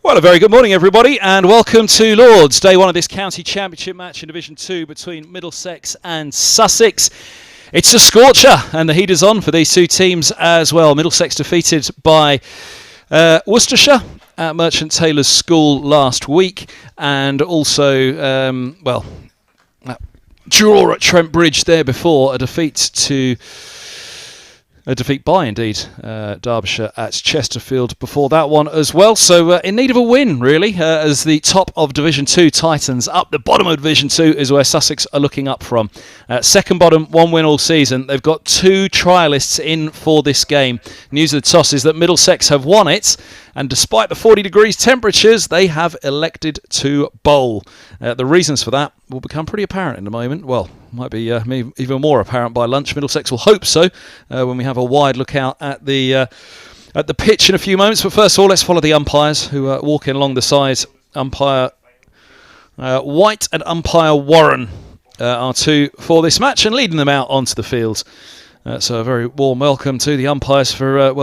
Well, a very good morning, everybody, and welcome to Lords, day one of this county championship match in Division 2 between Middlesex and Sussex. It's a scorcher, and the heat is on for these two teams as well. Middlesex defeated by Worcestershire at Merchant Taylor's School last week, and also, draw at Trent Bridge there before, a defeat by, indeed, Derbyshire at Chesterfield before that one as well. So in need of a win, really, as the top of Division 2 Titans. Up the bottom of Division 2 is where Sussex are looking up from. Second bottom, one win all season. They've got two trialists in for this game. News of the toss is that Middlesex have won it, and despite the 40 degrees temperatures, they have elected to bowl. The reasons for that will become pretty apparent in a moment. Well, might be even more apparent by lunch. Middlesex will hope so when we have a wide look out at the pitch in a few moments. But first of all, let's follow the umpires who are walking along the side. Umpire White and umpire Warren are two for this match and leading them out onto the field. So a very warm welcome to the umpires for,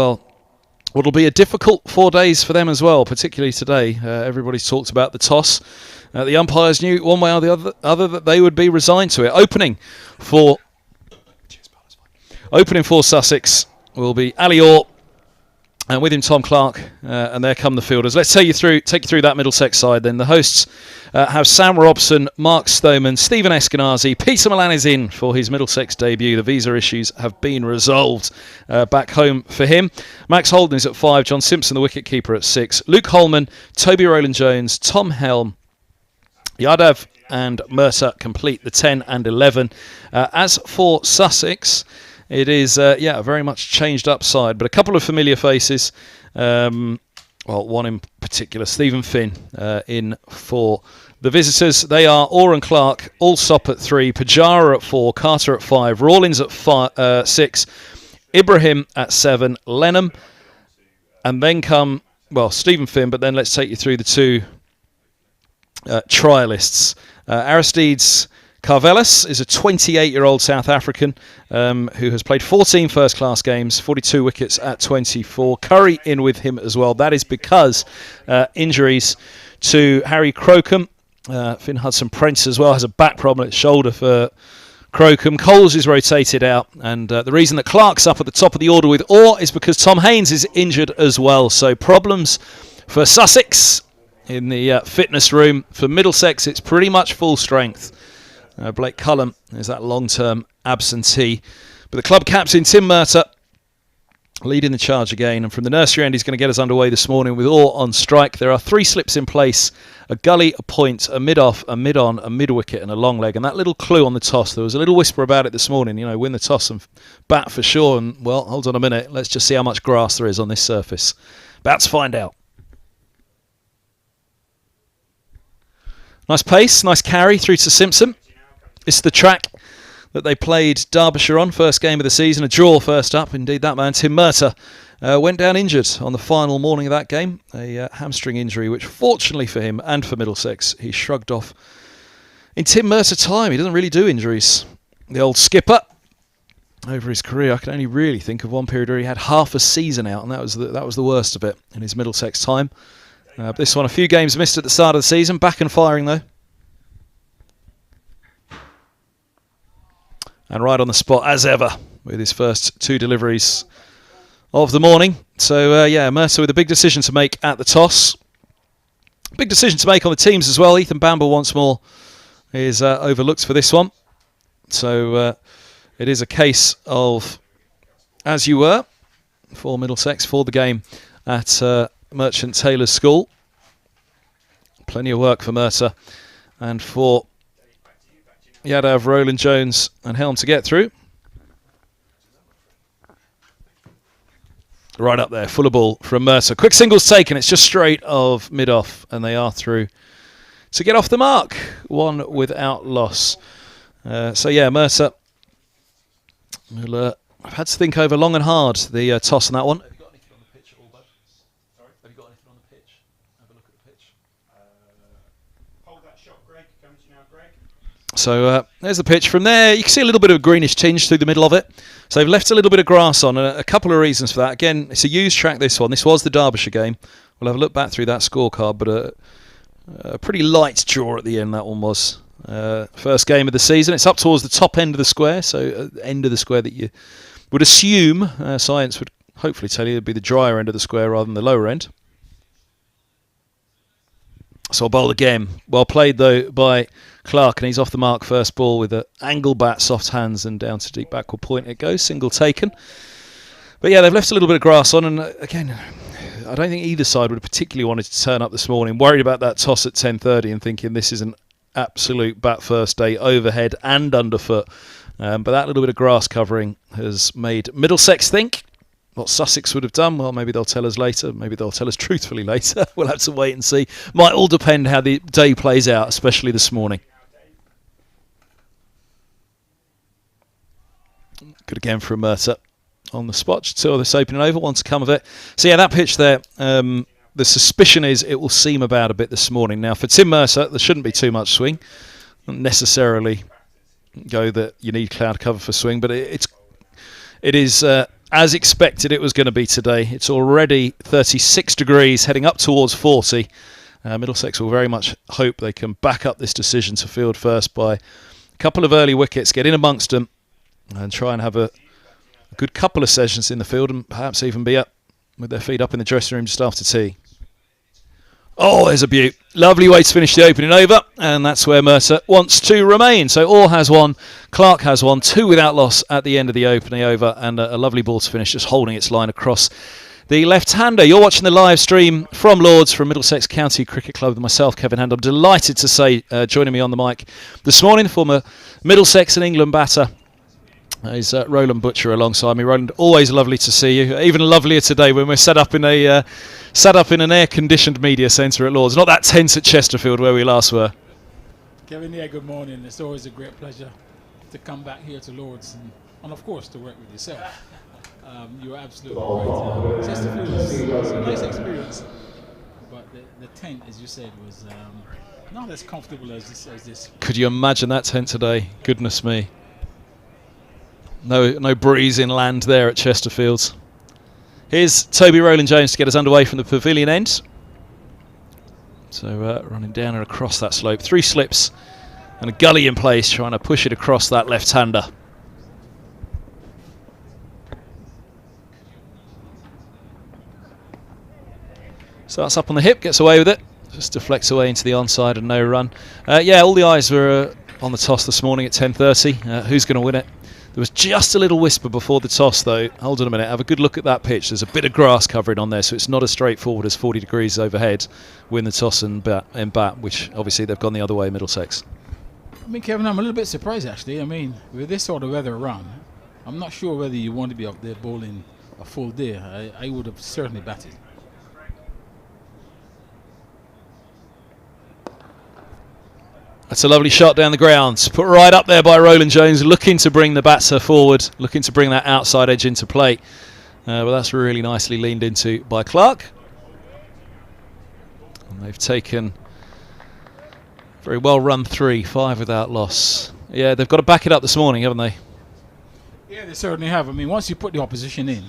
what'll be a difficult 4 days for them as well, particularly today. Everybody's talked about the toss. The umpires knew one way or the other that they would be resigned to it. Opening for Sussex will be Ali Orr, and with him Tom Clark, and there come the fielders. Let's take you through that Middlesex side then. The hosts have Sam Robson, Mark Stoneman, Stephen Eskenazi. Peter Milan is in for his Middlesex debut. The visa issues have been resolved back home for him. Max Holden is at 5, John Simpson the wicket-keeper at 6, Luke Holman, Toby Rowland-Jones, Tom Helm, Yadav and Mercer complete the 10 and 11. As for Sussex, it is a very much changed up side, but a couple of familiar faces. One in particular, Stephen Finn, in for the visitors. They are Orr and Clark, Allsop at 3, Pajara at 4, Carter at 5, Rawlins at 6, Ibrahim at 7, Lenham, and then come, Stephen Finn, but then let's take you through the two trialists. Aristides Carvelis is a 28-year-old South African who has played 14 first-class games, 42 wickets at 24. Curry in with him as well. That is because injuries to Harry Crocombe. Finn Hudson-Prince as well has a back problem at shoulder for Crocombe. Coles is rotated out, and the reason that Clark's up at the top of the order with Orr is because Tom Haynes is injured as well. So problems for Sussex in the fitness room. For Middlesex, it's pretty much full strength. Blake Cullen is that long-term absentee. But the club captain, Tim Murtagh, leading the charge again. And from the nursery end, he's going to get us underway this morning with Orr on strike. There are 3 slips in place: a gully, a point, a mid-off, a mid-on, a mid-wicket and a long leg. And that little clue on the toss, there was a little whisper about it this morning, win the toss and bat for sure. And, hold on a minute. Let's just see how much grass there is on this surface. Bats find out. Nice pace, nice carry through to Simpson. It's the track that they played Derbyshire on, first game of the season. A draw first up. Indeed, that man, Tim Murtagh, went down injured on the final morning of that game. A hamstring injury, which fortunately for him and for Middlesex, he shrugged off in Tim Murtagh time. He doesn't really do injuries. The old skipper, over his career, I can only really think of one period where he had half a season out, and that was the worst of it in his Middlesex time. This one, a few games missed at the start of the season. Back and firing, though. And right on the spot, as ever, with his first 2 deliveries of the morning. So, Mercer with a big decision to make at the toss. Big decision to make on the teams as well. Ethan Bamble, once more, is overlooked for this one. So, it is a case of, as you were, for Middlesex, for the game at Merchant Taylor's School. Plenty of work for Mercer and for Yadav, Rowland-Jones and Helm to get through. Right up there, full of ball from Mercer. Quick singles taken, it's just straight of mid-off, and they are through to get off the mark. 1 without loss. Mercer will I've had to think over long and hard the toss on that one. So there's the pitch. From there, you can see a little bit of a greenish tinge through the middle of it. So they've left a little bit of grass on. A couple of reasons for that. Again, it's a used track, this one. This was the Derbyshire game. We'll have a look back through that scorecard, but a pretty light draw at the end, that one was. First game of the season. It's up towards the top end of the square, so end of the square that you would assume, science would hopefully tell you, it'd be the drier end of the square rather than the lower end. So I'll bowl again. Well played, though, by Clark, and he's off the mark first ball with an angle bat, soft hands, and down to deep backward point it goes. Single taken. But yeah, they've left a little bit of grass on, and again, I don't think either side would have particularly wanted to turn up this morning, worried about that toss at 10:30 and thinking this is an absolute bat first day, overhead and underfoot. But that little bit of grass covering has made Middlesex think what Sussex would have done. Well, maybe they'll tell us later. Maybe they'll tell us truthfully later. We'll have to wait and see. Might all depend how the day plays out, especially this morning. Good again from Mercer on the spot. Two of this opening over, one to come of it. So yeah, that pitch there, the suspicion is it will seam about a bit this morning. Now for Tim Mercer, there shouldn't be too much swing. Not necessarily go that you need cloud cover for swing, but it is as expected it was going to be today. It's already 36 degrees, heading up towards 40. Middlesex will very much hope they can back up this decision to field first by a couple of early wickets, get in amongst them, and try and have a good couple of sessions in the field, and perhaps even be up with their feet up in the dressing room just after tea. Oh, there's a beaut. Lovely way to finish the opening over, and that's where Mercer wants to remain. So Orr has one, Clark has one, 2 without loss at the end of the opening over, and a lovely ball to finish, just holding its line across the left-hander. You're watching the live stream from Lords, from Middlesex County Cricket Club with myself, Kevin Hand. I'm delighted to say, joining me on the mic this morning, the former Middlesex and England batter, is Roland Butcher alongside me. Roland, always lovely to see you. Even lovelier today when we're set up in an air-conditioned media centre at Lords. Not that tense at Chesterfield where we last were. Kevin, yeah, good morning. It's always a great pleasure to come back here to Lords and of course, to work with yourself. You were absolutely right. Chesterfield was a nice experience, but the tent, as you said, was not as comfortable as this. Could you imagine that tent today? Goodness me. No breeze inland there at Chesterfield. Here's Toby Rowland-Jones to get us underway from the pavilion end. So running down and across that slope. 3 slips and a gully in place, trying to push it across that left-hander. Starts up on the hip, gets away with it. Just deflects away into the onside and no run. Yeah, all the eyes were on the toss this morning at 10:30. Who's going to win it? There was just a little whisper before the toss, though. Hold on a minute. Have a good look at that pitch. There's a bit of grass covering on there, so it's not as straightforward as 40 degrees overhead. Win the toss and bat, which obviously they've gone the other way, Middlesex. I mean, Kevin, I'm a little bit surprised, actually. I mean, with this sort of weather around, I'm not sure whether you want to be up there bowling a full day. I would have certainly batted. That's a lovely shot down the ground. Put right up there by Rowland-Jones, looking to bring the batter forward, looking to bring that outside edge into play. But that's really nicely leaned into by Clark. And they've taken very well run 3, 5 without loss. Yeah, they've got to back it up this morning, haven't they? Yeah, they certainly have. I mean, once you put the opposition in,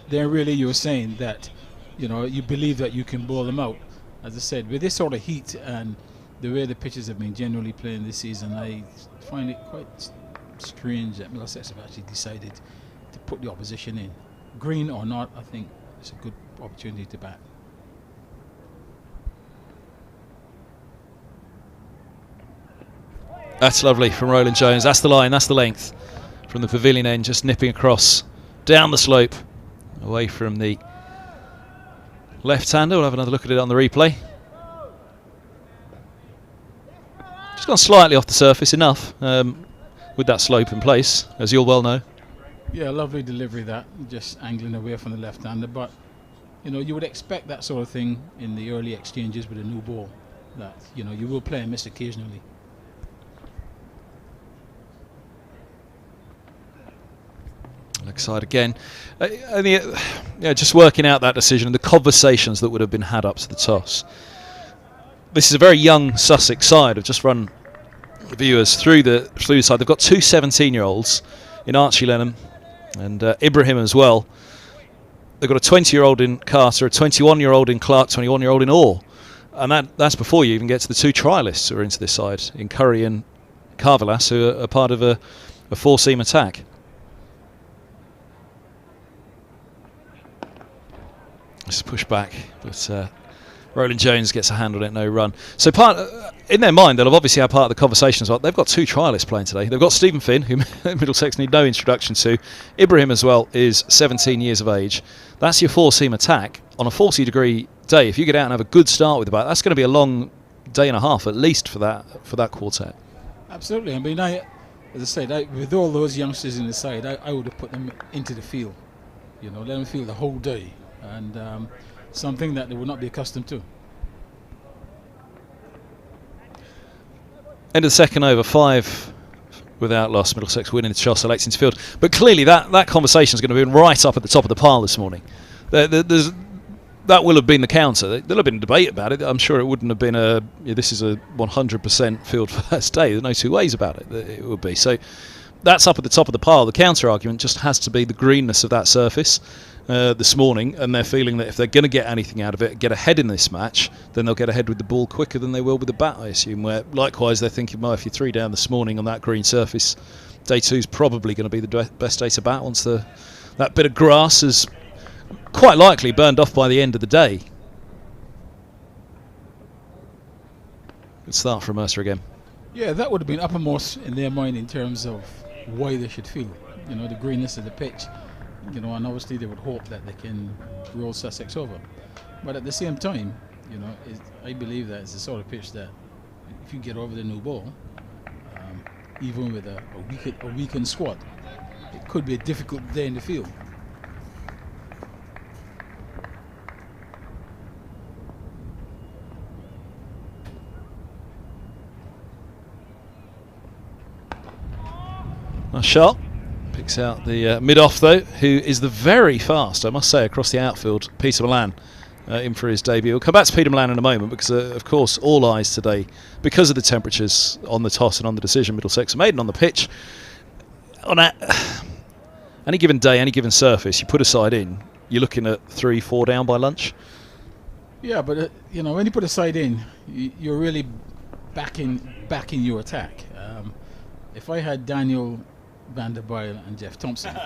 then really you're saying that, you know, you believe that you can bowl them out. As I said, with this sort of heat and the way the pitches have been generally playing this season, I find it quite strange that Middlesex have actually decided to put the opposition in. Green or not, I think it's a good opportunity to bat. That's lovely from Rowland-Jones. That's the line, that's the length. From the pavilion end, just nipping across, down the slope, away from the left-hander. We'll have another look at it on the replay. Just gone slightly off the surface, enough, with that slope in place, as you'll well know. Yeah, lovely delivery that, just angling away from the left-hander. But, you know, you would expect that sort of thing in the early exchanges with a new ball. That, you know, you will play and miss occasionally. Leg side again. Just working out that decision and the conversations that would have been had up to the toss. This is a very young Sussex side. I've just run the viewers through the side. They've got 2 17-year-olds in Archie Lennon and Ibrahim as well. they've got a 20-year-old in Carter, a 21-year-old in Clark, 21-year-old in Orr. And that's before you even get to the 2 trialists who are into this side, in Curry and Carvelas, who are part of a 4-seam attack. Just push back, but Roland Jones gets a hand on it, no run. So in their mind, they'll have obviously had part of the conversation as well. They've got 2 trialists playing today. They've got Stephen Finn, who Middlesex need no introduction to. Ibrahim as well is 17 years of age. That's your 4-seam attack on a 40-degree day. If you get out and have a good start with the bat, that's going to be a long day and a half at least for that quartet. Absolutely. I mean, as I said, with all those youngsters in the side, I would have put them into the field. Let them field the whole day, and something that they would not be accustomed to. End of the second over, 5 without loss. Middlesex winning the toss, selecting to field. But clearly that conversation is going to be right up at the top of the pile this morning. That will have been the counter. There'll have been a debate about it. I'm sure it wouldn't have been this is a 100% field first day. There's no 2 ways about it. It would be. So that's up at the top of the pile. The counter argument just has to be the greenness of that surface this morning, and they're feeling that if they're going to get anything out of it, get ahead in this match, then they'll get ahead with the ball quicker than they will with the bat, I assume. Where likewise they're thinking, well, if you're 3 down this morning on that green surface, day 2 is probably going to be the best day to bat once that bit of grass is quite likely burned off by the end of the day. Good start from Mercer again. Yeah, that would have been uppermost in their mind in terms of why they should field. The greenness of the pitch. And obviously they would hope that they can roll Sussex over. But at the same time, I believe that it's the sort of pitch that if you get over the new ball, even with a weakened squad, it could be a difficult day in the field. Nice shot. Picks out the mid-off, though, who is the very fast, I must say, across the outfield, Peter Milan, in for his debut. We'll come back to Peter Milan in a moment because, of course, all eyes today, because of the temperatures on the toss and on the decision, Middlesex are maiden on the pitch. On any given day, any given surface, you put a side in, you're looking at 3-4 down by lunch. Yeah, but when you put a side in, you're really backing your attack. If I had Daniel Van der Bijl and Jeff Thompson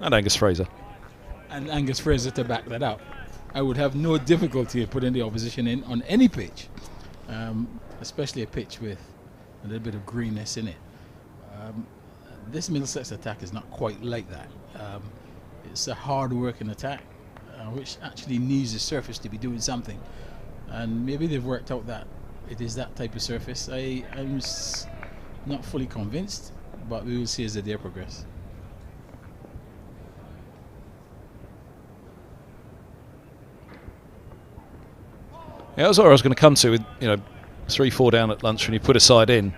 and Angus Fraser to back that up, I would have no difficulty putting the opposition in on any pitch, especially a pitch with a little bit of greenness in it. This Middlesex attack is not quite like that. It's a hard working attack which actually needs the surface to be doing something, and maybe they've worked out that it is that type of surface. I'm not fully convinced, but we will see as the day progresses. Yeah, that's what I was going to come to with 3-4 down at lunch when you put a side in.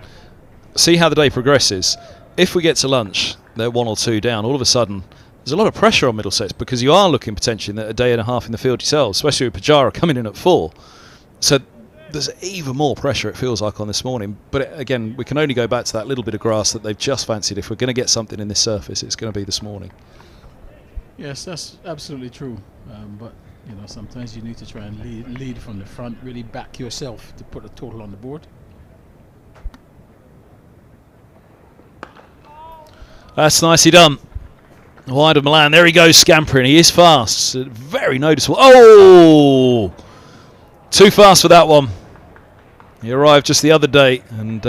See how the day progresses. If we get to lunch, they're 1 or 2 down. All of a sudden, there's a lot of pressure on Middlesex because you are looking potentially at a day and a half in the field yourselves, especially with Pajara coming in at 4. So there's even more pressure, it feels like, on this morning. But again, we can only go back to that little bit of grass that they've just fancied. If we're going to get something in this surface, it's going to be this morning. Yes, that's absolutely true. But sometimes you need to try and lead from the front, really back yourself to put a total on the board. That's nicely done. Wide of Milan. There he goes, scampering. He is fast. Very noticeable. Oh! Too fast for that one. He arrived just the other day, and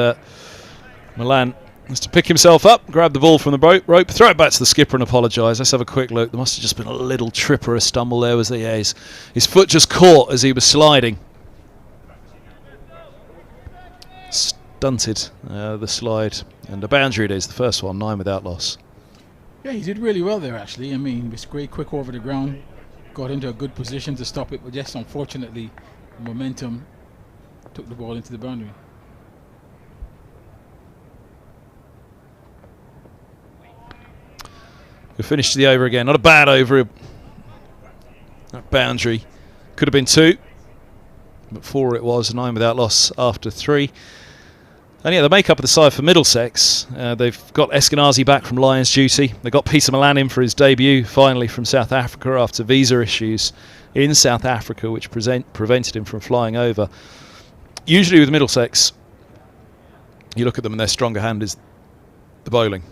Milan has to pick himself up, grab the ball from the rope, throw it back to the skipper and apologise. Let's have a quick look. There must have just been a little trip or a stumble there. His foot just caught as he was sliding. Stunted the slide, and a boundary it is, the first one, 9 without loss. Yeah, he did really well there, actually. I mean, he was great, quick over the ground, got into a good position to stop it, but just unfortunately, momentum took the ball into the boundary. We finished the over again. Not a bad over. That boundary could have been 2, but 4 it was. 9 without loss after 3. And yeah, the makeup of the side for Middlesex, they've got Eskenazi back from Lions duty. They've got Peter Milan in for his debut, finally, from South Africa after visa issues in South Africa, which prevented him from flying over. Usually with Middlesex, you look at them and their stronger hand is the bowling.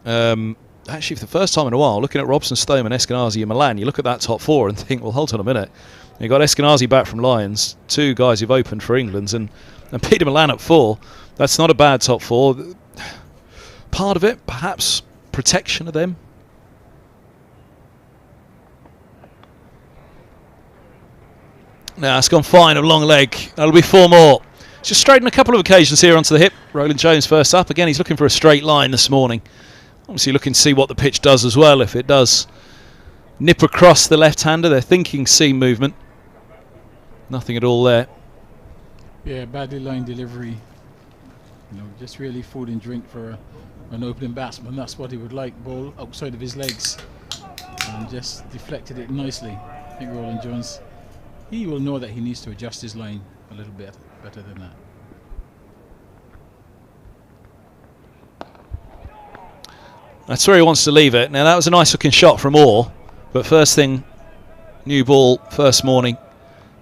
Actually, for the first time in a while, looking at Robson, Stoneman, Eskenazi and Milan, you look at that top four and think, well, hold on a minute. You've got Eskenazi back from Lions, two guys who've opened for England, and Peter Milan at 4. That's not a bad top 4. Part of it, perhaps, protection of them. Now, it's gone fine, a long leg. That'll be 4 more. Just straightened a couple of occasions here onto the hip. Roland Jones first up. Again, he's looking for a straight line this morning. Obviously looking to see what the pitch does as well. If it does nip across the left-hander, they're thinking seam movement. Nothing at all there. Yeah, badly lined delivery. You know, just really food and drink for an opening batsman. That's what he would like. Ball outside of his legs. And just deflected it nicely. I think Roland Jones, he will know that he needs to adjust his line a little bit better than that. That's where he wants to leave it. Now, that was a nice looking shot from Orr. But first thing, new ball, first morning.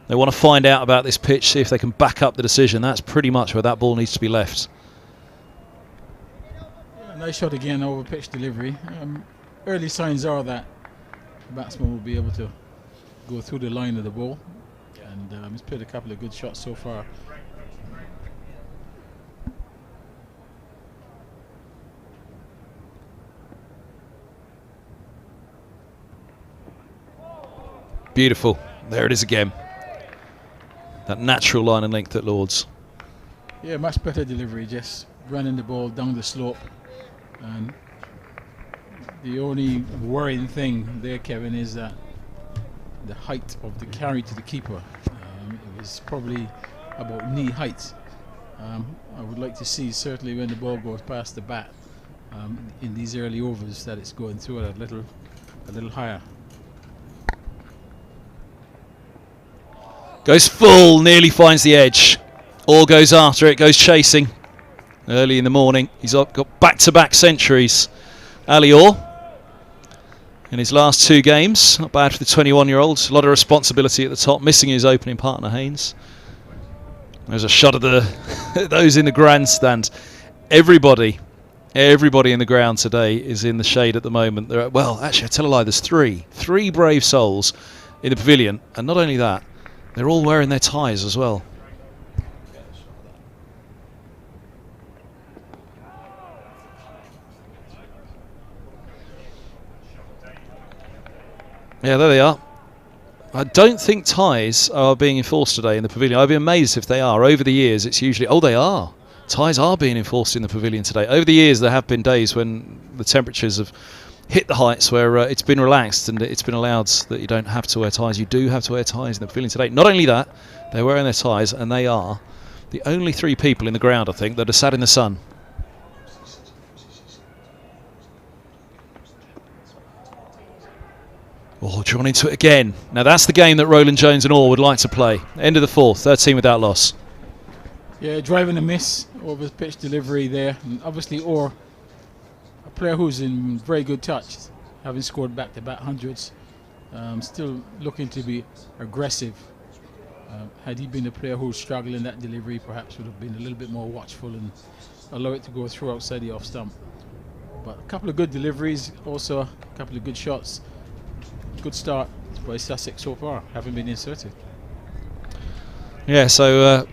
They want to find out about this pitch, see if they can back up the decision. That's pretty much where that ball needs to be left. Yeah, nice shot again, over pitch delivery. Early signs are that the batsman will be able to go through the line of the ball. And he's played a couple of good shots so far. Beautiful. There it is again. That natural line and length at Lords. Yeah, much better delivery, just running the ball down the slope. And the only worrying thing there, Kevin, is that the height of the carry to the keeper. It was probably about knee height. I would like to see, certainly when the ball goes past the bat in these early overs, that it's going through it a little higher. Goes full, nearly finds the edge. All goes after it, goes chasing. Early in the morning, he's got back-to-back centuries. Ali Orr, in his last 2 games, not bad for the 21-year-old. A lot of responsibility at the top, missing his opening partner Haynes. There's a shot of those in the grandstand. Everybody in the ground today is in the shade at the moment. Well, actually, I tell a lie. There's 3 brave souls in the pavilion, and not only that, they're all wearing their ties as well. Yeah, there they are. I don't think ties are being enforced today in the pavilion. I'd be amazed if they are. Over the years, it's usually... Oh, they are. Ties are being enforced in the pavilion today. Over the years, there have been days when the temperatures have hit the heights where it's been relaxed and it's been allowed that you don't have to wear ties. You do have to wear ties in the pavilion today. Not only that, they're wearing their ties, and they are the only 3 people in the ground, I think, that are sat in the sun. Oh, drawn into it again. Now that's the game that Roland Jones and Orr would like to play. End of the 4th, 13 without loss. Yeah, driving a miss over the pitch delivery there. And obviously Orr, a player who's in very good touch, having scored back-to-back hundreds, still looking to be aggressive. Had he been a player who's struggling that delivery, perhaps would have been a little bit more watchful and allow it to go through outside the off stump. But a couple of good deliveries, also a couple of good shots. Good start by Sussex so far, having been inserted. Yeah, so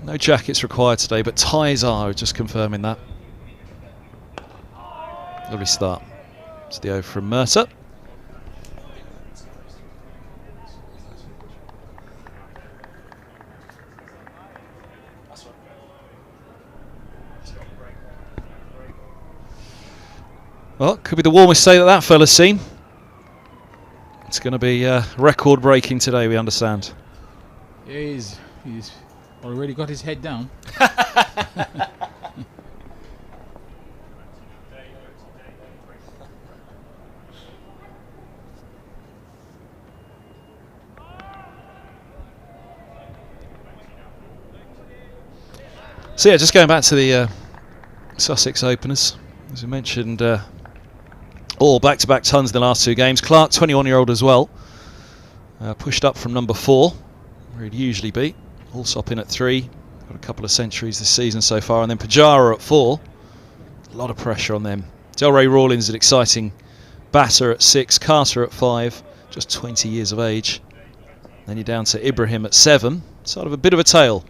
no jackets required today, but ties are, just confirming that. Lovely start. It's the over from Mercer. Well, could be the warmest day that fella's seen. It's going to be record breaking today, we understand. Yeah, he's already got his head down. So yeah, just going back to the Sussex openers, as we mentioned, all back-to-back tons in the last 2 games. Clark, 21-year-old as well, pushed up from number 4, where he'd usually be. Allsop in at 3, got a couple of centuries this season so far, and then Pajara at 4. A lot of pressure on them. Delray Rawlins, an exciting batter at 6, Carter at 5, just 20 years of age. Then you're down to Ibrahim at 7, sort of a bit of a tail.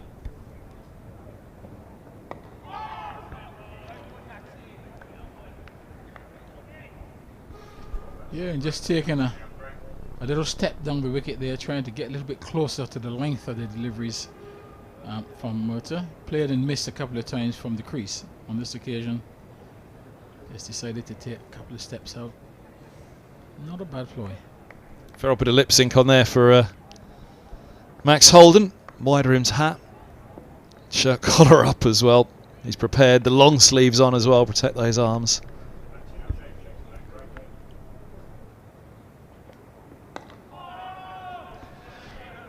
Yeah, and just taking a little step down the wicket there, trying to get a little bit closer to the length of the deliveries from Murtagh. Played and missed a couple of times from the crease. On this occasion, just decided to take a couple of steps out. Not a bad ploy. Fair bit of lip sync on there for Max Holden. Wider rimmed hat. Shirt collar up as well. He's prepared. The long sleeves on as well, protect those arms.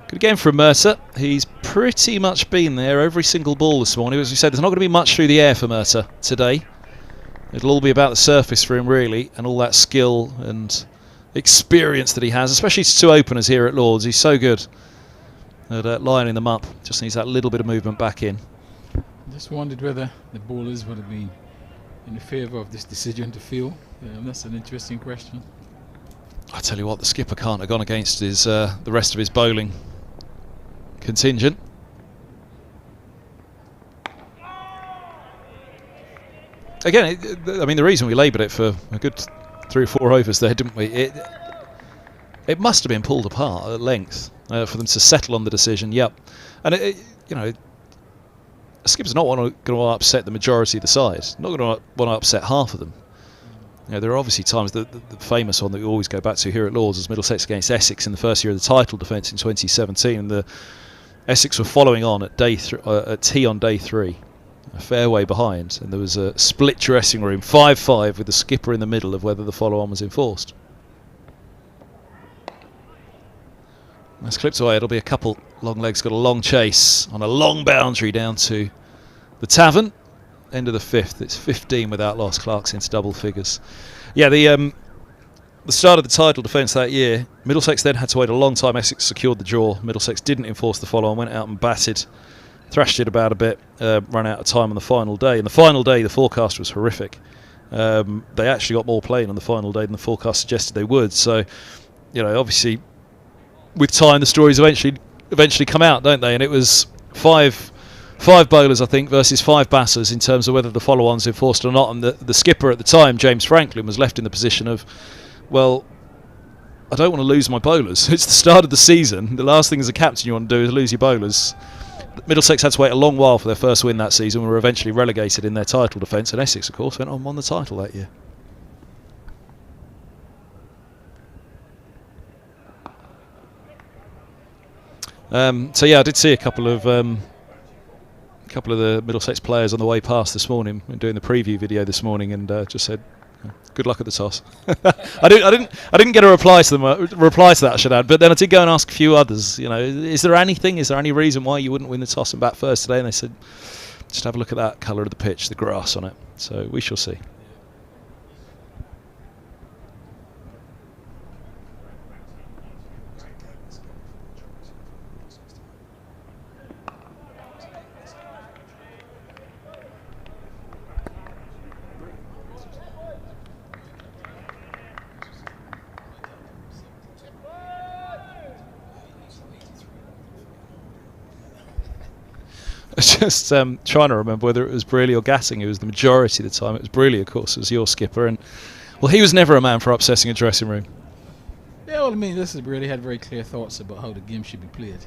Good game from Murtagh. He's pretty much been there every single ball this morning. As we said, there's not going to be much through the air for Murtagh today. It'll all be about the surface for him, really, and all that skill and experience that he has, especially to 2 openers here at Lord's. He's so good at lining them up. Just needs that little bit of movement back in. Just wondered whether the bowlers would have been in favour of this decision to field. That's an interesting question. I tell you what, the skipper can't have gone against his the rest of his bowling contingent. Again, I mean, the reason we laboured it for a good 3 or 4 overs there, didn't we? It must have been pulled apart at length for them to settle on the decision. Yep, and you know, a skipper's not going to upset the majority of the side. Not going to want to upset half of them. You know, there are obviously times, the famous one that we always go back to here at Lord's was Middlesex against Essex in the first year of the title defence in 2017. And the Essex were following on at tea on day 3, a fair way behind, and there was a split dressing room, 5-5, with the skipper in the middle of whether the follow-on was enforced. That's clipped away. It'll be a couple. Long legs got a long chase on a long boundary down to the Tavern. End of the 5th. It's 15 without loss. Clark's into double figures. Yeah, the start of the title defence that year, Middlesex then had to wait a long time. Essex secured the draw. Middlesex didn't enforce the follow-on, went out and batted, thrashed it about a bit, ran out of time on the final day. And the final day, the forecast was horrific. They actually got more playing on the final day than the forecast suggested they would. So, you know, obviously, with time, the stories eventually come out, don't they? And it was five bowlers, I think, versus 5 batters in terms of whether the follow-on's enforced or not. And the skipper at the time, James Franklin, was left in the position of, well, I don't want to lose my bowlers. It's the start of the season. The last thing as a captain you want to do is lose your bowlers. Middlesex had to wait a long while for their first win that season. Were eventually relegated in their title defence, and Essex, of course, went on and won the title that year. So yeah, I did see a couple of the Middlesex players on the way past this morning, doing the preview video this morning, and just said, "Good luck at the toss." I didn't get a reply to that, I should add. But then I did go and ask a few others. You know, is there any reason why you wouldn't win the toss and bat first today? And they said, just have a look at that colour of the pitch, the grass on it. So we shall see. Just trying to remember whether it was Brearley or Gatting. It was the majority of the time. It was Brearley, of course, as your skipper, and well, he was never a man for upsetting a dressing room. Yeah, well, I mean, this is Brearley had very clear thoughts about how the game should be played,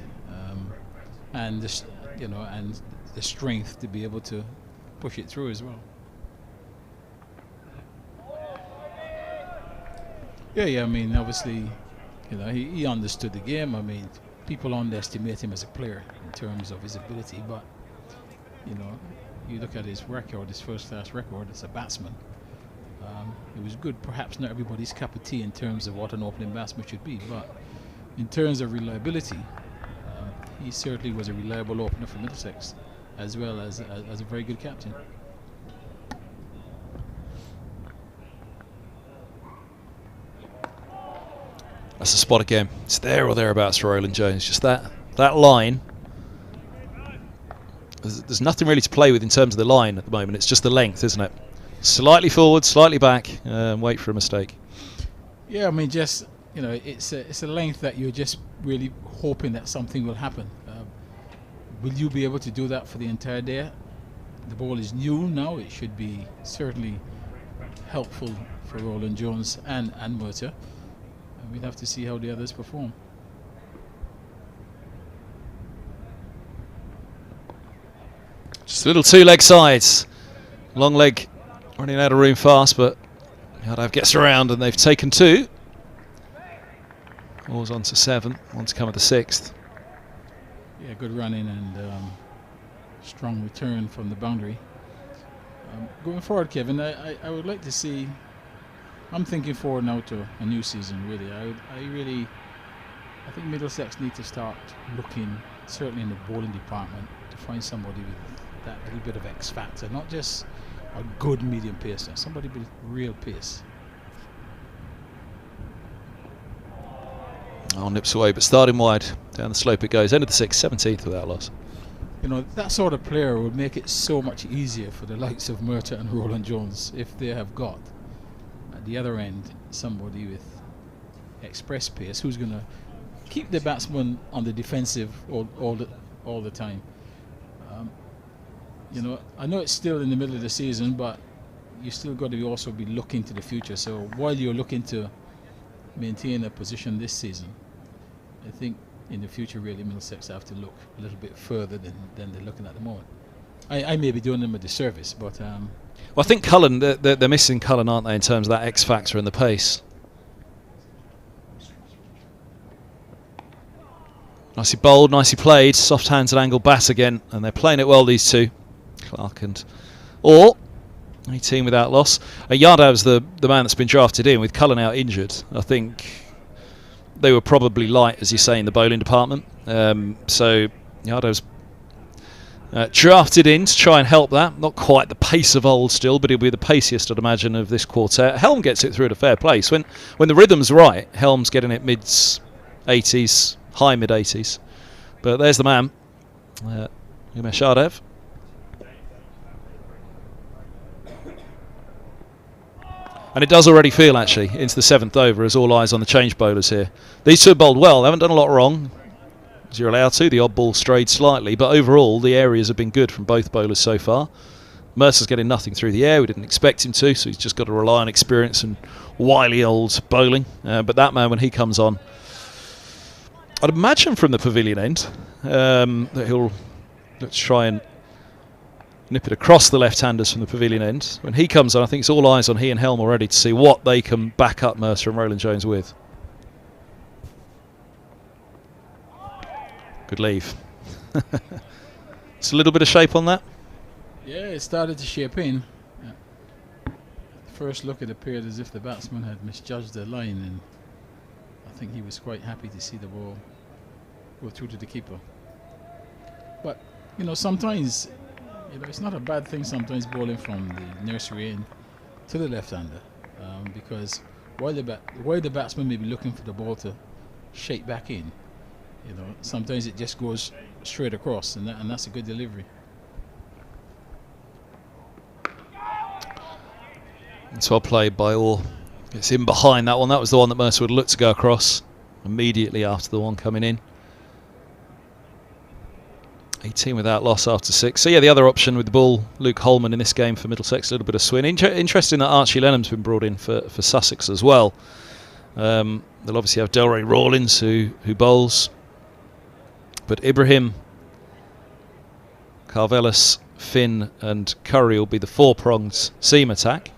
and this, you know, and the strength to be able to push it through as well. Yeah. I mean, obviously, you know, he understood the game. I mean, people underestimate him as a player in terms of his ability, but you know, you look at his record, his first-class record as a batsman. It was good, perhaps not everybody's cup of tea in terms of what an opening batsman should be, but in terms of reliability, he certainly was a reliable opener for Middlesex. as well as a very good captain. That's the spot again. It's there or thereabouts for Roland Jones. Just that line. There's nothing really to play with in terms of the line at the moment. It's just the length, isn't it? Slightly forward, slightly back, wait for a mistake. Yeah, I mean, just, you know, it's a length that you're just really hoping that something will happen. Will you be able to do that for the entire day? The ball is new now. It should be certainly helpful for Roland Jones and Murtagh. We'll have to see how the others perform. Just a little two-leg sides. Long leg running out of room fast, but Yadav gets around and they've taken 2. Ball's on to 7. One to come at the 6th. Yeah, good running and strong return from the boundary. Going forward, Kevin, I would like to see. I'm thinking forward now to a new season. Really, I think Middlesex need to start looking, certainly in the bowling department, to find somebody with that little bit of X factor, not just a good medium pacer, somebody with real pace. Oh, nips away, but starting wide. Down the slope it goes. End of the 6th, 17th without loss. You know, that sort of player would make it so much easier for the likes of Murtagh and Roland Jones if they have got at the other end somebody with express pace who's going to keep the batsman on the defensive all the time. You know, I know it's still in the middle of the season, but you still got to also be looking to the future. So while you're looking to maintain a position this season, I think in the future really Middlesex have to look a little bit further than they're looking at the moment. I may be doing them a disservice, but well, I think Cullen, they're missing Cullen, aren't they, in terms of that X factor and the pace. Nicely bowled, nicely played, soft hands and angle bat again, and they're playing it well, these two, Clark and Orr. 18 without loss. Yardav's the man that's been drafted in with Cullen out injured. I think they were probably light, as you say, in the bowling department. So Yardav's drafted in to try and help that. Not quite the pace of old still, but he'll be the paciest, I'd imagine, of this quartet. Helm gets it through at a fair place. When the rhythm's right, Helm's getting it mid-80s, high mid-80s. But there's the man, Umesh Yadav. And it does already feel, actually, into the 7th over, as all eyes on the change bowlers here. These two have bowled well. They haven't done a lot wrong, as you're allowed to. The odd ball strayed slightly, but overall the areas have been good from both bowlers so far. Mercer's getting nothing through the air. We didn't expect him to, so he's just got to rely on experience and wily old bowling. But that man, when he comes on, I'd imagine from the pavilion end that he'll try and nip it across the left-handers from the pavilion end. When he comes on, I think it's all eyes on he and Helm already to see what they can back up Mercer and Roland Jones with. Good leave. It's a little bit of shape on that. yeah, it started to shape in. First look, it appeared as if the batsman had misjudged the line, and I think he was quite happy to see the ball go through to the keeper. But you know, sometimes, you know, it's not a bad thing sometimes bowling from the nursery in to the left-hander, because while the batsman may be looking for the ball to shake back in, you know, sometimes it just goes straight across, and that's a good delivery. It's well played by Orr. It's in behind that one. That was the one that Mercer would look to go across immediately after the one coming in. 18 without loss after 6. So yeah, the other option with the ball, Luke Holman in this game for Middlesex, a little bit of swing. Interesting that Archie Lenham's been brought in for Sussex as well. They'll obviously have Delray Rawlins who bowls, but Ibrahim, Carvelis, Finn and Curry will be the four-pronged seam attack.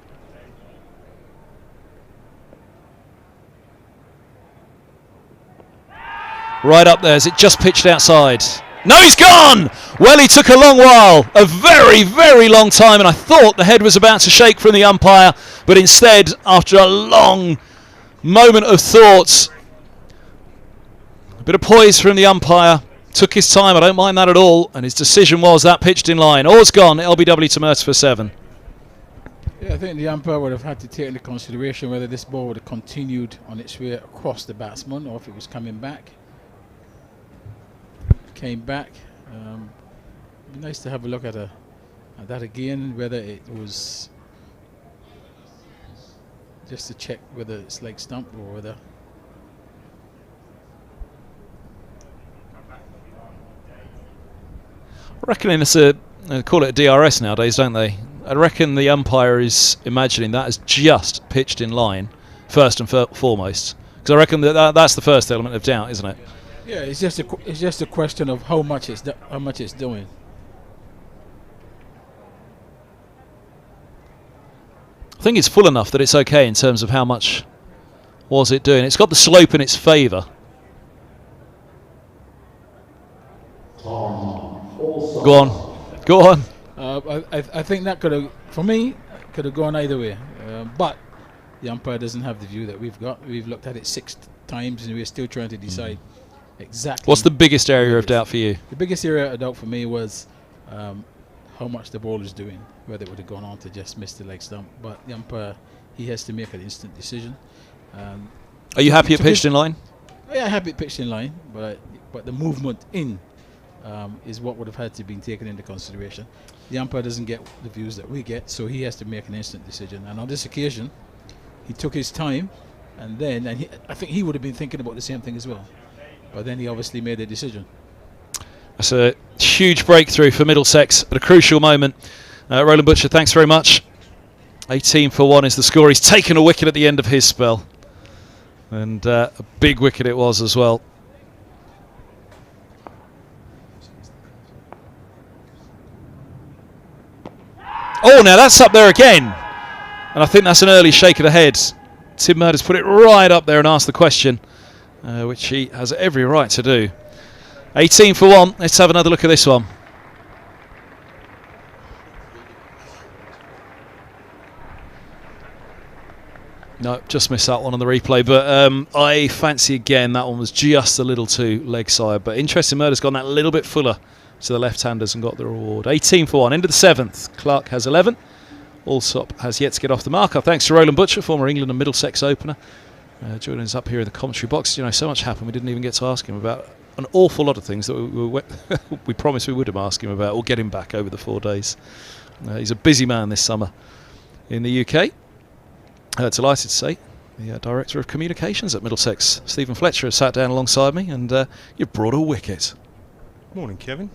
Right up there, is it just pitched outside? No, he's gone! Well, he took a long while, a very, very long time, and I thought the head was about to shake from the umpire, but instead, after a long moment of thought, a bit of poise from the umpire, Took his time, I don't mind that at all, and his decision was that pitched in line. All's gone, LBW to Mertz for 7. Yeah, I think the umpire would have had to take into consideration whether this ball would have continued on its way across the batsman or if it was coming back. Came back. It'd be nice to have a look at that again, whether it was just to check whether it's leg stump or whether. I reckon it's they call it a DRS nowadays, don't they? I reckon the umpire is imagining that as just pitched in line, first and foremost. Because I reckon that's the first element of doubt, isn't it? Yeah, it's just a question of how much it's doing. I think it's full enough that it's okay in terms of how much was it doing. It's got the slope in its favour. Go on, go on. I think that could have, for me, could have gone either way. But the umpire doesn't have the view that we've got. We've looked at it 6 times and we're still trying to decide exactly. What's the biggest area of doubt for you? The biggest area of doubt for me was how much the ball is doing, whether it would have gone on to just miss the leg stump. But the umpire, he has to make an instant decision. Are you happy it pitched in line? Yeah, happy it pitched in line, but the movement in is what would have had to be taken into consideration. The umpire doesn't get the views that we get, so he has to make an instant decision. And on this occasion, he took his time, and I think he would have been thinking about the same thing as well. But then he obviously made a decision. That's a huge breakthrough for Middlesex at a crucial moment. Roland Butcher, thanks very much. 18 for 1 is the score. He's taken a wicket at the end of his spell. And a big wicket it was as well. Oh, now that's up there again. And I think that's an early shake of the head. Tim Murder's put it right up there and asked the question, which he has every right to do. 18 for 1. Let's have another look at this one. No, just missed that one on the replay. But I fancy again that one was just a little too leg side. But interesting, Murder's gone that little bit fuller to the left-handers and got the reward. 18 for 1. Into the 7th. Clark has 11. Allsop has yet to get off the marker. Thanks to Roland Butcher, former England and Middlesex opener. Joining us up here in the commentary box. You know, so much happened we didn't even get to ask him about an awful lot of things that we promised we would have asked him about or get him back over the 4 days. He's a busy man this summer in the UK. Delighted to say the Director of Communications at Middlesex, Stephen Fletcher, has sat down alongside me, and you've brought a wicket. Morning, Kevin.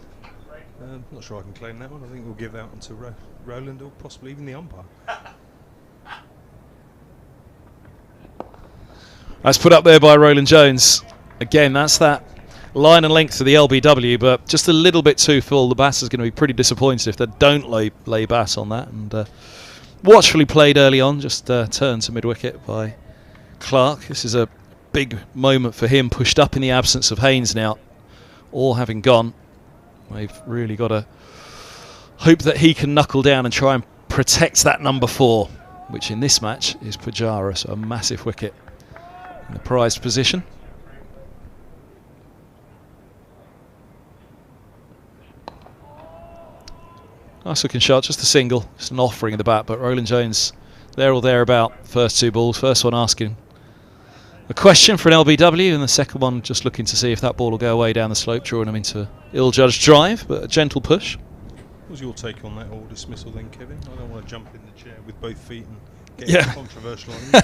Not sure I can claim that one. I think we'll give that one to Roland or possibly even the umpire. That's put up there by Roland Jones. Again, that's that line and length to the LBW, but just a little bit too full. The batter's going to be pretty disappointed if they don't lay bat on that. And watchfully played early on, just turned to mid-wicket by Clark. This is a big moment for him, pushed up in the absence of Haynes now, all having gone. They've really got to hope that he can knuckle down and try and protect that number 4, which in this match is Pajaras, so a massive wicket in the prized position. Nice looking shot, just a single, just an offering of the bat, but Roland Jones there or thereabout, first 2 balls. First one asking a question for an LBW, and the second one just looking to see if that ball will go away down the slope, drawing him into ill-judged drive, but a gentle push. What was your take on that all dismissal then, Kevin? I don't want to jump in the chair with both feet and get controversial on you,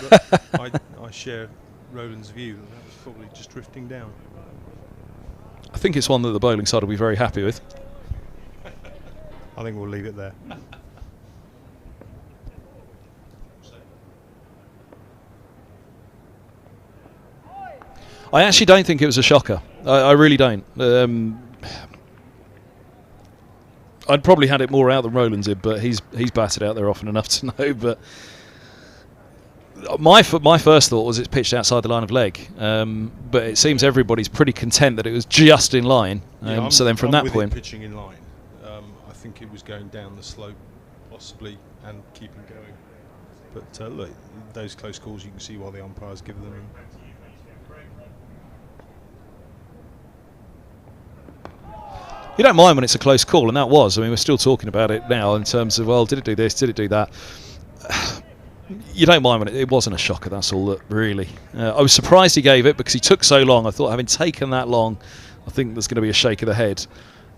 but I share Roland's view that was probably just drifting down. I think it's one that the bowling side will be very happy with. I think we'll leave it there. I actually don't think it was a shocker. I really don't. I'd probably had it more out than Roland did, but he's batted out there often enough to know. But my first thought was it's pitched outside the line of leg, but it seems everybody's pretty content that it was just in line. So then from that point, pitching in line, I think it was going down the slope, possibly, and keeping going. But look, those close calls you can see why the umpires give them. You don't mind when it's a close call, and that was. I mean, we're still talking about it now in terms of, well, did it do this, did it do that? You don't mind when it wasn't a shocker, that's all that really. I was surprised he gave it because he took so long. I thought, having taken that long, I think there's going to be a shake of the head.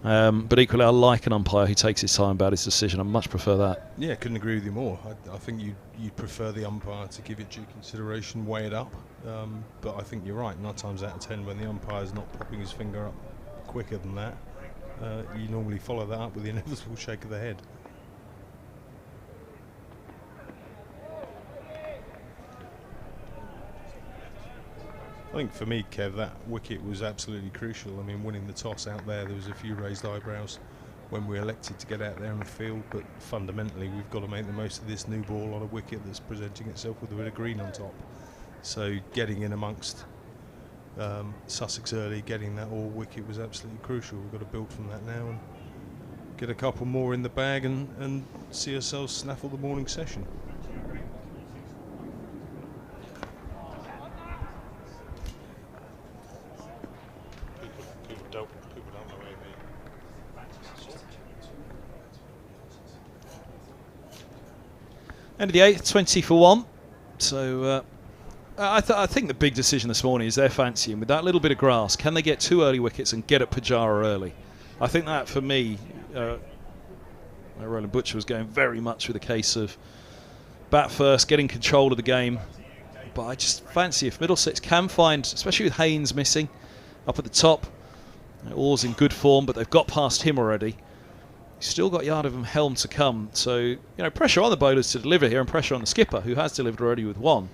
But equally, I like an umpire who takes his time about his decision. I much prefer that. Yeah, couldn't agree with you more. I think you'd prefer the umpire to give it due consideration, weigh it up. But I think you're right. 9 times out of 10, when the umpire's not popping his finger up quicker than that, you normally follow that up with the inevitable shake of the head. I think for me, Kev, that wicket was absolutely crucial. I mean, winning the toss out there was a few raised eyebrows when we elected to get out there on the field, but fundamentally we've got to make the most of this new ball on a wicket that's presenting itself with a bit of green on top. So getting in amongst Sussex early, getting that all wicket was absolutely crucial. We've got to build from that now and get a couple more in the bag and see ourselves snaffle the morning session. End of the 8th, 20 for 1. So I think the big decision this morning is they're fancying with that little bit of grass. Can they get 2 early wickets and get at Pajara early? I think that for me, Roland Butcher was going very much with a case of bat first, getting control of the game. But I just fancy if Middlesex can find, especially with Haynes missing up at the top, Orr's in good form, but they've got past him already. Still got Yardov and Helm to come, so pressure on the bowlers to deliver here and pressure on the skipper who has delivered already with 1.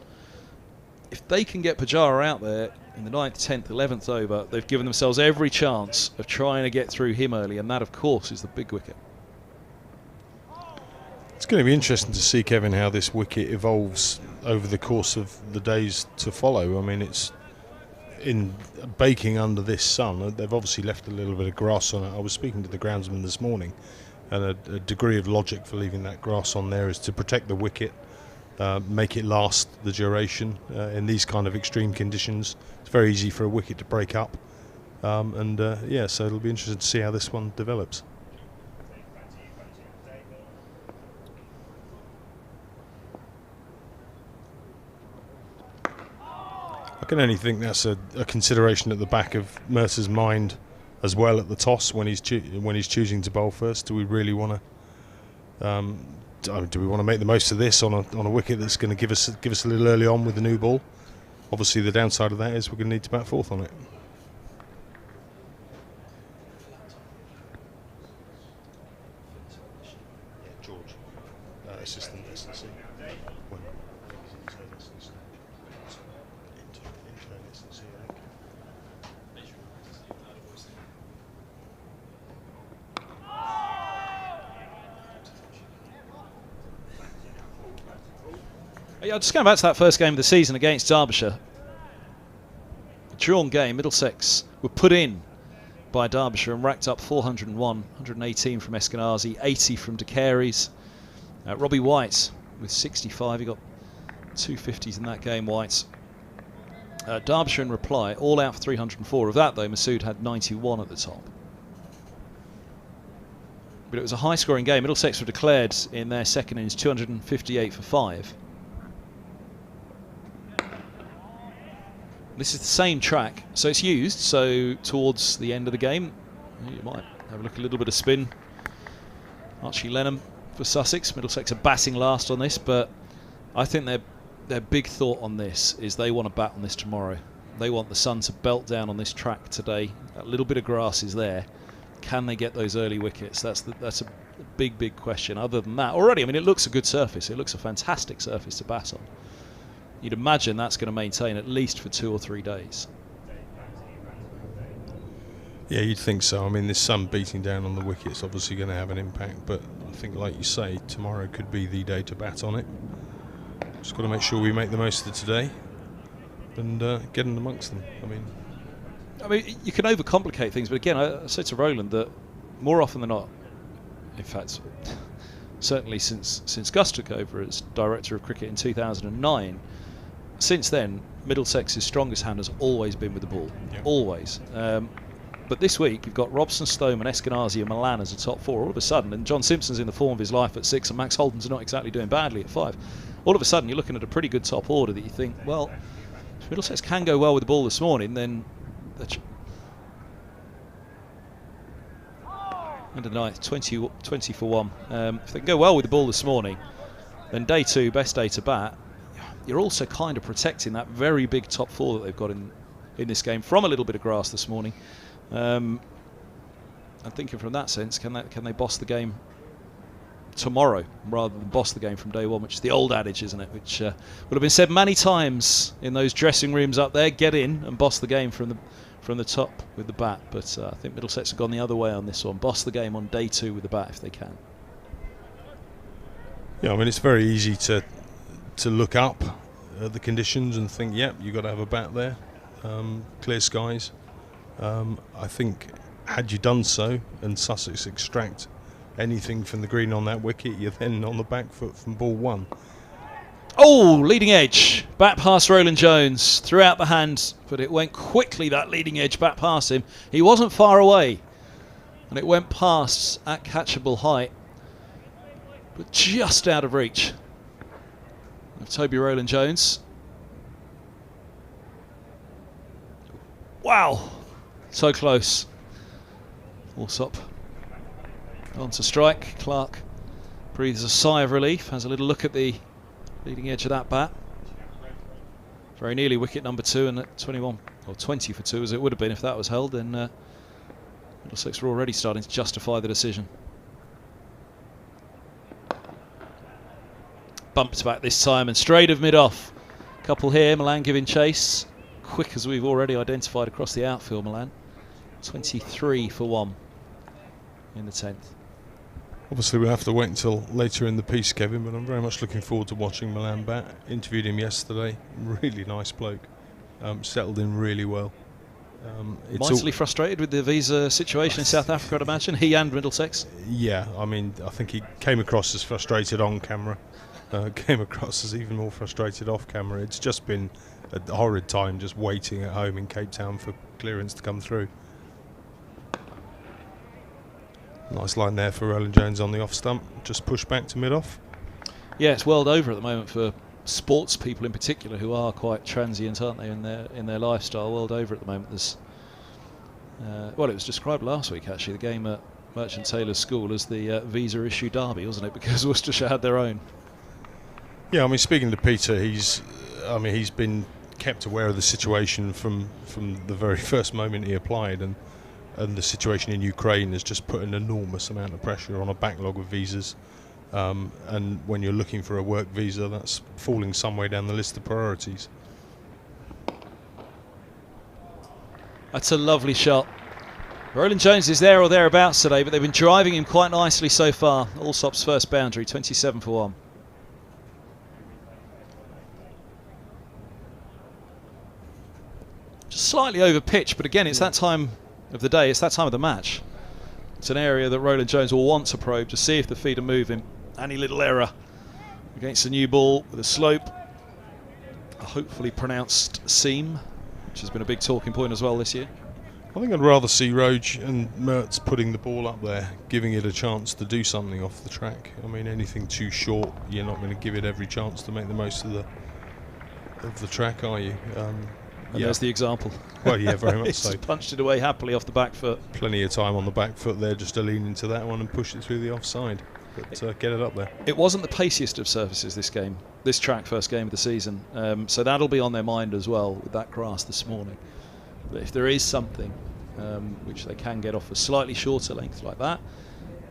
If they can get Pajara out there in the 9th, 10th, 11th over, they've given themselves every chance of trying to get through him early, and that of course is the big wicket. It's going to be interesting to see, Kevin, how this wicket evolves over the course of the days to follow. I mean, it's in baking under this sun. They've obviously left a little bit of grass on it. I was speaking to the groundsman this morning, and a degree of logic for leaving that grass on there is to protect the wicket, make it last the duration. In these kind of extreme conditions, it's very easy for a wicket to break up, yeah, so it'll be interesting to see how this one develops. I can only think that's a consideration at the back of Mercer's mind as well at the toss when he's choosing to bowl first. Do we really want to? Do we want to make the most of this on a wicket that's going to give us a little early on with the new ball? Obviously, the downside of that is we're going to need to bat 4th on it. George, assistant SNC. Yeah, just going back to that first game of the season against Derbyshire. Drawn game, Middlesex were put in by Derbyshire and racked up 401, 118 from Eskenazi, 80 from De Carey's. Robbie White with 65, he got 250s in that game, White. Derbyshire in reply, all out for 304. Of that though, Masood had 91 at the top. But it was a high scoring game. Middlesex were declared in their second innings 258 for 5. This is the same track, so it's used, so towards the end of the game you might have a look, a little bit of spin. Archie Lenham for Sussex. Middlesex are batting last on this, but I think their big thought on this is they want to bat on this tomorrow. They want the sun to belt down on this track today. That little bit of grass is there. Can they get those early wickets? That's a big question. Other than that, already, I mean, it looks a good surface. It looks a fantastic surface to bat on. You'd imagine that's going to maintain at least for 2 or 3 days. Yeah, you'd think so. I mean, this sun beating down on the wicket's obviously going to have an impact, but I think, like you say, tomorrow could be the day to bat on it. Just got to make sure we make the most of today and get in amongst them. I mean, you can overcomplicate things, but again, I said to Roland that more often than not, in fact, certainly since Gus took over as director of cricket in 2009, since then, Middlesex's strongest hand has always been with the ball. Yep. Always. But this week you've got Robson, Stoneman, Eskenazi and Milan as a top 4 all of a sudden, and John Simpson's in the form of his life at 6 and Max Holden's not exactly doing badly at 5. All of a sudden you're looking at a pretty good top order that you think, well, if Middlesex can go well with the ball this morning, then under 9th, 20 for 1. If they can go well with the ball this morning, then day 2, best day to bat, you're also kind of protecting that very big top 4 that they've got in this game from a little bit of grass this morning. I'm thinking from that sense, can they boss the game tomorrow rather than boss the game from day 1, which is the old adage, isn't it? Which would have been said many times in those dressing rooms up there. Get in and boss the game from the top with the bat. But I think Middlesex have gone the other way on this one. Boss the game on day 2 with the bat if they can. Yeah, I mean, it's very easy to look up at the conditions and think, yep, you've got to have a bat there. Clear skies. I think had you done so and Sussex extract anything from the green on that wicket, you're then on the back foot from ball 1. Oh, leading edge, back past Roland Jones, threw out the hand, but it went quickly, that leading edge back past him. He wasn't far away, and it went past at catchable height, but just out of reach of Toby Roland Jones. Wow, so close. Allsop on to strike. Clark breathes a sigh of relief, has a little look at the leading edge of that bat. Very nearly wicket number 2, and at 21 or 20 for 2 as it would have been if that was held, then Middlesex were already starting to justify the decision. Bumped back this time and straight of mid-off. Couple here, Milan giving chase. Quick as we've already identified across the outfield, Milan. 23 for 1 in the 10th. Obviously we'll have to wait until later in the piece, Kevin, but I'm very much looking forward to watching Milan bat. Interviewed him yesterday. Really nice bloke. Settled in really well. Mightily frustrated with the visa situation in South Africa, I'd imagine. He and Middlesex. Yeah, I mean, I think he came across as frustrated on camera. Came across as even more frustrated off camera. It's just been a horrid time just waiting at home in Cape Town for clearance to come through. Nice line there for Roland Jones on the off stump. Just push back to mid-off. Yeah, it's world over at the moment for sports people in particular, who are quite transient, aren't they, in their lifestyle. World over at the moment. There's well, it was described last week actually, the game at Merchant Taylor's School as the visa issue derby, wasn't it? Because Worcestershire had their own. Yeah, I mean, speaking to Peter, he's been kept aware of the situation from the very first moment he applied, and the situation in Ukraine has just put an enormous amount of pressure on a backlog of visas. And when you're looking for a work visa, that's falling some way down the list of priorities. That's a lovely shot. Roland Jones is there or thereabouts today, but they've been driving him quite nicely so far. Allsop's first boundary, 27 for 1. Just slightly over pitch, but again, it's that time of the day, it's that time of the match. It's an area that Roland Jones will want to probe to see if the feet are moving. Any little error against a new ball with a slope, a hopefully pronounced seam, which has been a big talking point as well this year. I think I'd rather see Roge and Mertz putting the ball up there, giving it a chance to do something off the track. I mean, anything too short, you're not going to give it every chance to make the most of the track, are you? And there's the example. Well, yeah, very much so. Just punched it away happily off the back foot. Plenty of time on the back foot there just to lean into that one and push it through the offside. But get it up there. It wasn't the paciest of surfaces this track, first game of the season. So that'll be on their mind as well with that grass this morning. But if there is something which they can get off a slightly shorter length like that,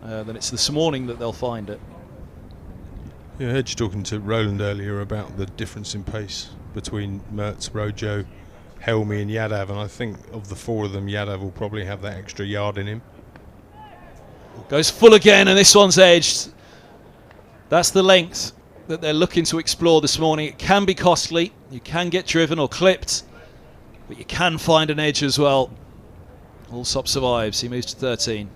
then it's this morning that they'll find it. Yeah, I heard you talking to Roland earlier about the difference in pace between Mertz, Rojo, Helmi and Yadav, and I think of the 4 of them, Yadav will probably have that extra yard in him. Goes full again, and this one's edged. That's the length that they're looking to explore this morning. It can be costly. You can get driven or clipped, but you can find an edge as well. Allsop survives. He moves to 13.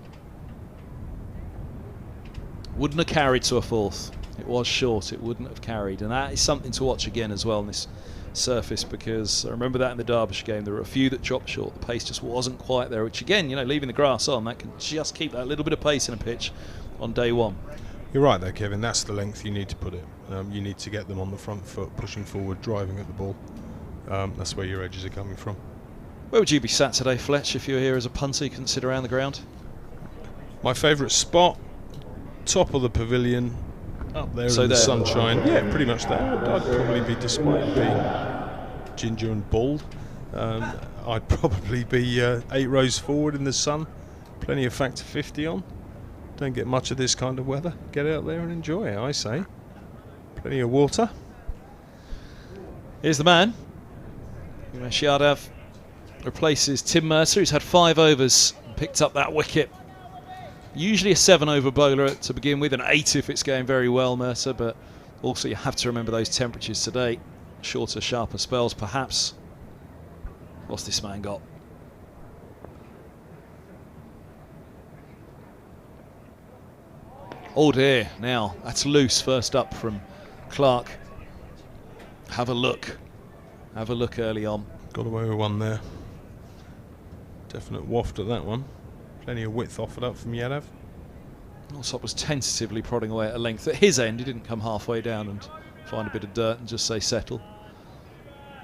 Wouldn't have carried to a 4th. It was short. It wouldn't have carried, and that is something to watch again as well in this surface, because I remember that in the Derbyshire game. There were a few that dropped short. The pace just wasn't quite there, which again, leaving the grass on, that can just keep that little bit of pace in a pitch on day one. You're right there, Kevin. That's the length you need to put it. You need to get them on the front foot, pushing forward, driving at the ball. That's where your edges are coming from. Where would you be sat today, Fletch, if you were here as a punter? You can sit around the ground. My favourite spot, top of the pavilion, up there So in the there. sunshine. Yeah, pretty much there. I'd probably be, despite being ginger and bald, I'd probably be 8 rows forward in the sun. Plenty of factor 50 on. Don't get much of this kind of weather. Get out there and enjoy it, I say. Plenty of water. Here's the man. Umesh Yadav replaces Tim Mercer, who's had 5 overs and picked up that wicket. Usually a 7-over bowler to begin with, an 8 if it's going very well, Mercer, but also you have to remember those temperatures today. Shorter, sharper spells, perhaps. What's this man got? Oh dear, now that's loose. First up from Clark. Have a look. Have a look early on. Got away with one there. Definite waft at that one. Plenty of width offered up from Yadav. Alsop was tentatively prodding away at a length at his end. He didn't come halfway down and find a bit of dirt and just say settle.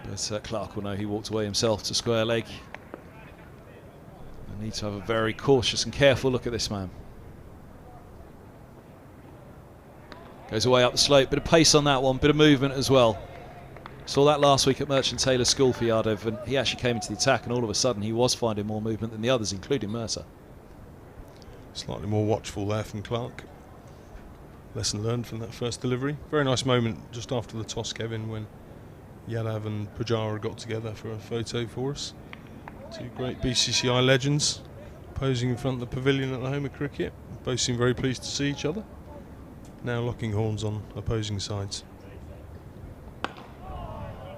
But Clark will know he walked away himself to square leg. I need to have a very cautious and careful look at this man. Goes away up the slope, bit of pace on that one, bit of movement as well. Saw that last week at Merchant Taylor School for Yadav, and he actually came into the attack, and all of a sudden he was finding more movement than the others, including Mercer. Slightly more watchful there from Clark. Lesson learned from that first delivery. Very nice moment just after the toss, Kevin, when Yadav and Pajara got together for a photo for us. 2 great BCCI legends posing in front of the pavilion at the home of cricket. Both seem very pleased to see each other. Now locking horns on opposing sides.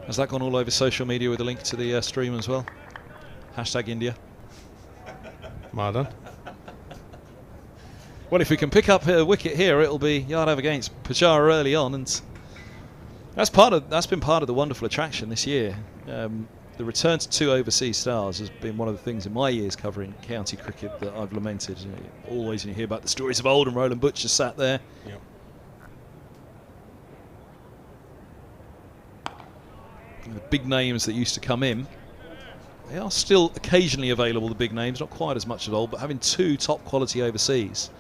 Has that gone all over social media with a link to the stream as well? Hashtag India. Mardan. Well, if we can pick up a wicket here, it'll be Yadav against Pajara early on, and that's been part of the wonderful attraction this year. The return to 2 overseas stars has been one of the things in my years covering county cricket that I've lamented. Always when you hear about the stories of old, and Roland Butcher sat there. Yep. The big names that used to come in, they are still occasionally available, the big names, not quite as much as old, but having 2 top quality overseas,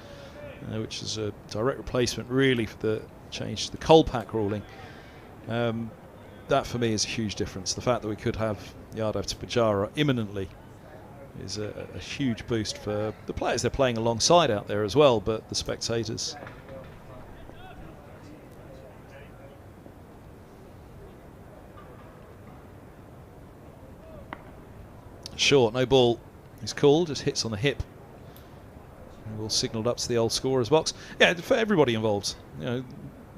which is a direct replacement really for the change to the coal pack ruling. That for me is a huge difference. The fact that we could have Yadav to Pajara imminently is a huge boost for the players they're playing alongside out there as well, but the spectators. Short, no ball is called, just hits on the hip. And we'll signalled up to the old scorer's box. Yeah, for everybody involved.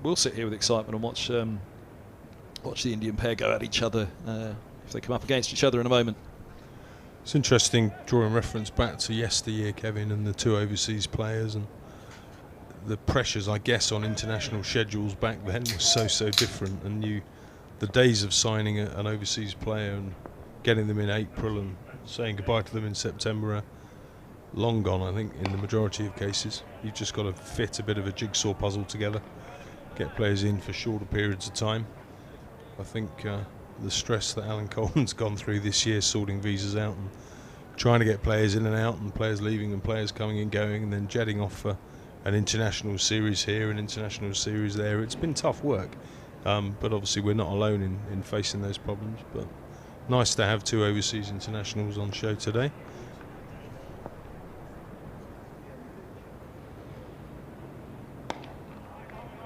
We'll sit here with excitement and watch the Indian pair go at each other if they come up against each other in a moment. It's interesting drawing reference back to yesteryear, Kevin, and the 2 overseas players, and the pressures, I guess, on international schedules back then was so different. And the days of signing an overseas player and getting them in April and saying goodbye to them in September are long gone, I think, in the majority of cases. You've just got to fit a bit of a jigsaw puzzle together, get players in for shorter periods of time. I think the stress that Alan Coleman's gone through this year, sorting visas out and trying to get players in and out, and players leaving and players coming and going, and then jetting off for an international series here, an international series there. It's been tough work, but obviously we're not alone in facing those problems. But nice to have 2 overseas internationals on show today.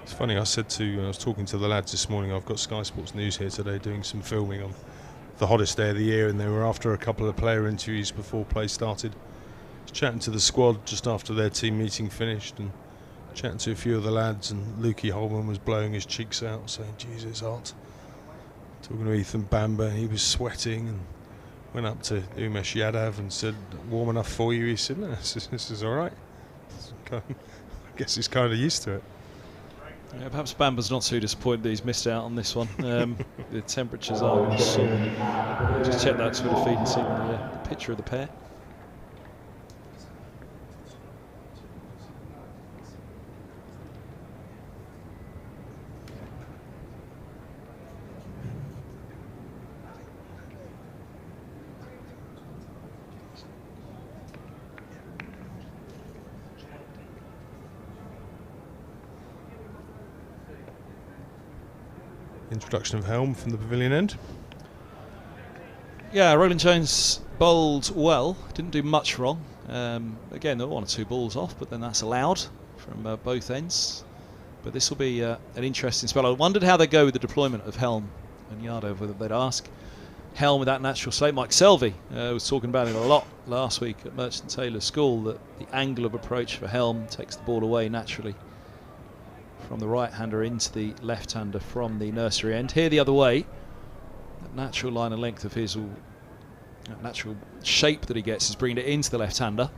It's funny, I was talking to the lads this morning, I've got Sky Sports News here today doing some filming on the hottest day of the year, and they were after a couple of player interviews before play started. I was chatting to the squad just after their team meeting finished, and chatting to a few of the lads, and Lukey Holman was blowing his cheeks out saying, "Jeez, it's hot." Talking to Ethan Bamber, he was sweating, and went up to Umesh Yadav and said, "Warm enough for you?" He said, "No, this is all right." I guess he's kind of used to it. Yeah, perhaps Bamber's not too disappointed that he's missed out on this one. The temperatures are going to soar. Just check that Twitter feed and see the picture of the pair. Introduction of Helm from the pavilion end. Yeah, Roland Jones bowled well, didn't do much wrong. Again, there were 1 or 2 balls off, but then that's allowed from both ends. But this will be an interesting spell. I wondered how they go with the deployment of Helm and Yardov, whether they'd ask Helm with that natural slate. Mike Selvey was talking about it a lot last week at Merchant Taylor School, that the angle of approach for Helm takes the ball away naturally from the right-hander into the left-hander from the nursery end. Here the other way, that natural line of length of his, that natural shape that he gets is bringing it into the left-hander.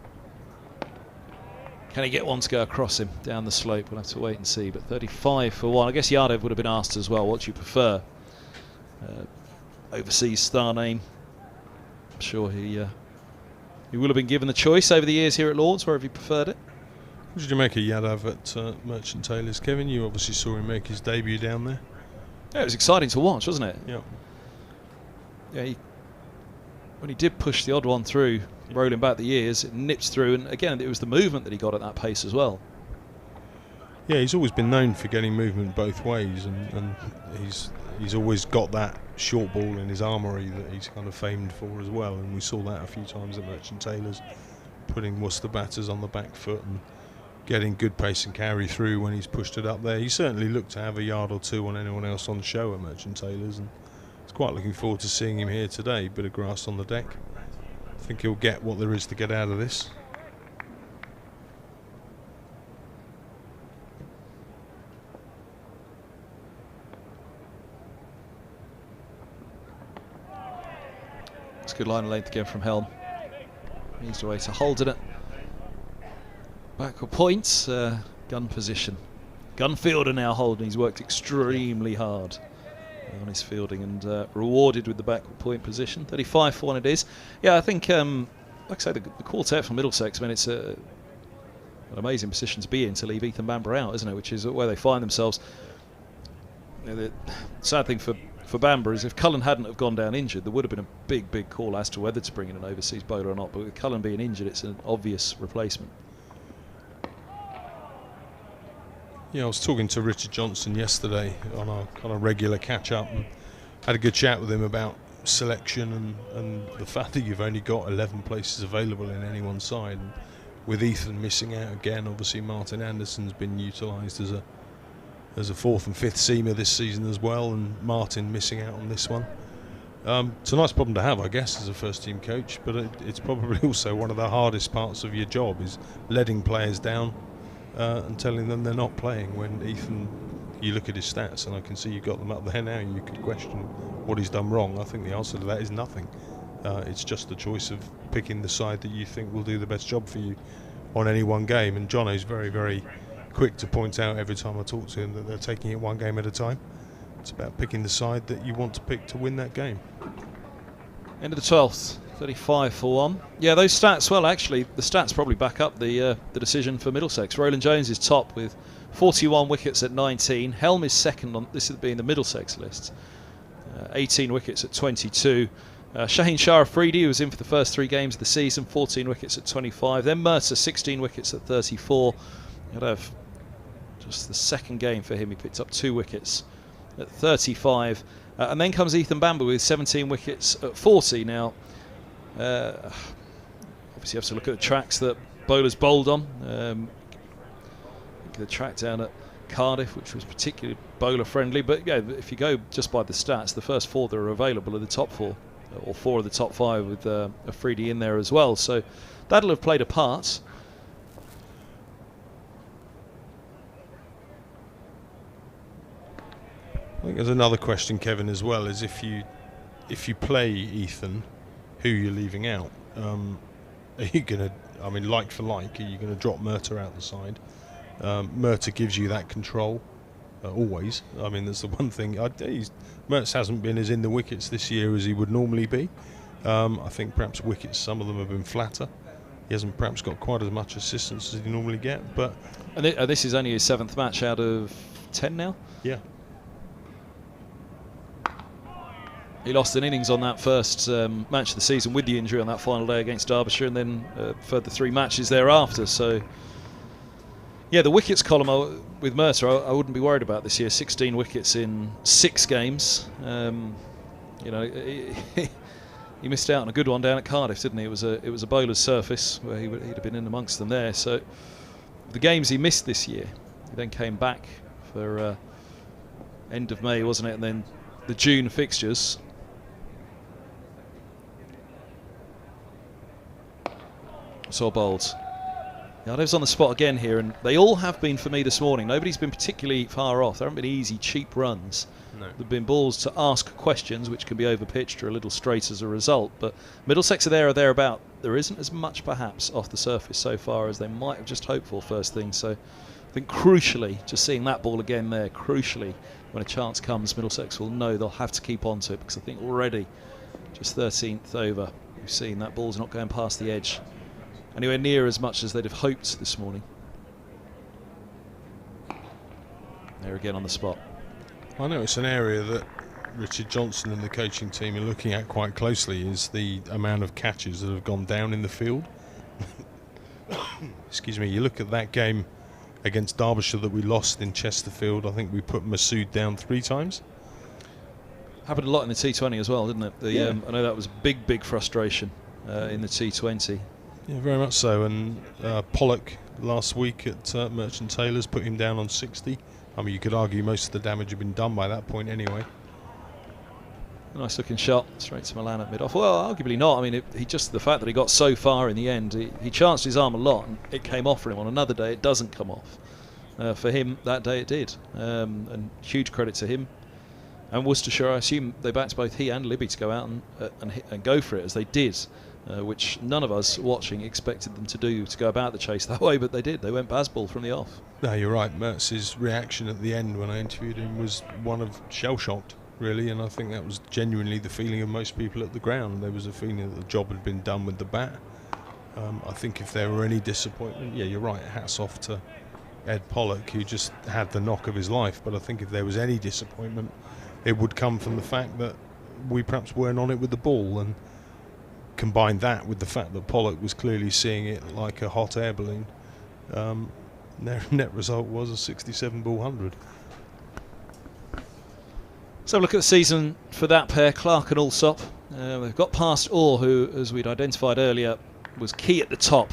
Can he get one to go across him down the slope? We'll have to wait and see. But 35 for 1. I guess Yardov would have been asked as well, what do you prefer? Overseas star name. I'm sure he will have been given the choice over the years here at Lords, wherever he preferred it. What did you make of Yadav at Merchant Taylor's, Kevin? You obviously saw him make his debut down there. Yeah, it was exciting to watch, wasn't it? Yeah. Yeah, when he did push the odd one through, rolling back the ears, it nipped through, and again, it was the movement that he got at that pace as well. Yeah, he's always been known for getting movement both ways, and he's always got that short ball in his armoury that he's kind of famed for as well, and we saw that a few times at Merchant Taylor's, putting Worcester batters on the back foot and getting good pace and carry through when he's pushed it up there. He certainly looked to have a yard or two on anyone else on show at Merchant Taylor's, and I was quite looking forward to seeing him here today. Bit of grass on the deck. I think he'll get what there is to get out of this. It's a good line of length again from Helm. He's the way to holding it. Backward points, gun position. Gun fielder now holding. He's worked extremely hard on his fielding and rewarded with the backward point position. 35 for 1 it is. Yeah, I think, like I say, the quartet from Middlesex, I mean, it's an amazing position to be in to leave Ethan Bamber out, isn't it? Which is where they find themselves. You know, the sad thing for Bamber is if Cullen hadn't have gone down injured, there would have been a big call as to whether to bring in an overseas bowler or not. But with Cullen being injured, it's an obvious replacement. Yeah, I was talking to Richard Johnson yesterday on a kind of regular catch-up, and had a good chat with him about selection and the fact that you've only got 11 places available in any one side. And with Ethan missing out again, obviously Martin Anderson's been utilised as a 4th and 5th seamer this season as well, and Martin missing out on this one. It's a nice problem to have, I guess, as a first-team coach, but it's probably also one of the hardest parts of your job, is letting players down and telling them they're not playing. When Ethan, you look at his stats, and I can see you've got them up there now, you could question what he's done wrong. I think the answer to that is nothing. It's just the choice of picking the side that you think will do the best job for you on any one game. And Jono's very quick to point out every time I talk to him that they're taking it one game at a time. It's about picking the side that you want to pick to win that game. End of the 12th, 35 for 1. Yeah, those stats, well, actually, the stats probably back up the decision for Middlesex. Roland Jones is top with 41 wickets at 19. Helm is second on, this is being the Middlesex list. 18 wickets at 22. Shaheen Shah Afridi, who was in for the first 3 games of the season, 14 wickets at 25. Then Mercer, 16 wickets at 34. You'd have just the second game for him. He picked up 2 wickets at 35. And then comes Ethan Bamber with 17 wickets at 40. Now, obviously you have to look at the tracks that bowlers bowled on. The track down at Cardiff, which was particularly bowler friendly, but yeah, if you go just by the stats, the first 4 that are available are the top 4, or 4 of the top 5 with Afridi in there as well, so that'll have played a part. I think there's another question, Kevin, as well, is if you play Ethan, who you're leaving out. Are you going to, I mean, like for like, are you going to drop Murta out the side? Murta gives you that control always. I mean, that's the one thing. Mertz hasn't been as in the wickets this year as he would normally be. I think perhaps wickets, some of them have been flatter. He hasn't perhaps got quite as much assistance as he normally get. But And this is only his 7th match out of 10 now. yeah. He lost an innings on that first match of the season with the injury on that final day against Derbyshire, and then further 3 matches thereafter. So, yeah, the wickets column with Mercer, I wouldn't be worried about this year. 16 wickets in 6 games. You know, he missed out on a good one down at Cardiff, didn't he? It was a bowler's surface where he'd have been in amongst them there. So, the games he missed this year, he then came back for end of May, wasn't it? And then the June fixtures. So bowled. Yardev's on the spot again here, and they all have been for me this morning. Nobody's been particularly far off. There haven't been easy, cheap runs. No. There have been balls to ask questions, which can be overpitched or a little straight as a result. But Middlesex are there or thereabout. There isn't as much, perhaps, off the surface so far as they might have just hoped for first thing. So I think crucially, just seeing that ball again there, crucially, when a chance comes, Middlesex will know they'll have to keep on to it, because I think already, just 13th over, we've seen that ball's not going past the edge anywhere near as much as they'd have hoped this morning. There again on the spot. I know it's an area that Richard Johnson and the coaching team are looking at quite closely, is the amount of catches that have gone down in the field. Excuse me, you look at that game against Derbyshire that we lost in Chesterfield, I think we put Masood down 3 times. Happened a lot in the T20 as well, didn't it? Yeah. I know that was big frustration in the T20. Yeah, very much so. And Pollock last week at Merchant Taylor's put him down on 60. I mean, you could argue most of the damage had been done by that point anyway. A nice looking shot straight to Milan at mid-off. Well, arguably not. I mean, the fact that he got so far in the end, he chanced his arm a lot and it came off for him. On another day, it doesn't come off. For him, that day it did. And huge credit to him. And Worcestershire, I assume they backed both he and Libby to go out and go for it, as they did. Which none of us watching expected them to do, to go about the chase that way, but they did. They went Bazball from the off. No, you're right. Mertz's reaction at the end when I interviewed him was one of shell-shocked, really, and I think that was genuinely the feeling of most people at the ground. There was a feeling that the job had been done with the bat. I think if there were any disappointment, yeah, you're right, hats off to Ed Pollock, who just had the knock of his life, but I think if there was any disappointment, it would come from the fact that we perhaps weren't on it with the ball, and combine that with the fact that Pollock was clearly seeing it like a hot air balloon. Their net result was a 67 ball 100. So look at the season for that pair, Clark and Allsop. They've got past Orr, who, as we'd identified earlier, was key at the top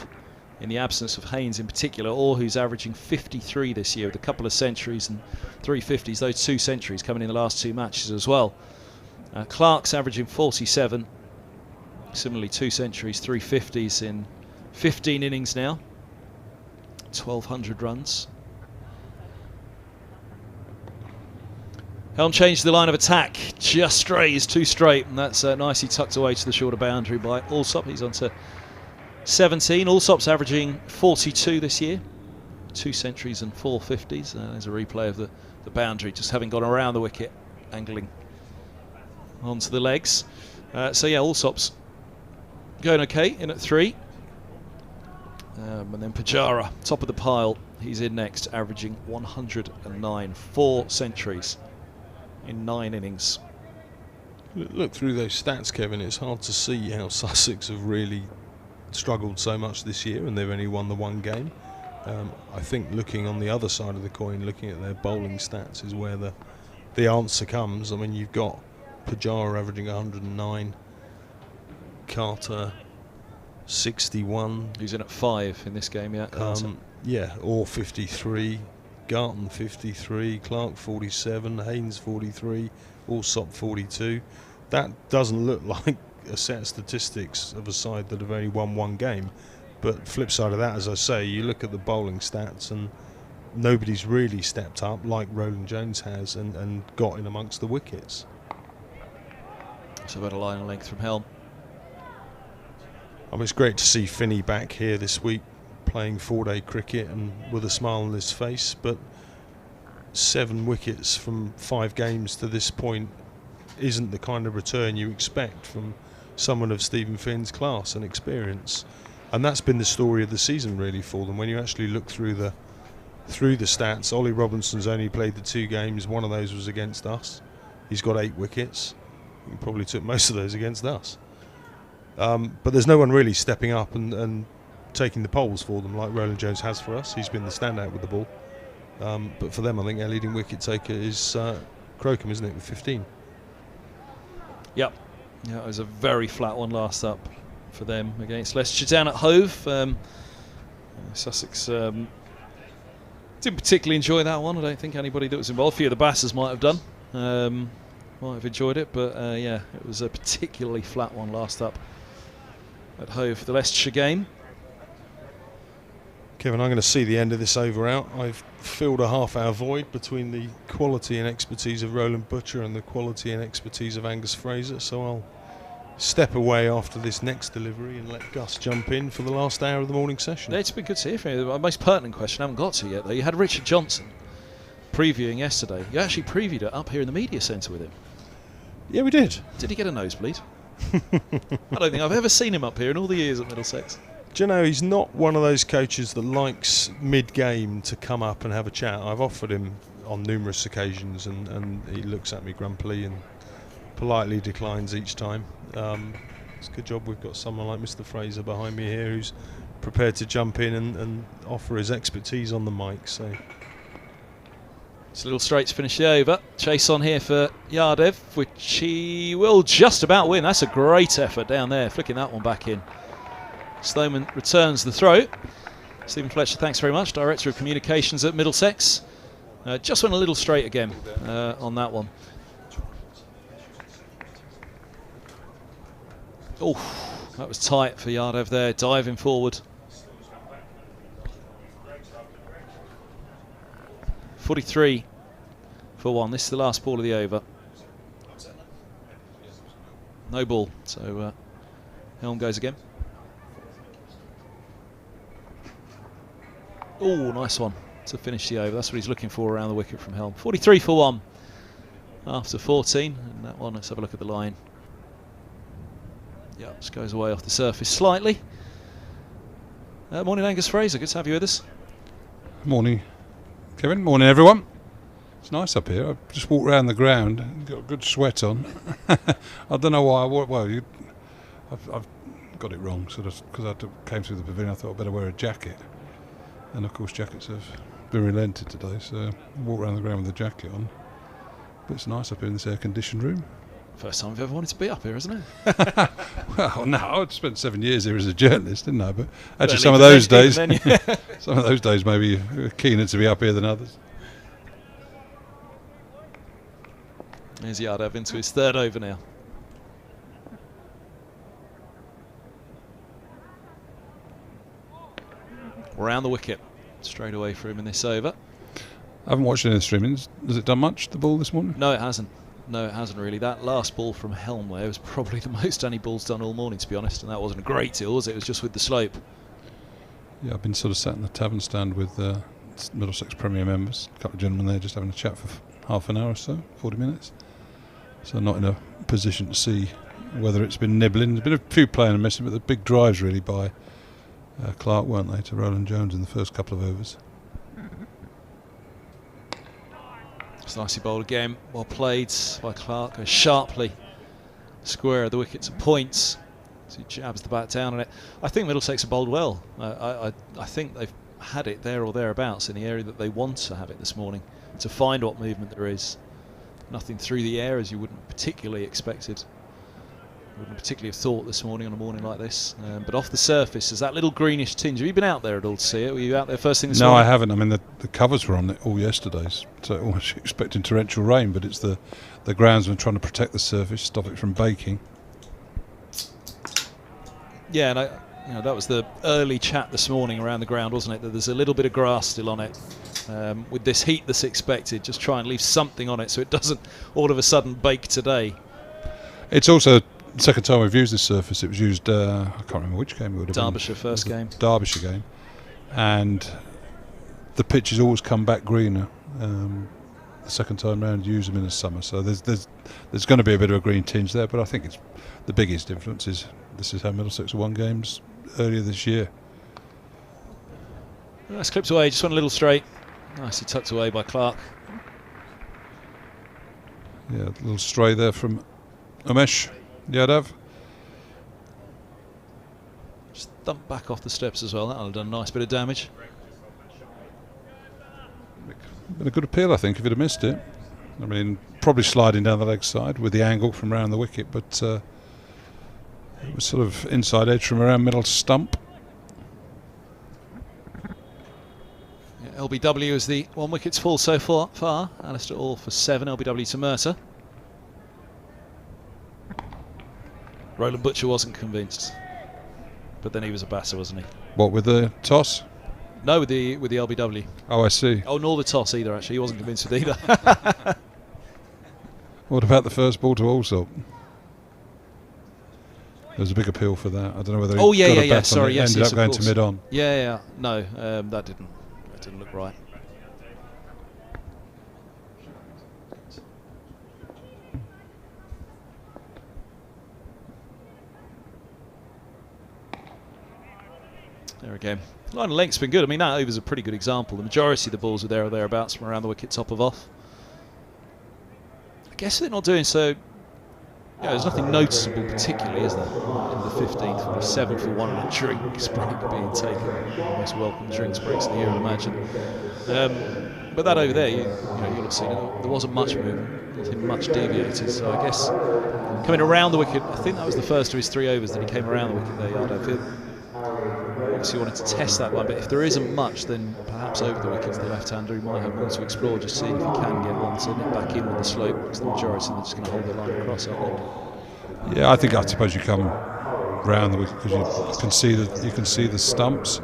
in the absence of Haynes in particular. Orr, who's averaging 53 this year with a couple of centuries and 350s, those 2 centuries coming in the last 2 matches as well. Clark's averaging 47. Similarly, 2 centuries, 350s in 15 innings now. 1,200 runs. Helm changed the line of attack. Just strays, 2 straight. And that's nicely tucked away to the shorter boundary by Allsop. He's on to 17. Allsop's averaging 42 this year. 2 centuries and 4 50s. There's a replay of the boundary, just having gone around the wicket, angling onto the legs. So yeah, Allsop's going okay, in at 3. And then Pajara, top of the pile. He's in next, averaging 109. 4 centuries in 9 innings. Look through those stats, Kevin. It's hard to see how Sussex have really struggled so much this year, and they've only won the 1 game. I think looking on the other side of the coin, looking at their bowling stats, is where the answer comes. I mean, you've got Pajara averaging 109. Carter 61. He's in at 5 in this game, yeah. Yeah, Orr 53, Garton 53, Clark 47, Haynes 43, Allsop 42. That doesn't look like a set of statistics of a side that have only won 1 game. But flip side of that, as I say, you look at the bowling stats and nobody's really stepped up like Roland Jones has and got in amongst the wickets. So about a line and length from Helm. I mean, it's great to see Finney back here this week playing 4-day cricket and with a smile on his face, but 7 wickets from 5 games to this point isn't the kind of return you expect from someone of Stephen Finn's class and experience. And that's been the story of the season really for them. When you actually look through the stats, Ollie Robinson's only played the 2 games. One of those was against us. He's got 8 wickets. He probably took most of those against us. But there's no one really stepping up and taking the poles for them like Roland Jones has for us. He's been the standout with the ball. But for them, I think our leading wicket taker is Crocombe, isn't it, with 15? Yep. Yeah, it was a very flat one last up for them against Leicestershire down at Hove. Sussex didn't particularly enjoy that one. I don't think anybody that was involved. A few of the batters might have done. Might have enjoyed it, but yeah, it was a particularly flat one last up at Hove for the Leicestershire game. Kevin, I'm going to see the end of this over out. I've filled a half-hour void between the quality and expertise of Roland Butcher and the quality and expertise of Angus Fraser, so I'll step away after this next delivery and let Gus jump in for the last hour of the morning session. It's been good to hear from you. The most pertinent question I haven't got to yet, though. You had Richard Johnson previewing yesterday. You actually previewed it up here in the media centre with him. Yeah, we did. Did he get a nosebleed? I don't think I've ever seen him up here in all the years at Middlesex. Do you know, he's not one of those coaches that likes mid-game to come up and have a chat. I've offered him on numerous occasions and he looks at me grumpily and politely declines each time. It's a good job we've got someone like Mr. Fraser behind me here who's prepared to jump in and offer his expertise on the mic. So it's a little straight to finish the over. Chase on here for Yardev, which he will just about win. That's a great effort down there, flicking that one back in. Stoneman returns the throw. Stephen Fletcher, thanks very much, Director of Communications at Middlesex. Just went a little straight again on that one. Oh, that was tight for Yardev there, diving forward. 43 for 1. This is the last ball of the over. No ball, so Helm goes again. Oh, nice one to finish the over. That's what he's looking for around the wicket from Helm. 43 for 1 after 14. And that one, let's have a look at the line. Yeah, just goes away off the surface slightly. Morning, Angus Fraser. Good to have you with us. Morning, Kevin. Morning, everyone. It's nice up here. I've just walked around the ground and got a good sweat on. I don't know why. I've got it wrong. Sort of because I came through the pavilion, I thought I'd better wear a jacket. And of course jackets have been relented today, so I walk around the ground with a jacket on. But it's nice up here in this air-conditioned room. First time I've ever wanted to be up here, isn't it? Well, no, I'd spent 7 years here as a journalist, didn't I? But actually some of those days, some of those days maybe you're keener to be up here than others. There's Yardev into his third over now. Around the wicket, straight away for him in this over. I haven't watched any of the streamings. Has it done much, the ball this morning? No, it hasn't. No, it hasn't really. That last ball from Helm there was probably the most any ball's done all morning, to be honest, and that wasn't a great deal, was it? It was just with the slope. Yeah, I've been sort of sat in the tavern stand with Middlesex Premier members, a couple of gentlemen there just having a chat for half an hour or so, 40 minutes. So not in a position to see whether it's been nibbling. There's been a few playing and missing, but the big drives really by Clark, weren't they, to Roland Jones in the first couple of overs. It's nicely bowled again, well played by Clark, goes sharply square of the wicket to points. So he jabs the bat down on it. I think Middlesex have bowled well. I think they've had it there or thereabouts in the area that they want to have it this morning, to find what movement there is. Nothing through the air as you wouldn't particularly expected. Wouldn't particularly have thought this morning on a morning like this. But off the surface, there's that little greenish tinge. Have you been out there at all to see it? Were you out there first thing this morning? No, I haven't. I mean, the covers were on it all yesterday, so almost expecting torrential rain, but it's the groundsman trying to protect the surface, stop it from baking. Yeah, and that was the early chat this morning around the ground, wasn't it? That there's a little bit of grass still on it. With this heat that's expected, just try and leave something on it so it doesn't all of a sudden bake today. It's also the second time we've used this surface. It was used, I can't remember which game it would have been. Derbyshire first game. Derbyshire game. And the pitch has always come back greener. the second time round use them in the summer. So there's going to be a bit of a green tinge there, but I think it's the biggest influence is this is how Middlesex won games earlier this year. That's clipped away, just went a little straight. Nicely tucked away by Clark. Yeah, a little stray there from Umesh Yadav. Just thumped back off the steps as well. That'll have done a nice bit of damage. Been a good appeal, I think, if he'd have missed it. I mean, probably sliding down the leg side with the angle from around the wicket, but it was sort of inside edge from around middle stump. Yeah, LBW is the 1 wicket's fall so far. Alistair all for 7. LBW to Mercer. Roland Butcher wasn't convinced, but then he was a batter, wasn't he? What, with the toss? No, with the LBW. Oh, I see. Oh, nor the toss either, actually. He wasn't convinced with either. What about the first ball to Allsop? There was a big appeal for that. I don't know whether he got a bet Sorry, on it. yes, Ended yes, up going of to course. mid-on. Yeah. No, that didn't look right. There again. Line of length's been good. I mean, that over's a pretty good example. The majority of the balls were there or thereabouts from around the wicket, top of off. I guess they're not doing so. Yeah, there's nothing noticeable particularly, is there? In the 15th, 47 for 1 and a drink break being taken. Most welcome drinks breaks of the year, I'd imagine. But that over there, you'll have seen it. There wasn't much movement, nothing much deviated. So I guess coming around the wicket, I think that was the first of his 3 overs that he came around the wicket there, Yardo. Obviously wanted to test that one, but if there isn't much, then perhaps over the wickets the left-hander he might have more to explore, just seeing if he can get one, send it back in with the slope, because the majority of them are just going to hold their line across, aren't they? Yeah, I suppose you come round the wicket because you can see the stumps.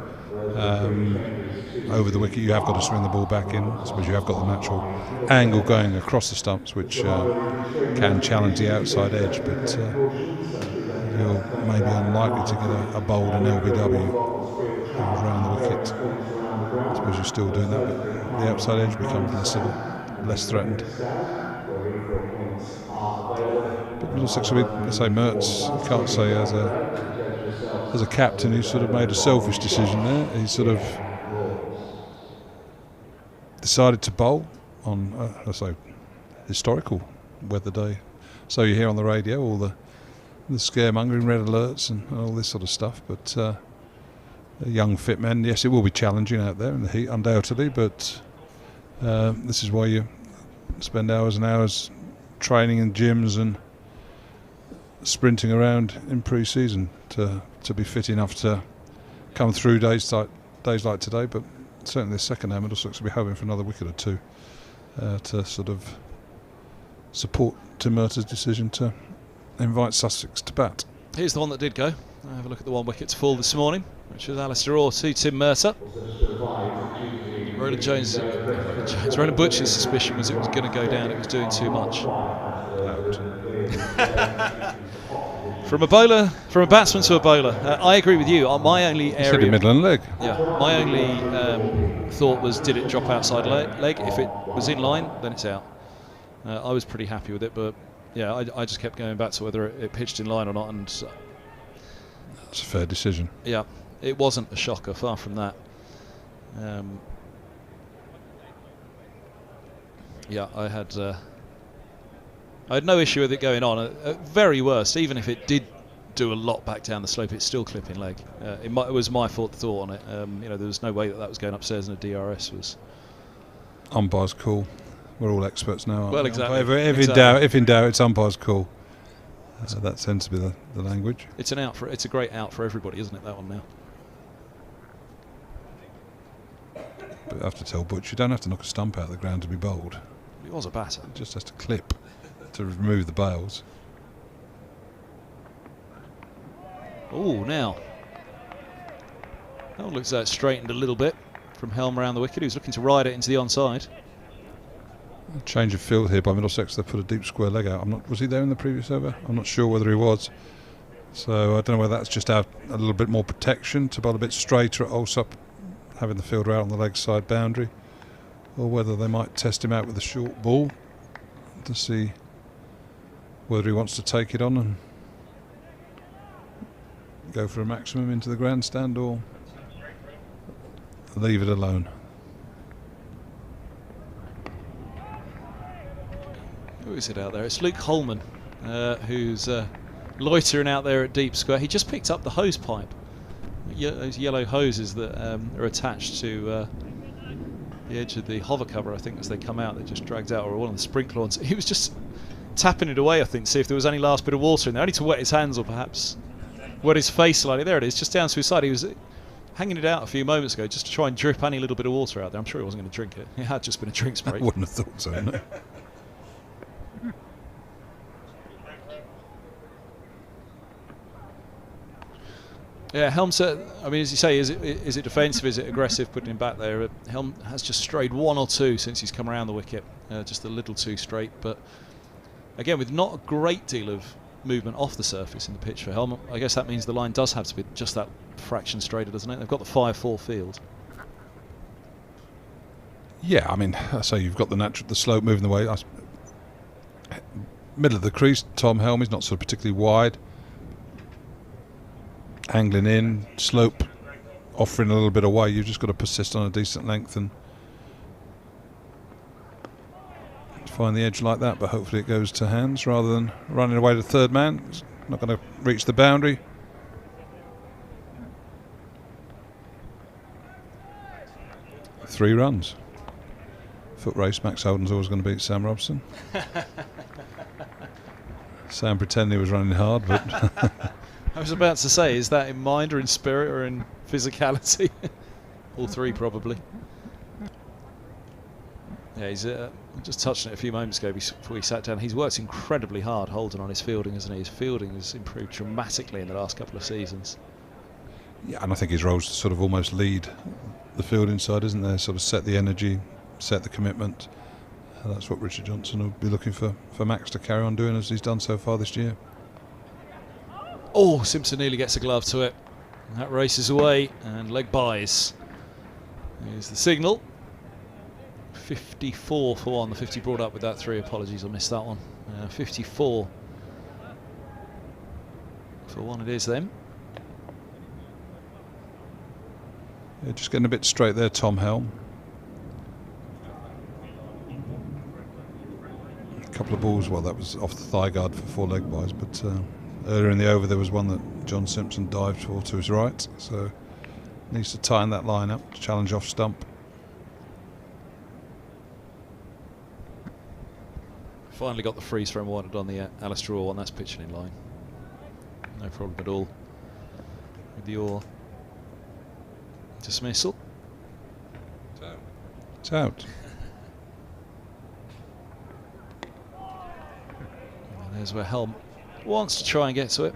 Over the wicket you have got to swing the ball back in. I suppose you have got the natural angle going across the stumps, which can challenge the outside edge, but you're maybe unlikely to get a bowled in LBW around the wicket. I suppose you're still doing that, but the outside edge becomes less threatened. But Middlesex, I say Mertz, you can't say as a captain he sort of made a selfish decision there. He sort of decided to bowl on, historical weather day. So you hear on the radio all the scaremongering, red alerts and all this sort of stuff, but young fit men, yes, it will be challenging out there in the heat undoubtedly, but this is why you spend hours and hours training in gyms and sprinting around in pre-season to be fit enough to come through days like today. But certainly the second hour Middlesex will be hoping for another wicket or two to sort of support Tim Murtaugh's decision to invite Sussex to bat. Here's the one that did go. I'll have a look at the 1 wicket to fall this morning, which was Alistair Orr to Tim Murtagh. Roland Butcher's suspicion was it was going to go down, it was doing too much. From a batsman to a bowler, I agree with you. My only area, said the middle and leg. Yeah, my only thought was, did it drop outside leg? If it was in line, then it's out. I was pretty happy with it, but yeah, I just kept going back to whether it pitched in line or not, and it's a fair decision. Yeah, it wasn't a shocker, far from that. Yeah, I had no issue with it going on. At very worst, even if it did do a lot back down the slope, it's still clipping leg. It was my thought on it. There was no way that was going upstairs, and a DRS was. Umpire's call. We're all experts now. Well, exactly. If in doubt, it's umpire's call. That tends to be the language. It's an out it's a great out for everybody, isn't it? That one now. But I have to tell Butch, you don't have to knock a stump out of the ground to be bowled. He was a batter. It just has to clip to remove the bails. Oh, now. That one looks like it's straightened a little bit from Helm around the wicket. He was looking to ride it into the onside. Change of field here by Middlesex. They put a deep square leg out. Was he there in the previous over? I'm not sure whether he was. So I don't know whether that's just out a little bit more protection to bowl a bit straighter at Allsop, having the fielder out on the leg side boundary, or whether they might test him out with a short ball to see whether he wants to take it on and go for a maximum into the grandstand or leave it alone. Who is it out there? It's Luke Holman, who's loitering out there at deep square. He just picked up the hose pipe. Those yellow hoses that are attached to the edge of the hover cover, I think, as they come out, they just dragged out, or one of the sprinkler ones. He was just tapping it away, I think, to see if there was any last bit of water in there, only to wet his hands or perhaps wet his face slightly. There it is, just down to his side. He was hanging it out a few moments ago just to try and drip any little bit of water out there. I'm sure he wasn't going to drink it. It had just been a drinks break. I wouldn't have thought so, no. Yeah, Helm's, I mean, as you say, is it defensive, is it aggressive, putting him back there? Helm has just strayed one or two since he's come around the wicket, just a little too straight, but again, with not a great deal of movement off the surface in the pitch for Helm, I guess that means the line does have to be just that fraction straighter, doesn't it? They've got the 5-4 field. Yeah, I mean, so you've got the slope moving the way. Middle of the crease, Tom Helm is not sort of particularly wide. Angling in, slope offering a little bit away. You've just got to persist on a decent length and find the edge like that, but hopefully it goes to hands rather than running away to third man. It's not going to reach the boundary. Three runs. Foot race, Max Holden's always going to beat Sam Robson. Sam pretended he was running hard, but I was about to say, is that in mind or in spirit or in physicality? All three, probably. Yeah, he's just touched on it a few moments ago before he sat down. He's worked incredibly hard, Holden, on his fielding, hasn't he? His fielding has improved dramatically in the last couple of seasons. yeah, and I think his role is to sort of almost lead the fielding side, isn't there? Sort of set the energy, set the commitment. That's what Richard Johnson will be looking for Max to carry on doing as he's done so far this year. Oh, Simpson nearly gets a glove to it. That races away and leg buys. Here's the signal. 54 for one. The 50 brought up with that 3. Apologies, I missed that one. 54 for 1 it is then. Yeah, just getting a bit straight there, Tom Helm. A couple of balls, well, that was off the thigh guard for 4 leg buys, but earlier in the over there was one that John Simpson dived for to his right, so needs to tighten that line up to challenge off stump. Finally got the freeze frame wanted on the Alistair Orr one. That's pitching in line. No problem at all with your dismissal. It's out. And there's where Helm wants to try and get to it.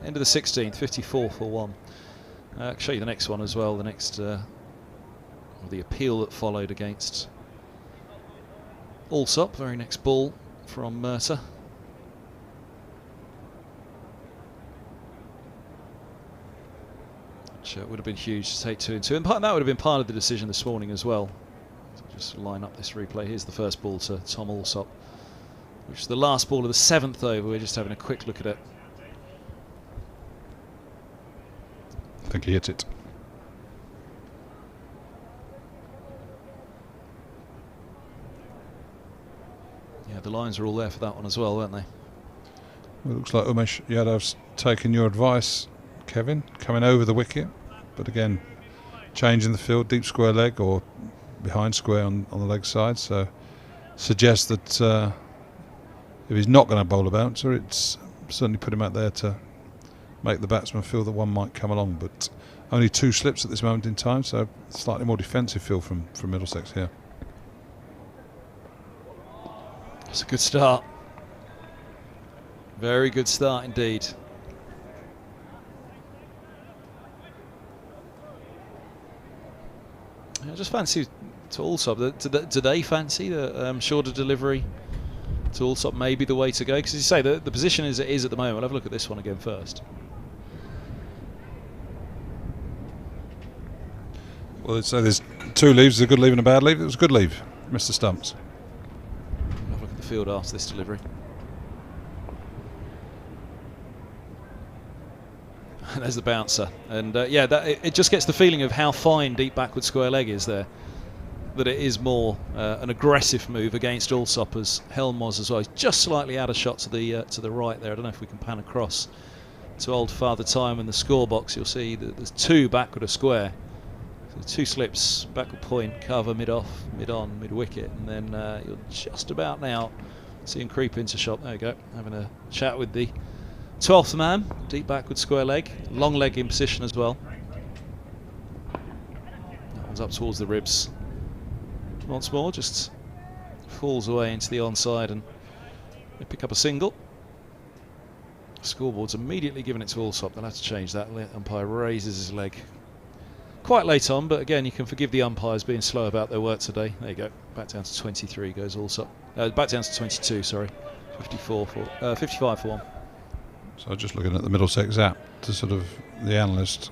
End of the 16th, 54 for 1. I'll show you the next one as well. The next, or the appeal that followed against Allsop. Very next ball from Mercer. Which would have been huge to take 2 and 2. And that would have been part of the decision this morning as well. So just line up this replay. Here's the first ball to Tom Allsop, which is the last ball of the 7th over. We're just having a quick look at it. I think he hit it. Yeah, the lines are all there for that one as well, weren't they? Well, it looks like Umesh Yadav's taken your advice, Kevin, coming over the wicket, but again, changing the field, deep square leg or behind square on the leg side, so suggests that if he's not going to bowl a bouncer, it's certainly put him out there to make the batsman feel that one might come along, but only 2 slips at this moment in time, so slightly more defensive feel from Middlesex here. It's a good start. Very good start indeed. I just fancy to Allsop. Do they fancy the shorter delivery to Allsop maybe the way to go? Because as you say, the position as it is at the moment. I'll have a look at this one again first. Well, so there's 2 leaves is a good leave and a bad leave. It was a good leave, Mr. Stumps. Have a look at the field after this delivery. There's the bouncer, and yeah, it just gets the feeling of how fine deep backward square leg is there. That it is more an aggressive move against Allsop, as Helm was as well. He's just slightly out of shot to the right there. I don't know if we can pan across to old Father Time in the score box. You'll see that there's 2 backward a square. So 2 slips, backward point, cover, mid off, mid on, mid wicket, and then you'll just about now see him creep into shot. There you go, having a chat with the 12th man, deep backward square leg, long leg in position as well. That one's up towards the ribs. Once more, just falls away into the onside and they pick up a single. Scoreboard's immediately given it to Allsop. They'll have to change that. Umpire raises his leg quite late on, but again, you can forgive the umpires being slow about their work today. There you go. Back down to 23 goes Allsop. Back down to 22, sorry. 55 for 1. So just looking at the Middlesex app to sort of the analyst,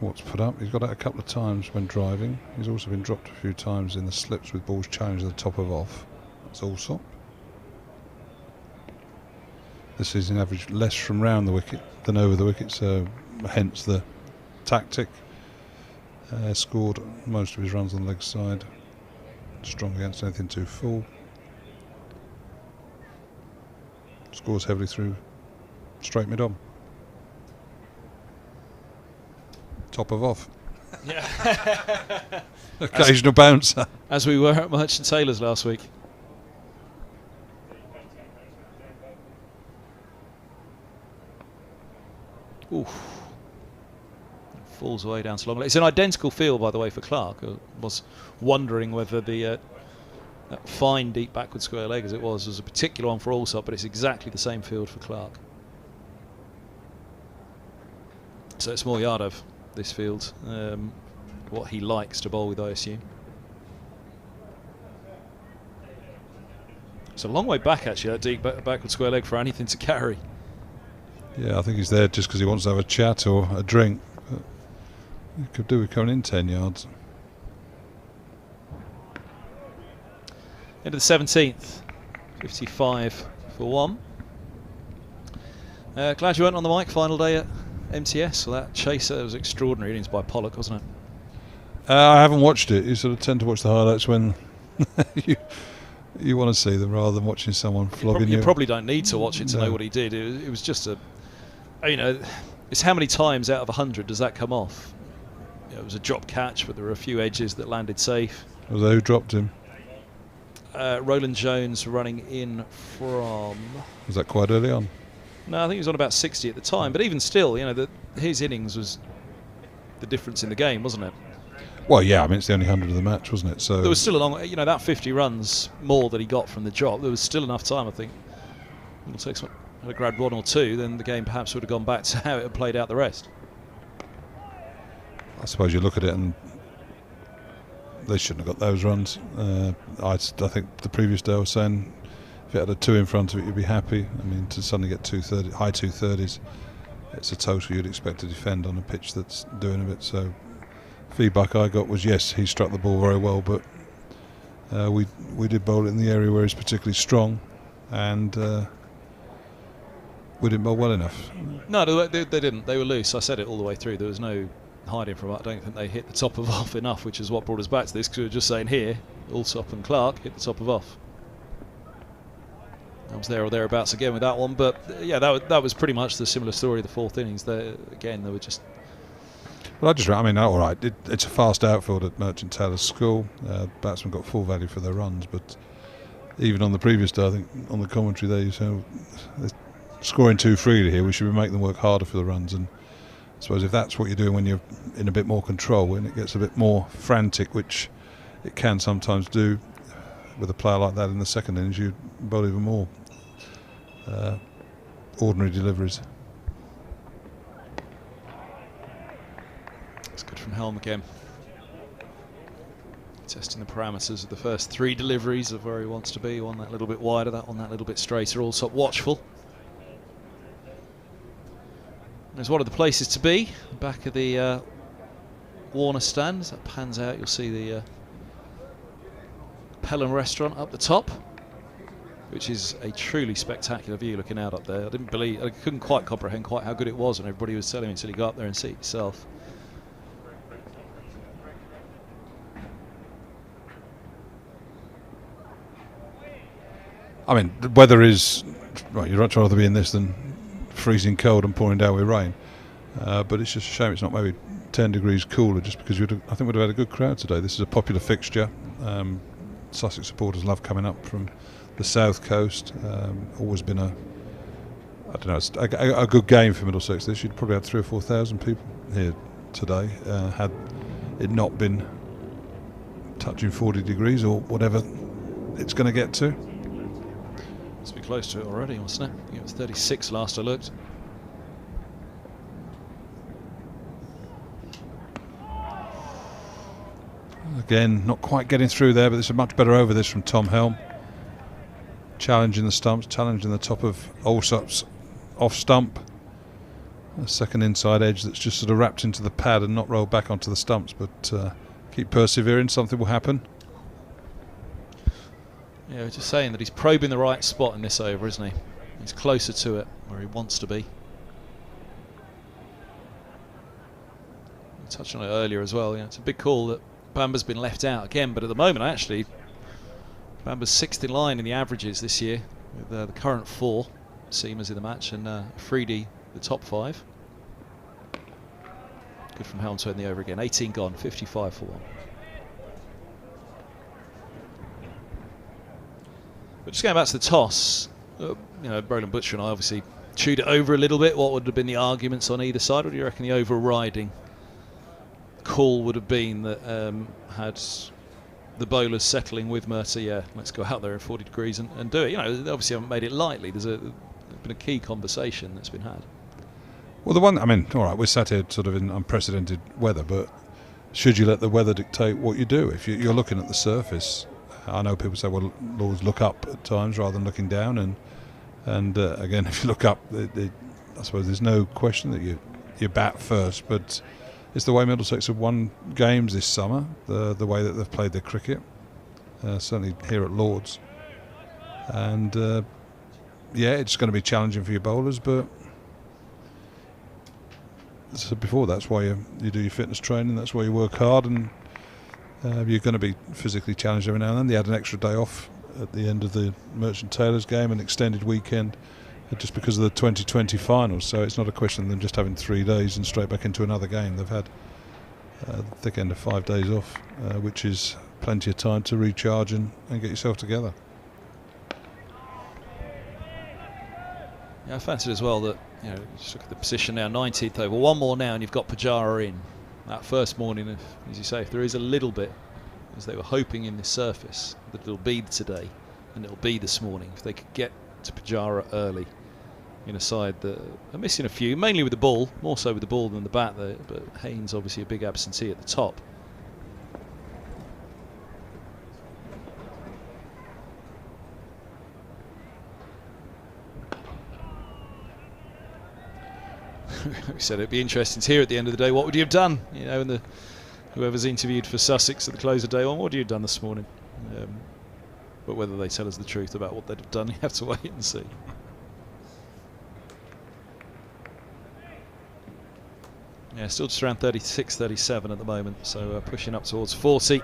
what's put up. He's got it a couple of times when driving. He's also been dropped a few times in the slips with balls challenged at the top of off. That's Allsop. This season averaged less from round the wicket than over the wicket, so hence the tactic. Scored most of his runs on the leg side. Strong against anything too full. Scores heavily through straight mid on. Top of off. Yeah. Occasional bouncer. As we were at Merchant Taylor's last week. Oof. Falls away down to long leg. It's an identical field, by the way, for Clark. I was wondering whether the that fine deep backward square leg as it was a particular one for Allsop, but it's exactly the same field for Clark. So it's more Yardov, this field, what he likes to bowl with, I assume. It's a long way back, actually, that deep backward square leg for anything to carry. Yeah, I think he's there just because he wants to have a chat or a drink. But he could do with coming in 10 yards. Into the 17th, 55 for 1. Glad you weren't on the mic final day at MTS. Well, that chaser was extraordinary innings by Pollock, wasn't it? I haven't watched it. You sort of tend to watch the highlights when you want to see them rather than watching someone flogging you. You probably don't need to watch it to know what he did. It was just it's how many times out of 100 does that come off? It was a drop catch, but there were a few edges that landed safe. Was that who dropped him? Roland Jones running in from... Was that quite early on? No, I think he was on about 60 at the time. But even still, his innings was the difference in the game, wasn't it? Well, yeah, I mean, it's the only 100 of the match, wasn't it? So there was still a long... that 50 runs more that he got from the drop, there was still enough time, I think. Middlesex had grabbed 1 or 2, then the game perhaps would have gone back to how it had played out the rest. I suppose you look at it and they shouldn't have got those runs. I think the previous day I was saying if it had a 2 in front of it, you'd be happy. I mean, to suddenly get high 230s, it's a total you'd expect to defend on a pitch that's doing a bit. So feedback I got was, yes, he struck the ball very well, but we did bowl it in the area where he's particularly strong, and we didn't bowl well enough. No, they didn't. They were loose. I said it all the way through. There was no hiding from it. I don't think they hit the top of off enough, which is what brought us back to this, because we were just saying here, Allsop and Clark hit the top of off. I was there or thereabouts again with that one, but yeah, that was pretty much the similar story of the 4th innings. They were just... Well, all right, it's a fast outfield at Merchant Taylor's School. Batsmen got full value for their runs, but even on the previous day, I think on the commentary there, you said they're scoring too freely here. We should be making them work harder for the runs, and I suppose if that's what you're doing when you're in a bit more control, when it gets a bit more frantic, which it can sometimes do with a player like that in the second innings, you bowl even more ordinary deliveries. It's good from Helm again. Testing the parameters of the first 3 deliveries of where he wants to be. One that little bit wider, that one that little bit straighter. Also watchful. There's one of the places to be, back of the Warner stand. As that pans out, you'll see the Pelham restaurant up the top, which is a truly spectacular view looking out up there. I couldn't quite comprehend quite how good it was, and everybody was telling me until you go up there and see it yourself. I mean, the weather is right. You'd much rather be in this than freezing cold and pouring down with rain. But it's just a shame it's not maybe 10 degrees cooler, just because I think we'd have had a good crowd today. This is a popular fixture. Sussex supporters love coming up from the south coast. Always been a good game for Middlesex. This you'd probably had 3,000 or 4,000 people here today. Had it not been touching 40 degrees or whatever it's going to get to. Must be close to it already, wasn't it? It was 36 last I looked. Again, not quite getting through there, but there's a much better over this from Tom Helm. Challenging the stumps, challenging the top of Allsop's off stump. A second inside edge that's just sort of wrapped into the pad and not rolled back onto the stumps, but keep persevering, something will happen. Yeah, just saying that he's probing the right spot in this over, isn't he? He's closer to it, where he wants to be. I touched on it earlier as well. Yeah, it's a big call that Bamba's been left out again, but at the moment, actually, Bamba's 6th in line in the averages this year, with the current 4 seamers in the match, and Freedy the top 5. Good from Helm to end the over again. 18 gone, 55 for 1. But just going back to the toss, Roland Butcher and I obviously chewed it over a little bit. What would have been the arguments on either side? What do you reckon the overriding call would have been that had the bowlers settling with Murtagh? Yeah, let's go out there in 40 degrees and do it. They obviously haven't made it lightly. There's been a key conversation that's been had. Well, all right, we're sat here sort of in unprecedented weather, but should you let the weather dictate what you do? If you're looking at the surface, I know people say, well, always look up at times rather than looking down, and again, if you look up, I suppose there's no question that you bat first, but it's the way Middlesex have won games this summer, the way that they've played their cricket, certainly here at Lord's, and it's going to be challenging for your bowlers, but as I said before, that's why you do your fitness training, that's why you work hard, and you're going to be physically challenged every now and then. They had an extra day off at the end of the Merchant Taylors game, an extended weekend, just because of the 2020 finals. So it's not a question of them just having 3 days and straight back into another game. They've had the thick end of 5 days off, which is plenty of time to recharge and get yourself together. Yeah, I fancied as well that, just look at the position now, 19th over. One more now and you've got Pajara in. That first morning, as you say, if there is a little bit, as they were hoping in this surface, that it'll be today and it'll be this morning, if they could get to Pajara early in a side that are missing a few, mainly with the ball, more so with the ball than the bat, but Haynes obviously a big absentee at the top. We said it'd be interesting to hear at the end of the day, what would you have done? And whoever's interviewed for Sussex at the close of day one, what would you have done this morning? But whether they tell us the truth about what they'd have done, you have to wait and see. Yeah, still just around 36, 37 at the moment, so pushing up towards 40.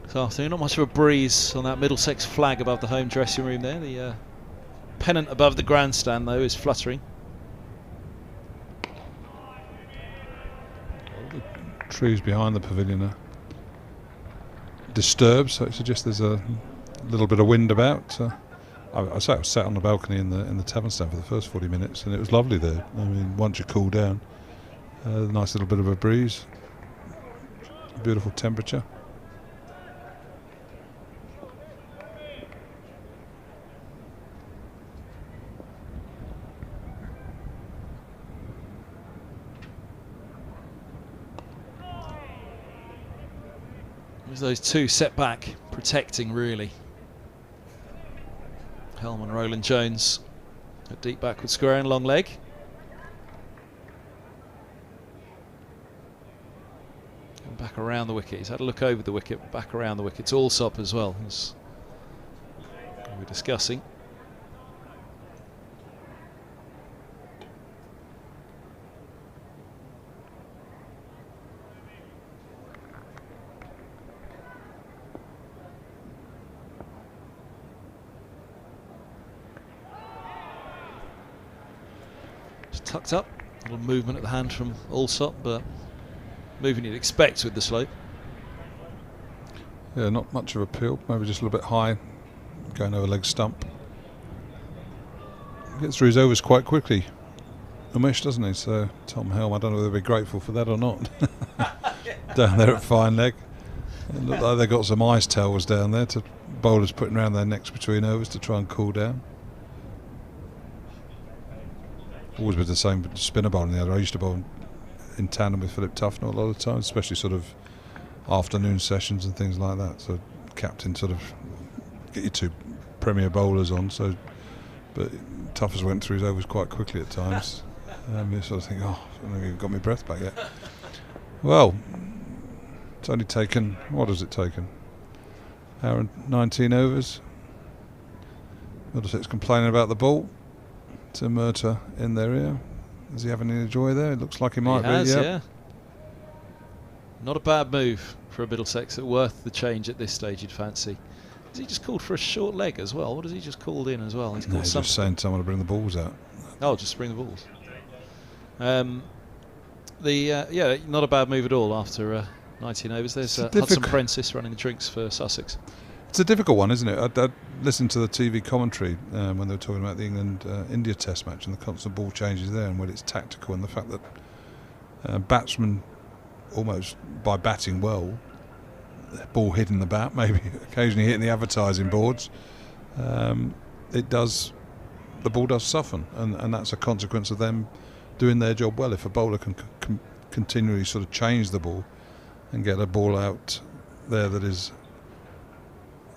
This afternoon, not much of a breeze on that Middlesex flag above the home dressing room there. The pennant above the grandstand, though, is fluttering. Trees behind the pavilion are disturbed, so it suggests there's a little bit of wind about. I was sat on the balcony in the tavern stand for the first 40 minutes, and it was lovely there. I mean, once you cool down, nice little bit of a breeze, beautiful temperature. Those two set back, protecting really. Helm and Roland Jones, a deep backward square and long leg. back around the wicket. He's had a look over the wicket, back around the wicket to Allsop as well, as we're discussing. Tucked up, a little movement at the hand from Allsop, but moving you'd expect with the slope. Yeah, not much of a peel, maybe just a little bit high, going over leg stump. Gets through his overs quite quickly, Umesh, doesn't he? So Tom Helm, I don't know whether they'll be grateful for that or not. Down there at fine leg. It looked like they got some ice towels down there to bowlers putting around their necks between overs to try and cool down. Always with the same spinner bowling the other. I used to bowl in tandem with Philip Tufnell a lot of the time, especially sort of afternoon sessions and things like that. So captain sort of get your two premier bowlers on. So, but Tuffers went through his overs quite quickly at times. You sort of think, oh, I haven't even got my breath back yet. Well, it's only taken, what has it taken? Hour and 19 overs. Middlesex complaining about the ball. To Murtagh in their ear. Is he having any joy there? It looks like he might be. Yeah. Not a bad move for a Middlesex. Worth the change at this stage, you'd fancy. Has he just called for a short leg as well? What has he just called in as well? He's called just saying to someone to bring the balls out. Oh, just bring the balls. Yeah, not a bad move at all after 19 overs. There's Hudson Prentice running the drinks for Sussex. It's a difficult one, isn't it? I listened to the TV commentary when they were talking about the England-India Test match and the constant ball changes there and when it's tactical and the fact that batsmen, almost by batting well, ball hitting the bat, maybe occasionally hitting the advertising boards, the ball does soften, and that's a consequence of them doing their job well. If a bowler can continually sort of change the ball and get a ball out there that is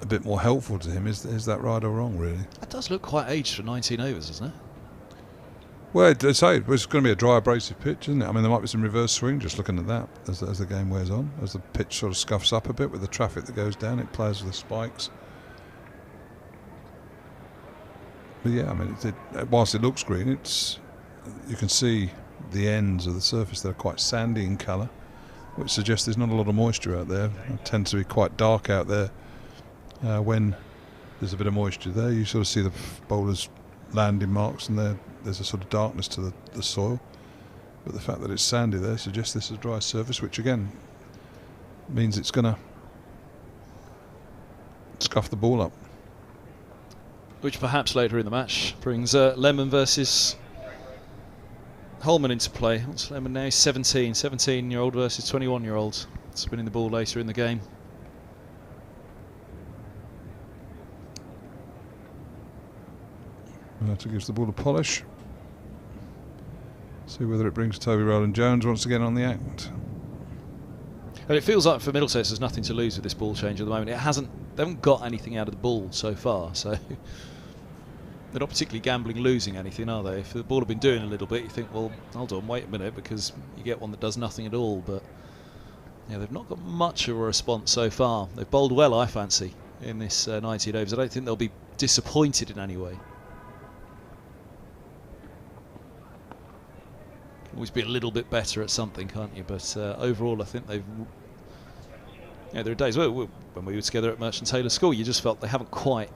a bit more helpful to him, is that right or wrong, really? That does look quite aged for 19 overs, doesn't it? Well, it's going to be a dry, abrasive pitch, isn't it? I mean, there might be some reverse swing just looking at that as the game wears on. As the pitch sort of scuffs up a bit with the traffic that goes down, it plays with the spikes. But yeah, I mean, whilst it looks green, you can see the ends of the surface that are quite sandy in colour, which suggests there's not a lot of moisture out there. It tends to be quite dark out there. When there's a bit of moisture there, you sort of see the bowlers' landing marks, and there's a sort of darkness to the soil. But the fact that it's sandy there suggests this is a dry surface, which again means it's going to scuff the ball up. Which perhaps later in the match brings Lemon versus Holman into play. What's Lemon now? 17-year-old versus 21-year-old. Spinning the ball later in the game. To gives the ball a polish. See whether it brings Toby Rowland-Jones once again on the act. And it feels like for Middlesex there's nothing to lose with this ball change at the moment. They haven't got anything out of the ball so far, so they're not particularly gambling losing anything, are they? If the ball had been doing a little bit, you think, well, hold on, wait a minute, because you get one that does nothing at all. But yeah, they've not got much of a response so far. They've bowled well, I fancy, in this 19 overs. I don't think they'll be disappointed in any way. Always be a little bit better at something, can't you? But overall, I think they've. Yeah, there are days when we were together at Merchant Taylor School, you just felt they haven't quite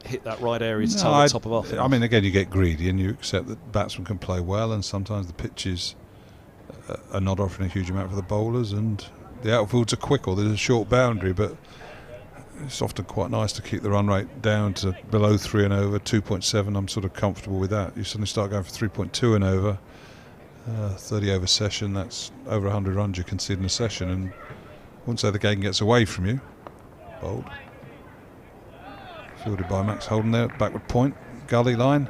hit that right area to target top of off. I mean, again, you get greedy and you accept that batsmen can play well, and sometimes the pitches are not offering a huge amount for the bowlers, and the outfields are quick, or there's a short boundary, but it's often quite nice to keep the run rate down to below 3 and over. 2.7, I'm sort of comfortable with that. You suddenly start going for 3.2 and over. 30 over session, that's over 100 runs you concede in a session, and I wouldn't say the game gets away from you. Bowled. Fielded by Max Holden there, backward point, gully line.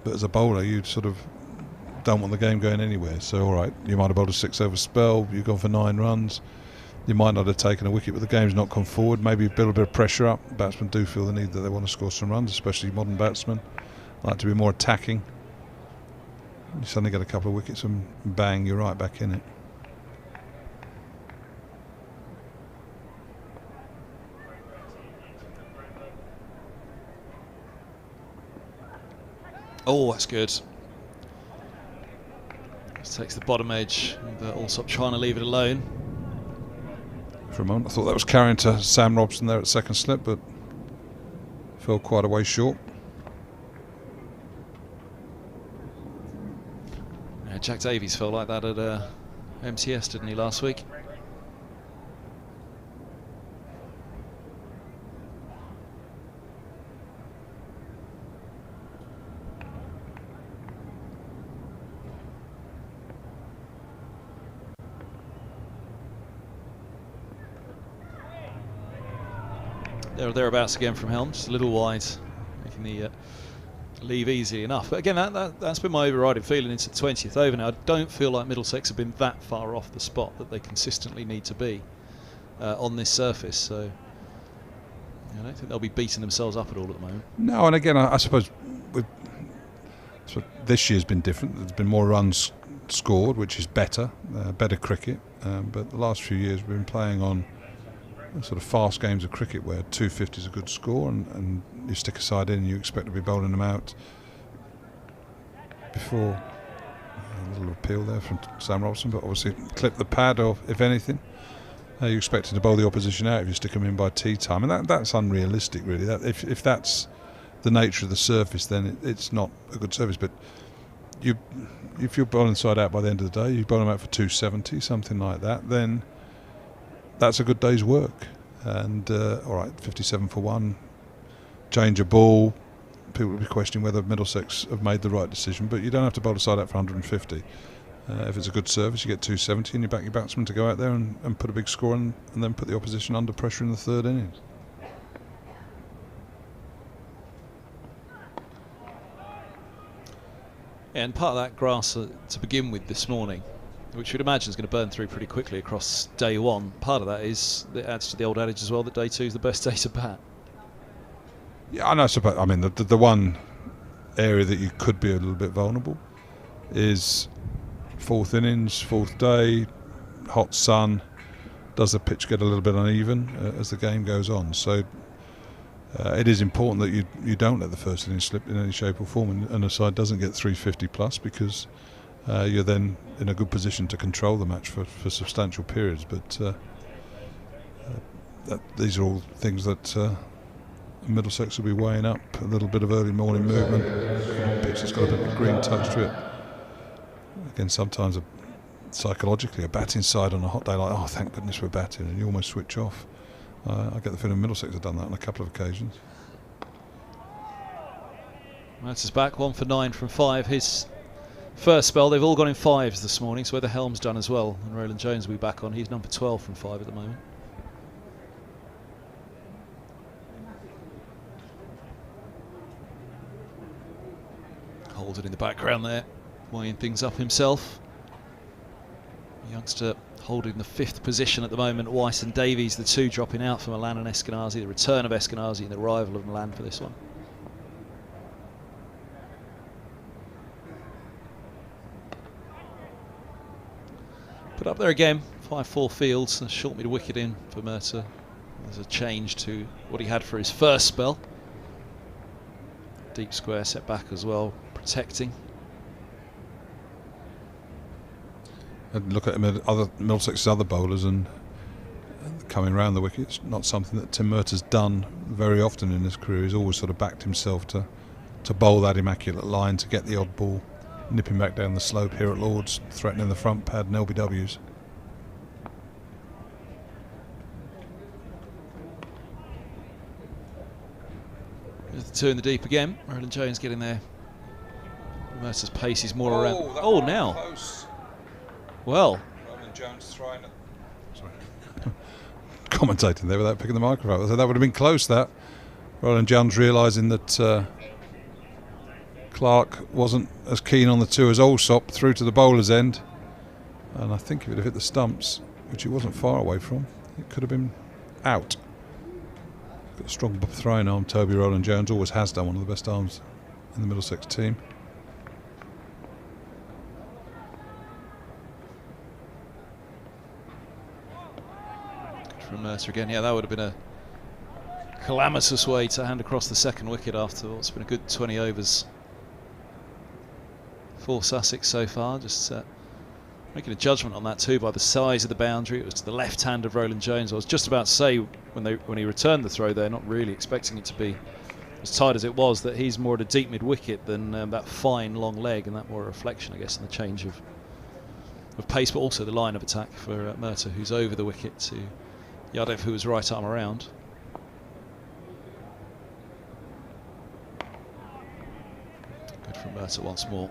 But as a bowler, you sort of don't want the game going anywhere. So, all right, you might have bowled a 6 over spell, you've gone for 9 runs. You might not have taken a wicket, but the game's not gone forward. Maybe build a bit of pressure up. Batsmen do feel the need that they want to score some runs, especially modern batsmen. Like to be more attacking. You suddenly get a couple of wickets and bang, you're right back in it. Oh, that's good. Just takes the bottom edge. Allsop trying to leave it alone. For a moment, I thought that was carrying to Sam Robson there at second slip, but fell quite a way short. Yeah, Jack Davies felt like that at MTS, didn't he, last week? There or thereabouts again from Helm, just a little wide, making the leave easy enough. But again, that's been my overriding feeling into the 20th over now. I don't feel like Middlesex have been that far off the spot that they consistently need to be on this surface. So I don't think they'll be beating themselves up at all at the moment. No, and again, I suppose this year's been different. There's been more runs scored, which is better cricket. But the last few years we've been playing on sort of fast games of cricket where 250 is a good score, and you stick a side in and you expect to be bowling them out before. A little appeal there from Sam Robson, but obviously clip the pad, or if anything you're expecting to bowl the opposition out if you stick them in by tea time, and that's unrealistic really. That if that's the nature of the surface, then it's not a good surface. But if you're bowling side out by the end of the day, you bowl them out for 270, something like that, then that's a good day's work. And all right, 57 for 1, change a ball. People will be questioning whether Middlesex have made the right decision, but you don't have to bowl a side out for 150. If it's a good service, you get 270 and you back your batsman to go out there and put a big score and then put the opposition under pressure in the third innings. Yeah, and part of that grass to begin with this morning, which you'd imagine is going to burn through pretty quickly across day one, part of that is, it adds to the old adage as well, that day two is the best day to bat. Yeah, I know. I mean, the one area that you could be a little bit vulnerable is fourth innings, fourth day, hot sun. Does the pitch get a little bit uneven as the game goes on? So it is important that you don't let the first innings slip in any shape or form, and the side doesn't get 350 plus, because you're then in a good position to control the match for substantial periods. But these are all things that Middlesex will be weighing up. A little bit of early morning movement. The pitch has got a bit of a green touch to it. Again, sometimes psychologically a batting side on a hot day, like, oh, thank goodness we're batting, and you almost switch off. I get the feeling Middlesex have done that on a couple of occasions. Matters back, 1 for 9 from 5. His first spell, they've all gone in 5s this morning, so whether Helm's done as well, and Roland Jones will be back on. He's number 12 from 5 at the moment. Holden in the background there, weighing things up himself. Youngster holding the 5th position at the moment. Weiss and Davies, the two dropping out for Milan and Eskenazi. The return of Eskenazi and the arrival of Milan for this one. Put up there again, 5-4 fields, a short mid wicket in for Mercer. There's a change to what he had for his first spell. Deep square set back as well, protecting. And look at Middlesex's other bowlers and coming round the wickets. Not something that Tim Merter's done very often in his career. He's always sort of backed himself to bowl that immaculate line, to get the odd ball, nipping back down the slope here at Lord's, threatening the front pad and LBWs. There's the two in the deep again. Roland Jones getting there. Mercer's pace is more around. Oh, now. Close. Well. Roland Jones throwing it. Sorry. Commentating there without picking the microphone. So that would have been close, that. Roland Jones realising that Clark wasn't as keen on the two as Allsop, through to the bowler's end. And I think if it would have hit the stumps, which it wasn't far away from, it could have been out. Got a strong throwing arm, Toby Roland Jones. Always has done, one of the best arms in the Middlesex team. Stephen Mercer again. Yeah, that would have been a calamitous way to hand across the second wicket after what's been a good 20 overs for Sussex so far. Just making a judgment on that too by the size of the boundary. It was to the left hand of Roland Jones. I was just about to say when he returned the throw there, not really expecting it to be as tight as it was, that he's more at a deep mid wicket than that fine long leg, and that more a reflection, I guess, on the change of pace, but also the line of attack for Mercer, who's over the wicket, to Yadev, who was right arm around. Good from Mercer once more.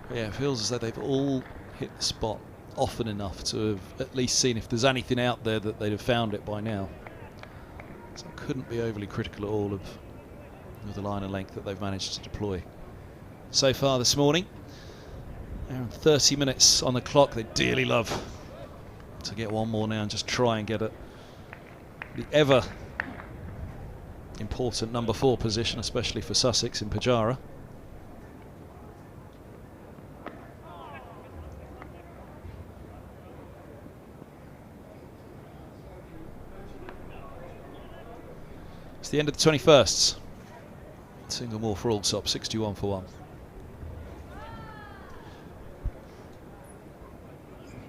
But yeah, it feels as though they've all hit the spot often enough to have at least seen if there's anything out there that they'd have found it by now. So I couldn't be overly critical at all of the line and length that they've managed to deploy so far this morning. Around 30 minutes on the clock. They dearly love to get one more now and just try and get it. The ever important number 4 position, especially for Sussex in Pajara. It's the end of the 21st. Single more for Allsop, 61 for 1.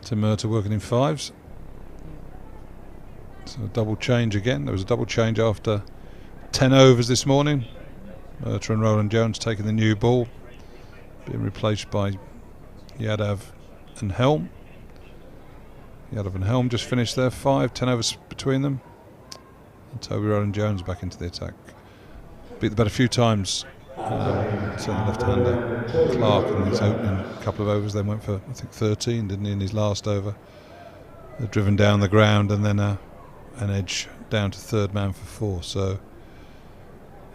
Tim Mercer working in 5s. So a double change again. There was a double change after 10 overs this morning. Mercer and Roland Jones taking the new ball, being replaced by Yadav and Helm. Yadav and Helm just finished their 10 overs between them. And Toby Roland Jones back into the attack. Beat the bat a few times. Certainly left-hander Clark in his opening couple of overs, then went for I think 13, didn't he, in his last over. Driven down the ground and then an edge down to third man for 4. So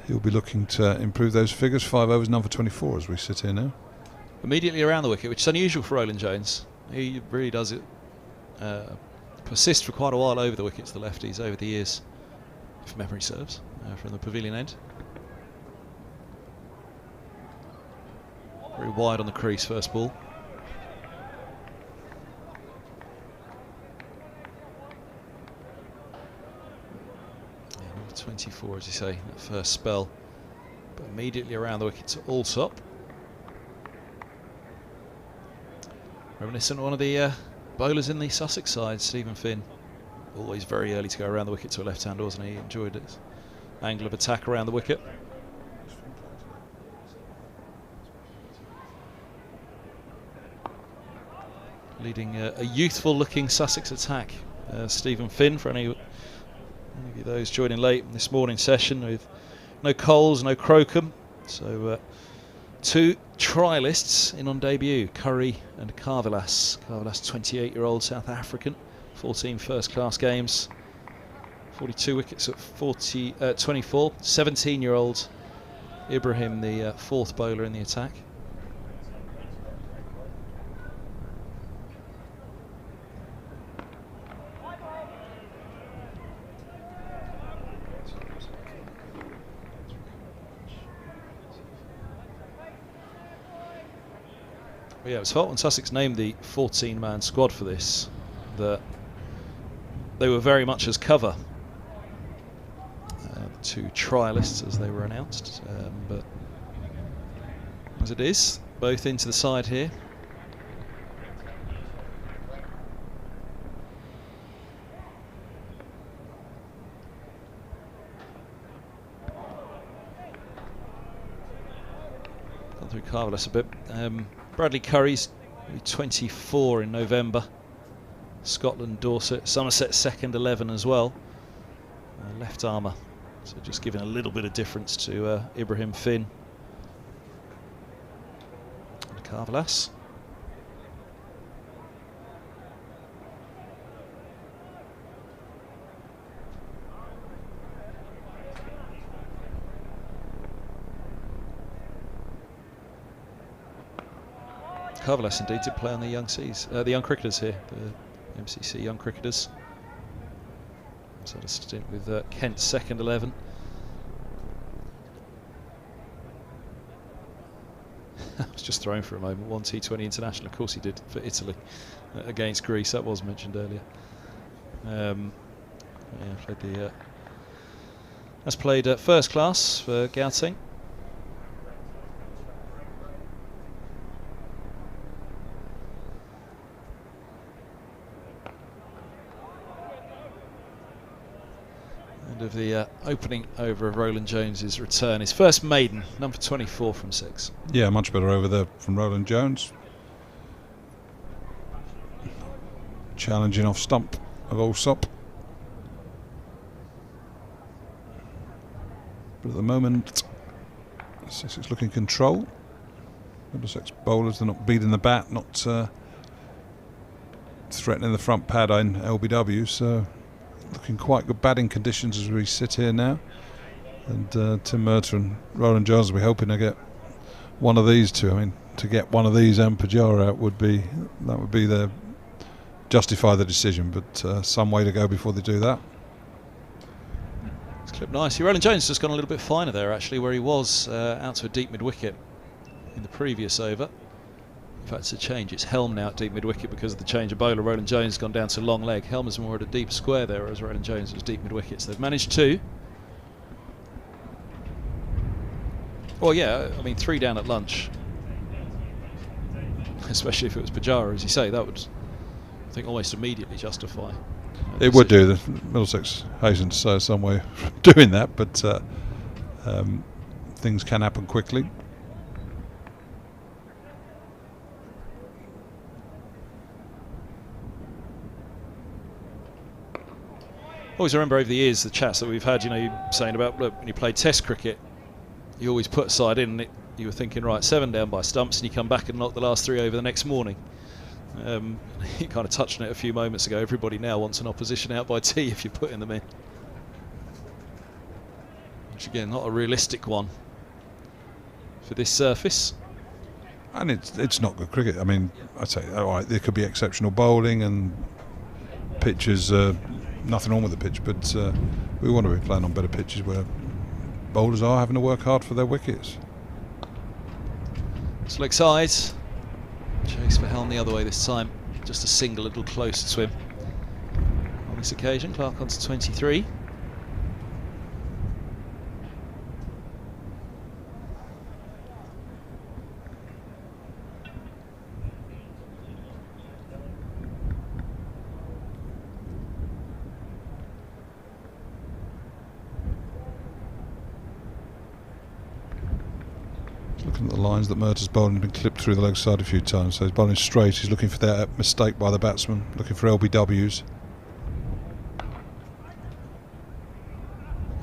he'll be looking to improve those figures. 5 overs, none for 24 as we sit here now. Immediately around the wicket, which is unusual for Roland Jones. He really does it persist for quite a while over the wickets, the lefties, over the years, if memory serves, from the pavilion end. Very wide on the crease, first ball. Yeah, number 24, as you say, that first spell. But immediately around the wicket to Allsop. Reminiscent of one of the bowlers in the Sussex side, Stephen Finn. Always very early to go around the wicket to a left-hander, wasn't he? He enjoyed his angle of attack around the wicket. Leading a youthful-looking Sussex attack, Stephen Finn, for any of those joining late in this morning session, with no Coles, no Crocombe. So 2 trialists in on debut, Curry and Carvilas. Carvilas, 28-year-old South African, 14 first-class games, 42 wickets at 24. 17-year-old Ibrahim, the 4th bowler in the attack. Well, yeah, it was felt when Sussex named the 14-man squad for this that they were very much as cover. The 2 trialists, as they were announced, but as it is, both into the side here. Gone through Carvilas a bit. Bradley Curry's 24 in November. Scotland, Dorset, Somerset second 11 as well. Left armour, so just giving a little bit of difference to Ibrahim Finn and Carvilas. Carvilas indeed did play on the young C's, the young cricketers here, the MCC young cricketers. So had a stint with Kent's second 11. was just thrown for a moment. 1 T20 international, of course he did, for Italy against Greece. That was mentioned earlier. That's played first class for Gauteng. Of the opening over of Roland Jones's return, his first maiden, number 24 from 6. Yeah, much better over there from Roland Jones. Challenging off stump of Allsop. But at the moment, Sussex looking control. Middlesex bowlers, they're not beating the bat, not threatening the front pad in LBW, so looking quite good batting conditions as we sit here now. And Tim Murtagh and Roland Jones will be hoping to get one of these two. I mean, to get one of these and Pajara out would be the justify the decision, but some way to go before they do that. It's clipped nicely. Roland Jones has just gone a little bit finer there, actually, where he was out to a deep mid wicket in the previous over. In fact, it's a change. It's Helm now at deep mid-wicket because of the change of bowler. Roland Jones has gone down to long leg. Helm is more at a deep square there, whereas Roland Jones was deep mid-wicket. So they've managed 2. Well, yeah, I mean, 3 down at lunch. Especially if it was Pajara, as you say, that would, I think, almost immediately justify. It would do. The Middlesex hasten to say some way of doing that, but things can happen quickly. Always remember over the years the chats that we've had, you know, you saying about, look, when you played Test cricket, you always put a side in, and you were thinking, right, 7 down by Stumps, and you come back and knock the last 3 over the next morning. You kind of touched on it a few moments ago. Everybody now wants an opposition out by T if you're putting them in. Which again, not a realistic one for this surface. And it's not good cricket. I mean, I'd say, all right, there could be exceptional bowling and pitches. Nothing wrong with the pitch, but we want to be playing on better pitches where bowlers are having to work hard for their wickets. Slick sides. Chase for Helm the other way this time. Just a single, little close to swim. On this occasion, Clark on to 23. Looking at the lines that Murtagh's bowling has been clipped through the leg side a few times, so he's bowling straight. He's looking for that mistake by the batsman, looking for LBWs.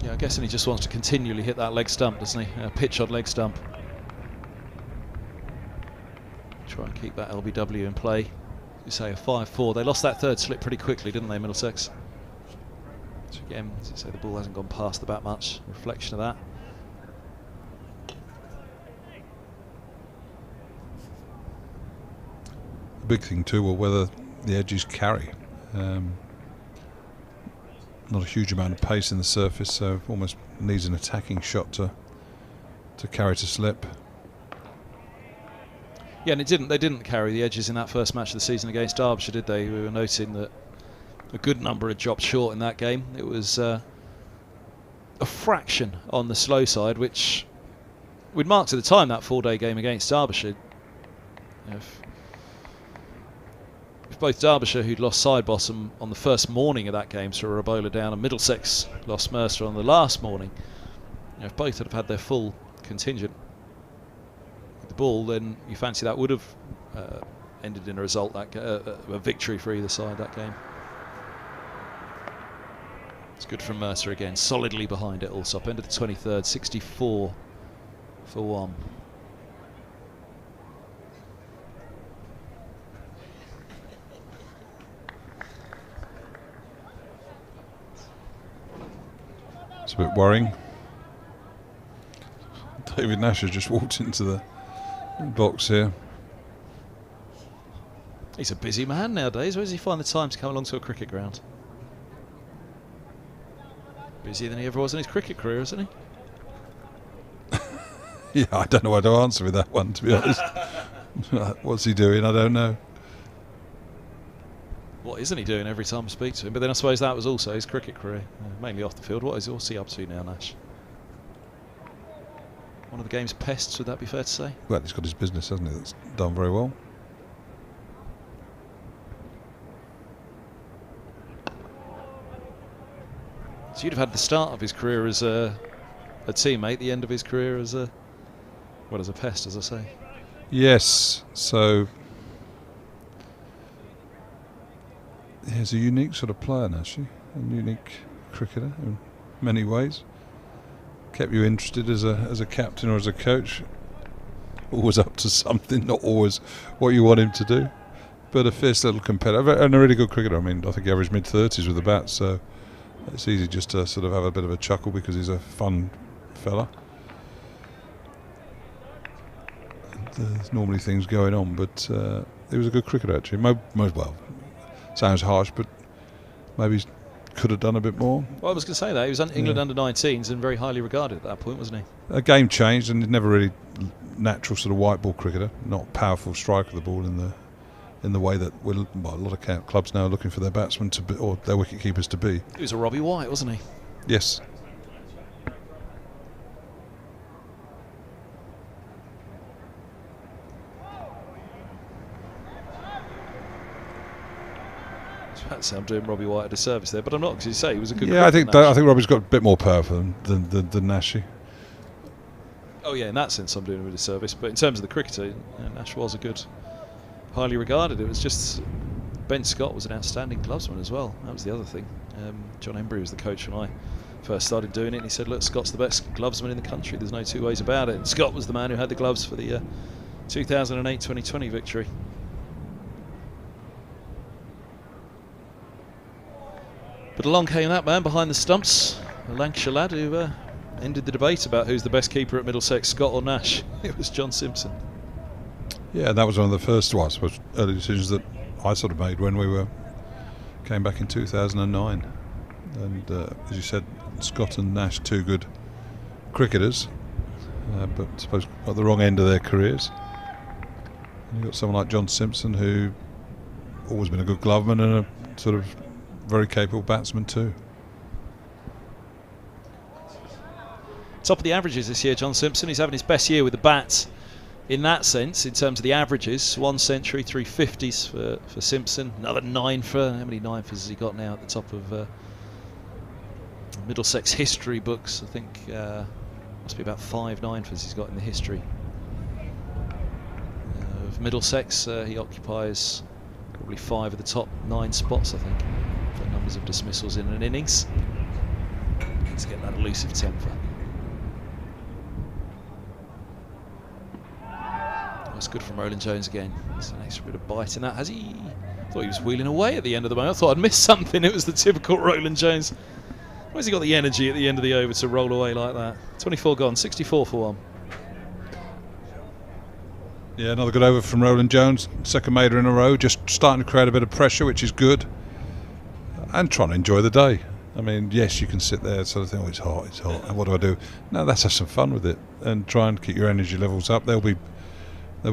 Yeah, I'm guessing he just wants to continually hit that leg stump, doesn't he? Pitch on leg stump. Try and keep that LBW in play. You say a 5-4. They lost that third slip pretty quickly, didn't they, Middlesex? So again, as you say, the ball hasn't gone past the bat much. Reflection of that. The big thing too will whether the edges carry. Not a huge amount of pace in the surface, so almost needs an attacking shot to carry to slip. Yeah, and they didn't carry the edges in that first match of the season against Derbyshire, did they? We were noting that a good number had dropped short in that game. It was a fraction on the slow side, which we'd marked at the time, that 4-day game against Derbyshire. If both Derbyshire, who'd lost side bottom on the first morning of that game, so a bowler down, and Middlesex lost Mercer on the last morning, if both had had their full contingent with the ball, then you fancy that would have ended in a result, a victory for either side that game. It's good from Mercer again, solidly behind it. Allsop end of the 23rd, 64 for 1. It's a bit worrying. David Nash has just walked into the box here. He's a busy man nowadays. Where does he find the time to come along to a cricket ground? Busier than he ever was in his cricket career, isn't he? Yeah, I don't know how to answer with that one, to be honest. What's he doing? I don't know. What isn't he doing every time I speak to him? But then I suppose that was also his cricket career, mainly off the field. What's he up to now, Nash? One of the game's pests, would that be fair to say? Well, he's got his business, hasn't he? That's done very well. So you'd have had the start of his career as a teammate, the end of his career as a pest, as I say. Yes, so he's a unique sort of player, actually, a unique cricketer in many ways. Kept you interested as a captain or as a coach. Always up to something, not always what you want him to do, but a fierce little competitor and a really good cricketer. I mean, I think he averaged mid-30s with the bat, so it's easy just to sort of have a bit of a chuckle because he's a fun fella. There's normally things going on, but he was a good cricketer actually. Well, sounds harsh, but maybe he could have done a bit more. Well, I was going to say that he was England under-19s and very highly regarded at that point, wasn't he? A game changed, and he's never really natural sort of white ball cricketer, not powerful strike of the ball in the way that a lot of clubs now are looking for their batsmen to be, or their wicket keepers to be. He was a Robbie White, wasn't he? Yes. I'm doing Robbie White a disservice there, but I'm not, because you say he was a good. Yeah, I think Robbie's got a bit more power than Nashi. Oh yeah, in that sense I'm doing him a disservice, but in terms of the cricketer, Nash was a good, highly regarded. It was just Ben Scott was an outstanding clubsman as well. That was the other thing. John Embry was the coach when I first started doing it, and he said, look, Scott's the best clubsman in the country, there's no two ways about it. And Scott was the man who had the gloves for the 2008-2020 victory. But along came that man behind the stumps, a Lancashire lad who ended the debate about who's the best keeper at Middlesex, Scott or Nash. It was John Simpson. Yeah, that was one of the first, I suppose, early decisions that I sort of made when we came back in 2009. And as you said, Scott and Nash, two good cricketers, but I suppose at the wrong end of their careers. And you've got someone like John Simpson, who always been a good gloveman and a sort of very capable batsman too. Top of the averages this year, John Simpson. He's having his best year with the bat in that sense, in terms of the averages. 1 century, 3 50s for Simpson. Another 9 for, how many 9 has he got now at the top of Middlesex history books? I think must be about 5 9 he's got in the history of Middlesex. He occupies probably 5 of the top 9 spots, I think, for numbers of dismissals in an innings. Let's get that elusive temper. That's good from Roland Jones again. There's an extra bit of bite in that. Has he? I thought he was wheeling away at the end of the moment. I thought I'd missed something. It was the typical Roland Jones. Where's he got the energy at the end of the over to roll away like that? 24 gone, 64 for 1. Yeah, another good over from Roland Jones. Second major in a row, just starting to create a bit of pressure, which is good. And trying to enjoy the day. I mean, yes, you can sit there and sort of think, oh, it's hot, and what do I do? No, let's have some fun with it and try and keep your energy levels up. They'll be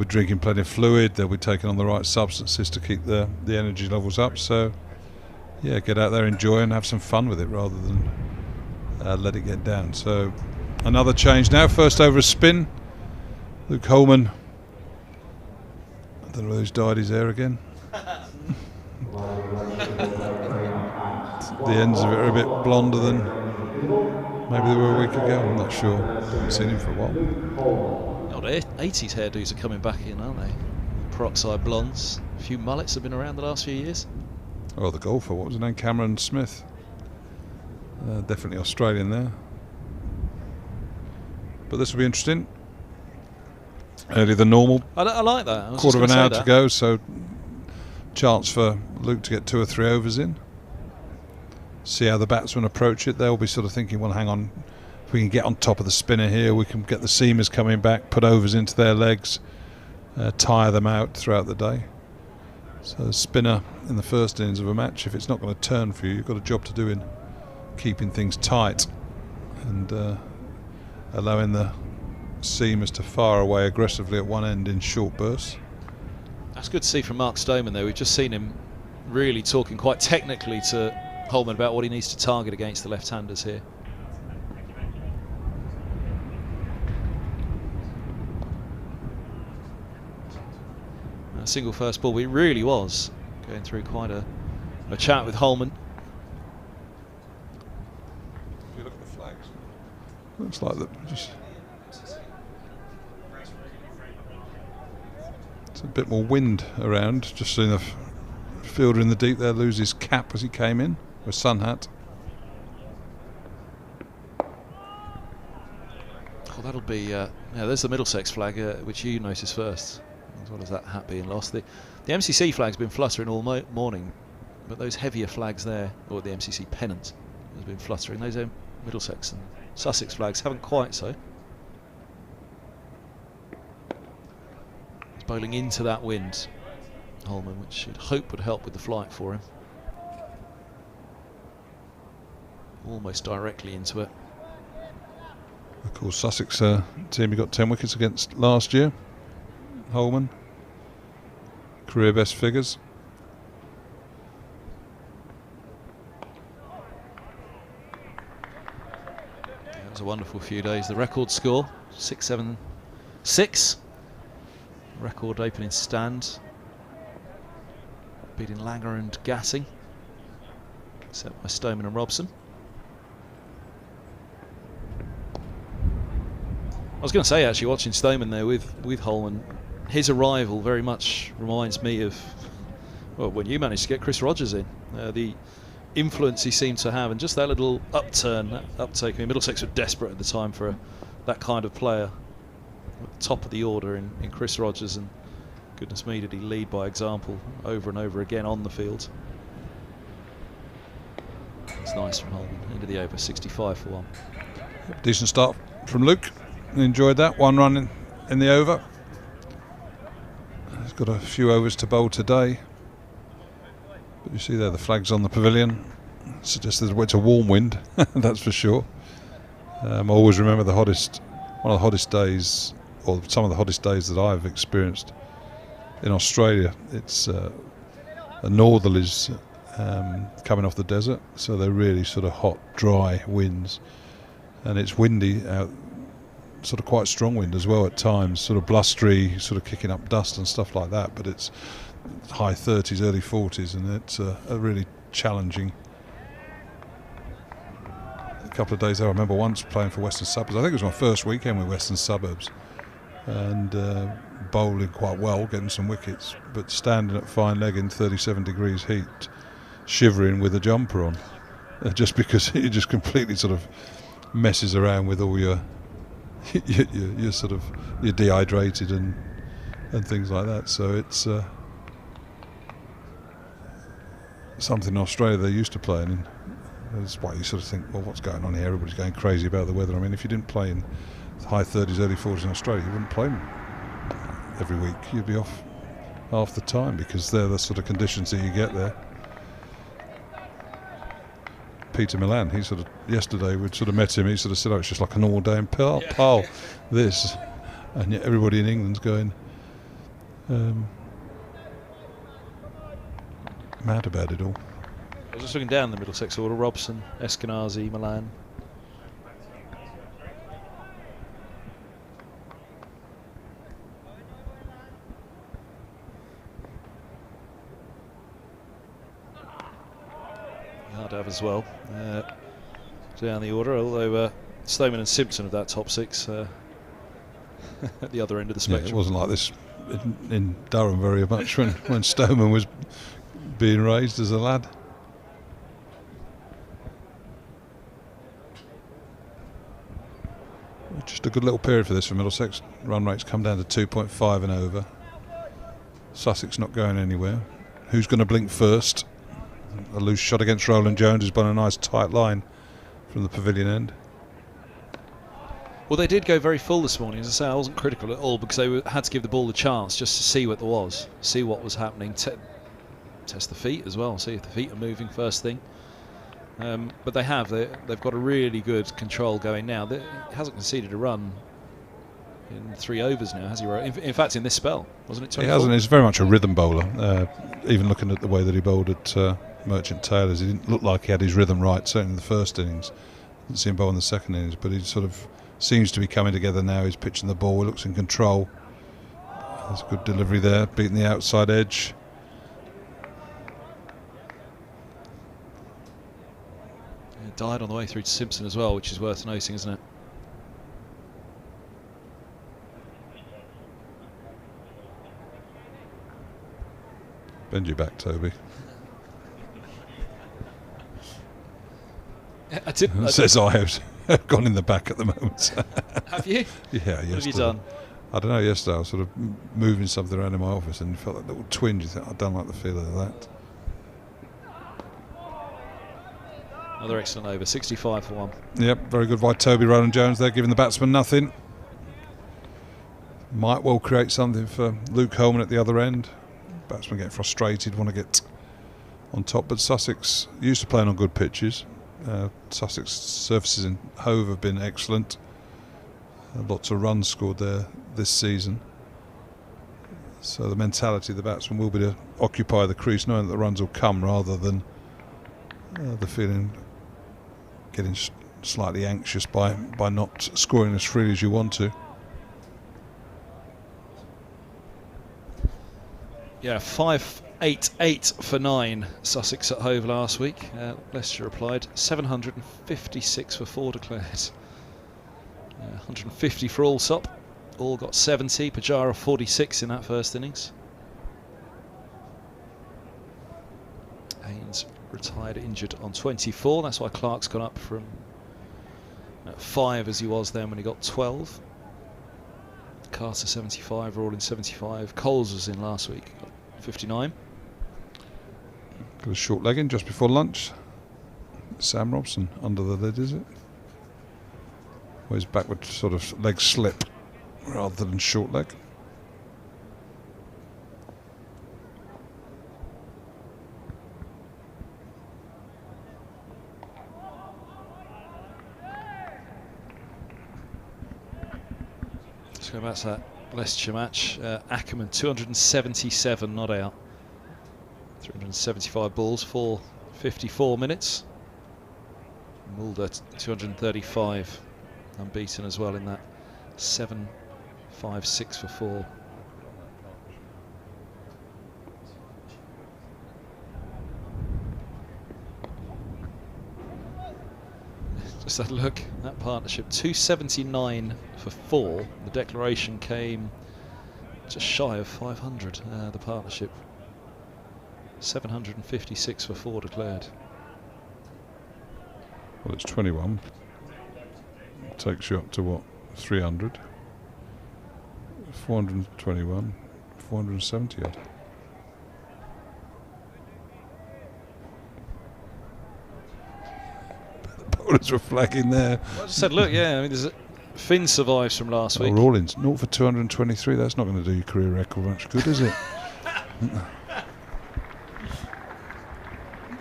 drinking plenty of fluid, they'll be taking on the right substances to keep the energy levels up. So, yeah, get out there, enjoy and have some fun with it rather than let it get down. So, another change now. First over a spin. Luke Holman. I don't know who's dyed his hair again. The ends of it are a bit blonder than maybe they were a week ago. I'm not sure. I haven't seen him for a while. The old 80s hairdos are coming back in, aren't they? Peroxide blondes. A few mullets have been around the last few years. Oh, the golfer. What was his name? Cameron Smith. Definitely Australian there. But this will be interesting. Earlier than normal. I like that. Quarter of an hour to go, so chance for Luke to get 2 or 3 overs in. See how the batsmen approach it. They'll be sort of thinking, well, hang on, if we can get on top of the spinner here, we can get the seamers coming back, put overs into their legs, tire them out throughout the day. So the spinner in the first innings of a match, if it's not going to turn for you, you've got a job to do in keeping things tight and allowing the seamers to fire away aggressively at one end in short bursts. That's good to see from Mark Stoneman there. We've just seen him really talking quite technically to Holman about what he needs to target against the left-handers here. A single first ball, but it really was going through quite a chat with Holman. If you look at the flags, looks like that. Just it's a bit more wind around. Just seeing the fielder in the deep there lose his cap as he came in, with sun hat. Oh, that'll be yeah. There's the Middlesex flag, which you noticed first, as well as that hat being lost. The MCC flag's been fluttering all morning, but those heavier flags there, or the MCC pennant, has been fluttering. Those Middlesex and Sussex flags haven't quite so. He's bowling into that wind, Holman, which you'd hope would help with the flight for him. Almost directly into it. Of course, Sussex team, he got 10 wickets against last year. Holman, career best figures. It was a wonderful few days. The record score 6-7-6. Record opening stand, beating Langer and Gassing, except by Stoneman and Robson. I was going to say, actually, watching Stoneman there with Holman, his arrival very much reminds me of, well, when you managed to get Chris Rogers in. The influence he seemed to have, and just that little upturn, that uptake. I mean, Middlesex were desperate at the time for that kind of player at the top of the order in Chris Rogers, and goodness me, did he lead by example over and over again on the field. It's nice from Holman. Into the over, 65 for 1. Decent start from Luke. Enjoyed that. 1 run in the over. He's got a few overs to bowl today. But you see there the flags on the pavilion. Suggests there's it's a warm wind, that's for sure. I always remember one of the hottest days, or some of the hottest days that I've experienced in Australia. It's a northerlies coming off the desert, so they're really sort of hot, dry winds. And it's windy out, sort of quite strong wind as well at times, sort of blustery, sort of kicking up dust and stuff like that, but it's high 30s, early 40s, and it's a really challenging couple of days there. I remember once playing for Western Suburbs. I think it was my first weekend with Western Suburbs, and bowling quite well, getting some wickets, but standing at fine leg in 37 degrees heat, shivering with a jumper on, just because it just completely sort of messes around with all your you're sort of, you're dehydrated and things like that. So it's something in Australia they're used to playing in. That's why you sort of think, well, what's going on here? Everybody's going crazy about the weather. I mean, if you didn't play in high 30s, early 40s in Australia, you wouldn't play every week. You'd be off half the time, because they're the sort of conditions that you get there. Peter Milan, he sort of, yesterday we'd sort of met him, he sort of said, oh, it's just like an all day in Pal, this, and yet everybody in England's going mad about it all. I was just looking down the Middlesex order: Robson, Eskenazi, Milan. Have as well down the order, although Stoneman and Simpson of that top 6 at the other end of the spectrum. Yeah, it wasn't like this in Durham very much when Stoneman was being raised as a lad. Just a good little period for this for Middlesex. Run rates come down to 2.5 and over. Sussex not going anywhere. Who's going to blink first? A loose shot against Roland Jones has been a nice tight line from the pavilion end. Well, they did go very full this morning. As I say, I wasn't critical at all, because they had to give the ball the chance just to see what there was, see what was happening, test the feet as well, see if the feet are moving first thing. But they've got a really good control going now. It hasn't conceded a run in 3 overs now, has he? In fact, in this spell, wasn't it? 24? He hasn't. He's very much a rhythm bowler. Even looking at the way that he bowled at Merchant Taylors, he didn't look like he had his rhythm right, certainly in the first innings. Didn't see him bowl in the second innings, but he sort of seems to be coming together now. He's pitching the ball, he looks in control. There's a good delivery there, beating the outside edge. It died on the way through to Simpson as well, which is worth noting, isn't it? Bend your back, Toby. Says I have gone in the back at the moment. Have you? Yeah, yesterday. What have you done? I don't know, yesterday I was sort of moving something around in my office and felt that little twinge. You think, I don't like the feeling of that. Another excellent over, 65 for 1. Yep, very good by Toby Rowland-Jones there, giving the batsman nothing. Might well create something for Luke Holman at the other end. Batsmen getting frustrated, want to get on top, but Sussex used to playing on good pitches. Sussex surfaces in Hove have been excellent. Lots of runs scored there this season. So the mentality of the batsman will be to occupy the crease, knowing that the runs will come, rather than the feeling getting slightly anxious by not scoring as freely as you want to. Yeah, 588 for 9, Sussex at Hove last week. Leicester replied 756 for 4 declared. 150 for Allsop. All got 70. Pajara 46 in that first innings. Haynes retired injured on 24. That's why Clark's gone up from 5 as he was then when he got 12. Carter 75, Rawlins 75. Coles was in last week, got 59. Got a short leg in just before lunch. Sam Robson under the lid, is it? Or his backward sort of leg slip rather than short leg. Let's go back to that Leicestershire match. Ackerman 277 not out. 375 balls for 54 minutes. Mulder 235 unbeaten as well in that. 7-5-6 for 4. Just had a look, that partnership 279 for 4. The declaration came just shy of 500. The partnership 756 for 4 declared. Well, it's 21. Takes you up to what? 300. 421. 470 odd. The bowlers were flagging there. I just said, look, yeah, I mean, Finn survives from last week. Rawlins, 0 for 223. That's not going to do your career record much good, is it?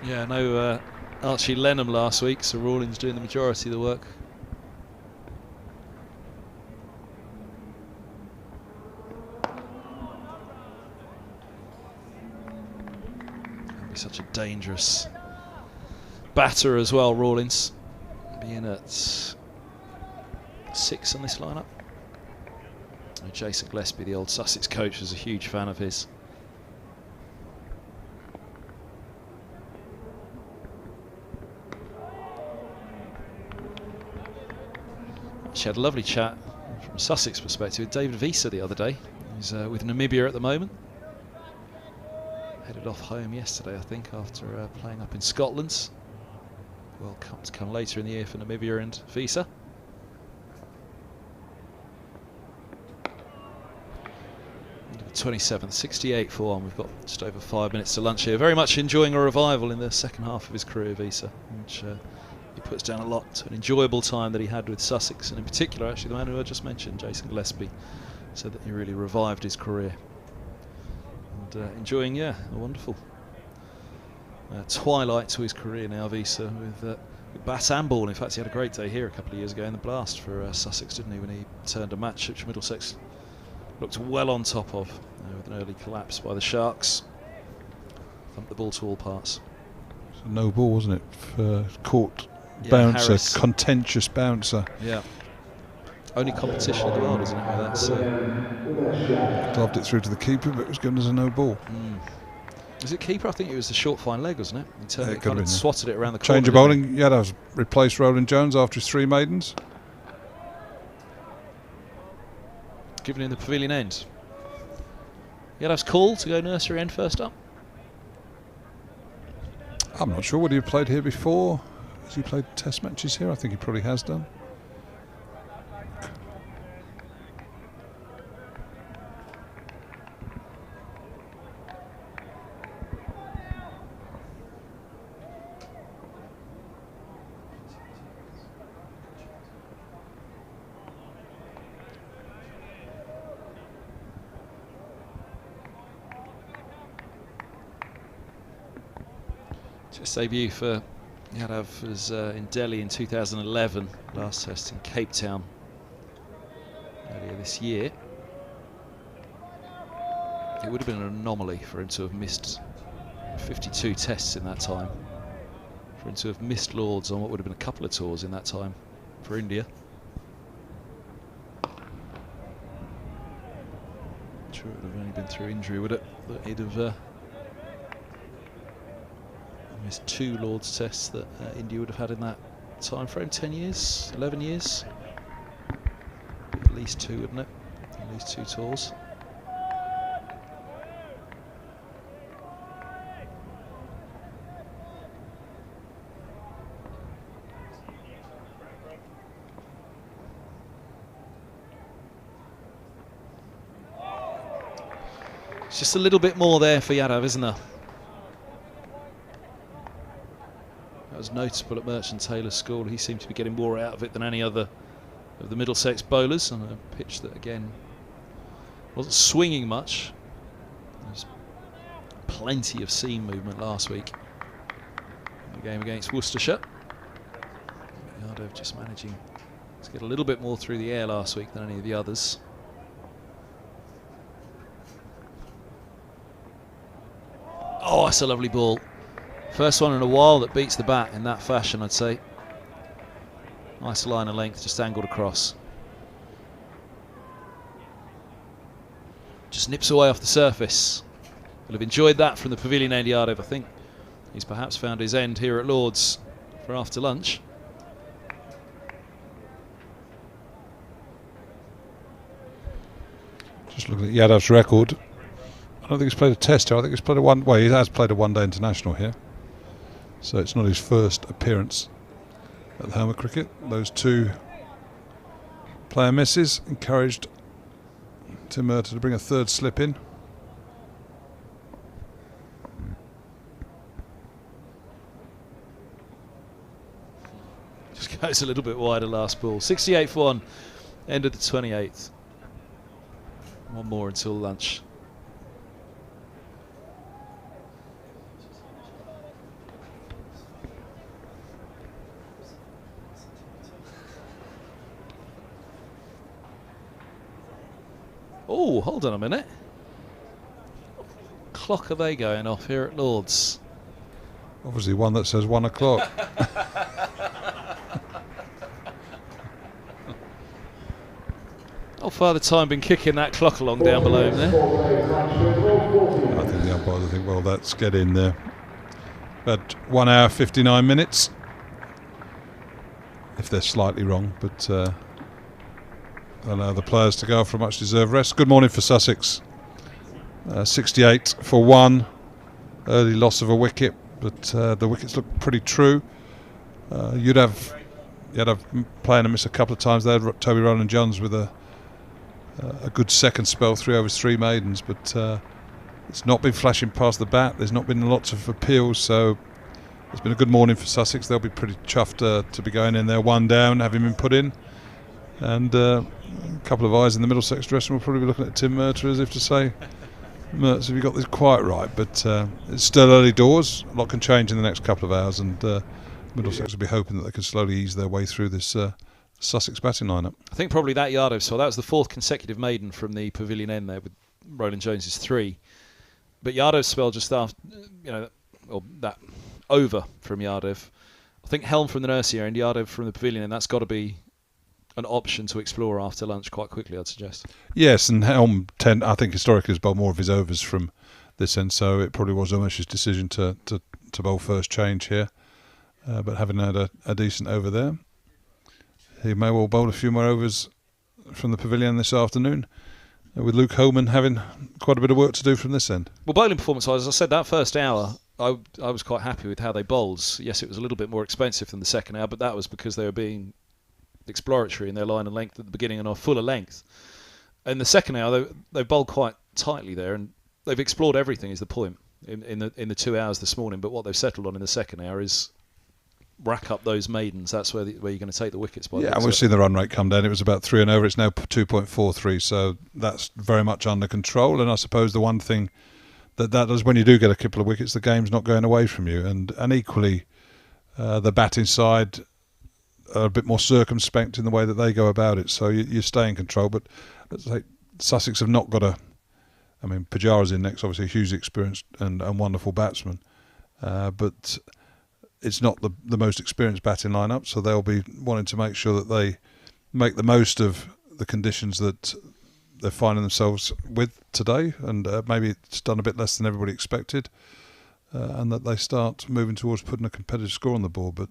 Yeah, no Archie Lenham last week, so Rawlins doing the majority of the work. Such a dangerous batter as well, Rawlins, being at 6 on this lineup. Jason Gillespie, the old Sussex coach, was a huge fan of his. She had a lovely chat from a Sussex perspective with David Visa the other day. He's with Namibia at the moment. Headed off home yesterday, I think, after playing up in Scotland. World Cup to come later in the year for Namibia and Visa. The 27th, 68 for 1. We've got just over 5 minutes to lunch here. Very much enjoying a revival in the second half of his career, Visa, which he puts down a lot to an enjoyable time that he had with Sussex, and in particular, actually, the man who I just mentioned, Jason Gillespie, said that he really revived his career. Enjoying, a wonderful twilight to his career now, Visa, with Bat and ball. In fact, he had a great day here a couple of years ago in the Blast for Sussex, didn't he, when he turned a match which Middlesex looked well on top of with an early collapse by the Sharks. Thumped the ball to all parts. It's a no ball, wasn't it? For caught bouncer, Harris. contentious bouncer. Yeah. Only competition in the world, isn't it? Where that's, Gloved it through to the keeper, but it was given as a no ball. Was it keeper? I think it was the short fine leg, wasn't it? He turned Yeah, it, it kind could of have been, swatted it around the corner. Change of bowling. Yadav's replaced Roland Jones after his 3 maidens. Given in the pavilion end. Yadav's call to go nursery end first up. I'm not sure. Would he have played here before? Has he played test matches here? I think he probably has done. Just debut for Yadav was in Delhi in 2011, last test in Cape Town earlier this year. It would have been an anomaly for him to have missed 52 tests in that time, for him to have missed Lords on what would have been a couple of tours in that time for India. I'm sure it would have only been through injury, would it, that he'd have missed 2 Lords tests that India would have had in that time frame. 10 years, 11 years, at least 2, wouldn't it? At least 2 tours. It's just a little bit more there for Yadav, isn't there? Was noticeable at Merchant Taylor School. He seemed to be getting more out of it than any other of the Middlesex bowlers on a pitch that again wasn't swinging much. There was plenty of seam movement last week in the game against Worcestershire. Yadav just managing to get a little bit more through the air last week than any of the others. Oh, that's a lovely ball. First one in a while that beats the bat in that fashion, I'd say. Nice line of length, just angled across. Just nips away off the surface. Will have enjoyed that from the pavilion end, Yadav. I think he's perhaps found his end here at Lord's for after lunch. Just looking at Yadav's record. I don't think he's played a test here. I think he's played a one. Well, he has played a one-day international here. So it's not his first appearance at the home of cricket. Those 2 player misses encouraged Tim Murtagh to bring a 3rd slip in. Just goes a little bit wider last ball. 68 for 1, end of the 28th. One more until lunch. Oh, hold on a minute. Clock are they going off here at Lord's? Obviously one that says 1 o'clock. Oh, Father Time been kicking that clock along down below him there. I think the umpires think, well, let's get in there. About 1 hour 59 minutes. If they're slightly wrong, but allow the players to go for a much deserved rest. Good morning for Sussex. 68 for 1. Early loss of a wicket, but the wickets look pretty true. You'd have playing and miss a couple of times there. Toby Roland Jones with a good second spell, 3 overs, 3 maidens, but it's not been flashing past the bat. There's not been lots of appeals, so it's been a good morning for Sussex. They'll be pretty chuffed to be going in there 1 down, having been put in. And a couple of eyes in the Middlesex dressing room will probably be looking at Tim Murtagh as if to say, Mertz, have you got this quite right? But it's still early doors. A lot can change in the next couple of hours, and Middlesex will be hoping that they can slowly ease their way through this Sussex batting lineup. I think probably that Yardov saw, that was the 4th consecutive maiden from the pavilion end there with Roland Jones's 3. But Yardov's spell just after, or that over from Yardov. I think Helm from the nursery and Yardov from the pavilion, and that's got to be an option to explore after lunch quite quickly, I'd suggest. Yes, and Helm, I think historically has bowled more of his overs from this end, so it probably was almost his decision to bowl first change here. But having had a decent over there, he may well bowl a few more overs from the pavilion this afternoon, with Luke Holman having quite a bit of work to do from this end. Well, bowling performance-wise, as I said, that first hour, I was quite happy with how they bowled. Yes, it was a little bit more expensive than the second hour, but that was because they were being exploratory in their line and length at the beginning and on fuller length. In the second hour, they bowled quite tightly there, and they've explored everything, is the point, in the 2 hours this morning. But what they've settled on in the second hour is rack up those maidens. That's where you're going to take the wickets. Yeah, and we've seen the run rate come down. It was about 3 and over. It's now 2.43, so that's very much under control. And I suppose the one thing that does, when you do get a couple of wickets, the game's not going away from you. And equally, the batting side are a bit more circumspect in the way that they go about it. So you stay in control. But let's say Sussex have not got Pajaras in next, obviously a hugely experienced and wonderful batsman. But it's not the most experienced batting lineup, so they'll be wanting to make sure that they make the most of the conditions that they're finding themselves with today, and maybe it's done a bit less than everybody expected, and that they start moving towards putting a competitive score on the board. But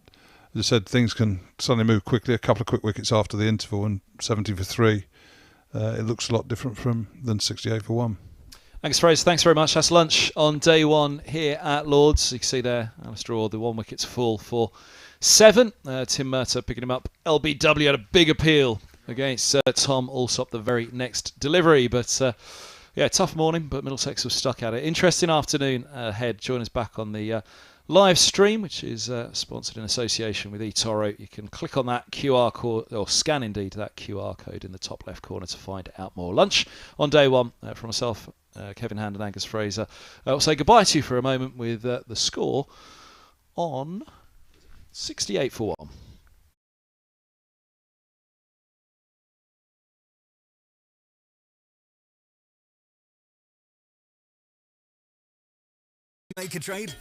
as I said, things can suddenly move quickly. A couple of quick wickets after the interval and 70 for 3. It looks a lot different than 68 for 1. Thanks, Fraser. Thanks very much. That's lunch on day 1 here at Lords. You can see there, Alistair Orr, the 1 wicket's full for 7. Tim Murtagh picking him up. LBW had a big appeal against Tom Alsop, the very next delivery. But, tough morning, but Middlesex was stuck at it. Interesting afternoon ahead. Join us back on the live stream, which is sponsored in association with eToro. You can click on that QR code, or scan indeed that QR code in the top left corner to find out more. Lunch on day 1 from myself, Kevin Hand and Angus Fraser. I'll say goodbye to you for a moment with the score on 68 for 1. Make a trade?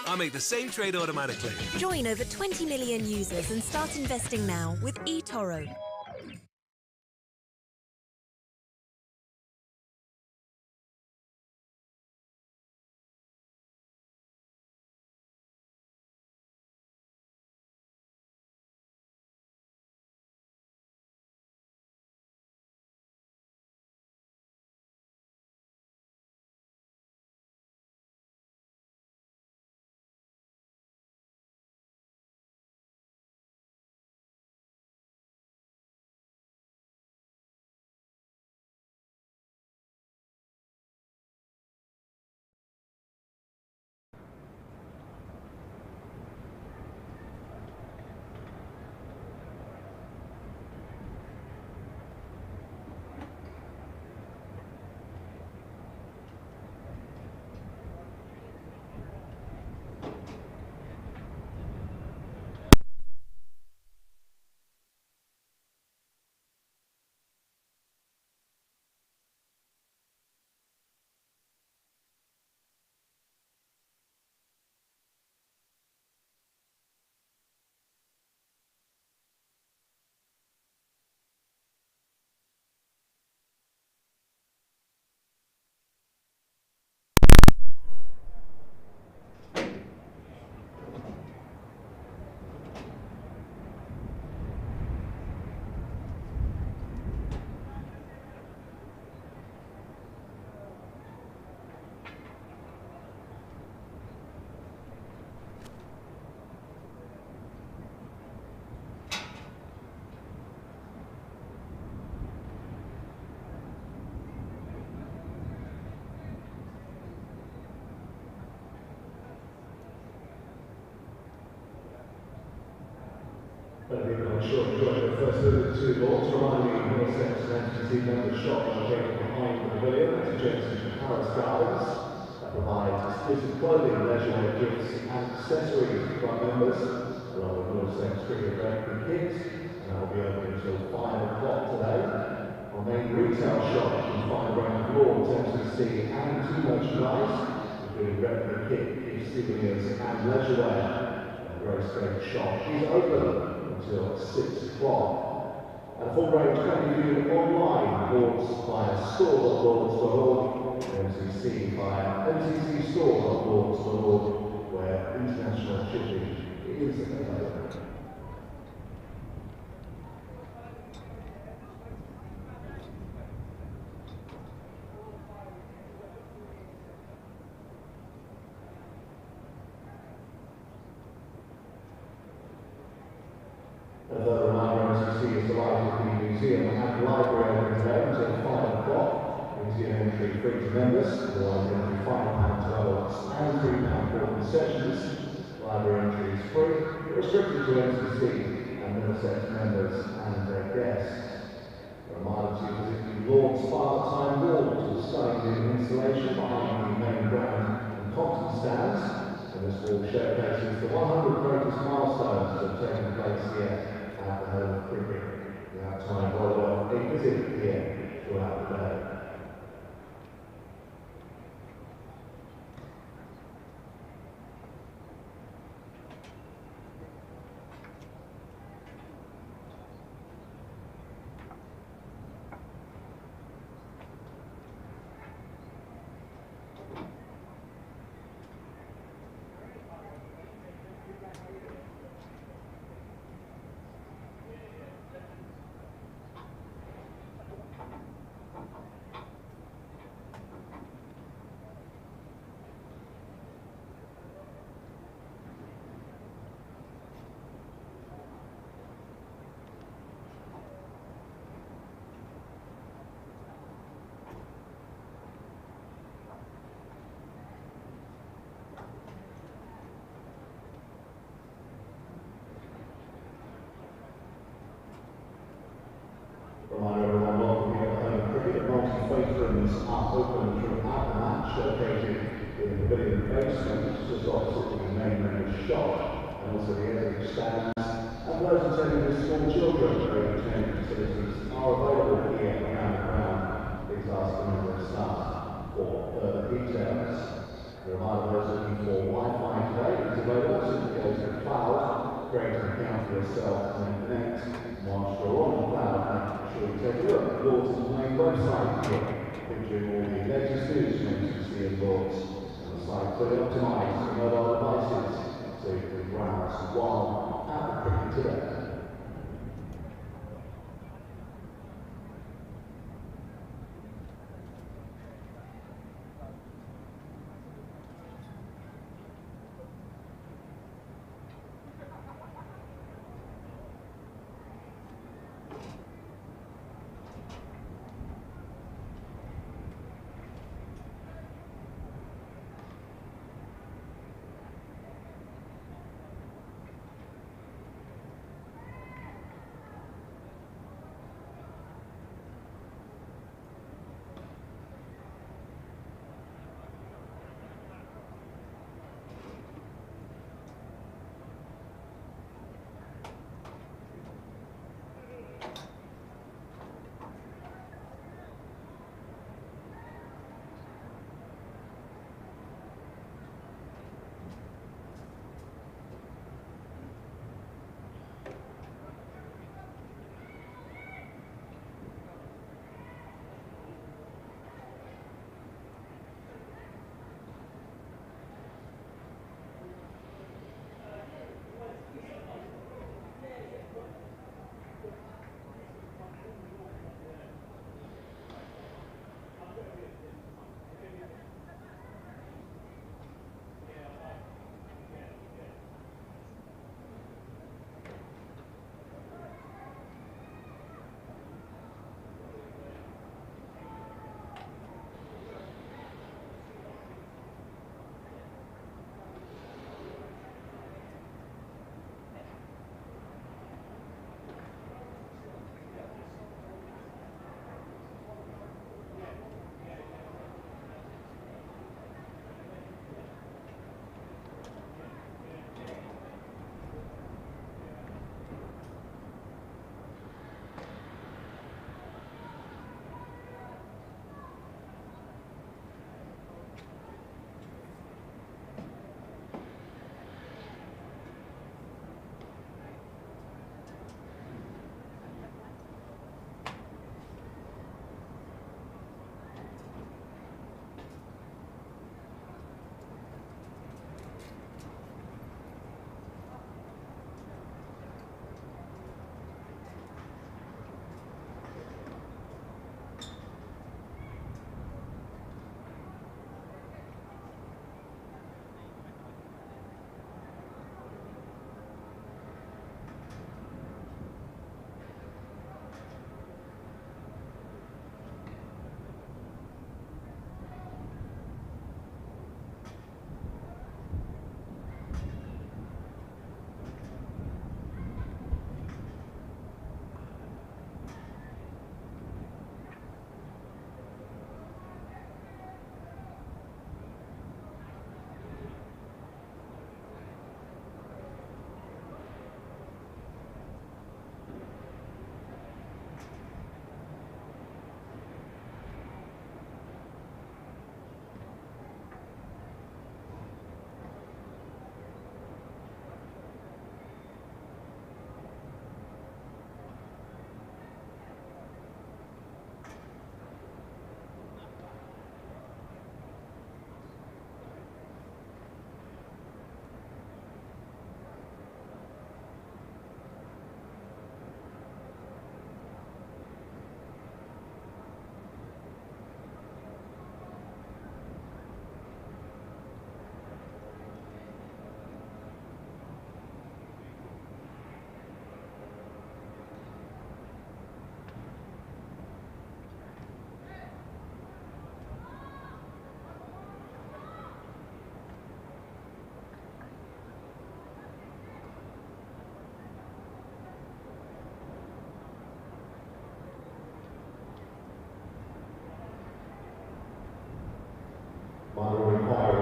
I make the same trade automatically. Join over 20 million users and start investing now with eToro. Short join the first of the 2 balls, reminding Middlesex fans to see them the shot located behind the pavilion. That's adjacent to Pajaras Gardens that provide exclusive clothing, leisure wear gifts and accessories club members, along with Middlesex Cricket Kit, and that will be open until 5 o'clock today. Our main retail shop, you can find around the Lord's MCC and 2 merchandise, including replica kit, gift souvenirs and leisure wear. The Grace Gate shop is open until 6 o'clock. And a full range can be viewed online, Lords via store.lords.org, MCC via mccstore.lords.org, where international shipping is available. Another reminder, MCC is delighted the museum and library open today until 5 o'clock. Museum entry free to members, otherwise entry £5 to adults and £3 for concessions. Library entry is free, restricted to MCC and Middlesex members and their guests. A reminder to visit the Lord's part-time wall to stunning new installation behind the main ground and content stands. And this wall showcases the 100 greatest milestones that have taken place here at the home of cricket. You have time well worth a visit here throughout the day. Reminder everyone, welcome here at home cricket. Multi-face rooms are open throughout the match, located in the pavilion basement, just opposite the main members shop, and also the area stands. And those attending with small children, their entertainment facilities are available here around the ground. Please ask a member of staff for further details. A reminder those looking for Wi-Fi today is available, simply go to the cloud, create an account for yourself and then connect. Whilst you're on the cloud, make sure you take a look at Lords' main website here, featuring all the latest news from MCC and Lords. And the site fully optimised for mobile devices, so you can browse while at the cricket today.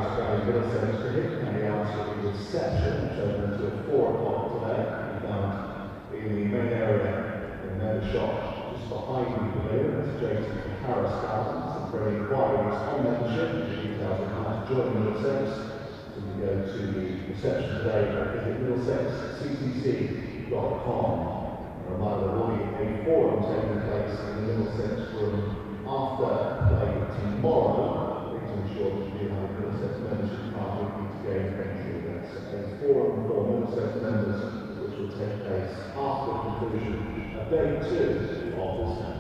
Pajaras by Middlesex Cricket, carry out the reception, which opened at 4 o'clock today. We found in the main area in the shop just behind the pavilion, it's adjacent to Pajaras Gardens, and for any inquiries on membership, the details on how to join Middlesex. So we go to the reception today, visit middlesexccc.com. A reminder there will be a forum taking place in the Middlesex room after play tomorrow. To ensure that you do have a Middlesex membership card with you to gain entry. That's a forum for Middlesex members, which will take place after conclusion of day 2 of this match.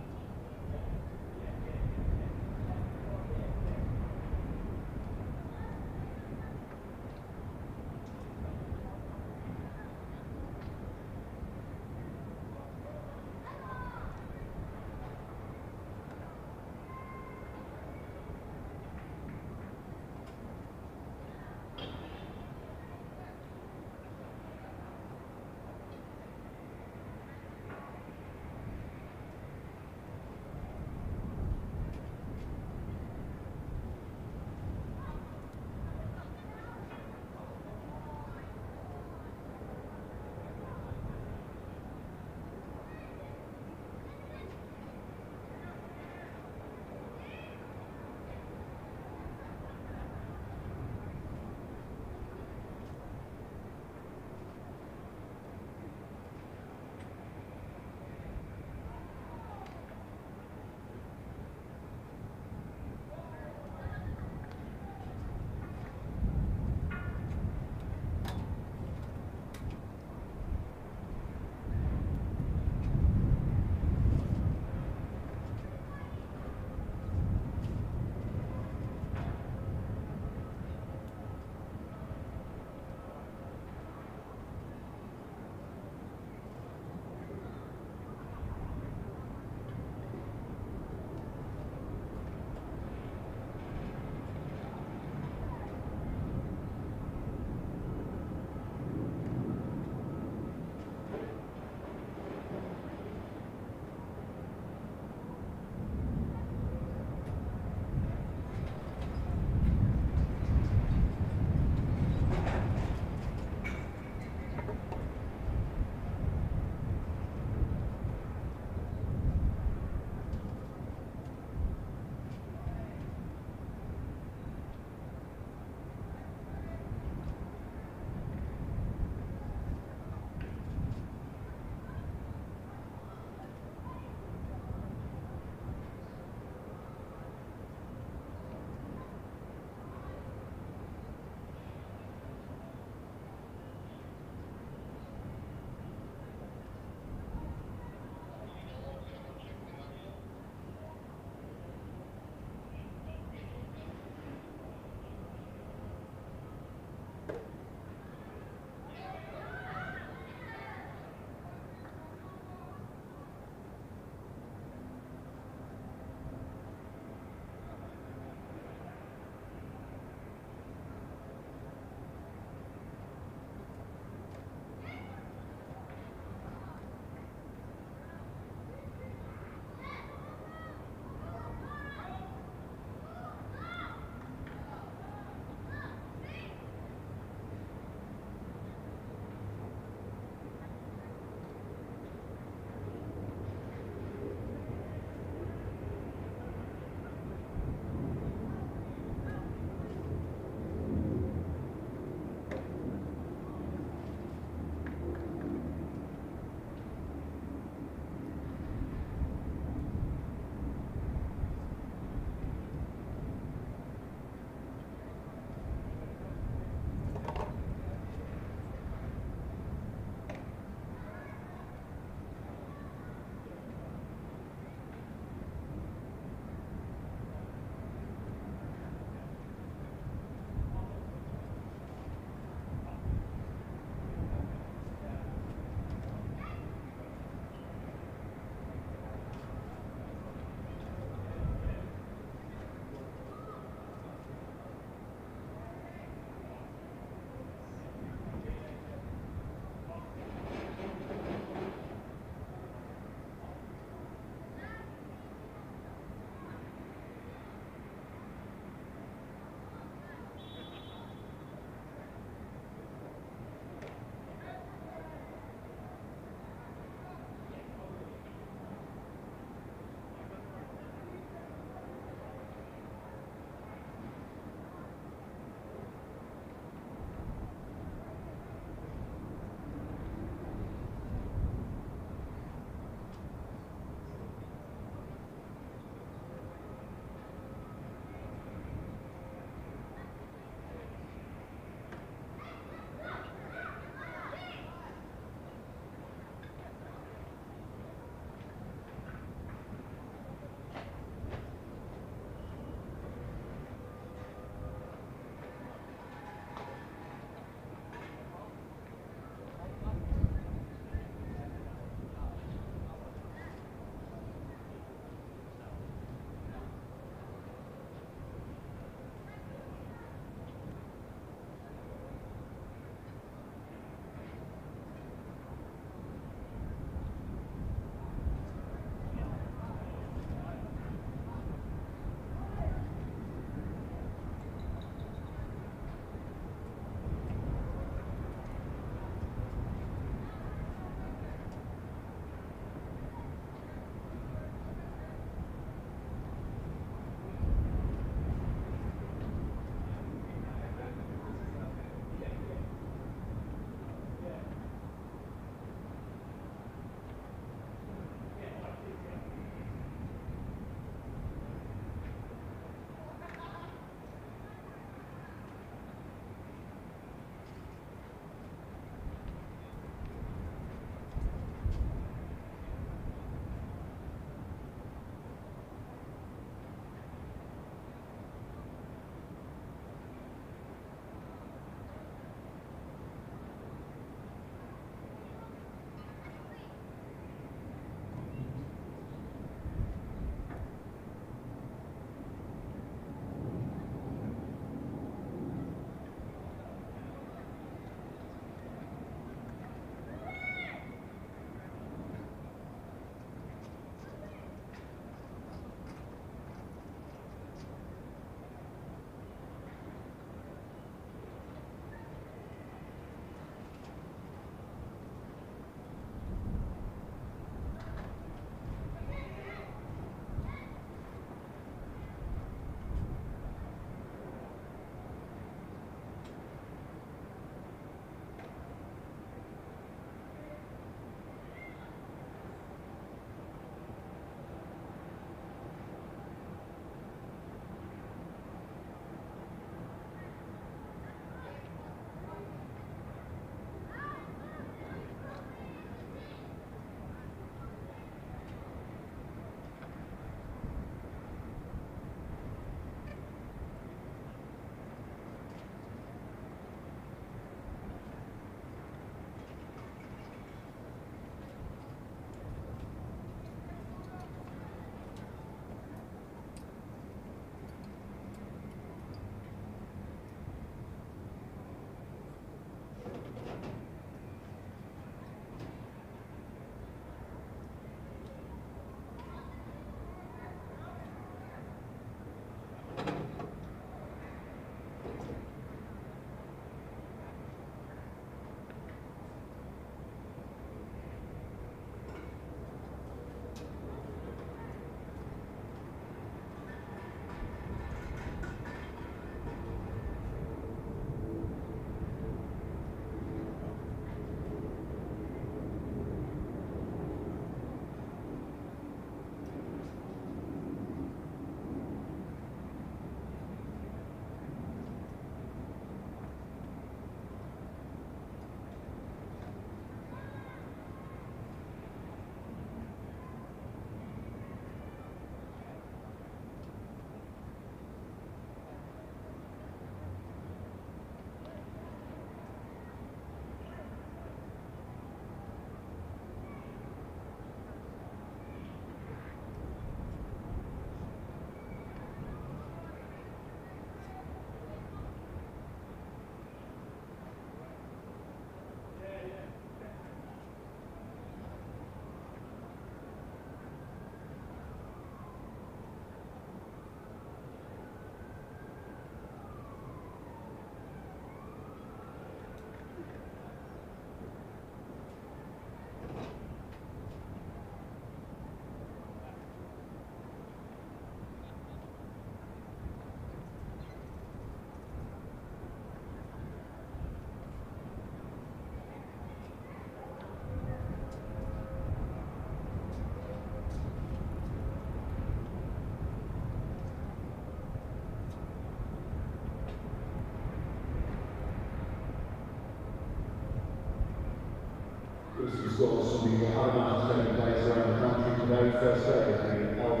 Recent scores from the other matches taking place around the country today. First day of the LB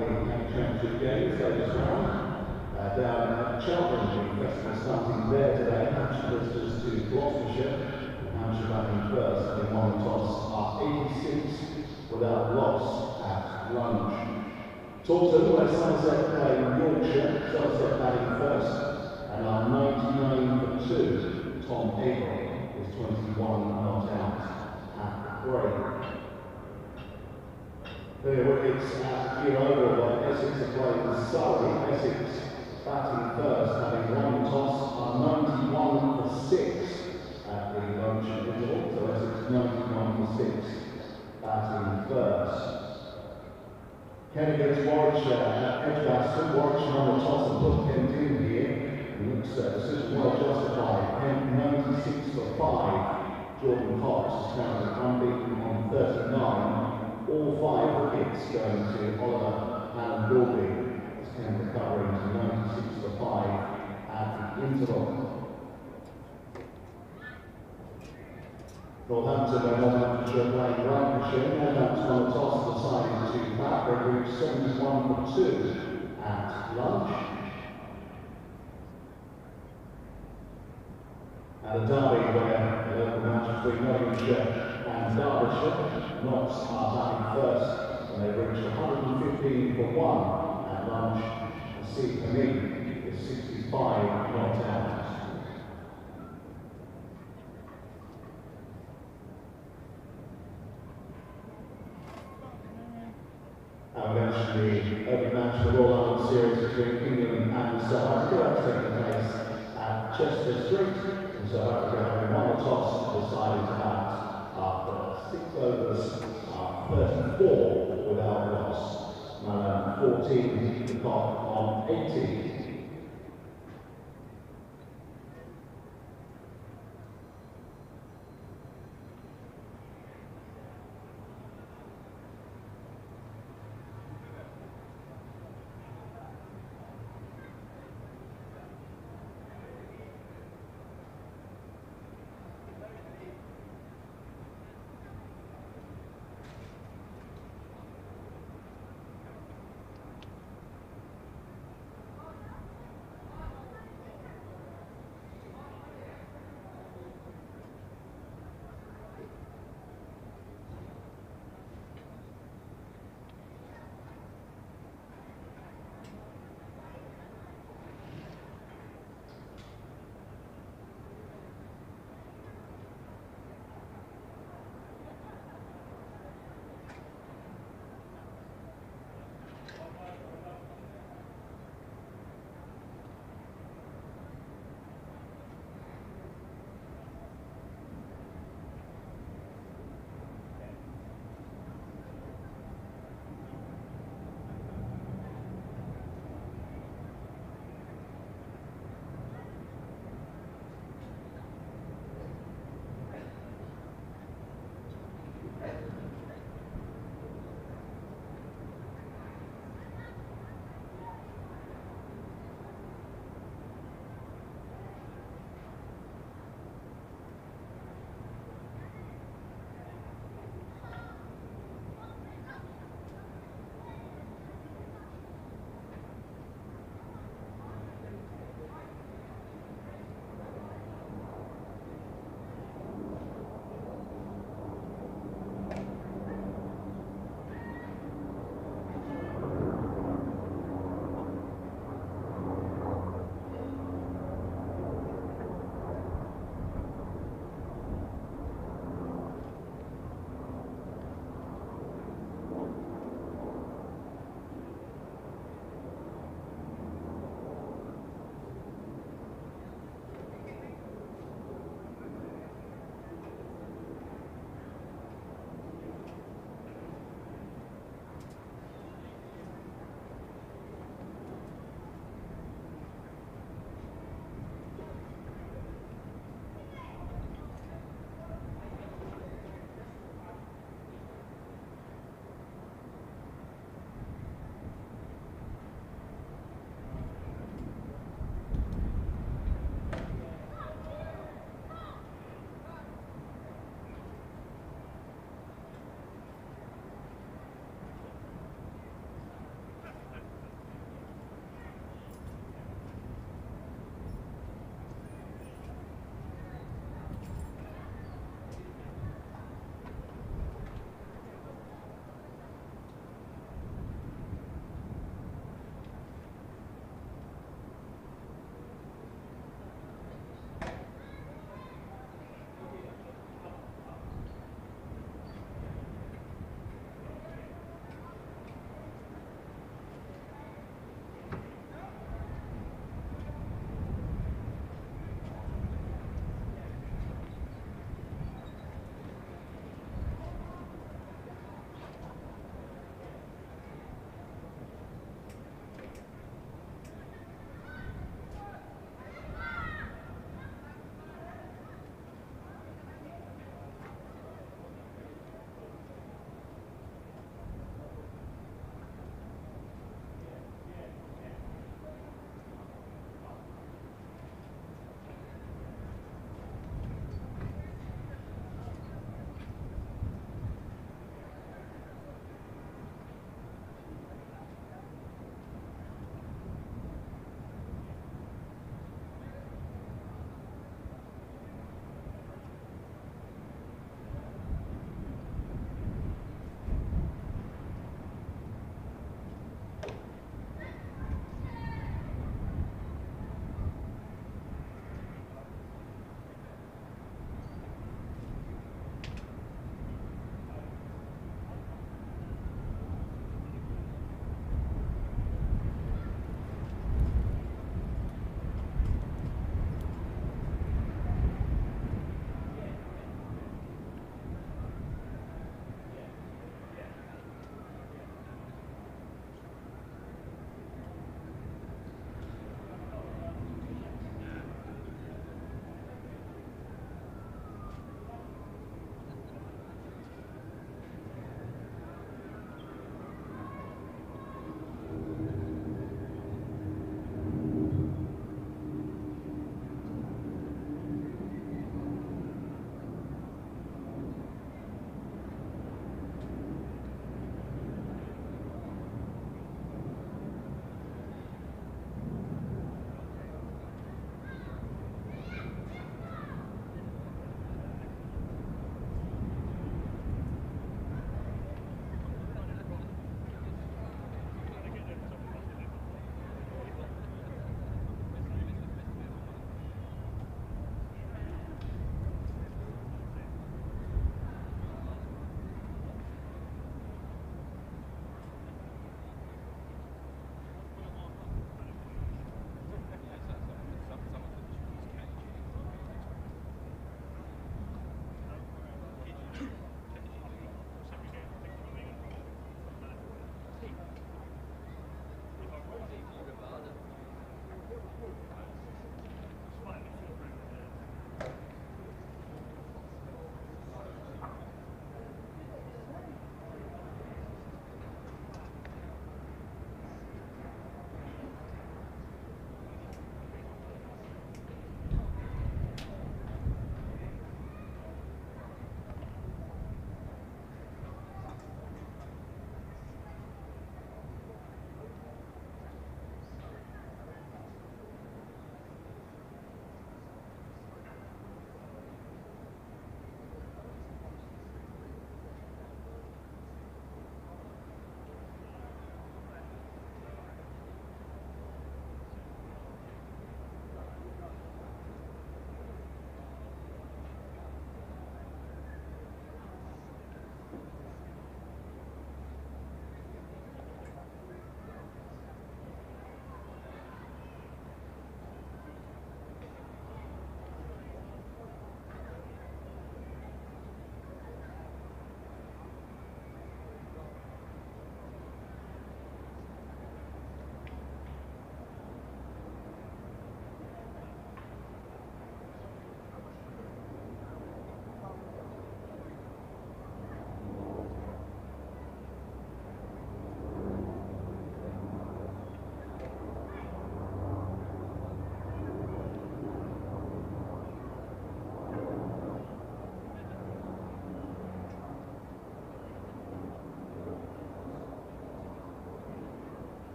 Championship Games, latest round. Down at Cheltenham, the festival starting there today. Hampshire visitors to Gloucestershire. Hampshire batting first, having won the toss, are 86 without loss at lunch. Taunton, where Somerset play Yorkshire. Somerset batting first and are 99 for 2. Tom Abel is 21 not out at break. Clear wickets at Kew Oval, where Essex are playing with Surrey. Essex batting first, having won the toss, are 91 for 6 at the lunch interval. So Essex 91 for 6 batting first. Kent against Warwickshire at Edgbaston. Warwickshire on the toss and put Kent in here. It looks decision well justified. Kent 96 for 5. Jordan Cox is currently unbeaten on 39. All 5 wickets going to Oliver Allen Bilby. As Kent recovering to 96 for 5 at the interval. Northampton and Northamptonshire playing Lancashire. Northampton on the toss decided to bat. They reached 71 for 2 at lunch. At a derby where the local match between Nottinghamshire and Derbyshire, Notts are batting first and they reached 115 for 1 at lunch. And C. Panini is 65 not out. I mentioned the opening match of the Royal Island Series between England and South Africa. That's taking place at Chester Street. And South Africa having won the toss decided to bat after 6 overs, 34 without loss. Malone 14, the clock on 18.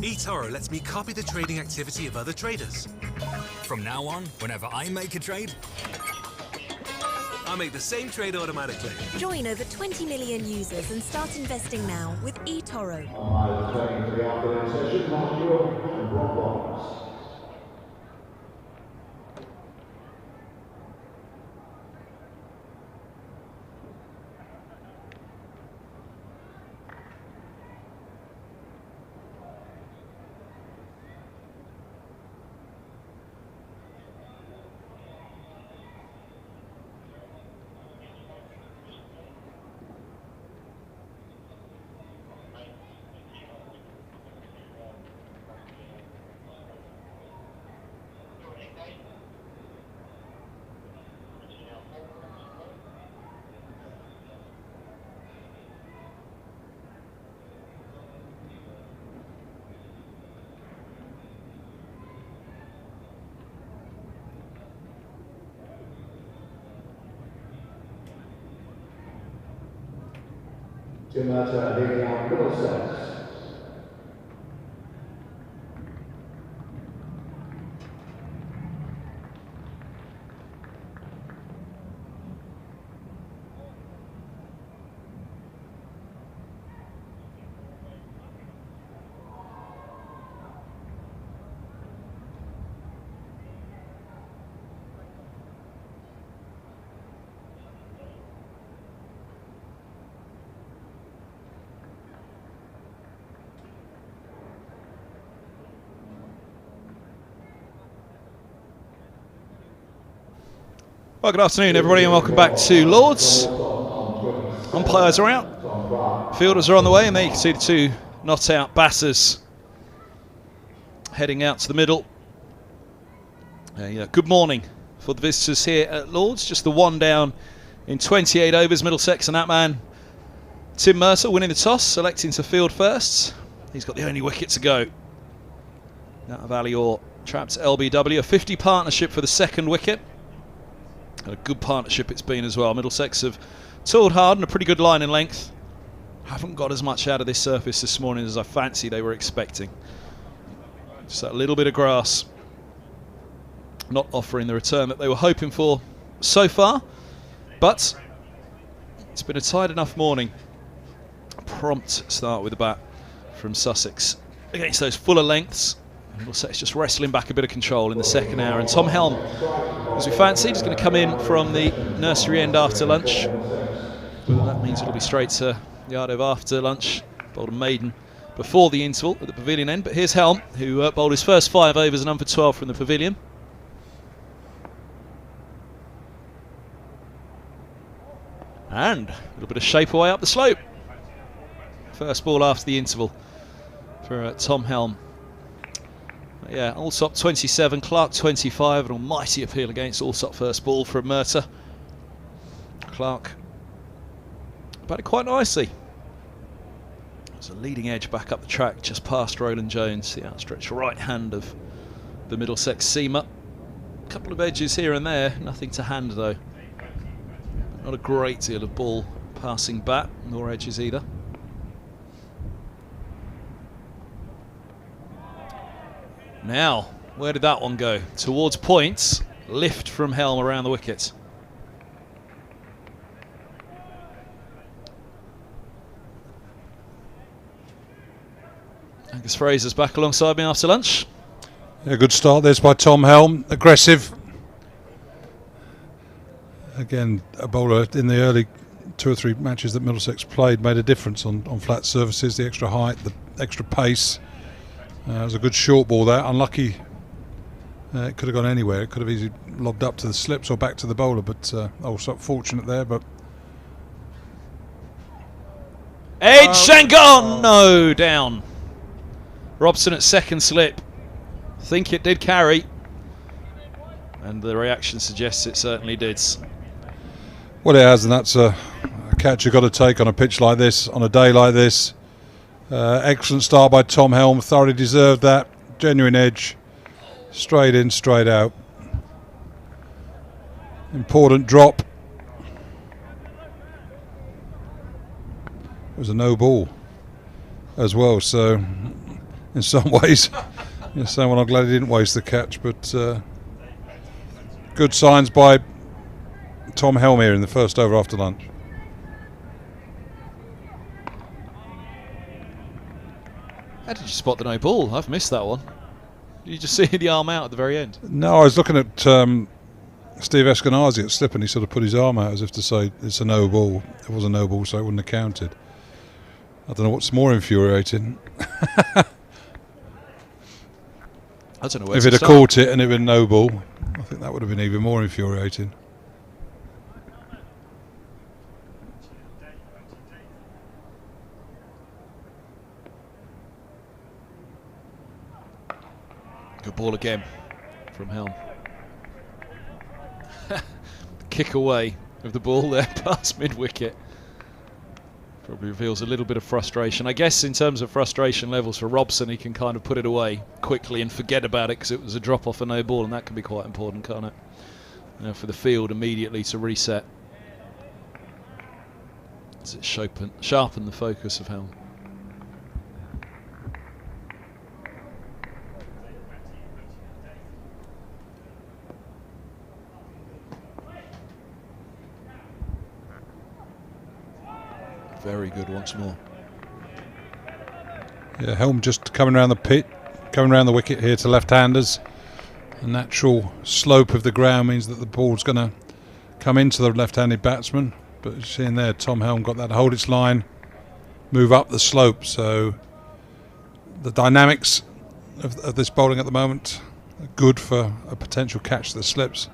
eToro lets me copy the trading activity of other traders. From now on, whenever I make a trade, I make the same trade automatically. Join over 20 million users and start investing now with eToro. On the training for the afternoon session, Mark Ewell and Rob Barnes. Tim Mercer leading out Middlesex. Well, good afternoon, everybody, and welcome back to Lords. Umpires are out, fielders are on the way, and there you can see the two not-out batters heading out to the middle. Good morning for the visitors here at Lords. Just the one down in 28 overs. Middlesex and that man, Tim Mercer, winning the toss, selecting to field first. He's got the only wicket to go. Out of Ali Orr, trapped LBW, a 50 partnership for the second wicket. And a good partnership it's been as well. Middlesex have toiled hard and a pretty good line in length. Haven't got as much out of this surface this morning as I fancy they were expecting. Just that little bit of grass not offering the return that they were hoping for so far. But it's been a tight enough morning. A prompt start with the bat from Sussex against those fuller lengths. Middlesex just wrestling back a bit of control in the second hour. And Tom Helm, as we fancied, is going to come in from the nursery end after lunch. But that means it'll be straight to Yardo after lunch. Bowled a maiden before the interval at the pavilion end. But here's Helm, who bowled his first 5 overs and number 12 from the pavilion. And a little bit of shape away up the slope. First ball after the interval for Tom Helm. Yeah, Allsop 27, Clark 25, an almighty appeal against Allsop first ball from Mercer. Clark batted quite nicely. There's a leading edge back up the track just past Roland Jones, the outstretched right hand of the Middlesex seamer. A couple of edges here and there, nothing to hand though. Not a great deal of ball passing bat, nor edges either. Now, where did that one go? Towards points. Lift from Helm around the wicket. Angus Fraser's back alongside me after lunch. Yeah, good start. There's by Tom Helm. Aggressive. Again, a bowler in the early 2 or 3 matches that Middlesex played made a difference on flat surfaces, the extra height, the extra pace. It was a good short ball there. Unlucky. It could have gone anywhere. It could have easily lobbed up to the slips or back to the bowler, but also fortunate there. But Edge and gone! No, down. Robson at second slip. Think it did carry. And the reaction suggests it certainly did. Well, it has, and that's a catch you've got to take on a pitch like this, on a day like this. Excellent start by Tom Helm, thoroughly deserved that. Genuine edge, straight in, straight out. Important drop. It was a no ball as well, so in some ways. You're saying, well, I'm glad he didn't waste the catch, but good signs by Tom Helm here in the first over after lunch. How did you spot the no ball? I've missed that one. Did you just see the arm out at the very end? No, I was looking at Steve Eskenazi at slip, and he sort of put his arm out as if to say it's a no ball. It was a no ball, so it wouldn't have counted. I don't know what's more infuriating. I don't know where If to it had start. caught it and it had been no ball, I think that would have been even more infuriating. Good ball again from Helm. Kick away of the ball there past mid-wicket. Probably reveals a little bit of frustration. I guess in terms of frustration levels for Robson, he can kind of put it away quickly and forget about it because it was a drop off a no ball, and that can be quite important, can't it? For the field immediately to reset. Does it sharpen the focus of Helm? Very good once more. Yeah, Helm just coming around the pit, coming around the wicket here to left-handers. The natural slope of the ground means that the ball's going to come into the left-handed batsman. But you're seeing there, Tom Helm got that to hold its line, move up the slope. So the dynamics of this bowling at the moment are good for a potential catch that slips.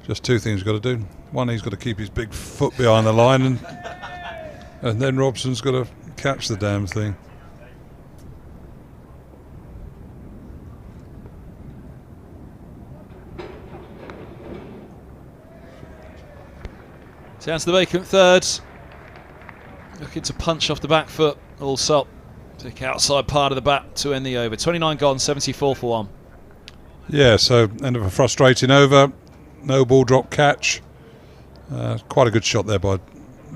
Just two things he's got to do. One, he's got to keep his big foot behind the line, and then Robson's got to catch the damn thing. Down to the vacant third. Looking to punch off the back foot. Allsop. Pick outside part of the bat to end the over. 29 gone, 74 for 1. Yeah, so end of a frustrating over. No ball, drop catch. Quite a good shot there by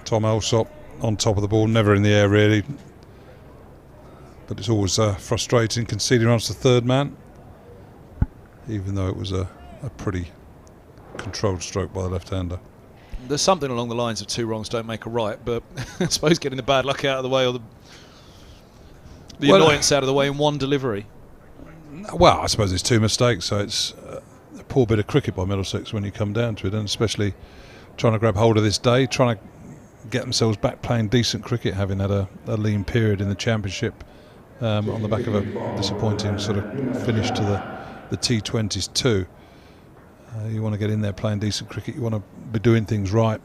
Tom Allsop. On top of the ball, never in the air really. But it's always frustrating conceding runs to third man. Even though it was a pretty controlled stroke by the left-hander. There's something along the lines of 2 wrongs don't make a right, but I suppose getting the bad luck out of the way or the annoyance out of the way in one delivery. Well, I suppose it's 2 mistakes, so it's a poor bit of cricket by Middlesex when you come down to it, and especially trying to grab hold of this day, trying to get themselves back playing decent cricket, having had a lean period in the Championship on the back of a disappointing sort of finish to the T20s too. You want to get in there playing decent cricket. You want to be doing things right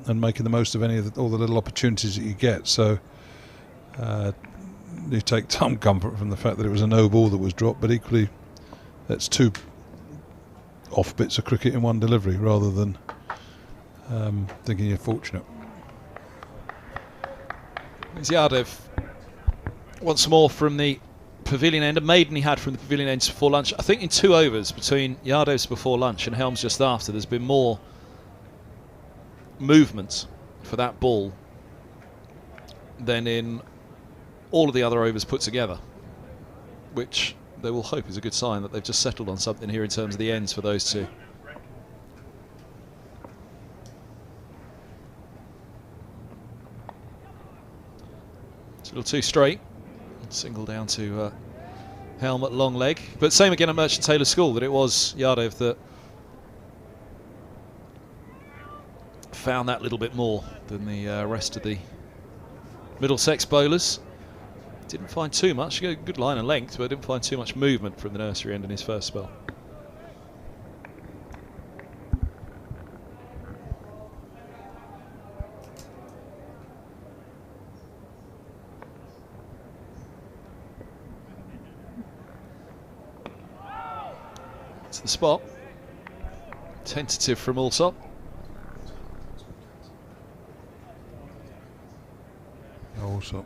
and making the most of all the little opportunities that you get. So you take some comfort from the fact that it was a no ball that was dropped, but equally that's 2 off bits of cricket in one delivery rather than thinking you're fortunate. It's Yardev once more from the pavilion end. A maiden he had from the pavilion end before lunch. I think in 2 overs between Yardev's before lunch and Helm's just after, there's been more movement for that ball than in all of the other overs put together, which they will hope is a good sign that they've just settled on something here in terms of the ends for those two. It's a little too straight. Single down to Helm at long leg. But same again at Merchant Taylor School, that it was Yardev that found that little bit more than the rest of the Middlesex bowlers. Didn't find too much, good line and length, but didn't find too much movement from the nursery end in his first spell. To the spot. Tentative from Allsop. Allsop.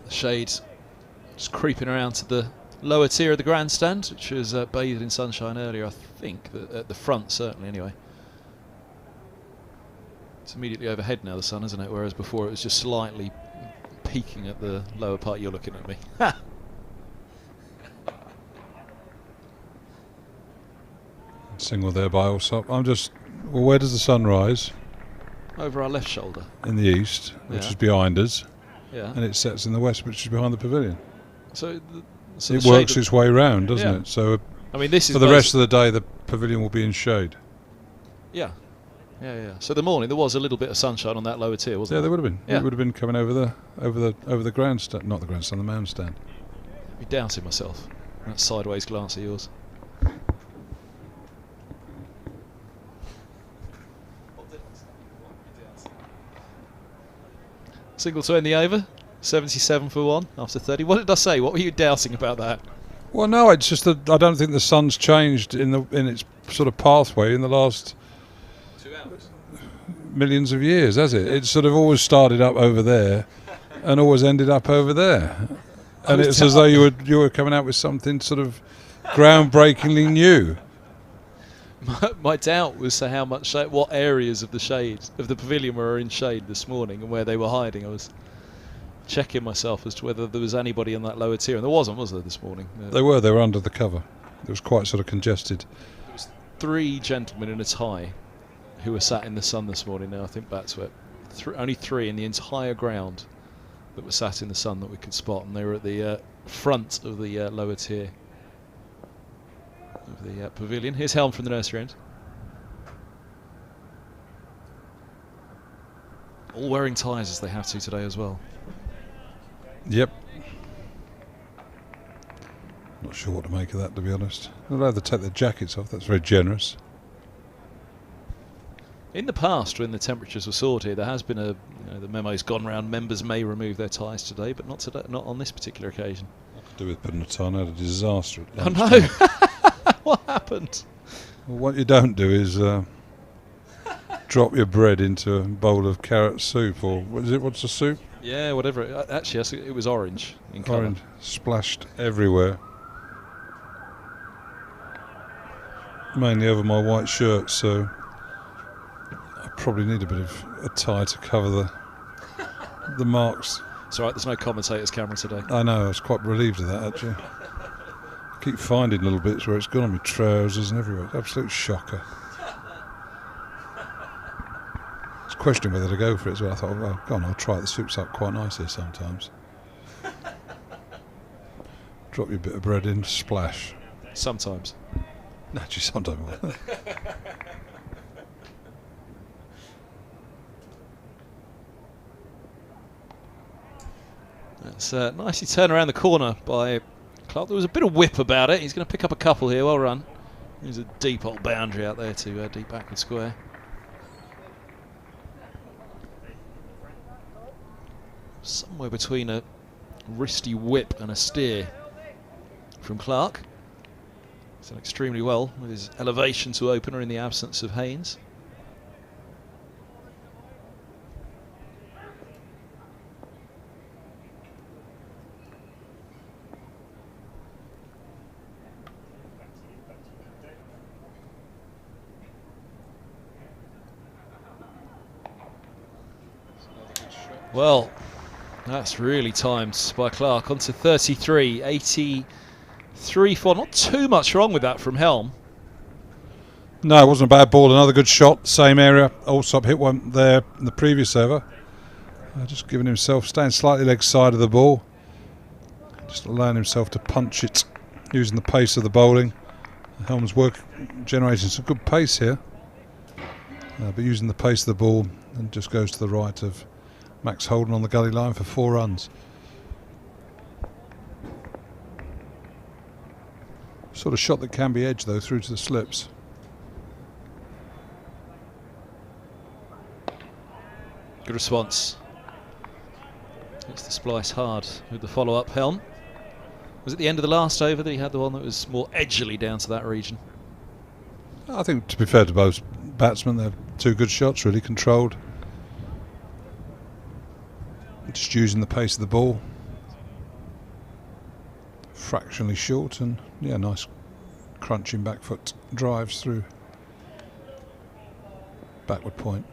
The shade just creeping around to the lower tier of the grandstand, which was bathed in sunshine earlier, I think, at the front certainly anyway. It's immediately overhead now, the sun, isn't it? Whereas before it was just slightly peaking at the lower part. You're looking at me. Single there by Allsop. I'm just... Well, where does the sun rise? Over our left shoulder. In the east, which is behind us. Yeah. And it sets in the west, which is behind the pavilion. So it works its way round, doesn't it? So I mean, this is for the rest of the day, the pavilion will be in shade. Yeah. So the morning there was a little bit of sunshine on that lower tier, wasn't there? Yeah, there would have been. Yeah. It would have been coming over the grandstand, not the grandstand, the man stand. I'd be doubting myself. That sideways glance of yours. Single to end the over, 77 for 1 after 30. What did I say? What were you doubting about that? Well, no, it's just that I don't think the sun's changed in its sort of pathway in the last 2 hours. Millions of years, has it? It's sort of always started up over there, and always ended up over there. And it's as though you were coming out with something sort of groundbreakingly new. My doubt was to how much what areas of the shade of the pavilion were in shade this morning and where they were hiding. I was checking myself as to whether there was anybody in that lower tier, and there wasn't, was there, this morning? They were under the cover. It was quite sort of congested. There was 3 gentlemen in a tie who were sat in the sun this morning. Now I think that's where only 3 in the entire ground that were sat in the sun that we could spot, and they were at the front of the lower tier of the pavilion. Here's Helm from the nursery end. All wearing ties as they have to today as well. Yep. Not sure what to make of that, to be honest. They'll have to take their jackets off. That's very generous. In the past, when the temperatures were sorted, there has been the memo's gone round. Members may remove their ties today, but not today. Not on this particular occasion. What to do with putting a tie? I had a disaster at Oh lunchtime. no! What happened? Well, what you don't do is drop your bread into a bowl of carrot soup, or what is it? What's the soup? Yeah, whatever. Actually, it was orange in colour. Orange, splashed everywhere. Mainly over my white shirt, so I probably need a bit of a tie to cover the marks. It's alright, there's no commentator's camera today. I know, I was quite relieved of that, actually. I keep finding little bits where it's gone on my trousers and everywhere. Absolute shocker. I was questioning whether to go for it as well. I thought, well, go on, I'll try it. The soup's up quite nicely sometimes. Drop your bit of bread in, splash. Sometimes. Actually, sometimes. That's nicely turned around the corner by Clark. There was a bit of whip about it. He's going to pick up a couple here. Well run. There's a deep old boundary out there to deep backward square. Somewhere between a wristy whip and a steer from Clark. He's done extremely well with his elevation to opener in the absence of Haynes. Well, that's really timed by Clark. On to 33, 83 for. Not too much wrong with that from Helm. No, it wasn't a bad ball. Another good shot, same area. Allsop hit one there in the previous over. Just giving himself, staying slightly leg side of the ball. Just allowing himself to punch it using the pace of the bowling. Helm's generating some good pace here. But using the pace of the ball, and just goes to the right of Max Holden on the gully line for 4 runs. Sort of shot that can be edged though through to the slips. Good response. Hits the splice hard with the follow-up. Helm. Was it the end of the last over that he had the one that was more edgily down to that region? I think, to be fair to both batsmen, they're 2 good shots, really controlled. Just using the pace of the ball. fractionally short, and yeah, nice crunching back foot drives through backward point.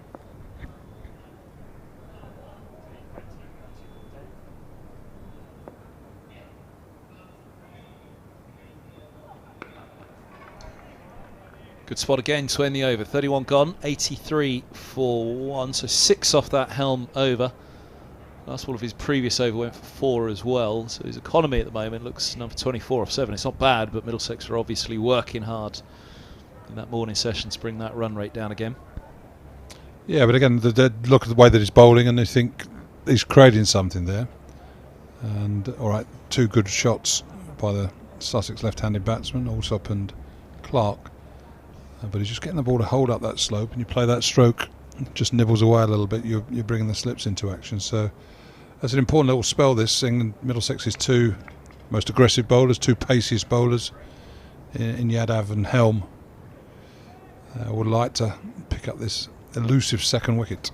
Good spot again to end the over. 31 gone, 83 for 1, so 6 off that Helm over. Last ball of his previous over went for 4 as well, so his economy at the moment looks number 24 off 7. It's not bad, but Middlesex are obviously working hard in that morning session to bring that run rate down again. Yeah, but again, they look at the way that he's bowling and they think he's creating something there. And all right, 2 good shots by the Sussex left-handed batsman, Alsop and Clark. But he's just getting the ball to hold up that slope, and you play that stroke, just nibbles away a little bit, you're bringing the slips into action. So that's an important little spell, this. England, Middlesex's 2 most aggressive bowlers, 2 paciest bowlers in Yadav and Helm. Would like to pick up this elusive second wicket.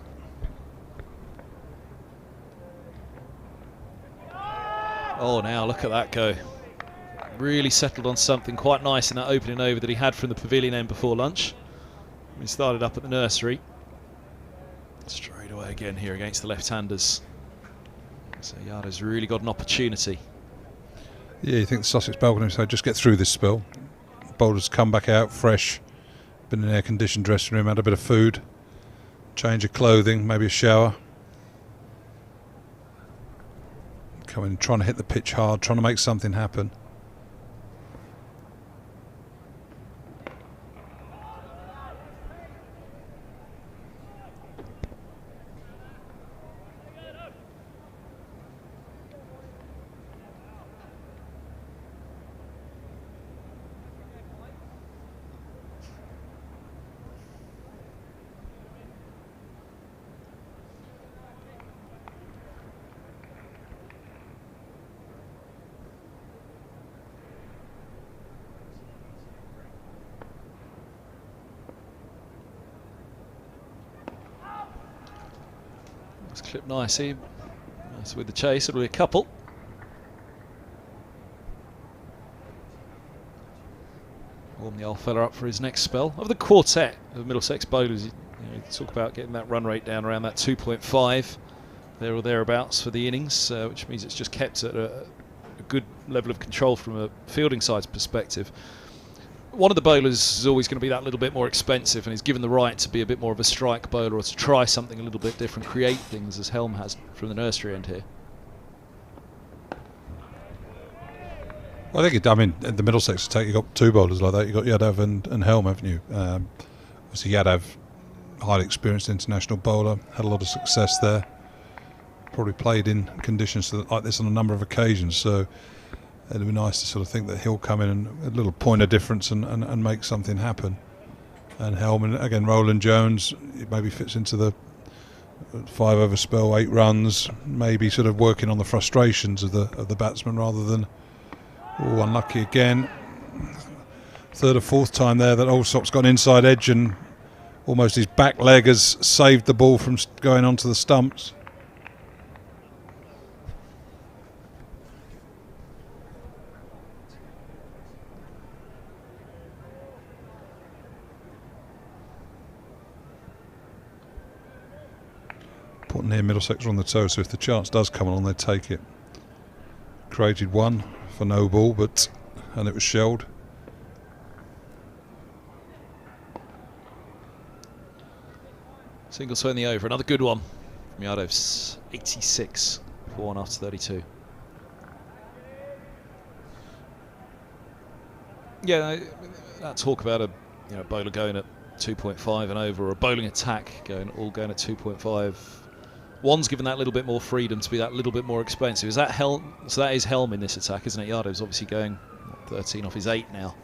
Oh, now look at that go. Really settled on something quite nice in that opening over that he had from the pavilion end before lunch. He started up at the nursery. Straight away again here against the left-handers. So Yada's really got an opportunity. Yeah, you think the Sussex bowling so just get through this spell. Bowlers come back out fresh, been in an air-conditioned dressing room, had a bit of food, change of clothing, maybe a shower. Coming, trying to hit the pitch hard, trying to make something happen. It's clipped nicely. Nice with the chase, it'll be a couple. Warm the old fella up for his next spell. Of the quartet of Middlesex bowlers, you talk about getting that run rate down around that 2.5 there or thereabouts for the innings, which means it's just kept at a good level of control from a fielding side's perspective. One of the bowlers is always going to be that little bit more expensive, and he's given the right to be a bit more of a strike bowler or to try something a little bit different, create things as Helm has from the nursery end here. Well, I think I mean the Middlesex attack, you've got 2 bowlers like that. You've got Yadav and Helm, haven't you? Obviously Yadav, highly experienced international bowler, had a lot of success there. Probably played in conditions like this on a number of occasions, so it'd be nice to sort of think that he'll come in and a little point of difference and make something happen. And Helm, and again Roland Jones, it maybe fits into the 5 over spell, 8 runs, maybe sort of working on the frustrations of the batsman rather than unlucky again. 3rd or 4th time there that Alsop's got an inside edge and almost his back leg has saved the ball from going onto the stumps. Important here, Middlesex are on the toe, so if the chance does come along, they take it. Created 1 for no ball, and it was shelled. Single swing the over, another good one from Yadov's 86 for 1 after 32. Yeah, that talk about a bowler going at 2.5 and over, or a bowling attack going at 2.5. One's given that little bit more freedom to be that little bit more expensive. Is that Helm? So that is Helm in this attack, isn't it? Yadov's obviously going 13 off his 8 now.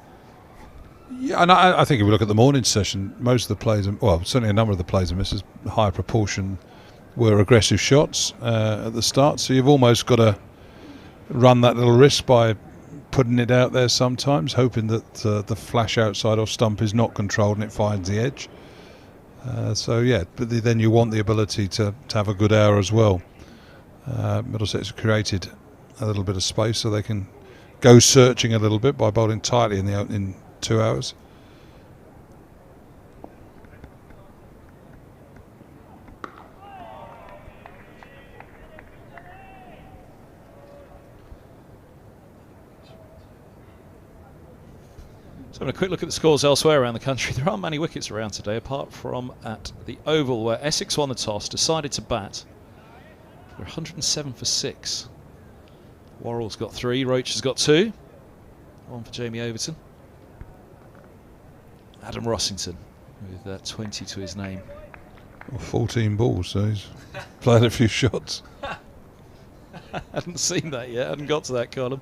Yeah, and I think if we look at the morning session, most of the plays, well, certainly a number of the plays in this, a higher proportion were aggressive shots at the start. So you've almost got to run that little risk by putting it out there sometimes, hoping that the flash outside off stump is not controlled and it finds the edge. So yeah, but then you want the ability to have a good hour as well. Middlesex have created a little bit of space so they can go searching a little bit by bowling tightly in the opening 2 hours. So having a quick look at the scores elsewhere around the country, there aren't many wickets around today, apart from at the Oval, where Essex won the toss, decided to bat. They're 107 for 6. Worrell's got 3, Roach has got 2. 1 for Jamie Overton. Adam Rossington with 20 to his name. Well, 14 balls, so he's played a few shots. I hadn't seen that yet, I hadn't got to that column.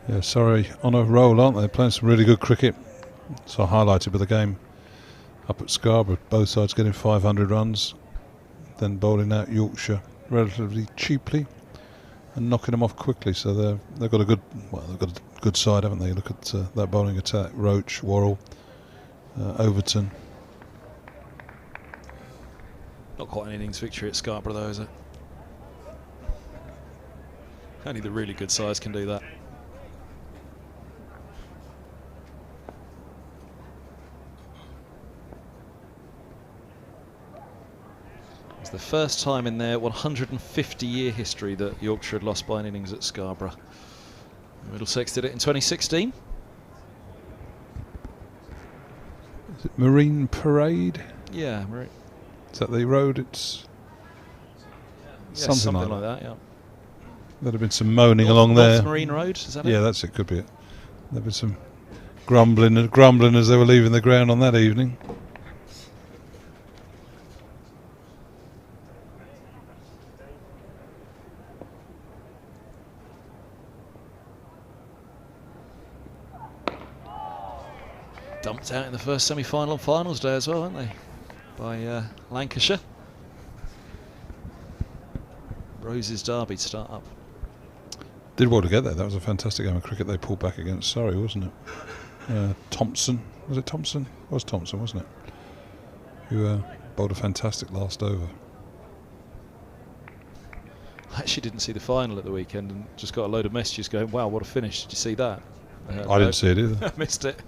Yeah, Surrey on a roll, aren't they? Playing some really good cricket. So highlighted with the game up at Scarborough, both sides getting 500 runs, then bowling out Yorkshire relatively cheaply and knocking them off quickly. So they've got a good side, haven't they? Look at that bowling attack: Roach, Worrell, Overton. Not quite an innings victory at Scarborough, though, is it? Only the really good sides can do that. It's the first time in their 150-year history that Yorkshire had lost by an innings at Scarborough. Middlesex did it in 2016. Is it Marine Parade? Yeah, Marine. Is that the road? It's something like that. Yeah. There'd have been some moaning along there. Marine Road, is that it? Yeah, that's it. Could be it. There'd been some grumbling as they were leaving the ground on that evening. Dumped out in the first semi-final on finals day as well, aren't they? By Lancashire. Rose's Derby to start up. Did well to get there. That was a fantastic game of cricket they pulled back against Surrey, wasn't it? Thompson. Was it Thompson? It was Thompson, wasn't it? Who bowled a fantastic last over. I actually didn't see the final at the weekend and just got a load of messages going, wow, what a finish. Did you see that? I didn't see it either. I missed it.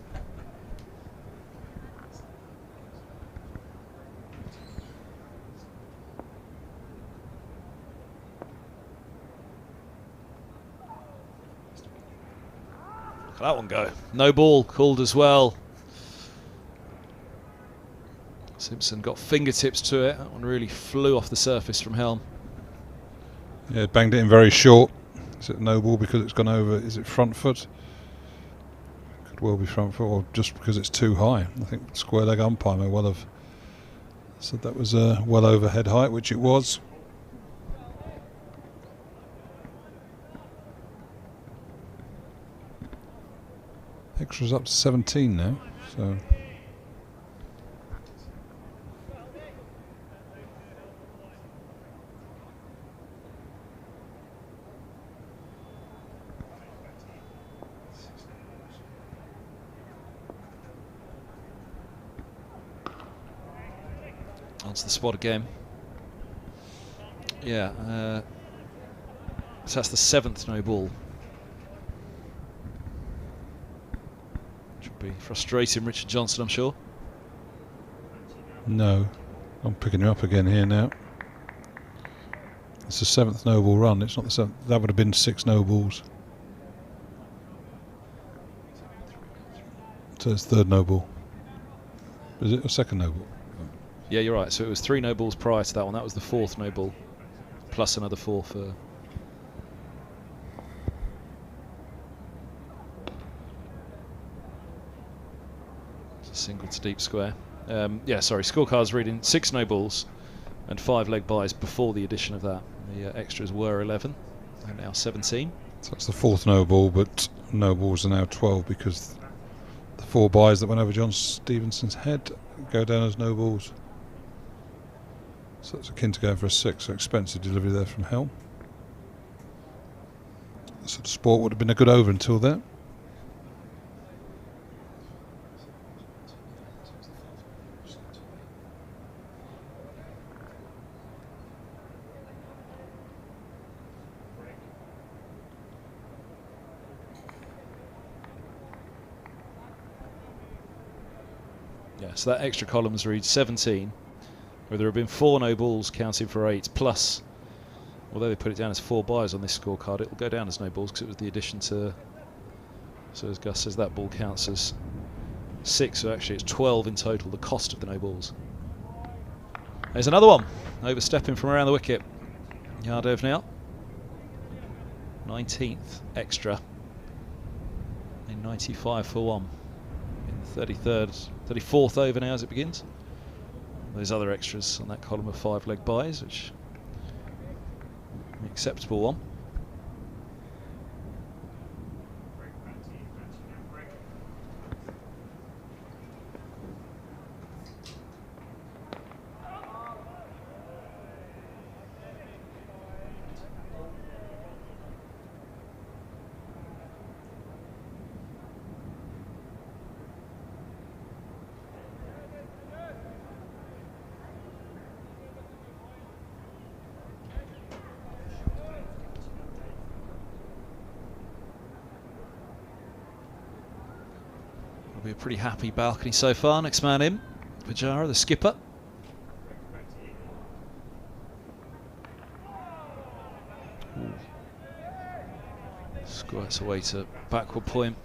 That one go. No ball called as well. Simpson got fingertips to it. That one really flew off the surface from Helm. Yeah, banged it in very short. Is it no ball because it's gone over? Is it front foot? Could well be front foot, or just because it's too high. I think square leg umpire may well have said that was well over head height, which it was. Extra's up to 17 now, so onto the spot again. Yeah, so that's the 7th no ball. Be frustrating Richard Johnson, I'm sure. no. I'm picking you up again here now. It's the 7th no ball run. It's not the 7th. That would have been 6 no balls. So it's 3rd no ball. Is it a 2nd no ball? Yeah, you're right. So it was 3 no balls prior to that one. That was the 4th no ball, plus another 4 for. Single to deep square. Yeah, sorry, scorecards reading 6 no balls and 5 leg byes before the addition of that. The extras were 11 and now 17. So that's the 4th no ball, but no balls are now 12 because the 4 byes that went over John Stevenson's head go down as no balls. So that's akin to going for a 6, so expensive delivery there from Helm. So the sport would have been a good over until then. Yeah, so that extra columns reads 17, where there have been 4 no balls counting for 8, plus, although they put it down as 4 byes on this scorecard, it will go down as no balls because it was the addition to, so as Gus says, that ball counts as 6, so actually it's 12 in total, the cost of the no balls. There's another one, overstepping from around the wicket. Yardove now, 19th extra, in 95 for 1. In the 34th over now as it begins. Those other extras on that column of 5 leg byes, which an acceptable one. Will be a pretty happy balcony so far. Next man in, Pajara, the skipper. Ooh. Squirts away to backward point.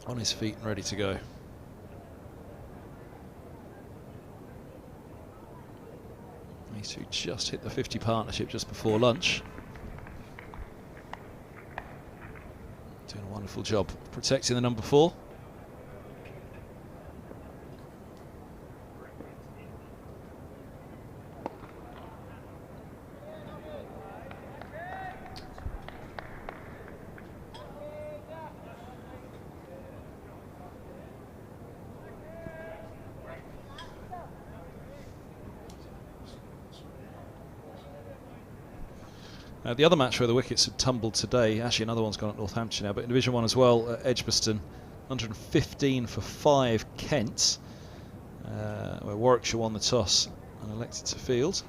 On his feet and ready to go. These two just hit the 50 partnership just before lunch. Doing a wonderful job of protecting the number 4. The other match where the wickets had tumbled today, actually another one's gone at Northampton now, but in Division 1 as well, Edgbaston, 115 for 5 Kent, where Warwickshire won the toss and elected to field.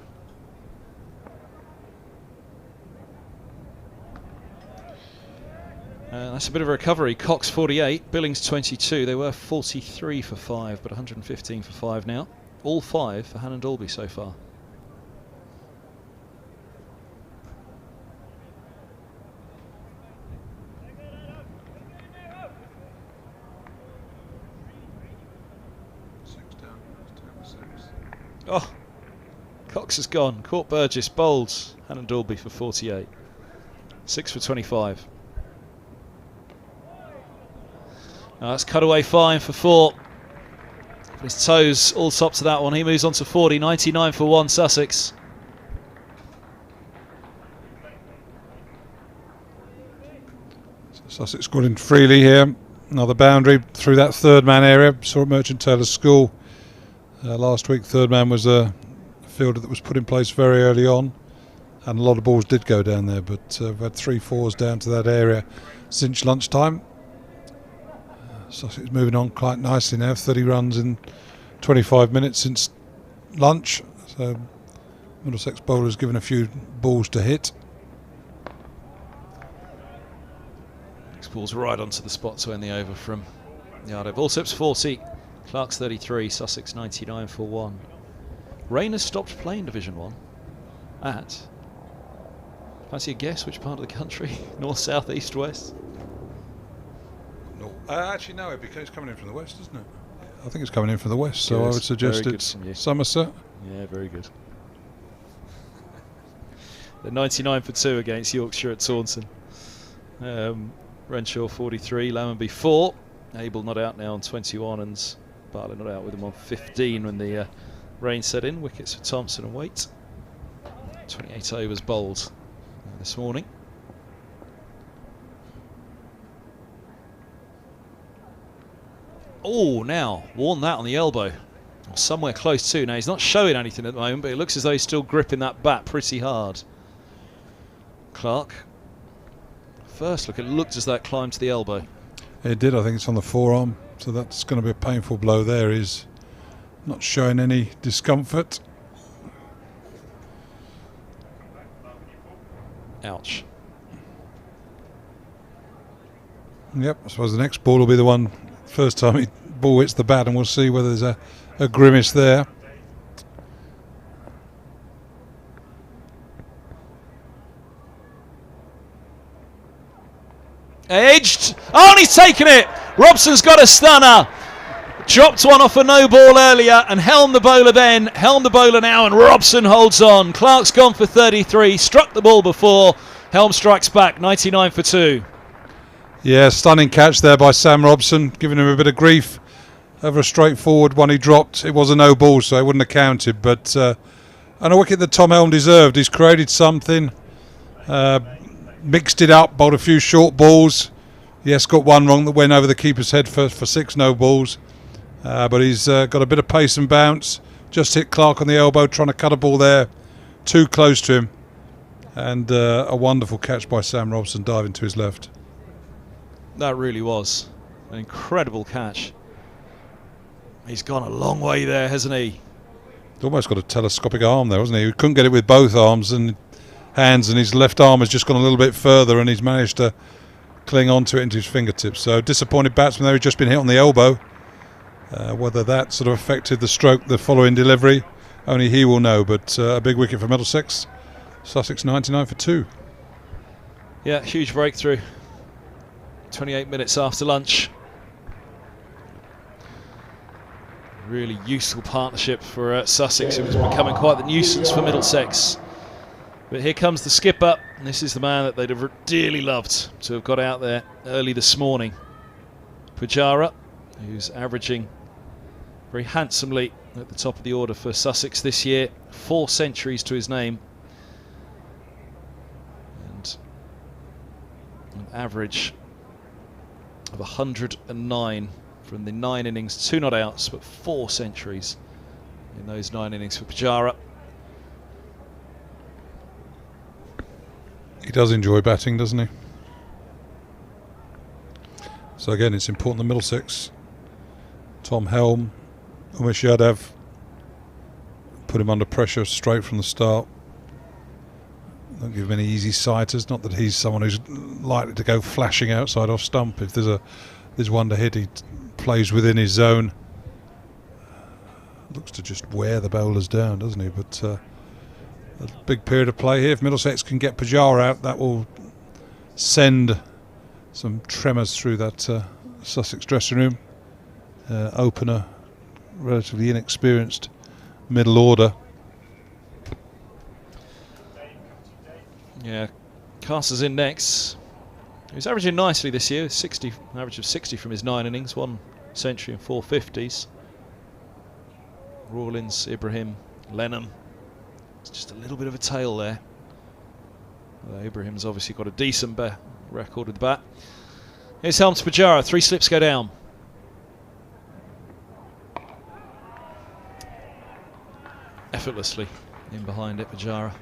That's a bit of a recovery. Cox 48, Billings 22. They were 43 for 5, but 115 for 5 now. All 5 for Hannon Dalby so far. Oh, Cox has gone. Court Burgess bowls Hannon Dalby for 48. 6 for 25. Now that's cut away fine for 4. His toes all top to that one. He moves on to 40. 99 for 1 Sussex. Sussex got in freely here. Another boundary through that third man area. Saw at Merchant Taylor's School last week. Third man was a fielder that was put in place very early on, and a lot of balls did go down there, but we've had 3-4s down to that area since lunchtime. Sussex moving on quite nicely now, 30 runs in 25 minutes since lunch, so Middlesex bowlers given a few balls to hit. Next ball's right onto the spot to end the over from Yardove. Allsops 40, Clark's 33, Sussex 99 for 1. Rain has stopped playing Division 1 at, fancy a guess which part of the country? North, south, east, west? No, actually no, it's coming in from the west, isn't it? I think it's coming in from the west, so I would suggest it's Somerset. Yeah, very good. They're 99 for 2 against Yorkshire at Taunton. Renshaw 43, Lammonby 4. Abel not out now on 21, and Bartlett not out with him on 15 when the rain set in. Wickets for Thompson and Waite. 28 overs bowled this morning. Oh, now warned that on the elbow, or somewhere close to. Now he's not showing anything at the moment, but it looks as though he's still gripping that bat pretty hard. Clark. First look, it looked as though it climbed to the elbow. It did. I think it's on the forearm, so that's going to be a painful blow there. He's not showing any discomfort. Ouch. Yep, I suppose the next ball will be the one first time he ball hits the bat, and we'll see whether there's a grimace there. Edged. Oh, and he's taken it. Robson's got a stunner. Dropped one off a no ball earlier and helmed the bowler then. Helmed the bowler now, and Robson holds on. Clark's gone for 33. Struck the ball before. Helm strikes back. 99 for 2. Yeah, stunning catch there by Sam Robson, giving him a bit of grief over a straightforward one he dropped. It was a no ball, so it wouldn't have counted. But and a wicket that Tom Helm deserved. He's created something. Mixed it up, bowled a few short balls. Yes, got one wrong that went over the keeper's head for 6 no balls. But he's got a bit of pace and bounce. Just hit Clark on the elbow, trying to cut a ball there. Too close to him. And a wonderful catch by Sam Robson, diving to his left. That really was an incredible catch. He's gone a long way there, hasn't he? He's almost got a telescopic arm there, hasn't he? He couldn't get it with both arms and hands, and his left arm has just gone a little bit further, and he's managed to cling onto it into his fingertips. So disappointed batsman there, he'd just been hit on the elbow. Whether that sort of affected the stroke, the following delivery, only he will know. But a big wicket for Middlesex. Sussex 99 for 2. Yeah, huge breakthrough. 28 minutes after lunch. Really useful partnership for Sussex. It was becoming quite the nuisance for Middlesex. But here comes the skipper, and this is the man that they'd have dearly loved to have got out there early this morning. Pajara, who's averaging very handsomely at the top of the order for Sussex this year. 4 centuries to his name. And an average of 109 from the 9 innings, 2 not outs, but 4 centuries in those 9 innings for Pajara. He does enjoy batting, doesn't he? So again, it's important that Middlesex, Tom Helm, Umesh Yadav, put him under pressure straight from the start. Don't give him any easy sighters. Not that he's someone who's likely to go flashing outside off stump. If there's one to hit, he plays within his zone. Looks to just wear the bowlers down, doesn't he? But a big period of play here. If Middlesex can get Pajara out, that will send some tremors through that Sussex dressing room. Opener, relatively inexperienced middle order. Yeah, Carter's in next. He's averaging nicely this year, 60, an average of 60 from his 9 innings, 1 century and 4 50s. Rawlins, Ibrahim, Lenham. It's just a little bit of a tail there. Ibrahim's obviously got a decent record with the bat. Here's Helm to Pajara, 3 slips go down. Effortlessly in behind it, Pajara.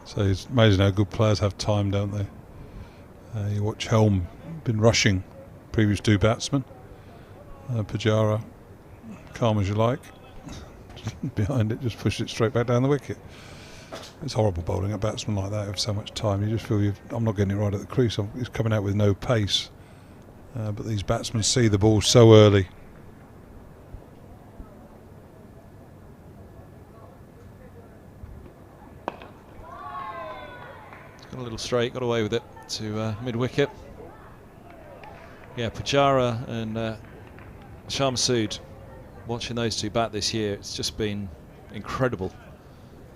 So it's amazing how good players have time, don't they? You watch Helm, been rushing previous 2 batsmen. Pajara, calm as you like. Behind it, just push it straight back down the wicket. It's horrible bowling a batsman like that with so much time. You just feel I'm not getting it right at the crease. He's coming out with no pace. But these batsmen see the ball so early. Got a little straight, got away with it to mid-wicket. Yeah, Pajara and Shamsood, watching those 2 bat this year, it's just been incredible.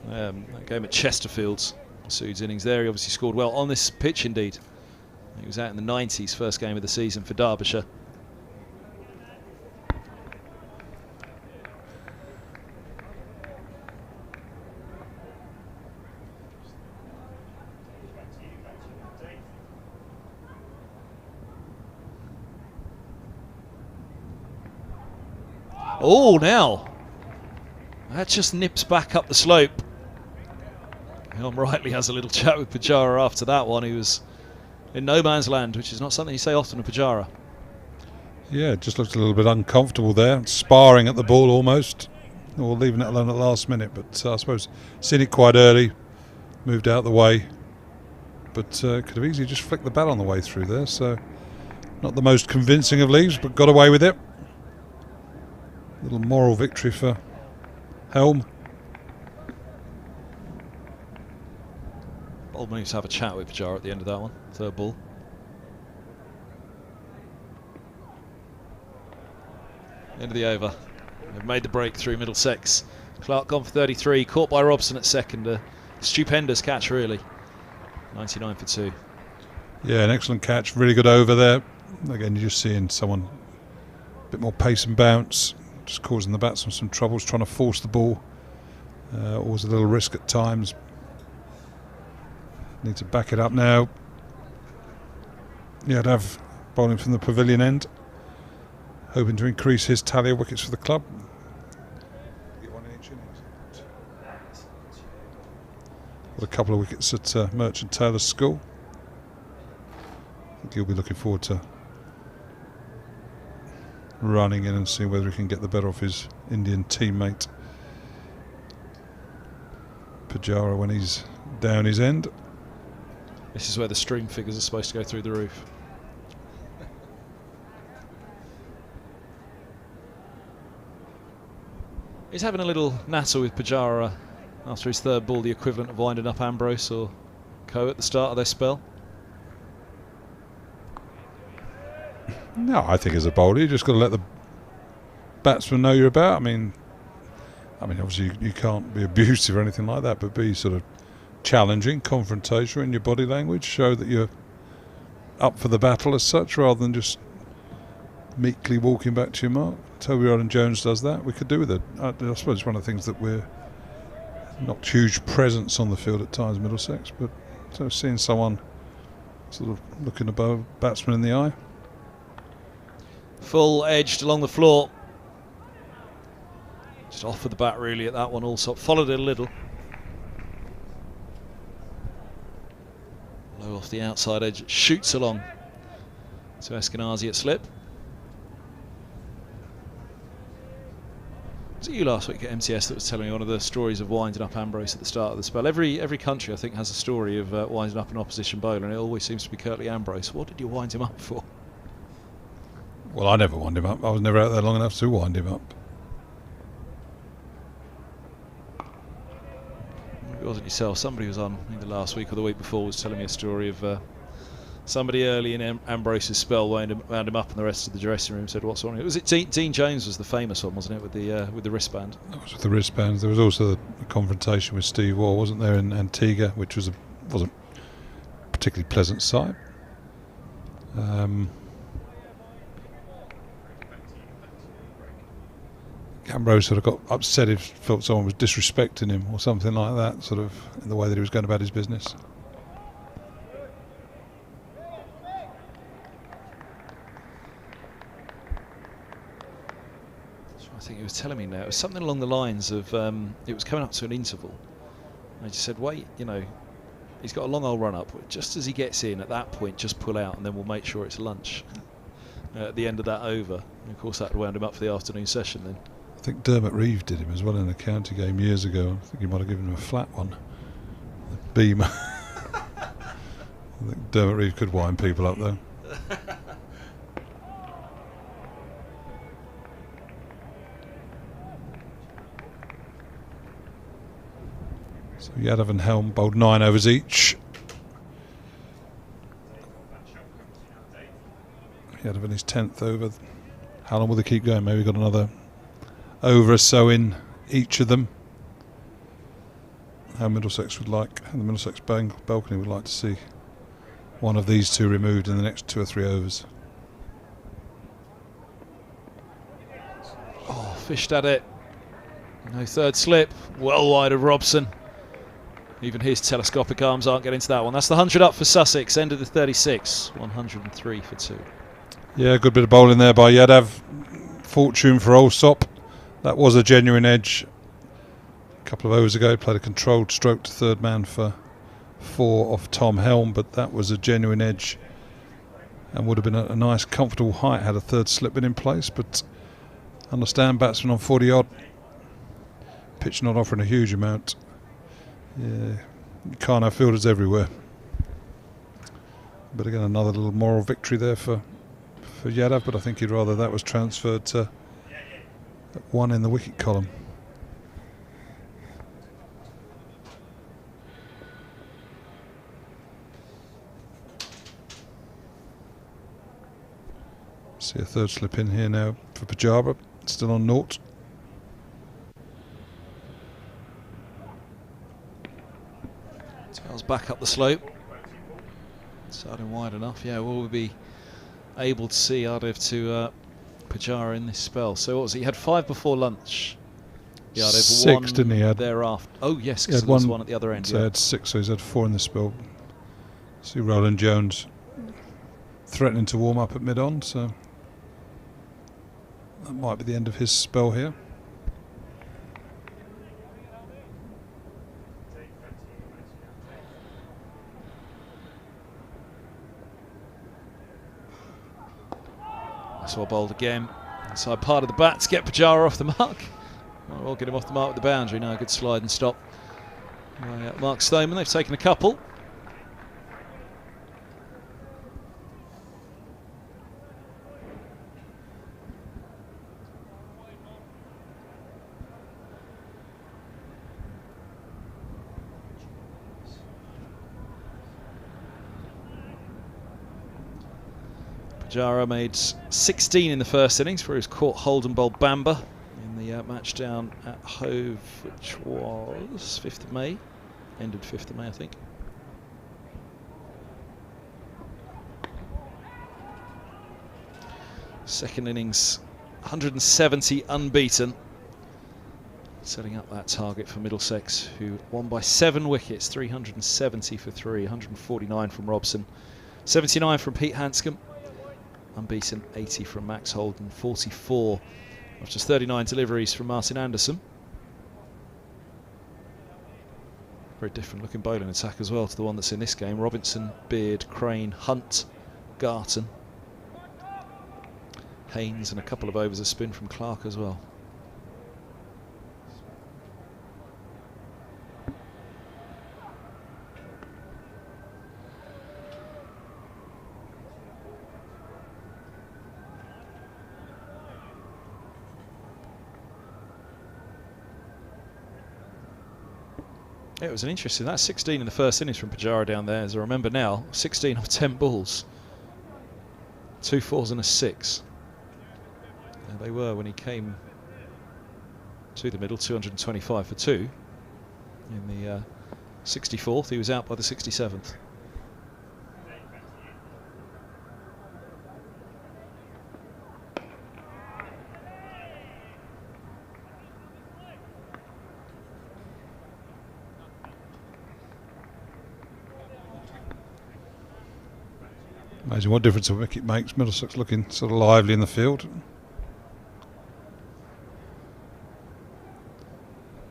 That game at Chesterfield's, Sood's innings there, he obviously scored well on this pitch indeed. He was out in the 90s, first game of the season for Derbyshire. Oh, now that just nips back up the slope. Helm rightly has a little chat with Pajara after that one. He was in no man's land, which is not something you say often of Pajara. Yeah, just looked a little bit uncomfortable there, sparring at the ball almost, or leaving it alone at the last minute. But I suppose seen it quite early, moved out of the way, but could have easily just flicked the bat on the way through there. So not the most convincing of leaves, but got away with it. Little moral victory for Helm. Bold move to have a chat with Pajara at the end of that one. Third ball. End of the over. They've made the break through Middlesex. Clark gone for 33, caught by Robson at second. A stupendous catch, really. 99 for 2. Yeah, an excellent catch. Really good over there. Again, you're just seeing someone a bit more pace and bounce, just causing the batsman some troubles, trying to force the ball. Always a little risk at times. Need to back it up now. Yeah, I'd have bowling from the pavilion end, hoping to increase his tally of wickets for the club. Got a couple of wickets at Merchant Taylor's School. I think he'll be looking forward to running in and seeing whether he can get the better of his Indian teammate Pajara when he's down his end. This is where the stream figures are supposed to go through the roof. He's having a little natter with Pajara after his third ball, the equivalent of winding up Ambrose or Co at the start of their spell. No, I think as a bowler, you just got to let the batsman know you're about. I mean, obviously you can't be abusive or anything like that, but be sort of challenging, confrontational in your body language. Show that you're up for the battle as such, rather than just meekly walking back to your mark. Toby Roden-Jones does that. We could do with it. I suppose it's one of the things that we're not huge presence on the field at times, Middlesex, but so seeing someone sort of looking above batsman in the eye. Full edged along the floor. Just off with the bat really at that one also. Followed it a little. Low off the outside edge. Shoots along to Eskenazi at slip. Was it you last week at MTS that was telling me one of the stories of winding up Ambrose at the start of the spell? Every country I think has a story of winding up an opposition bowler, and it always seems to be Curtly Ambrose. What did you wind him up for? Well, I never wound him up. I was never out there long enough to wind him up. It wasn't yourself. Somebody was on either last week or the week before was telling me a story of somebody early in Ambrose's spell wound him up, and the rest of the dressing room said, "What's wrong?" Was it Dean Jones was the famous one, wasn't it, with the wristband? That was with the wristbands. There was also a confrontation with Steve Waugh, wasn't there, in Antigua, which wasn't a particularly pleasant sight. Ambrose sort of got upset if felt someone was disrespecting him or something like that, sort of in the way that he was going about his business. I think he was telling me now. It was something along the lines of it was coming up to an interval. I just said, wait, he's got a long old run up. Just as he gets in, at that point, just pull out, and then we'll make sure it's lunch at the end of that over. And of course, that wound him up for the afternoon session then. I think Dermot Reeve did him as well in a county game years ago. I think he might have given him a flat one. The beam. I think Dermot Reeve could wind people up though. So Yadav and Helm bowled 9 overs each. Yadav in his 10th over. How long will they keep going? Maybe got another over or so in each of them. How Middlesex would like, and the Middlesex balcony would like to see one of these two removed in the next 2 or 3 overs. Oh, fished at it. No third slip. Well wide of Robson. Even his telescopic arms aren't getting to that one. That's the 100 up for Sussex. End of the 36. 103 for 2. Yeah, good bit of bowling there by Yadav. Fortune for Allsop. That was a genuine edge. A couple of overs ago, played a controlled stroke to third man for 4 off Tom Helm, but that was a genuine edge and would have been a nice, comfortable height had a third slip been in place. But understand, batsman on 40 odd, pitch not offering a huge amount. Yeah, you can't have fielders everywhere. But again, another little moral victory there for Yadav, but I think he'd rather that was transferred to 1 in the wicket column. See a third slip in here now for Pajara, still on 0. Tails back up the slope. Starting wide enough. Yeah, will we be able to see Yadav to Pajara in this spell? So what was it? He had 5 before lunch. Yadav 6, 1 didn't he? Thereafter. Oh yes, He because had there was 1 one at the other end. So he had 6, so he's had 4 in the spell. See Roland Jones threatening to warm up at mid-on, so that might be the end of his spell here. That's well bowled again. Inside part of the bat to get Pajara off the mark. We'll get him off the mark with the boundary now. Good slide and stop by Mark Stoneman. They've taken a couple. Pajara made 16 in the first innings for his caught hold and bowled Bamba in the match down at Hove, which was 5th of May. Ended 5th of May, I think. Second innings, 170 unbeaten. Setting up that target for Middlesex, who won by 7 wickets, 370 for 3, 149 from Robson, 79 from Pete Hanscom. Unbeaten 80 from Max Holden, 44 of just 39 deliveries from Martin Anderson. Very different looking bowling attack as well to the one that's in this game. Robinson, Beard, Crane, Hunt, Garton, Haynes, and a couple of overs of spin from Clark as well. It was an interesting, that's 16 in the first innings from Pajara down there, as I remember now, 16 off 10 balls, 2 4s and a 6. And they were when he came to the middle, 225 for 2. In the 64th, he was out by the 67th. Amazing what difference a wicket makes. Middlesex looking sort of lively in the field.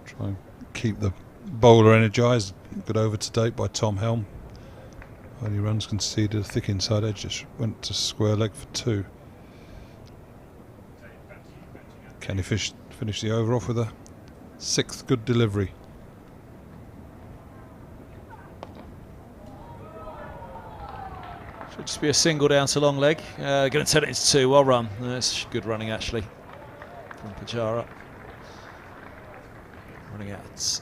Try and keep the bowler energised. Good over to date by Tom Helm. Only runs conceded, a thick inside edge, just went to square leg for 2. Can he finish the over off with a 6th good delivery? Should just be a single down to long leg. Going to turn it into 2. Well run. That's good running actually from Pajara. Running out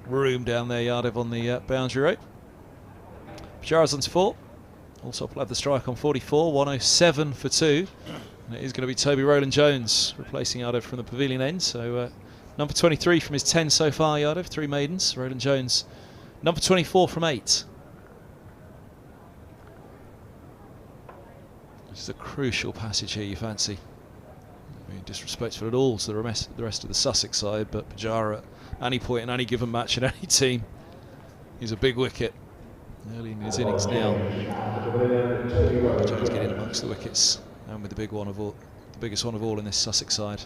room down there, Yadav on the boundary rope. Pajara's on to 4. Also will have the strike on 44, 107 for 2. And it is going to be Toby Rowland-Jones replacing Yadav from the pavilion end. So number 23 from his 10 so far, Yadav, 3 maidens. Rowland-Jones, number 24 from 8. This is a crucial passage here, you fancy. I mean, disrespectful at all to the rest of the Sussex side, but Pajara at any point in any given match in any team, he's a big wicket. Early in his innings now. Jones getting amongst the wickets, and with the big one of all, the biggest one of all in this Sussex side.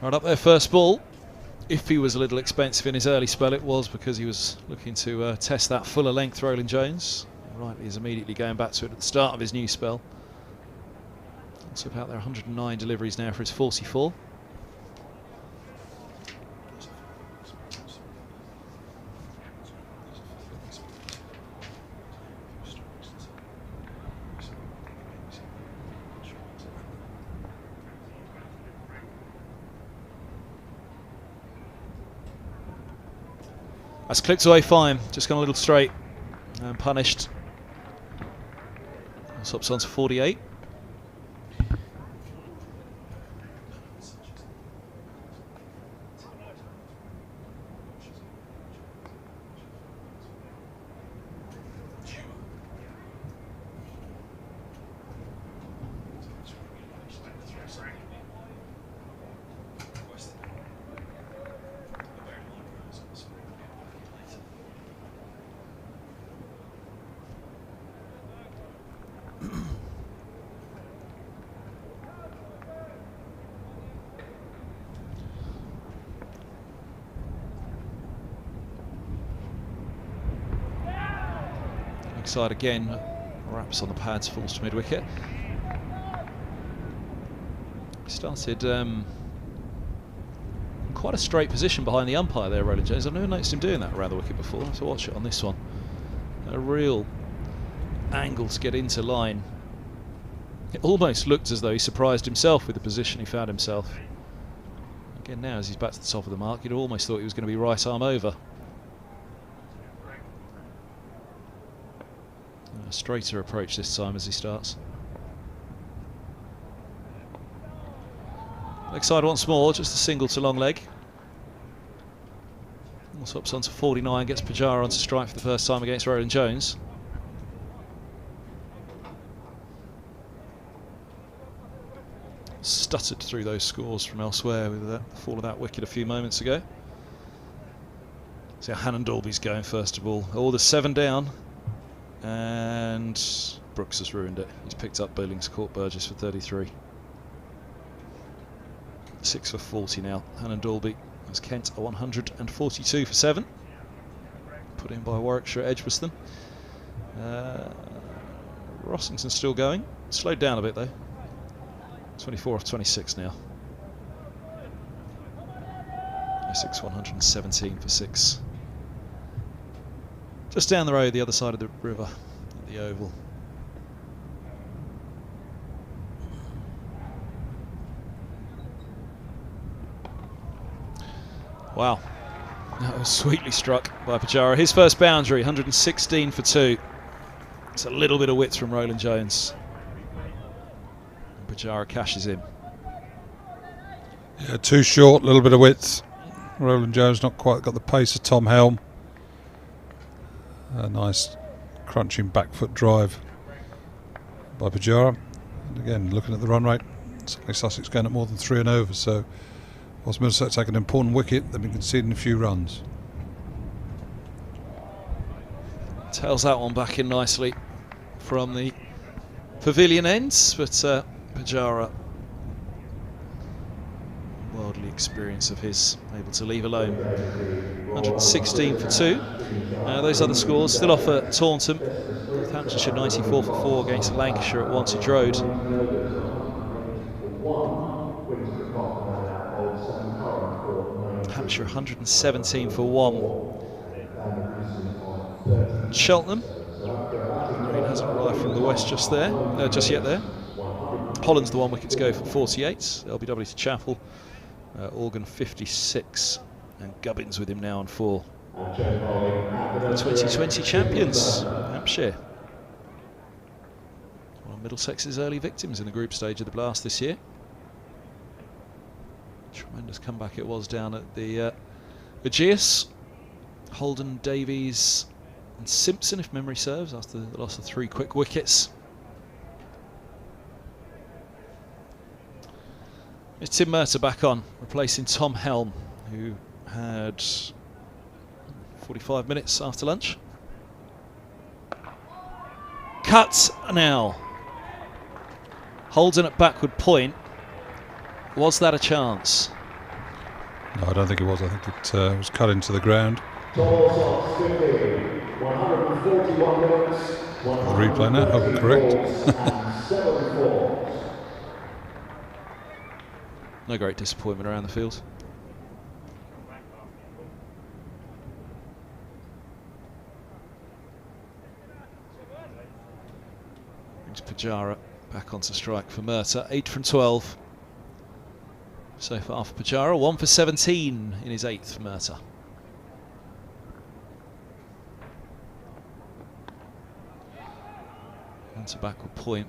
Right up there, first ball. If he was a little expensive in his early spell, it was because he was looking to test that fuller length Roland Jones. Rightly is immediately going back to it at the start of his new spell. It's about there 109 deliveries now for his 44. That's clipped away fine, just gone a little straight and punished. Stops on to 48. Side again, wraps on the pads, falls to mid-wicket. Started quite a straight position behind the umpire there, Roland Jones. I've never noticed him doing that around the wicket before. I have to watch it on this one. A real angle to get into line. It almost looked as though he surprised himself with the position he found himself. Again now, as he's back to the top of the mark, you'd almost thought he was going to be right arm over. A straighter approach this time as he starts. Leg side once more, just a single to long leg. Also ups onto 49, gets Pajaras onto strike for the first time against Roland Jones. Stuttered through those scores from elsewhere with the fall of that wicket a few moments ago. See how Hannon Dalby's going first of all. Oh, there's 7 down. And Brooks has ruined it. He's picked up Billings, caught Burgess for 33. 6 for 40 now. Hannon Dalby has Kent a 142 for 7. Put in by Warwickshire Edgbaston. Rossington's still going. Slowed down a bit though. 24 off 26 now. Essex 117 for 6. Just down the road, the other side of the river, at the Oval. Wow, that was sweetly struck by Pajaras. His first boundary, 116 for 2. It's a little bit of width from Roland Jones. And Pajaras cashes in. Yeah, too short, a little bit of width. Roland Jones not quite got the pace of Tom Helm. A nice crunching back foot drive by Pajaras. And again, looking at the run rate, Sussex going at more than 3 and over. So, whilst Middlesex take an important wicket, they've been conceding a few runs. Tails that one back in nicely from the pavilion ends, but Pajaras, worldly experience of his, able to leave alone. 116 for 2. Those other scores still off at Taunton. Northamptonshire 94 for 4 against Lancashire at Wantage Road. Hampshire 117 for 1. Cheltenham. Rain hasn't arrived from the west just yet there. Holland's the 1 wicket to go for 48. LBW to Chapel. Organ 56. And Gubbins with him now on 4. The 2020 champions, Hampshire. One of Middlesex's early victims in the group stage of the Blast this year. Tremendous comeback it was down at the Aegeus. Holden, Davies and Simpson, if memory serves, after the loss of 3 quick wickets. It's Tim Murtagh back on, replacing Tom Helm, who had 45 minutes after lunch. Cut now. Holden at backward point. Was that a chance? No, I don't think it was. I think it was cut into the ground. Total 50, 141 minutes, Replay now. Oh, correct. and 7 fours. No great disappointment around the field. Brings Pajara back onto strike for Murtagh. 8 from 12 so far for Pajara. 1 for 17 in his 8th for Murtagh. Onto backward point.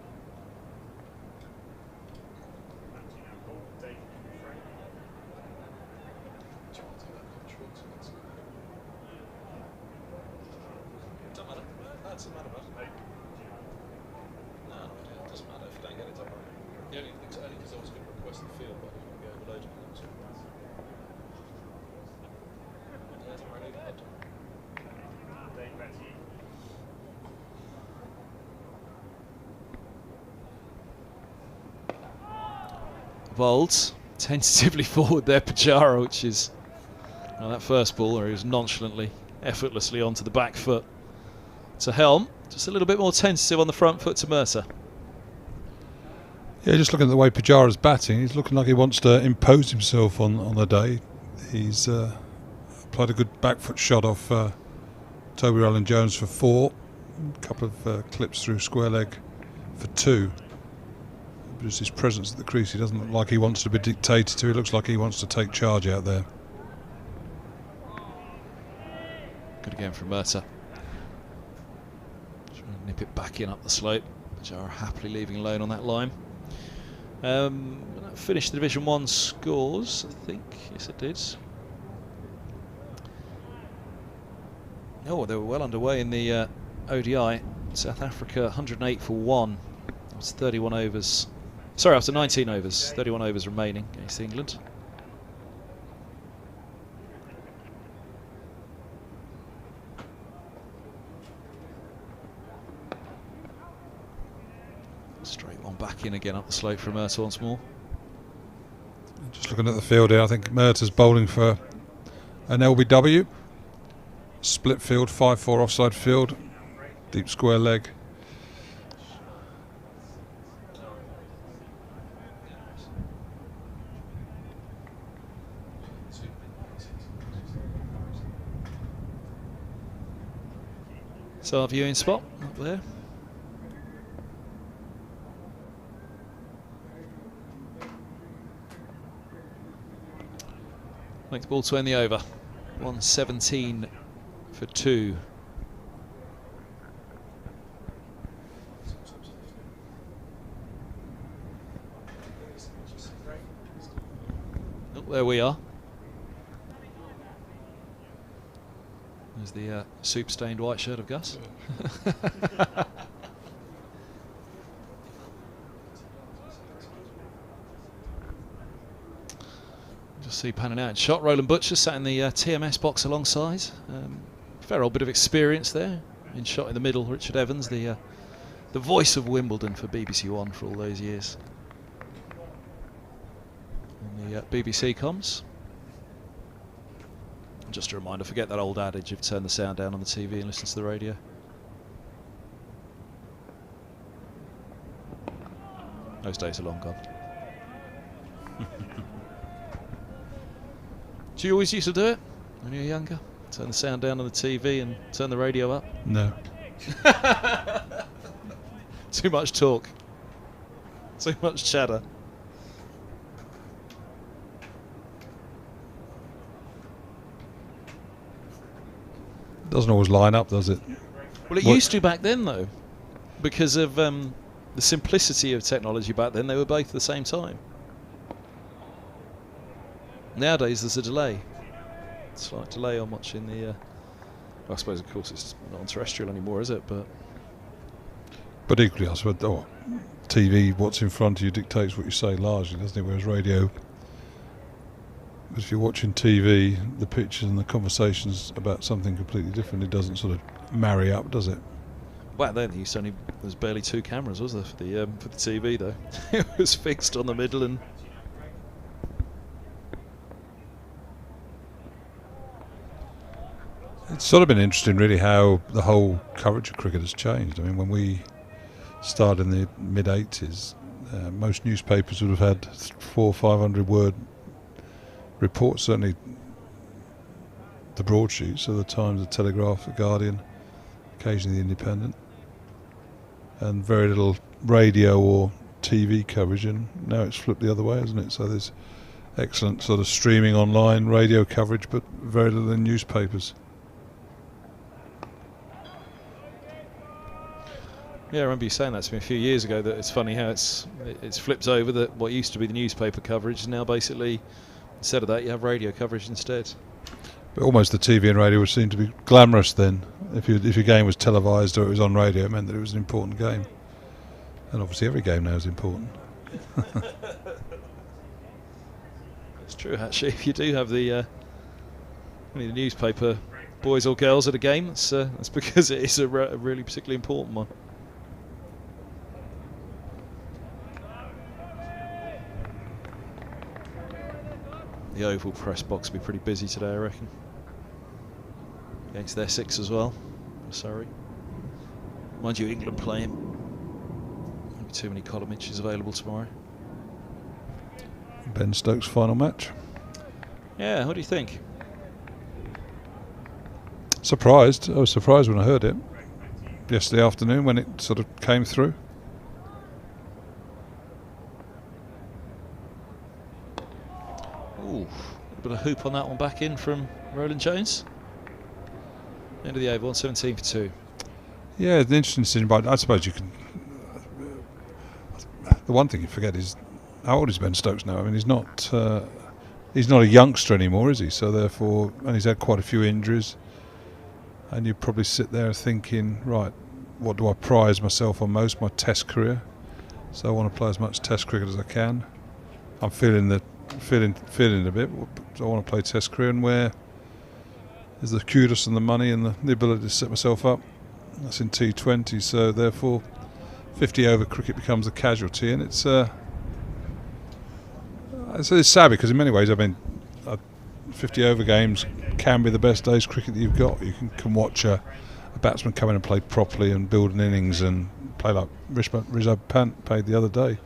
Bowled tentatively forward there, Pajara, which is that first ball where he was nonchalantly, effortlessly onto the back foot to Helm. Just a little bit more tentative on the front foot to Murtagh. Yeah, just looking at the way Pajara's batting, he's looking like he wants to impose himself on the day. He's applied a good back foot shot off Toby Rowland-Jones for 4. A couple of clips through square leg for 2. But it's his presence at the crease. He doesn't look like he wants to be dictated to. He looks like he wants to take charge out there. Good again from Murtagh. Trying to nip it back in up the slope. Pajara happily leaving alone on that line. That finished the Division 1 scores, I think. Yes, it did. Oh, they were well underway in the ODI. South Africa 108 for 1. That was 31 overs. Sorry, after 19 overs. 31 overs remaining against England. Straight one back in again up the slope from Murtagh once more. Just looking at the field here, I think Murtagh's bowling for an LBW. Split field, 5-4 offside field. Deep square leg. So our viewing spot up there. Length ball to end the over. 117 for 2. Oh, there we are. There's the soup-stained white shirt of Gus. Just see panning out in shot. Roland Butcher sat in the TMS box alongside. Fair old bit of experience there. In shot in the middle, Richard Evans, the voice of Wimbledon for BBC One for all those years. And the BBC comms. Just a reminder, forget that old adage of turn the sound down on the TV and listen to the radio. Those days are long gone. Do you always used to do it when you were younger? Turn the sound down on the TV and turn the radio up? No. Too much talk. Too much chatter. Doesn't always line up, does it? Well, it used to back then, though. Because of the simplicity of technology back then, they were both at the same time. Nowadays, there's a delay. Slight delay on watching the... I suppose, of course, it's not on terrestrial anymore, is it? But equally, I suppose, TV, what's in front of you dictates what you say largely, doesn't it? Whereas radio... But if you're watching TV, the pictures and the conversations about something completely different, it doesn't sort of marry up, does it? Back then, there was barely 2 cameras, was there, for the TV, though? It was fixed on the middle and... It's sort of been interesting, really, how the whole coverage of cricket has changed. I mean, when we started in the mid-80s, most newspapers would have had 400 or 500 word reports, certainly the broadsheets of the Times, the Telegraph, the Guardian, occasionally the Independent, and very little radio or TV coverage, and now it's flipped the other way, hasn't it? So there's excellent sort of streaming online radio coverage, but very little in newspapers. Yeah, I remember you saying that to me a few years ago, that it's funny how it's flipped over, that what used to be the newspaper coverage is now basically, instead of that, you have radio coverage instead. But almost the TV and radio would seem to be glamorous then. If your game was televised or it was on radio, it meant that it was an important game. And obviously every game now is important. It's true, actually. If you do have the newspaper boys or girls at a game, that's because it is a really particularly important one. The Oval press box will be pretty busy today, I reckon. Against their 6 as well. Sorry. Mind you, England playing. Won't be too many column inches available tomorrow. Ben Stokes' final match. Yeah, what do you think? Surprised. I was surprised when I heard it yesterday afternoon when it sort of came through. Ooh, a bit of hoop on that one back in from Roland Jones. End of the over, 117 for 2. Yeah, it's an interesting decision, but I suppose you can. The one thing you forget is how old is Ben Stokes now? I mean, he's not a youngster anymore, is he? So therefore, and he's had quite a few injuries. And you probably sit there thinking, right, what do I prize myself on most? My Test career. So I want to play as much Test cricket as I can. I'm feeling it a bit. So I want to play Test career, and where is the kudos and the money and the ability to set myself up? That's in T20. So therefore, 50 over cricket becomes a casualty, and it's sad because in many ways, I mean, 50 over games can be the best day's cricket that you've got. You can watch a batsman come in and play properly and build an innings and play like Rishabh Pant played the other day.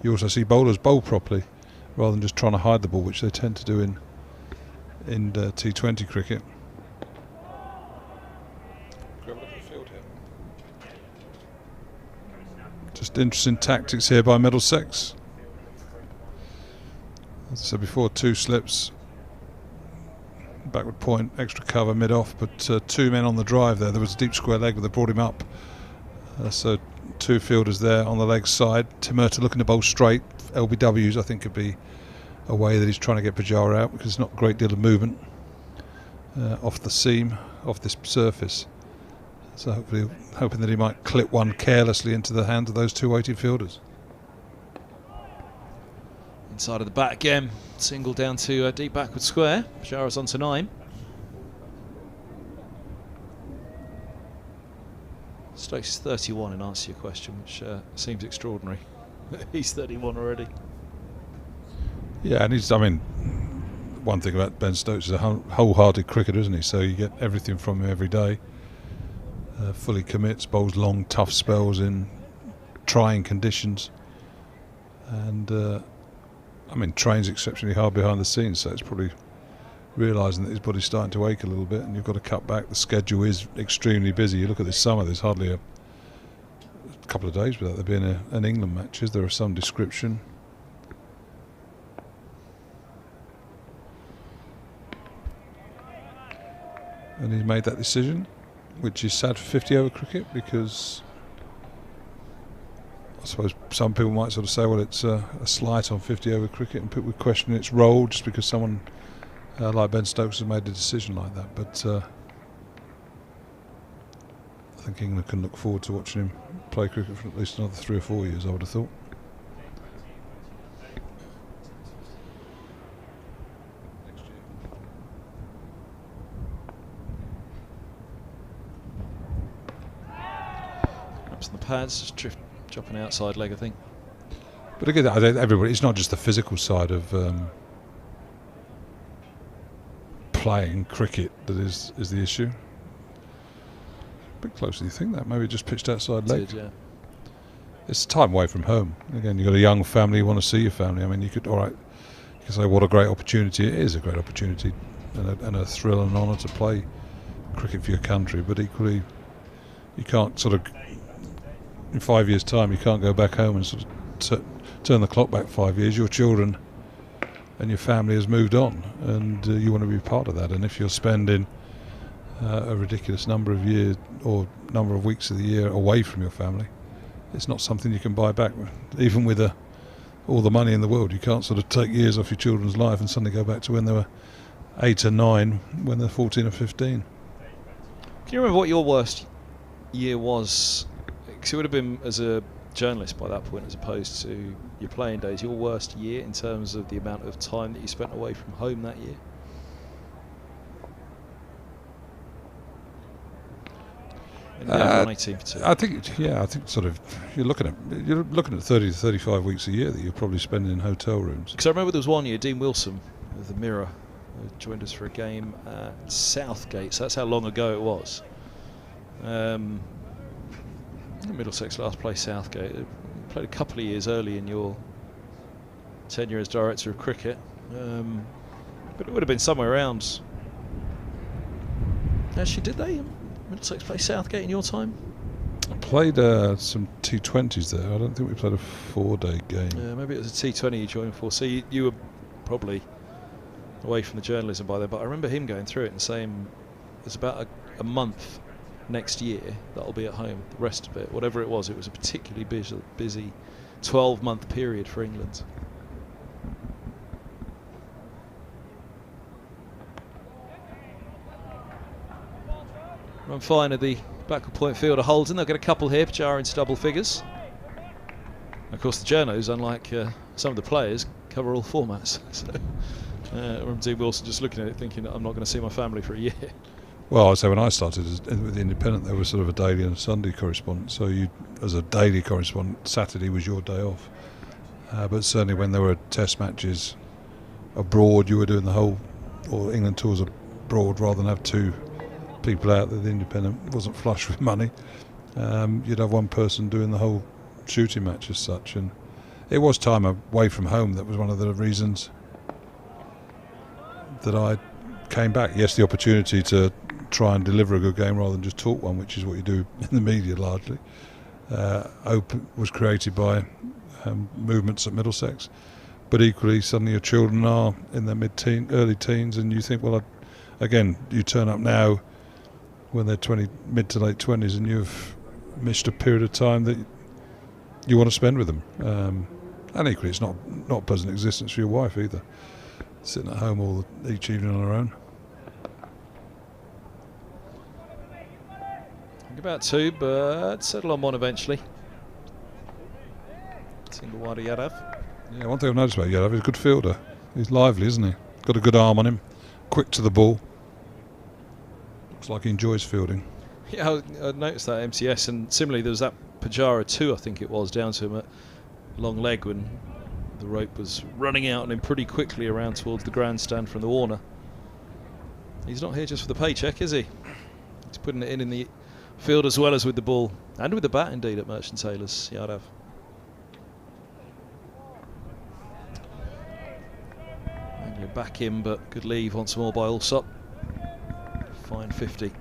You also see bowlers bowl properly rather than just trying to hide the ball, which they tend to do in T20 cricket. Just interesting tactics here by Middlesex. As I said before, 2 slips, backward point, extra cover mid-off, but 2 men on the drive there. There was a deep square leg, but they brought him up. So 2 fielders there on the leg side. Tim Murtagh looking to bowl straight. LBWs, I think, could be a way that he's trying to get Pajara out, because there's not a great deal of movement off the seam, off this surface. So hopefully, hoping that he might clip one carelessly into the hands of those 2 weighted fielders. Inside of the bat again, single down to deep backward square. Pajaras on to 9. Stokes is 31 in answer to your question, which seems extraordinary. He's 31 already. Yeah, and I mean, one thing about Ben Stokes is a wholehearted cricketer, isn't he? So you get everything from him every day. Fully commits, bowls long, tough spells in trying conditions, and I mean, trains exceptionally hard behind the scenes. So it's probably realising that his body's starting to ache a little bit, and you've got to cut back. The schedule is extremely busy. You look at this summer; there's hardly a couple of days without there being an England match. Is there of some description? And he's made that decision, which is sad for 50 over cricket, because I suppose some people might sort of say, well, it's a slight on 50 over cricket, and people would question its role just because someone like Ben Stokes has made a decision like that. But I think England can look forward to watching him play cricket for at least another 3 or 4 years, I would have thought. Ups in the pads, just dropping outside leg, I think. But again, I think everybody, it's not just the physical side of playing cricket that is the issue. bit closer than you think. That maybe just pitched outside leg. Did, yeah. It's time away from home. Again, you've got a young family, you want to see your family. I mean, you could, all right, you can say what a great opportunity. It is a great opportunity and a thrill and an honour to play cricket for your country, but equally you can't sort of, in 5 years' time, you can't go back home and sort of turn the clock back 5 years. Your children and your family has moved on, and you want to be part of that. And if you're spending a ridiculous number of years or number of weeks of the year away from your family, it's not something you can buy back. Even with all the money in the world, you can't sort of take years off your children's life and suddenly go back to when they were 8 or 9, when they're 14 or 15. Can you remember what your worst year was? Because it would have been as a journalist by that point, as opposed to your playing days. Your worst year in terms of the amount of time that you spent away from home that year? I think sort of you're looking at 30 to 35 weeks a year that you're probably spending in hotel rooms. Because I remember there was one year, Dean Wilson of the Mirror joined us for a game at Southgate, so that's how long ago it was. Middlesex last played Southgate. Played a couple of years early in your tenure as director of cricket, but it would have been somewhere around. Actually, did they? Middlesex play Southgate in your time? I played some T20s there. I don't think we played a 4-day game. Yeah, maybe it was a T20 you joined for. So you were probably away from the journalism by then. But I remember him going through it and saying there's about a month next year that'll be at home. The rest of it, whatever it was a particularly busy 12-month period for England. Run fine at the backward point fielder Holden. They'll get a couple here. Pajaras into double figures. Of course, the journos, unlike some of the players, cover all formats. So, I remember Dean Wilson just looking at it, thinking, I'm not going to see my family for a year. Well, I'd say when I started with the Independent, there was sort of a daily and a Sunday correspondent. So you, as a daily correspondent, Saturday was your day off. But certainly when there were test matches abroad, you were doing the whole, or England tours abroad, rather than have two people out there. The Independent wasn't flush with money. You'd have one person doing the whole shooting match as such, and it was time away from home. That was one of the reasons that I came back. Yes, the opportunity to try and deliver a good game rather than just talk one, which is what you do in the media largely, was created by movements at Middlesex. But equally, suddenly your children are in their early teens, and you think, well, again, you turn up now when they're mid to late 20s, and you've missed a period of time that you want to spend with them. And equally, it's not a pleasant existence for your wife either, sitting at home each evening on her own. About two, but settle on one eventually. Single wide of Yadav. Yeah, one thing I've noticed about Yadav, he's a good fielder. He's lively, isn't he? Got a good arm on him, quick to the ball. Looks like he enjoys fielding. Yeah, I noticed that MCS, and similarly there was that Pajaras 2, I think it was, down to him at long leg when the rope was running out on him pretty quickly around towards the grandstand from the Warner. He's not here just for the paycheck, is he? He's putting it in the field as well as with the ball, and with the bat indeed at Merchant Taylor's, Yadav. Angling back in, but good leave once more by Allsop. Fine 50.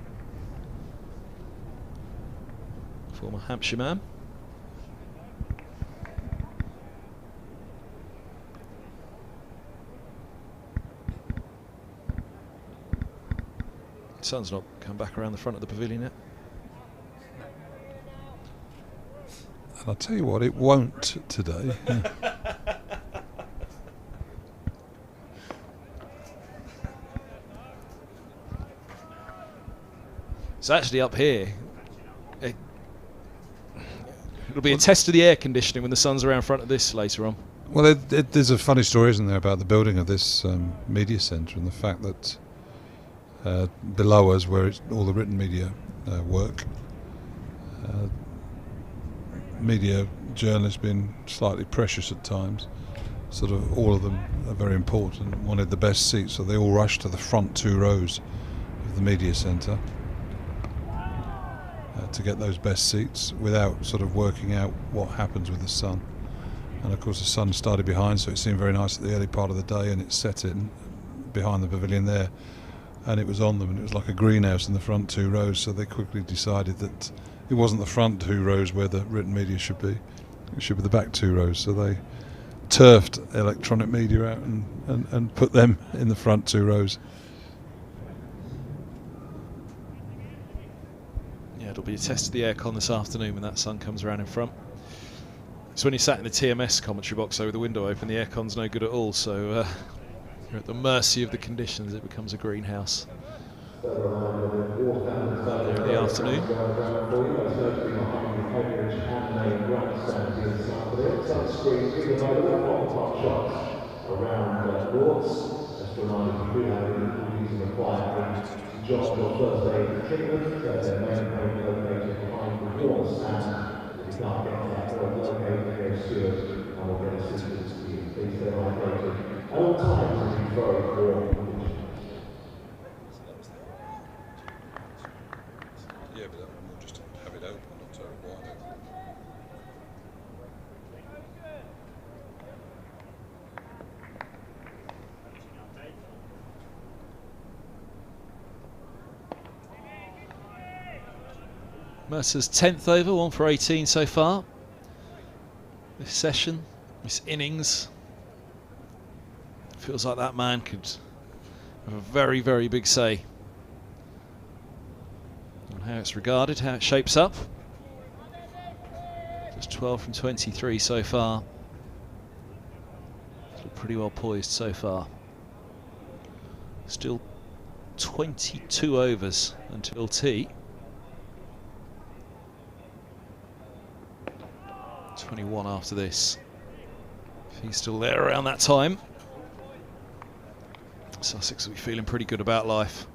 Former Hampshire man. Sun's not come back around the front of the pavilion yet. And I'll tell you what, it won't today. It's actually up here. It'll be a test of the air conditioning when the sun's around front of this later on. Well, there's a funny story, isn't there, about the building of this media centre and the fact that below us, where all the written media work, media journalists being slightly precious at times, sort of all of them are very important, wanted the best seats, so they all rushed to the front 2 rows of the media centre. to get those best seats without sort of working out what happens with the sun. And of course the sun started behind, so it seemed very nice at the early part of the day, and it set in behind the pavilion there, and it was on them, and it was like a greenhouse in the front 2 rows, so they quickly decided that it wasn't the front 2 rows where the written media should be. It should be the back 2 rows, so they turfed electronic media out and put them in the front 2 rows. Yeah, it'll be a test of the aircon this afternoon when that sun comes around in front. It's when you sat in the TMS commentary box over the window open, the aircon's no good at all, so you're at the mercy of the conditions. It becomes a greenhouse. Earlier in the afternoon. Yeah, but that one will just have it open, not turn it wide open. Mercer's 10th over, 1 for 18 so far. This session, this innings. Feels like that man could have a very, very big say on how it's regarded, how it shapes up. Just 12 from 23 so far. Still pretty well poised so far. Still 22 overs until tea. 21 after this. If he's still there around that time, Sussex will be feeling pretty good about life.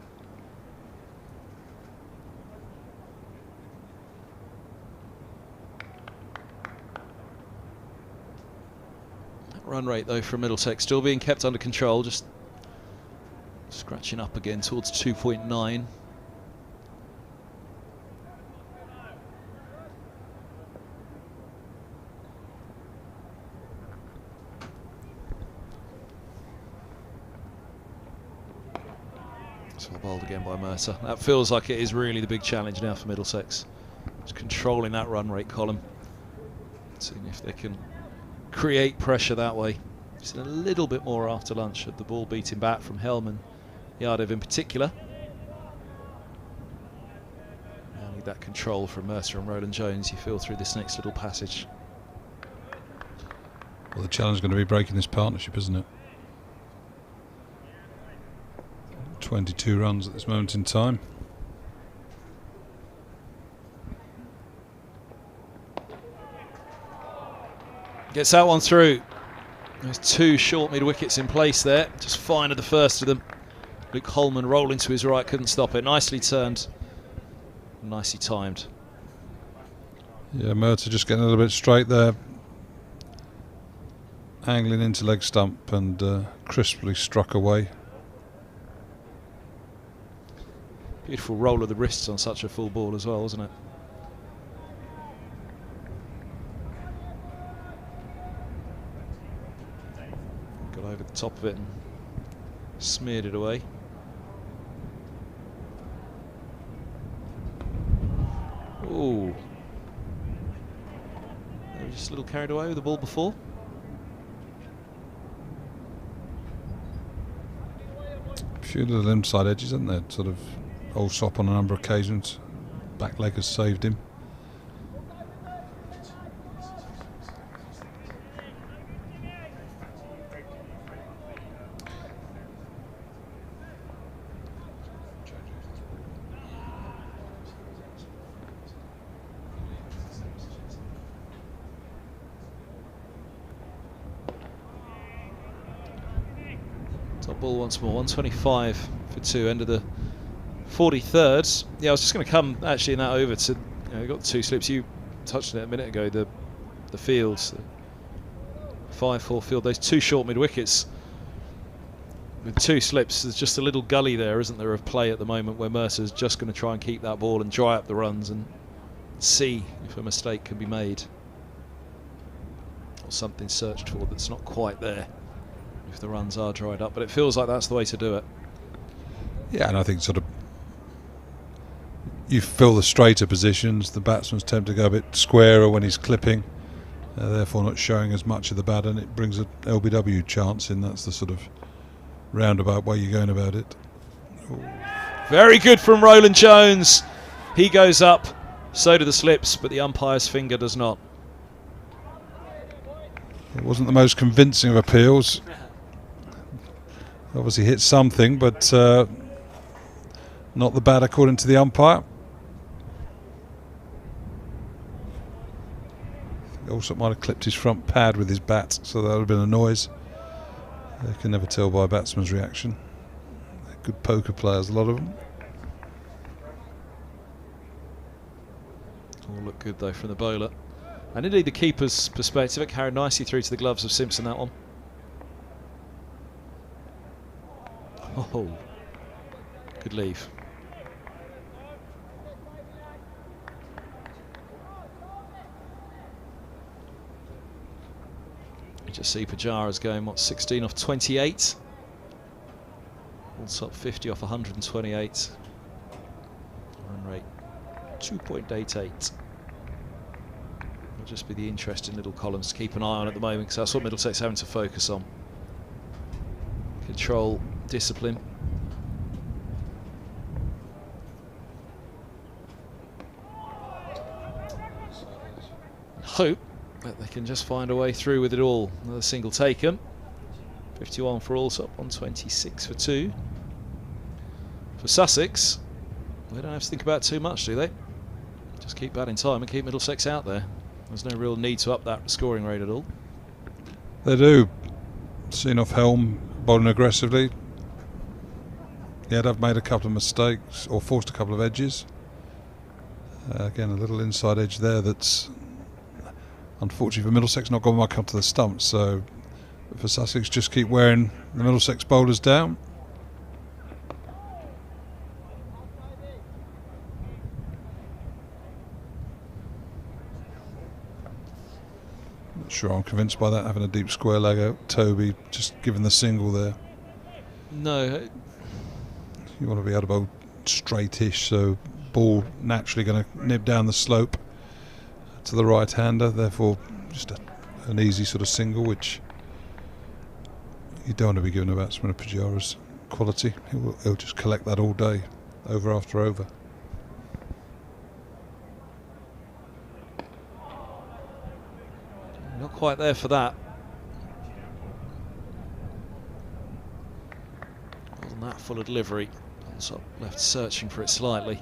That run rate though from Middlesex still being kept under control, just scratching up again towards 2.9. So bowled again by Mercer. That feels like it is really the big challenge now for Middlesex. Just controlling that run rate column. Seeing if they can create pressure that way. Just a little bit more after lunch of the ball beating back from Hellman, Yadav in particular. Now need that control from Mercer and Roland Jones, you feel, through this next little passage. Well, the challenge is going to be breaking this partnership, isn't it? 22 runs at this moment in time. Gets that one through. There's 2 short mid wickets in place there. Just fine of the first of them. Luke Holman rolling to his right, couldn't stop it. Nicely turned. Nicely timed. Yeah, Mercer just getting a little bit straight there. Angling into leg stump and crisply struck away. Beautiful roll of the wrists on such a full ball as well, wasn't it? Got over the top of it and smeared it away. Ooh. They were just a little carried away with the ball before. A few little inside edges, isn't there? Sort of old Sop on a number of occasions. Back leg has saved him. Top ball once more, 125 for 2, end of the 43rd. Yeah, I was just going to come actually in that over to, you know, got the 2 slips. You touched on it a minute ago, the fields, 5-4 field, those 2 short mid wickets with 2 slips. There's just a little gully there, isn't there, of play at the moment where Mercer's just going to try and keep that ball and dry up the runs, and see if a mistake can be made or something searched for that's not quite there if the runs are dried up. But it feels like that's the way to do it. Yeah, and I think sort of you fill the straighter positions, the batsman's tend to go a bit squarer when he's clipping, therefore not showing as much of the bat, and it brings an LBW chance in. That's the sort of roundabout way you're going about it. Ooh. Very good from Roland Jones. He goes up, so do the slips, but the umpire's finger does not. It wasn't the most convincing of appeals. Obviously hit something, but not the bat according to the umpire. Also might have clipped his front pad with his bat, so that would have been a noise. You can never tell by a batsman's reaction. They're good poker players, a lot of them. All look good though from the bowler. And indeed the keeper's perspective, it carried nicely through to the gloves of Simpson, that one. Oh, good leave. You just see Pajaras going, what, 16 off 28? All top 50 off 128. Run rate 2.88. Will just be the interesting little columns to keep an eye on at the moment, because that's what Middlesex having to focus on. Control, discipline. Hope that they can just find a way through with it all. Another single taken. 51 for Allsop on 26 for 2. For Sussex, they don't have to think about too much, do they? Just keep batting time and keep Middlesex out there. There's no real need to up that scoring rate at all. They do. Seen off helm, bowling aggressively. Yeah, they've made a couple of mistakes or forced a couple of edges. Again, a little inside edge there that's unfortunately for Middlesex not gone back up to the stumps. So for Sussex, just keep wearing the Middlesex bowlers down. Not sure I'm convinced by that, having a deep square leg out. Toby just giving the single there. No. You want to be able to bowl straightish, so ball naturally going to nib down the slope to the right-hander, therefore just an easy sort of single, which you don't want to be giving a batsman a Pajaras quality. He'll just collect that all day, over after over. Not quite there for that. Wasn't that full of delivery. Also left searching for it slightly.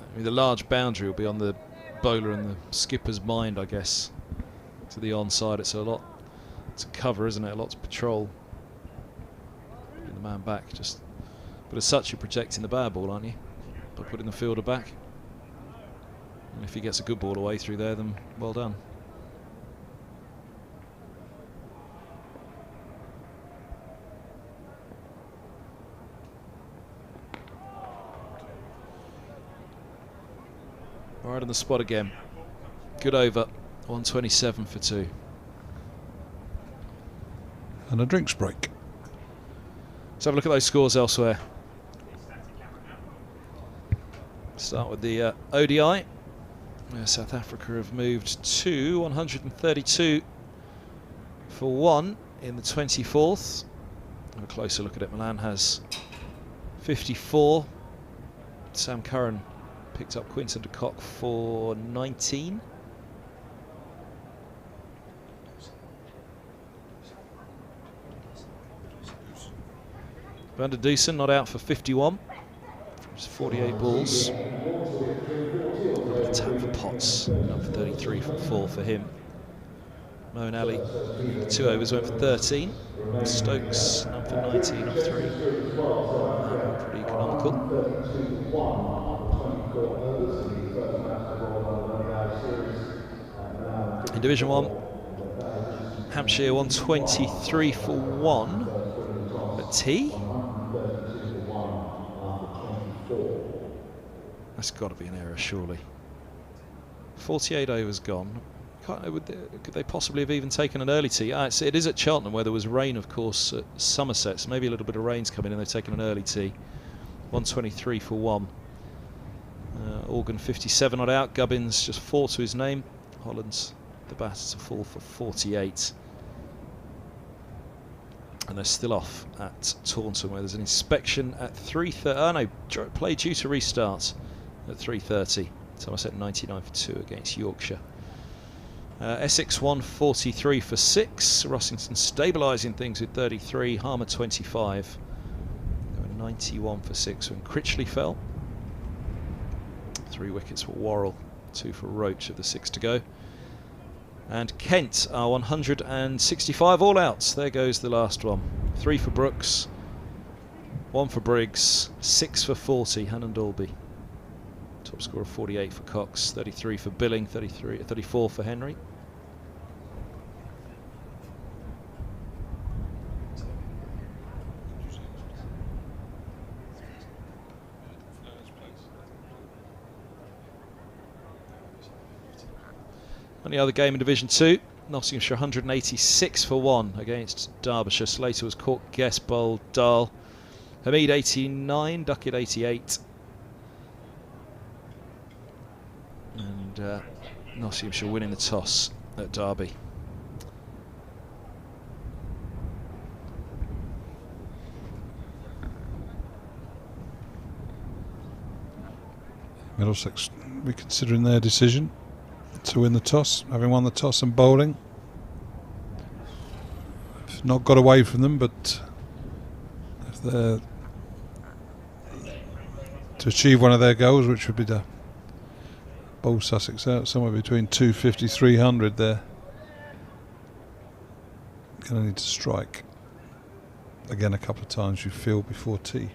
I mean, the large boundary will be on the bowler and the skipper's mind, I guess. To the onside, it's a lot to cover, isn't it? A lot to patrol. Putting the man back, just. But as such, you're protecting the bad ball, aren't you? By putting the fielder back. And if he gets a good ball away through there, then well done. Right on the spot again. Good over. 127 for 2. And a drinks break. Let's have a look at those scores elsewhere. Start with the ODI. South Africa have moved to 132 for 1 in the 24th. Have a closer look at it. Milan has 54. Sam Curran picked up Quinton de Kock for 19. Van der Dusen not out for 51. It's 48 balls. A tap for Potts, number 33 from 4 for him. Moeen Ali, 2 overs, went for 13. Stokes, number 19 off 3. Pretty economical. In Division 1, Hampshire 123 for 1 at tea. That's got to be an error, surely. 48 overs gone. Could they possibly have even taken an early tee? It is at Cheltenham, where there was rain, of course, at Somerset. So maybe a little bit of rain's coming in. They've taken an early tee. 123 for 1. Organ 57 not out. Gubbins just 4 to his name. Holland's the batter to fall for 48. And they're still off at Taunton, where there's an inspection at 3:30. Oh no, play due to restart at 3:30. Somerset 99 for 2 against Yorkshire. Essex 143 for 6. Rossington stabilising things with 33. Harmer 25. They were 91 for 6 when Critchley fell. 3 wickets for Worrell, 2 for Roach of the 6 to go. And Kent are 165 all outs. There goes the last one. 3 for Brooks, 1 for Briggs, 6 for 40, Hannon Dalby. Top scorer 48 for Cox, 33 for Billing, 34 for Henry. Only other game in Division 2, Nottinghamshire 186 for 1 against Derbyshire. Slater was caught, Guest bowled Dahl. Hamid 89, Duckett 88. And Nottinghamshire winning the toss at Derby. Middlesex reconsidering their decision to win the toss, having won the toss and bowling. It's not got away from them, but if they're to achieve one of their goals, which would be to bowl Sussex out somewhere between 250, 300, they're going to need to strike again a couple of times, you feel, before tea.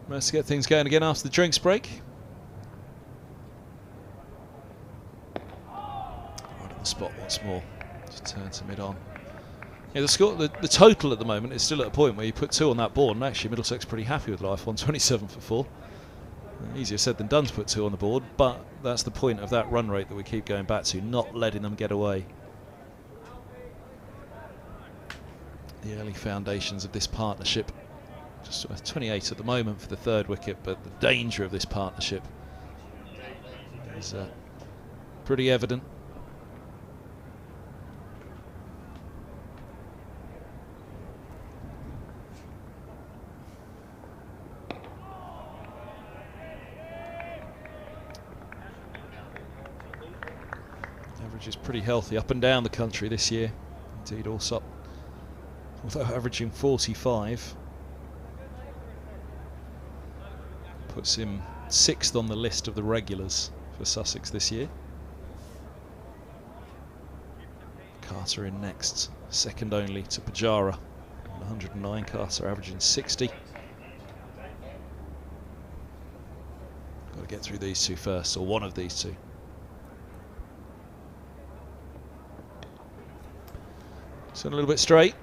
Let's get things going again after the drinks break. Right on the spot once more. Just turn to mid-on. Yeah, the score, the total at the moment is still at a point where you put 2 on that board, and actually Middlesex pretty happy with life, 127 for 4. Easier said than done to put 2 on the board, but that's the point of that run rate that we keep going back to, not letting them get away. The early foundations of this partnership. Just 28 at the moment for the 3rd wicket, but the danger of this partnership is pretty evident. Average is pretty healthy up and down the country this year. Indeed, Allsop, although averaging 45. Puts him 6th on the list of the regulars for Sussex this year. Carter in next, second only to Pajara, 109. Carter averaging 60. Got to get through these 2 first, or one of these 2. So a little bit straight.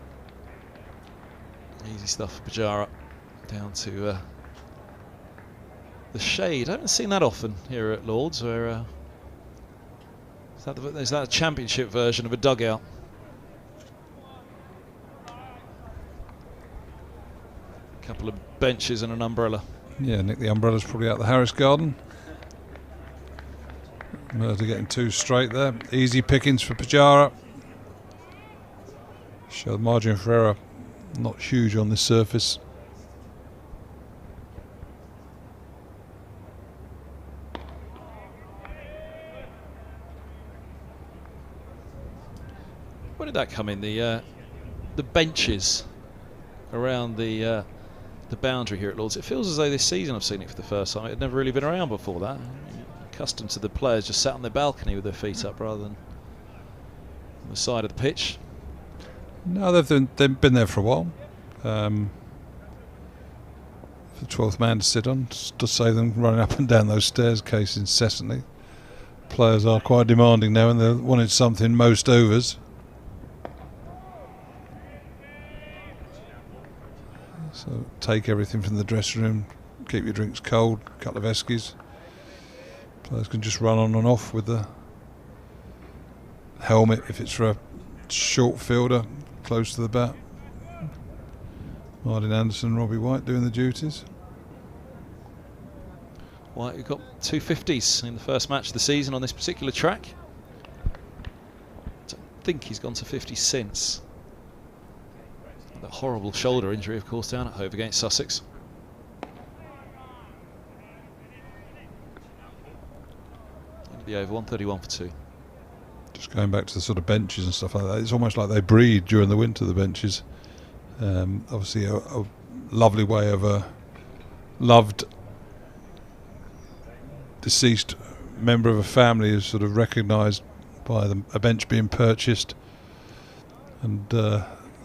Easy stuff for Pajara. Down to the shade. I haven't seen that often here at Lord's, where is that a championship version of a dugout? A couple of benches and an umbrella. Yeah, Nick, the umbrella's probably out the Harris Garden. Murder getting 2 straight there. Easy pickings for Pajara. Show the margin for error not huge on this surface. When did that come in? The benches around the boundary here at Lord's. It feels as though this season I've seen it for the first time. It had never really been around before that. Accustomed to the players just sat on their balcony with their feet up rather than on the side of the pitch. No, they've been there for a while. For the 12th man to sit on, to save them running up and down those staircases incessantly. Players are quite demanding now, and they wanted something most overs. take everything from the dressing room, keep your drinks cold, a couple of eskies. Players can just run on and off with the helmet if it's for a short fielder close to the bat. Martin Anderson, Robbie White doing the duties. White, we've got 2 50s in the first match of the season on this particular track. Don't think he's gone to 50 since. That horrible shoulder injury, of course, down at Hove against Sussex. Into the over, 131 for 2. Just going back to the sort of benches and stuff like that, it's almost like they breed during the winter, the benches. Obviously a lovely way of a loved deceased member of a family is sort of recognised by a bench being purchased and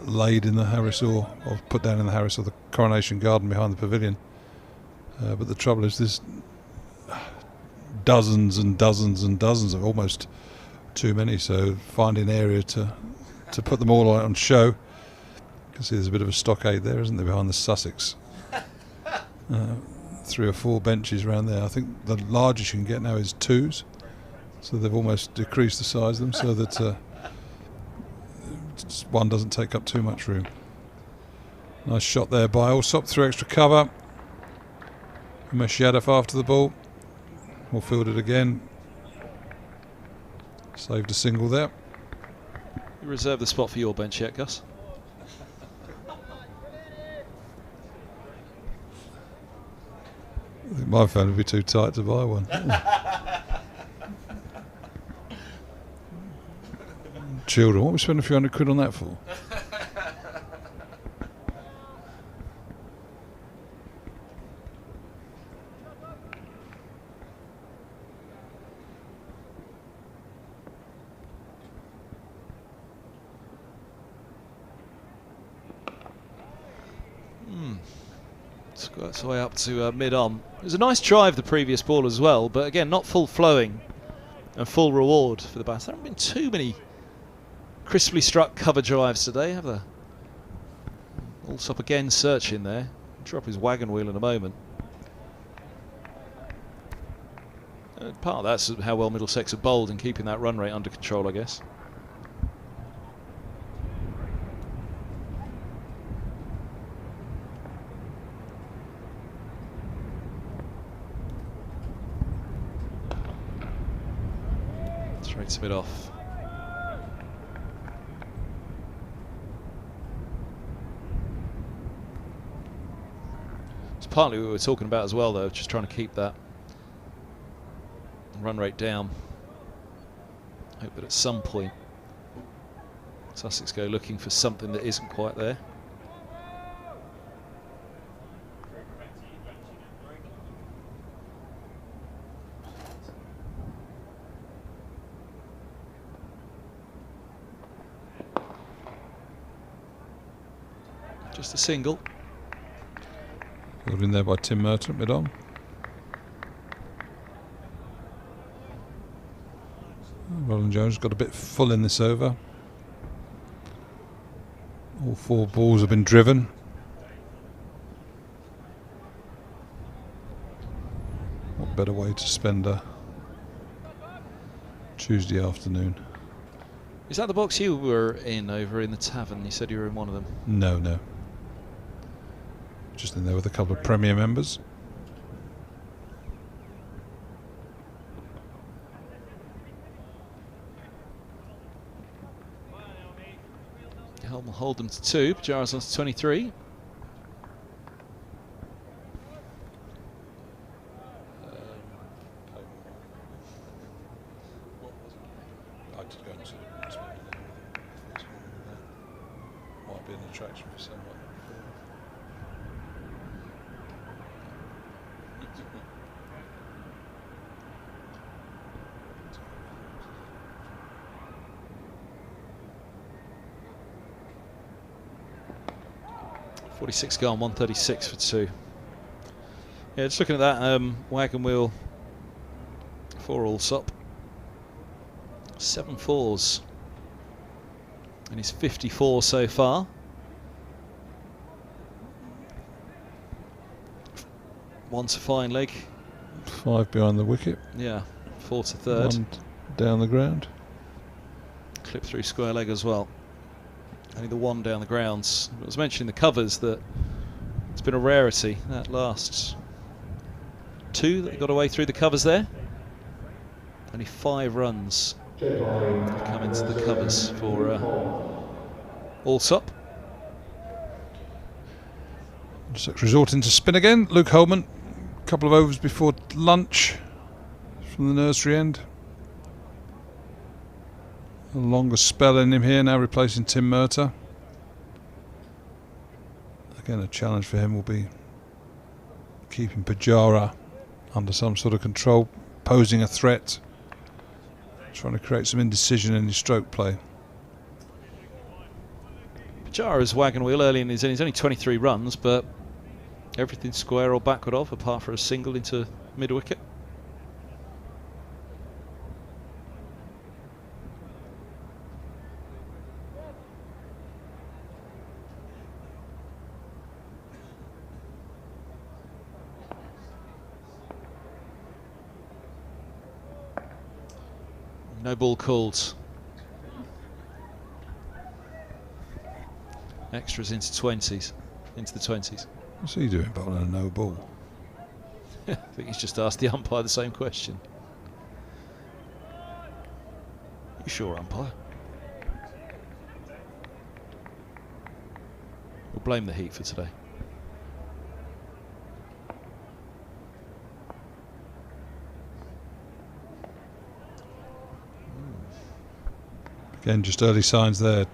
laid in the Harris or put down in the Harris or the Coronation Garden behind the pavilion. But the trouble is there's dozens and dozens and dozens of, almost too many, so finding an area to put them all on show. You can see there's a bit of a stockade there, isn't there, behind the Sussex. 3 or 4 benches around there. I think the largest you can get now is 2s, so they've almost decreased the size of them so that one doesn't take up too much room. Nice shot there by Allsop through extra cover. Meshiadov after the ball. Will field it again. Saved a single there. You reserve the spot for your bench yet, Gus? I think my phone would be too tight to buy one. Children, what are we spending a few £100 on that for? Its way up to mid-on. It was a nice drive the previous ball as well, but again not full flowing and full reward for the batter. There haven't been too many crisply struck cover drives today, have there? Allsop again searching there. Drop his wagon wheel in a moment. Part of that's how well Middlesex are bowled and keeping that run rate under control, I guess. Straight to mid off. It's partly what we were talking about as well, though, just trying to keep that run rate down. Hope that at some point Sussex go looking for something that isn't quite there. Just a single. Fielded in there by Tim Merton, mid-on. Roland Jones got a bit full in this over. All 4 balls have been driven. What better way to spend a Tuesday afternoon? Is that the box you were in over in the tavern? You said you were in one of them. No. Just in there with a couple of Premier members. Helm will hold them to 2. Pajaras on to 23. Might be an attraction for someone. .46 gone, 136 for 2. Yeah, just looking at that wagon wheel for Allsop. 7 4s. And he's 54 so far. 1 to fine leg. 5 behind the wicket. Yeah, 4 to third. 1 down the ground. Clip through square leg as well. Only the 1 down the grounds. It was mentioned in the covers that it's been a rarity, that last 2 that got away through the covers there. Only 5 runs have come into the covers for Alsop. Middlesex resorting to spin again. Luke Holman, a couple of overs before lunch from the nursery end. A longer spell in him here now, replacing Tim Murtagh. Again, a challenge for him will be keeping Pajara under some sort of control, posing a threat, trying to create some indecision in his stroke play. Pajara's wagon wheel early in his innings, only 23 runs, but everything square or backward of, apart from a single into mid-wicket. No ball called. Extras into 20s, into the 20s. What's he doing bowling a no ball? I think he's just asked the umpire the same question. You sure, umpire? We'll blame the heat for today. Again, just early signs there.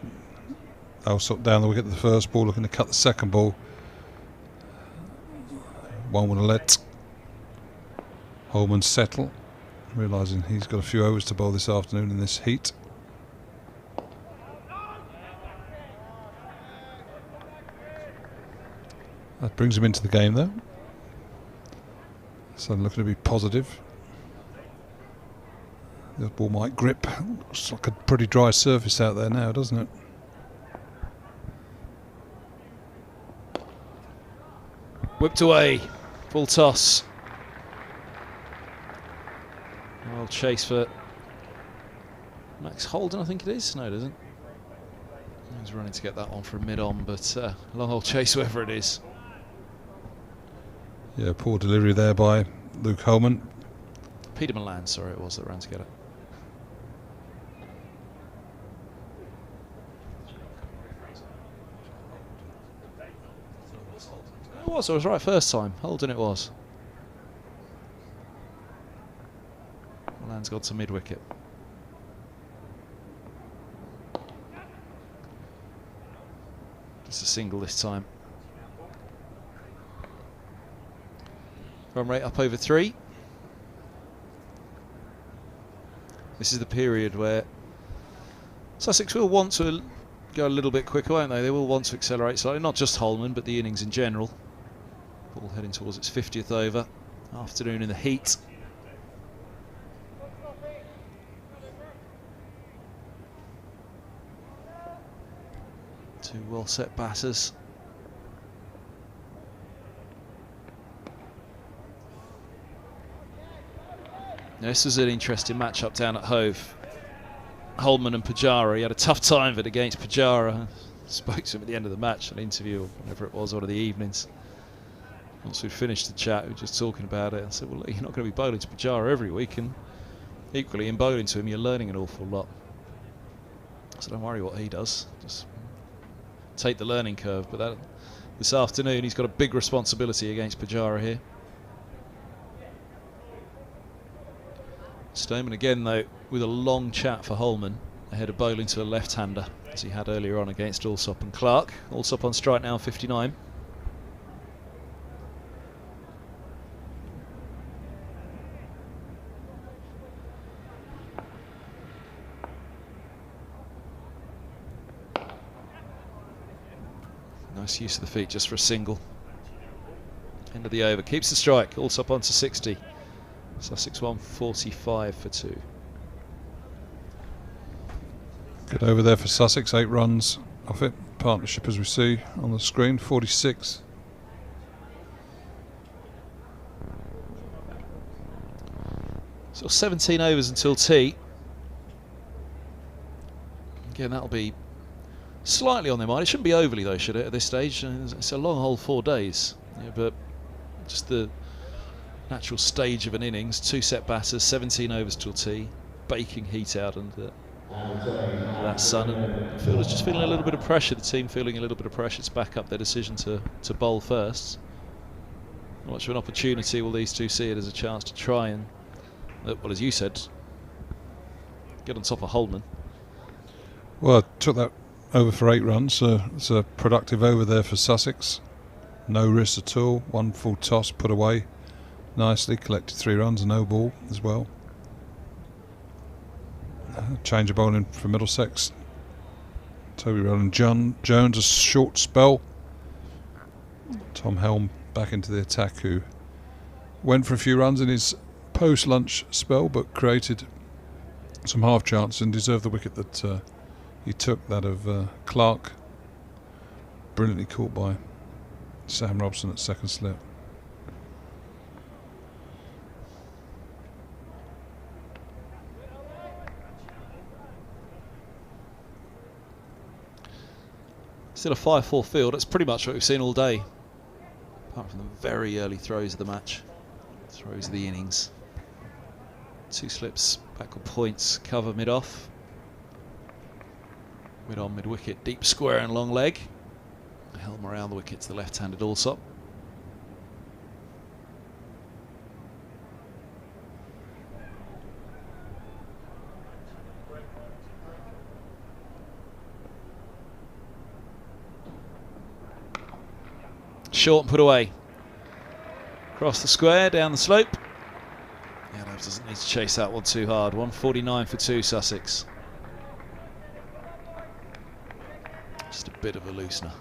Alsop down the wicket at the first ball, looking to cut the second ball. One would have let Holman settle, realising he's got a few overs to bowl this afternoon in this heat. That brings him into the game though. So looking to be positive. The ball might grip. Looks like a pretty dry surface out there now, doesn't it? Whipped away. Full toss. Well, chase for Max Holden, I think it is. No, it isn't. He's running to get that one from mid-on, but long old chase, whoever it is. Yeah, poor delivery there by Luke Holman. Peterman Land, sorry, it was that ran to get it. It was, I was right first time. Holden it was. Land's got to mid-wicket. Just a single this time. Run rate up over 3. This is the period where Sussex will want to go a little bit quicker, won't they? They will want to accelerate slightly, not just Holman, but the innings in general. Ball heading towards its 50th over. Afternoon in the heat. Two well set batters. Now, this was an interesting matchup down at Hove. Holman and Pajara. He had a tough time of it against Pajara. Spoke to him at the end of the match, an interview or whatever it was, one of the evenings. Once we finished the chat, we were just talking about it. I said, well, you're not going to be bowling to Pajara every week, and equally in bowling to him, you're learning an awful lot. So don't worry what he does. Just take the learning curve. But this afternoon, he's got a big responsibility against Pajara here. Stoneman again, though, with a long chat for Holman ahead of bowling to a left-hander, as he had earlier on against Alsop and Clark. Alsop on strike now, 59. Nice use of the feet just for a single. End of the over. Keeps the strike. Alsop on to 60. Sussex 145 for 2. Good over there for Sussex. 8 runs off it. Partnership, as we see on the screen, 46. So 17 overs until tea. Again, that'll be slightly on their mind. It shouldn't be overly though, should it, at this stage? It's a long hold, 4 days. Yeah, but just the natural stage of an innings. 2 set batters, 17 overs till tea. Baking heat out under that sun, and the fielders just feeling a little bit of pressure. The team feeling a little bit of pressure to back up their decision to bowl first. How much of an opportunity will these two see it as a chance to try and, well, as you said, get on top of Holman? Well, I took that over for 8 runs, so it's a productive over there for Sussex. No risk at all. 1 full toss put away nicely, collected 3 runs and no ball as well. Change of bowling for Middlesex. Toby Rowland Jones, a short spell. Tom Helm back into the attack, who went for a few runs in his post-lunch spell but created some half chance and deserved the wicket that he took, that of Clark. Brilliantly caught by Sam Robson at second slip. Still a 5-4 field. That's pretty much what we've seen all day, apart from the very early throws of the match, throws of the innings. 2 slips, backward points, cover mid-off, mid-on, mid-wicket, deep square and long leg. Helm around the wicket to the left-handed Allsop. Short and put away. Across the square, down the slope. Yellows doesn't need to chase that one too hard. 149 for 2, Sussex. Just a bit of a loosener.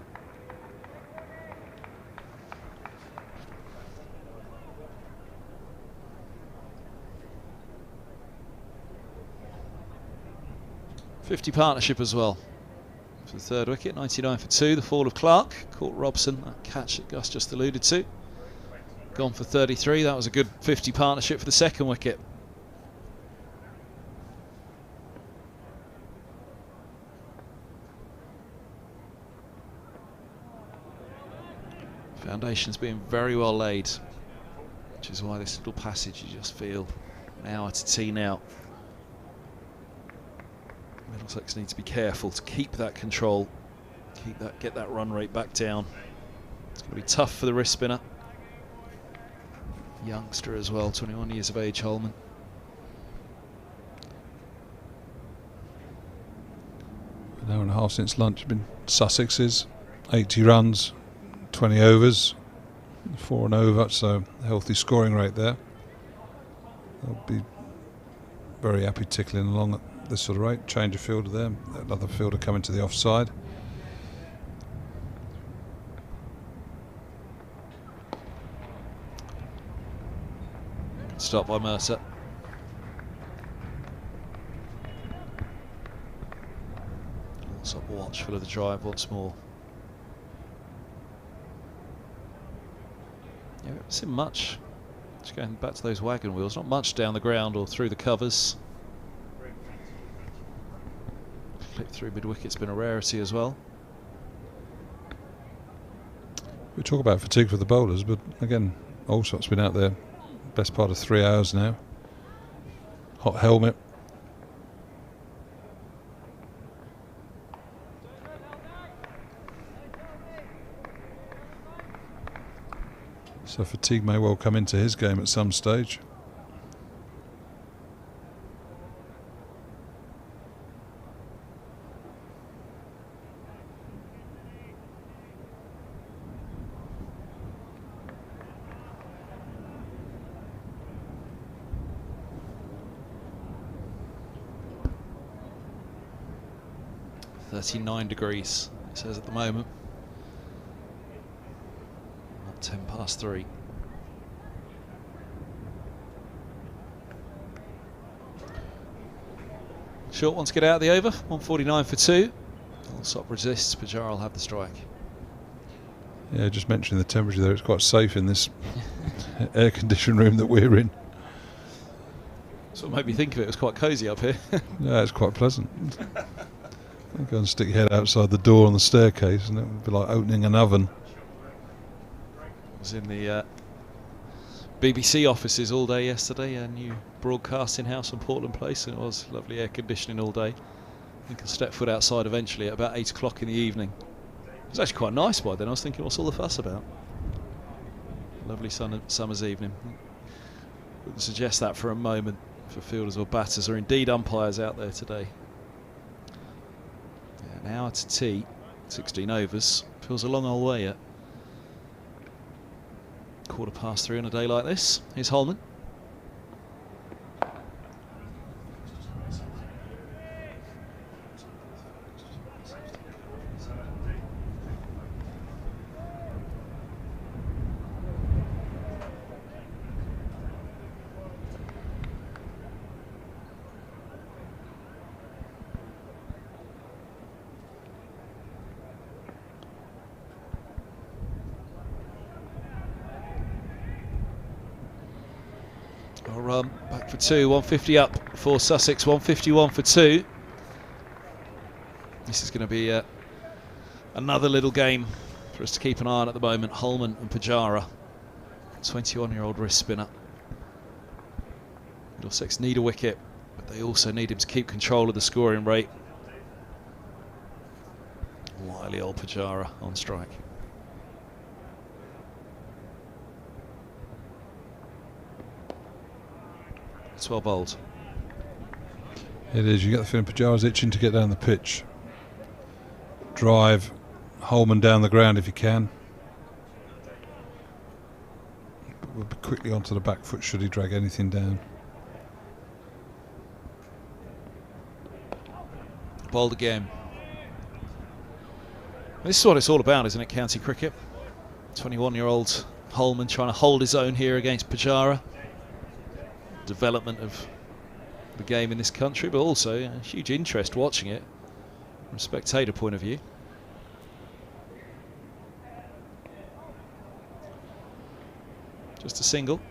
.50 partnership as well. For the third wicket, 99 for 2, the fall of Clark. Caught Robson, that catch that Gus just alluded to. Gone for 33, that was a good 50 partnership for the second wicket. Foundation's being very well laid, which is why this little passage you just feel an hour to tea now. Middlesex needs to be careful to keep that control, get that run rate back down. It's going to be tough for the wrist spinner. Youngster as well, 21 years of age, Holman. An hour and a half since lunch has been Sussex's. 80 runs, 20 overs, 4 and over, so a healthy scoring rate there. They'll be very happy tickling along at this sort of rate. Change of fielder there, another fielder coming to the offside. Stop by Mercer. Also watchful of the drive once more. Yeah, we haven't seen much. Just going back to those wagon wheels, not much down the ground or through the covers. Clip through mid-wicket's been a rarity as well. We talk about fatigue for the bowlers, but again, Allsop's been out there best part of 3 hours now. Hot helmet. So fatigue may well come into his game at some stage. .39 it says at the moment. Not 10 past 3. Short one to get out of the over. 149 for 2. Allsop resists. Pajaras will have the strike. Yeah, just mentioning the temperature there, it's quite safe in this air-conditioned room that we're in. That's what made me think of it. It was quite cosy up here. Yeah, it's quite pleasant. You go and stick your head outside the door on the staircase and it would be like opening an oven. I was in the BBC offices all day yesterday, a new broadcasting house on Portland Place, and it was lovely air conditioning all day. I think I stepped foot outside eventually at about 8 o'clock in the evening. It was actually quite nice by then. I was thinking, what's all the fuss about? Lovely summer's evening. Wouldn't suggest that for a moment for fielders or batters, or indeed umpires out there today. Yeah, an hour to tea, 16 overs. Feels a long old way yet. 3:15 on a day like this. Here's Holman. Back for 2, 150 up for Sussex, 151 for 2. This is going to be another little game for us to keep an eye on at the moment. Holman and Pajara, 21-year-old wrist spinner. Middlesex need a wicket, but they also need him to keep control of the scoring rate. Wily old Pajara on strike. It's well bowled. It is. You get the feeling Pajaras itching to get down the pitch. Drive Holman down the ground if you can. But we'll be quickly onto the back foot should he drag anything down. Bowled again. This is what it's all about, isn't it, county cricket? 21-year-old Holman trying to hold his own here against Pajara. Development of the game in this country, but also a huge interest watching it from a spectator point of view. Just a single.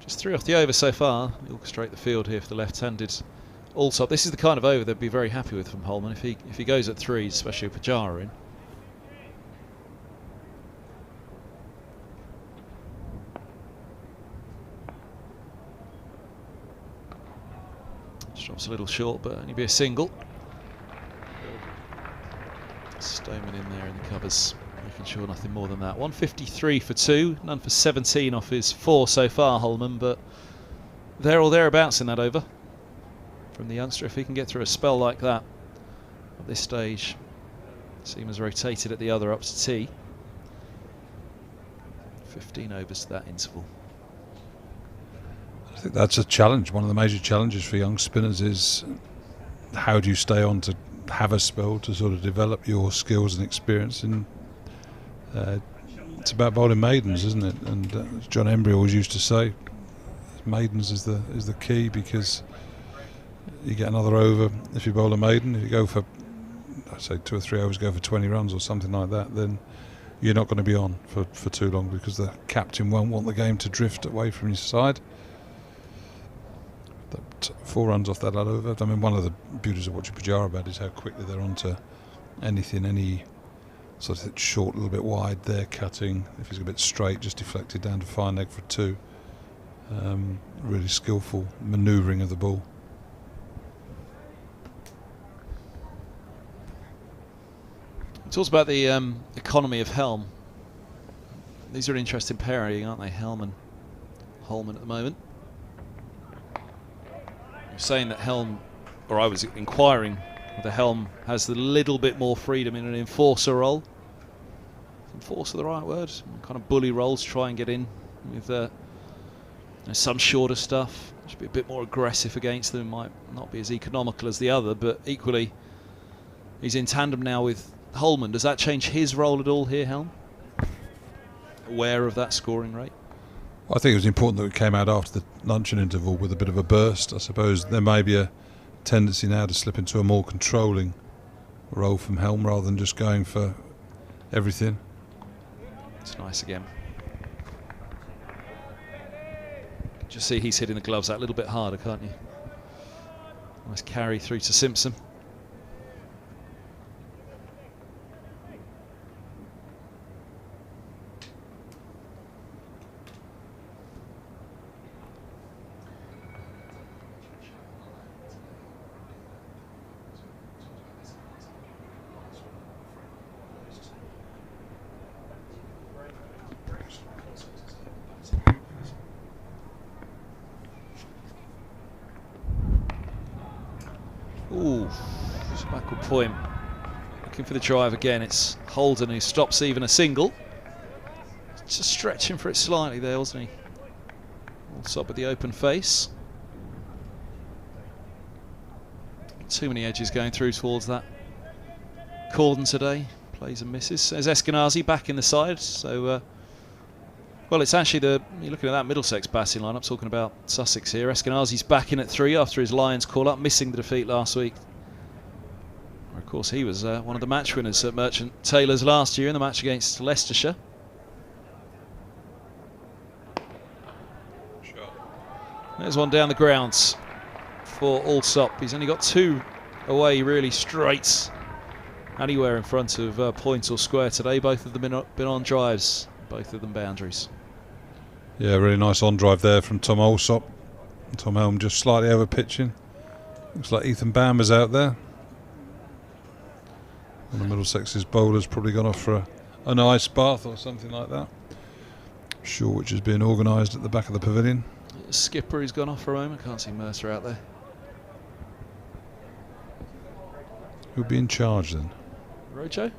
Just 3 off the over so far. He'll orchestrate the field here for the left-handed all-top. This is the kind of over they'd be very happy with from Holman if he goes at 3, especially with Pajara in. Drops a little short, but only be a single. Stoneman in there in the covers, making sure nothing more than that. 153 for 2, none for 17 off his 4 so far, Holman, but there or thereabouts in that over from the youngster. If he can get through a spell like that at this stage. Seamer's rotated at the other up to tee. 15 overs to that interval. I think that's a challenge. One of the major challenges for young spinners is how do you stay on to have a spell to sort of develop your skills and experience. And it's about bowling maidens, isn't it? And as John Embry always used to say, maidens is the key, because you get another over if you bowl a maiden. If you go for, I say 2 or 3 overs, go for 20 runs or something like that, then you're not going to be on for too long, because the captain won't want the game to drift away from your side. 4 runs off that over. I mean, one of the beauties of watching Pajara about is how quickly they're onto anything, any sort of short, a little bit wide there, cutting. If he's a bit straight, just deflected down to fine leg for 2. Really skillful manoeuvring of the ball. It talks about the economy of Helm. These are an interesting pairing, aren't they? Helm and Holman at the moment. You're saying that Helm, or I was inquiring whether Helm has a little bit more freedom in an enforcer role. Enforcer the right word? Kind of bully roles, try and get in with some shorter stuff. Should be a bit more aggressive against them. Might not be as economical as the other, but equally he's in tandem now with Holman. Does that change his role at all here, Helm? Aware of that scoring rate? I think it was important that we came out after the luncheon interval with a bit of a burst. I suppose there may be a tendency now to slip into a more controlling role from Helm rather than just going for everything. It's nice again. Just see he's hitting the gloves that little bit harder, can't you? Nice carry through to Simpson. Ooh, it's backward point. Looking for the drive again. It's Holden who stops even a single. Just stretching for it slightly there, wasn't he? Also up with the open face. Too many edges going through towards that cordon today. Plays and misses. There's Eskenazi back in the side. So, well, it's actually you're looking at that Middlesex batting lineup, talking about Sussex here. Eskenazi's back in at 3 after his Lions call up, missing the defeat last week. Of course, he was one of the match winners at Merchant Taylor's last year in the match against Leicestershire. There's one down the grounds for Allsop. He's only got 2 away, really straight anywhere in front of point or square today. Both of them been on drives, both of them boundaries. Yeah, really nice on drive there from Tom Allsop. Tom Helm just slightly over pitching. Looks like Ethan Bamber's out there. One of Middlesex's bowlers probably gone off for an ice bath or something like that. Sure, which is being organised at the back of the pavilion. Skipper, he's gone off for a moment. Can't see Mercer out there. Who'll be in charge then? Rojo?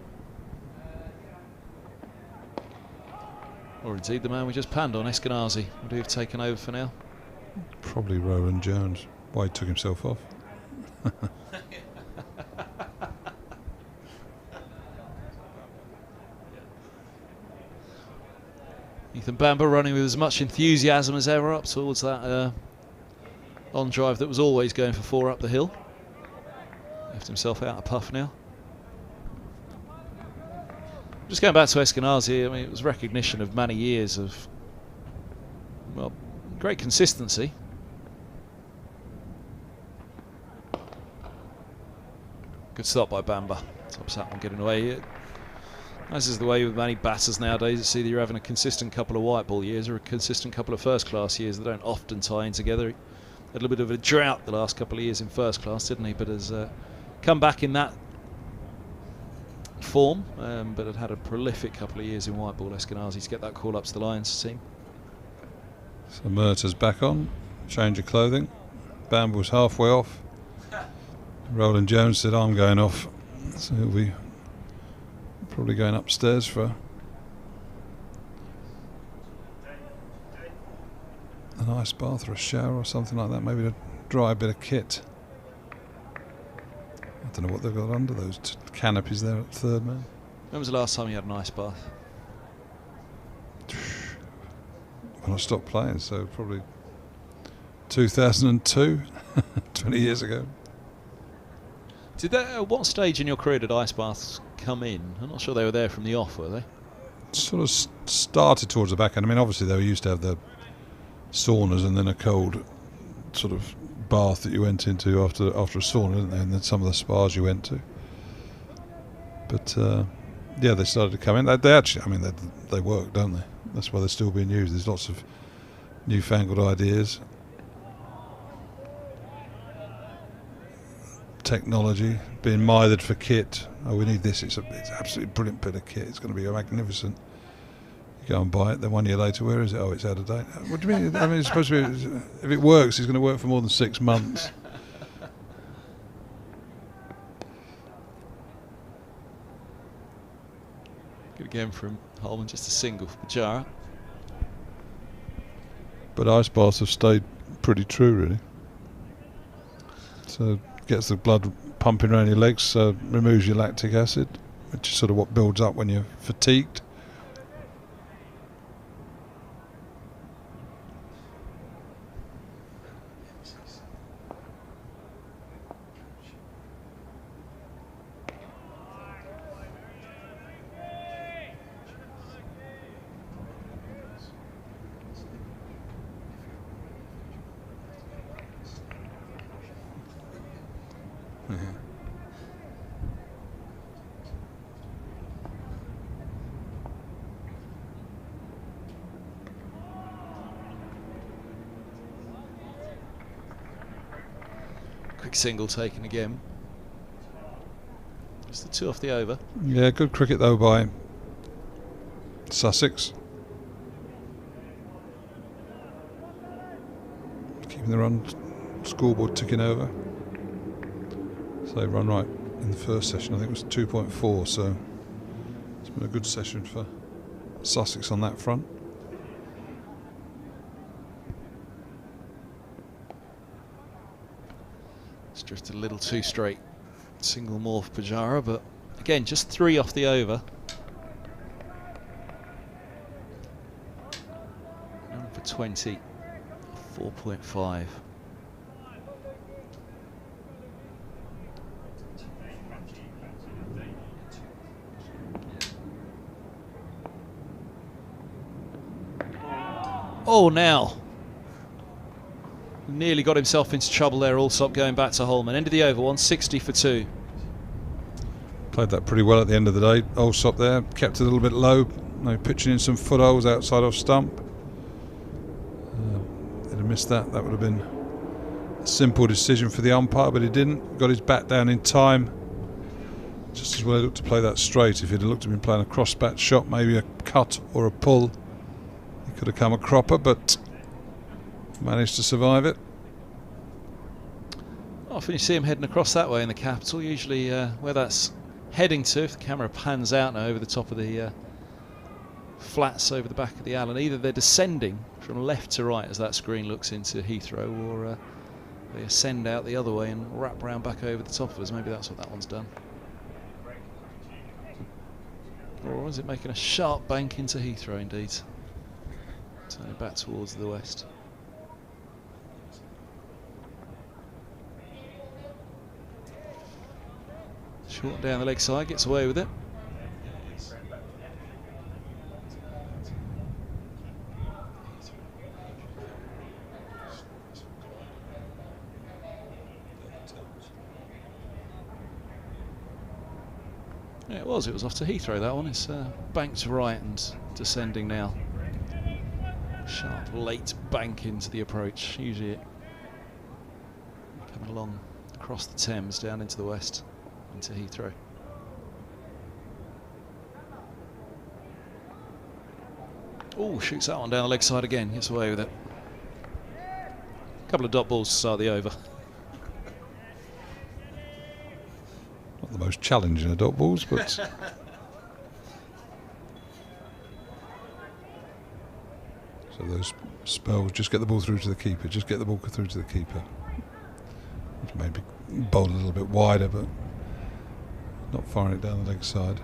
Or indeed the man we just panned on, Eskenazi. Would he have taken over for now? Probably Rowan Jones. Why he took himself off. Ethan Bamber running with as much enthusiasm as ever up towards that on drive that was always going for 4 up the hill. Left himself out of puff now. Just going back to Eskenazi, I mean, it was recognition of many years of, well, great consistency. Good stop by Bamber. Tops that one getting away. As is the way with many batters nowadays, it's either you're having a consistent couple of white ball years or a consistent couple of first class years. They don't often tie in together. Had a little bit of a drought the last couple of years in first class, didn't he? But has come back in that form, but had a prolific couple of years in white ball. Eskenazi to get that call up to the Lions team. So Murtaugh's back on, change of clothing. Bamber was halfway off. Roland Jones said, I'm going off. So he'll be probably going upstairs for an ice bath or a shower or something like that, maybe to dry a bit of kit. I don't know what they've got under those canopies there at third man. When was the last time you had an ice bath? When I stopped playing, so probably 2002, 20 years ago. Did that, at what stage in your career did ice baths come in? I'm not sure they were there from the off, were they? Sort of started towards the back end. I mean, obviously they used to have the saunas and then a cold sort of bath that you went into after a sauna, didn't they? And then some of the spas you went to. But yeah, they started to come in. They actually, I mean, they work, don't they? That's why they're still being used. There's lots of newfangled ideas. Technology being mithered for kit. Oh, we need this. It's absolutely brilliant bit of kit. It's going to be magnificent. You go and buy it. Then 1 year later, where is it? Oh, it's out of date. What do you mean? I mean, it's supposed to be. If it works, it's going to work for more than 6 months. Good again from Holman, just a single for Pajara. But ice baths have stayed pretty true, really. So gets the blood pumping around your legs, so removes your lactic acid, which is sort of what builds up when you're fatigued. Quick single taken again. Just the 2 off the over. Yeah, good cricket though by Sussex. Keeping the run scoreboard ticking over. So they run right in the first session. I think it was 2.4, so it's been a good session for Sussex on that front. It's just a little too straight. Single more for Pajara, but again, just 3 off the over. And for 20, 4.5. Oh, now. Nearly got himself into trouble there. Allsop going back to Holman. End of the over, 160 for 2. Played that pretty well at the end of the day. Allsop there, kept it a little bit low. No, pitching in some footholes outside of stump. They'd have missed that. That would have been a simple decision for the umpire, but he didn't. Got his bat down in time. Just as well he looked to play that straight. If he'd have looked to him playing a cross-bat shot, maybe a cut or a pull, he could have come a cropper, but managed to survive it. Often you see him heading across that way in the capital. Usually where that's heading to, if the camera pans out now over the top of the flats over the back of the Allen, either they're descending from left to right as that screen looks into Heathrow, or they ascend out the other way and wrap round back over the top of us. Maybe that's what that one's done. Or is it making a sharp bank into Heathrow indeed? Turning back towards the west. Short down the leg side, gets away with it. Yeah, it was off to Heathrow, that one. It's banked right and descending now. Sharp late bank into the approach. Usually it coming along across the Thames down into the west, into Heathrow. Oh, shoots that one down the leg side again, gets away with it. A couple of dot balls to start the over. Not the most challenging of dot balls, but so those spells, just get the ball through to the keeper, just get the ball through to the keeper. Maybe bowl a little bit wider, but not firing it down the leg side.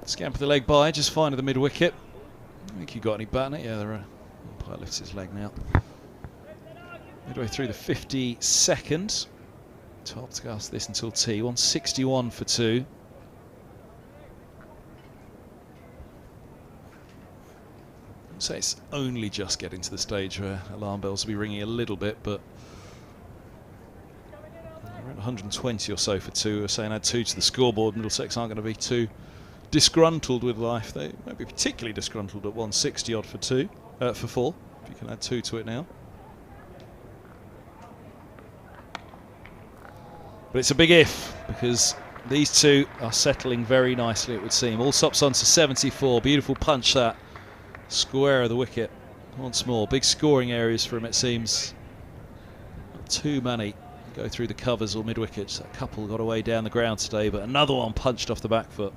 Scamper the leg by, just fine of the mid wicket. I think you got any bat in it? Yeah, the umpire lifts his leg now. Midway through the 52nd. Top to cast this until tea. 161 for 2. So it's only just getting to the stage where alarm bells will be ringing a little bit, but around 120 or so for 2. We're saying add 2 to the scoreboard. Middlesex aren't going to be too disgruntled with life. They won't be particularly disgruntled at 160 odd for 4. If you can add 2 to it now. But it's a big if, because these two are settling very nicely, it would seem. Allsop's on to 74. Beautiful punch that. Square of the wicket. Once more, big scoring areas for him, it seems. Not too many go through the covers or mid-wickets. A couple got away down the ground today, but another one punched off the back foot.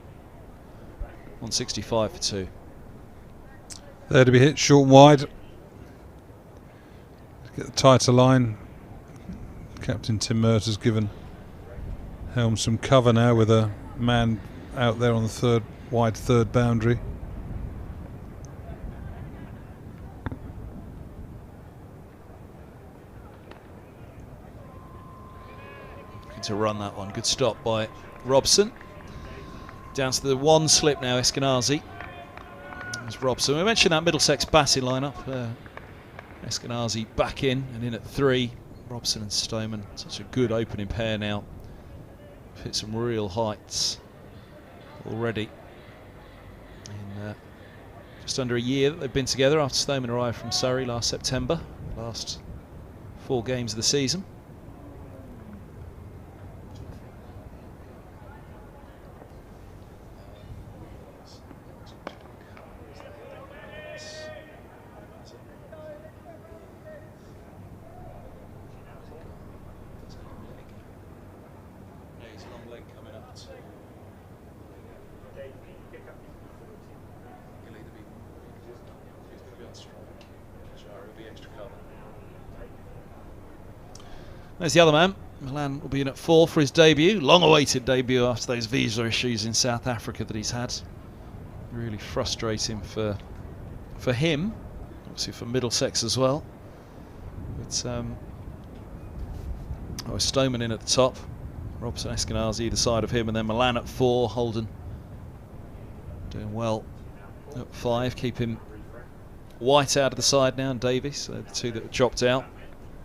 165 for 2. There to be hit, short and wide. Get the tighter line. Captain Tim Mert has given Helm some cover now with a man out there on the wide third boundary. Looking to run that one. Good stop by Robson. Down to the one slip now, Eskenazi. There's Robson. We mentioned that Middlesex batting lineup. Eskenazi back in and in at 3. Robson and Stoneman. Such a good opening pair now. Hit some real heights already. In just under a year that they've been together after Stoneman arrived from Surrey last September. Last 4 games of the season. There's the other man. Milan will be in at 4 for his debut. Long-awaited debut after those visa issues in South Africa that he's had. Really frustrating for him. Obviously for Middlesex as well. But Stoneman in at the top. Robson, Eskenazi either side of him, and then Milan at 4. Holden doing well at 5. Keeping White out of the side now, and Davies, the 2 that have dropped out.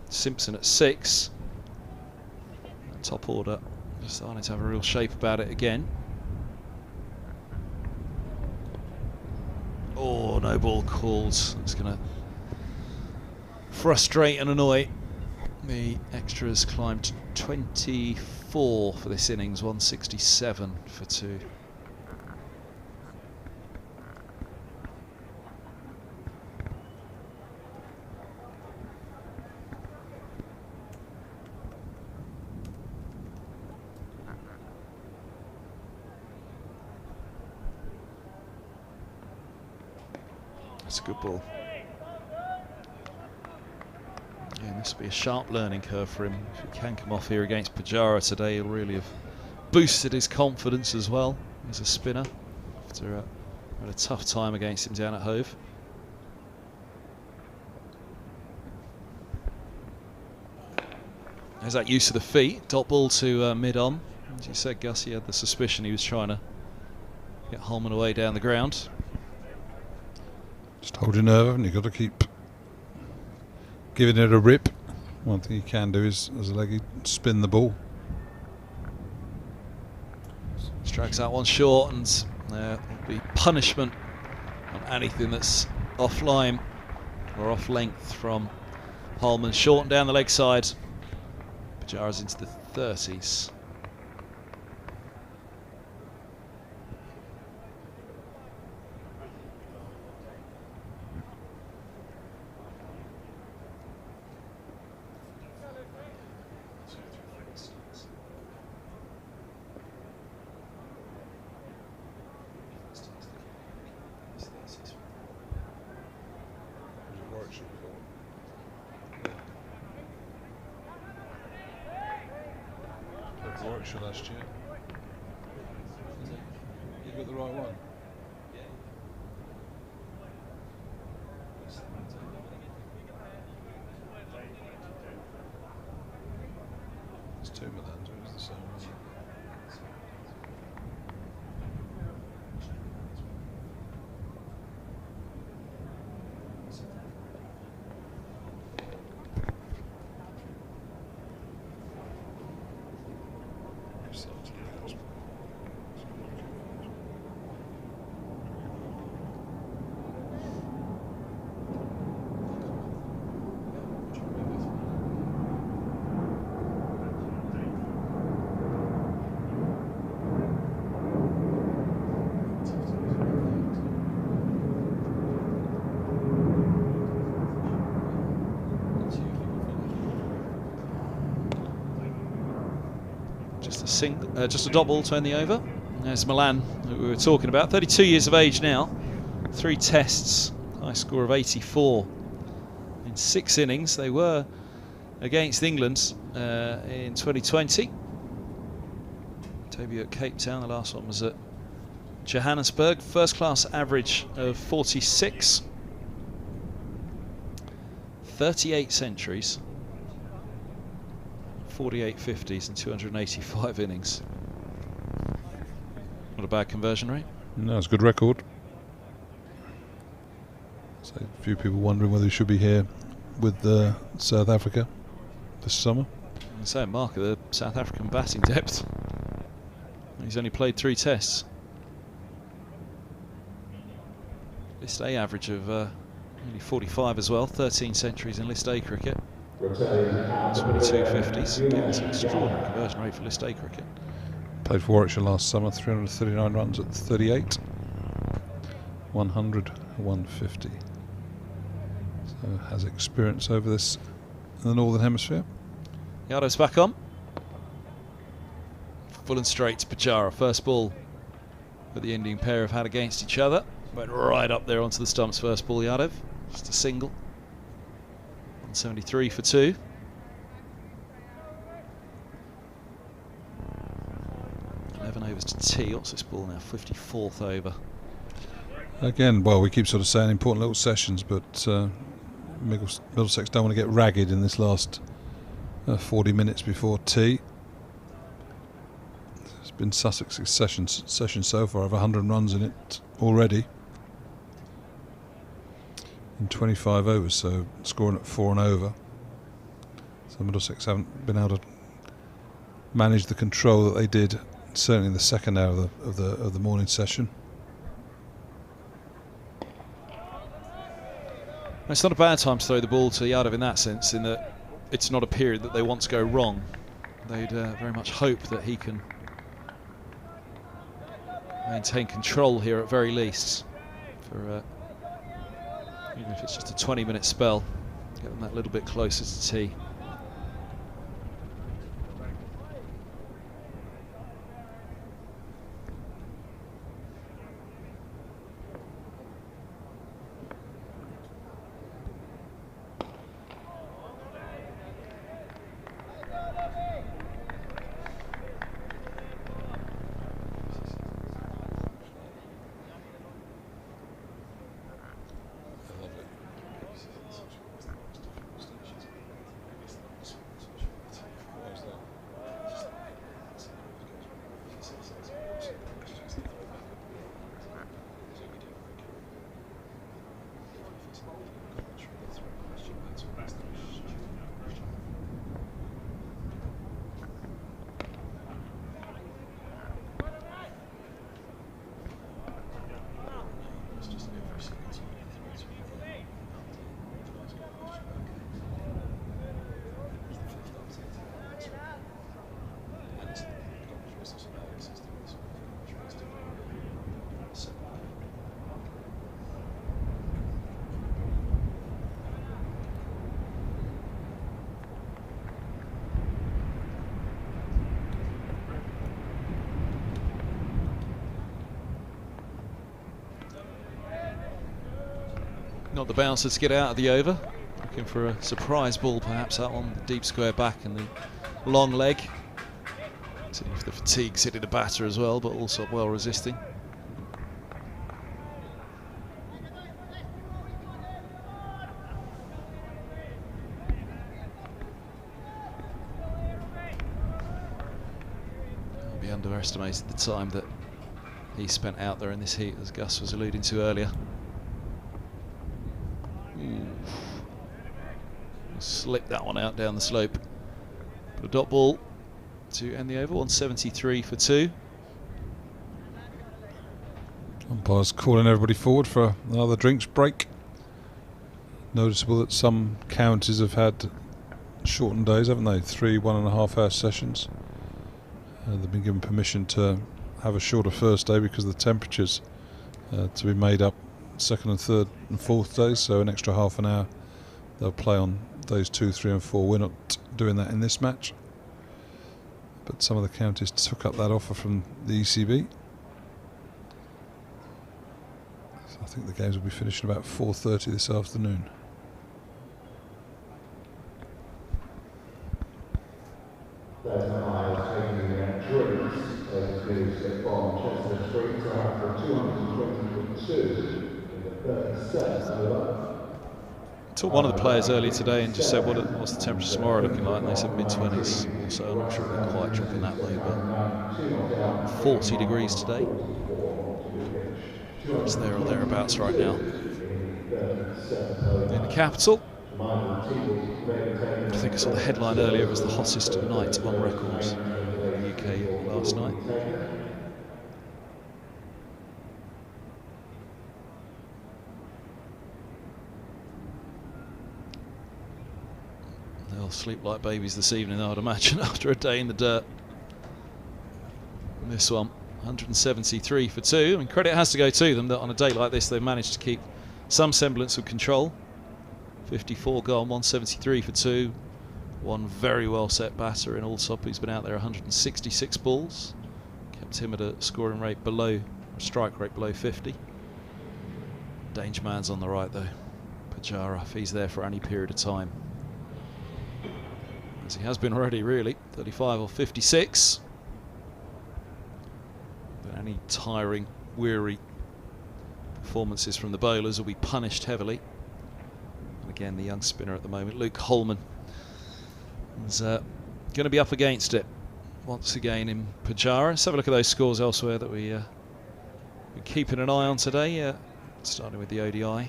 Simpson at 6. Top order starting to have a real shape about it again. Oh, no ball called. It's going to frustrate and annoy. The extras climbed to 24 for this innings, 167 for 2. That's a good ball. Yeah, this will be a sharp learning curve for him. If he can come off here against Pajaras today, he'll really have boosted his confidence as well as a spinner after had a tough time against him down at Hove. There's that use of the feet. Dot ball to mid-on. As you said, Gus, he had the suspicion he was trying to get Holman away down the ground. Just hold your nerve, haven't you? Got to keep giving it a rip. One thing you can do is, as a leggy, spin the ball. Drags that one short, and there will be punishment on anything that's off line or off length from Holman. Short and down the leg side. Pajaras into the 30s. Warwickshire last year. You got the right one. There's 2 Milans, it was the same one. Just a dot ball to end the over. There's Milan, who we were talking about. 32 years of age now. 3 tests. High score of 84 in 6 innings. They were against England in 2020. Debut at Cape Town. The last one was at Johannesburg. First class average of 46. 38 centuries. 48 50s and 285 innings. Not a bad conversion rate. No, it's a good record. So a few people wondering whether he should be here with South Africa this summer. So mark of the South African batting depth. He's only played 3 tests. List A average of only 45 as well. 13 centuries in List A cricket. 22 50s. Yeah, it's an extraordinary conversion rate for List A cricket. Played for Warwickshire last summer, 339 runs at 38. 100, 150. So has experience over this in the Northern Hemisphere. Yadov's back on. Full and straight to Pajara. First ball that the Indian pair have had against each other. Went right up there onto the stumps. First ball, Yadav. Just a single. 173 for 2. Overs to tee. What's this ball now? 54th over. Again, well, we keep sort of saying important little sessions, but Middlesex don't want to get ragged in this last 40 minutes before tea. It's been Sussex's session so far of 100 runs in it already in 25 overs, so scoring at 4 and over. So Middlesex haven't been able to manage the control that they did certainly in the second hour of the morning session. It's not a bad time to throw the ball to Yadav in that sense, in that it's not a period that they want to go wrong. They'd very much hope that he can maintain control here at very least, for even if it's just a 20-minute spell, get them that little bit closer to tee. Not the bouncer to get out of the over. Looking for a surprise ball, perhaps, that one. The deep square back and the long leg. See if the fatigue's hitting the batter as well, but also well resisting. Can't be underestimated the time that he spent out there in this heat, as Gus was alluding to earlier. Slip that one out down the slope. But a dot ball to end the over. 173 for 2. Umpire's calling everybody forward for another drinks break. Noticeable that some counties have had shortened days, haven't they? 3 1.5 hour sessions. They've been given permission to have a shorter first day because of the temperatures to be made up second and third and fourth days, so an extra half an hour they'll play on days 2, 3 and 4. We're not doing that in this match, but some of the counties took up that offer from the ECB. So I think the games will be finishing about 4:30 this afternoon. There's an eye taking drinks. There's news from Chester Street for 220.2 in the 37th over. Talked one of the players earlier today and just said, what's the temperature tomorrow looking like? And they said mid-20s. Also, I'm not sure they're quite dropping that low, but 40 degrees today. It's there or thereabouts right now. In the capital, I think I saw the headline earlier, it was the hottest night on record in the UK last night. They'll sleep like babies this evening, I would imagine, after a day in the dirt. And this one, 173 for 2. I mean, credit has to go to them that on a day like this they've managed to keep some semblance of control. 54 gone, 173 for 2. One very well set batter in Allsop, who's been out there 166 balls. Kept him at a scoring rate below, a strike rate below 50. Danger man's on the right though. Pajara, if he's there for any period of time, as he has been already, really. 35 or 56. But any tiring, weary performances from the bowlers will be punished heavily. And again, the young spinner at the moment, Luke Holman, is going to be up against it once again in Pajara. Let's have a look at those scores elsewhere that we're keeping an eye on today. Starting with the ODI.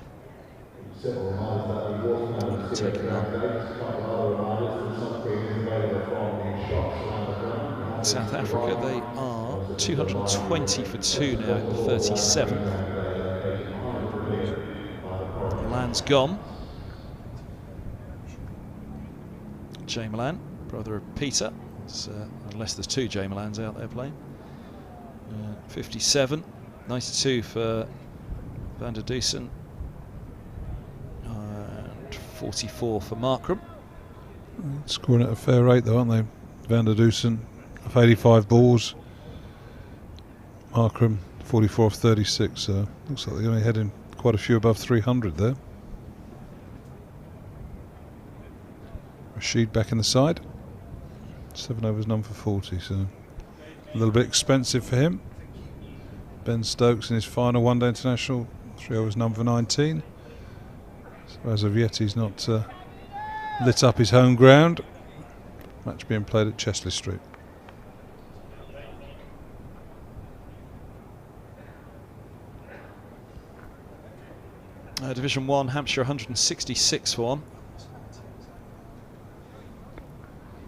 Taking on South Africa, they are 220 for 2 now in the 37th. Milan's gone. Jay Milan, brother of Peter, unless there's 2 Jay Milans out there playing. 57, 92 for Van der Dusen, and 44 for Markram. Scoring at a fair rate though, aren't they? Van der Dusen off 85 balls. Markram 44 off 36, so looks like they're only heading quite a few above 300 there. Rashid back in the side. 7 overs, none for 40, so a little bit expensive for him. Ben Stokes in his final one-day international, 3 overs, none for 19. So as of yet, he's not lit up his home ground. Match being played at Chesley Street. Division 1, Hampshire 166 for 1.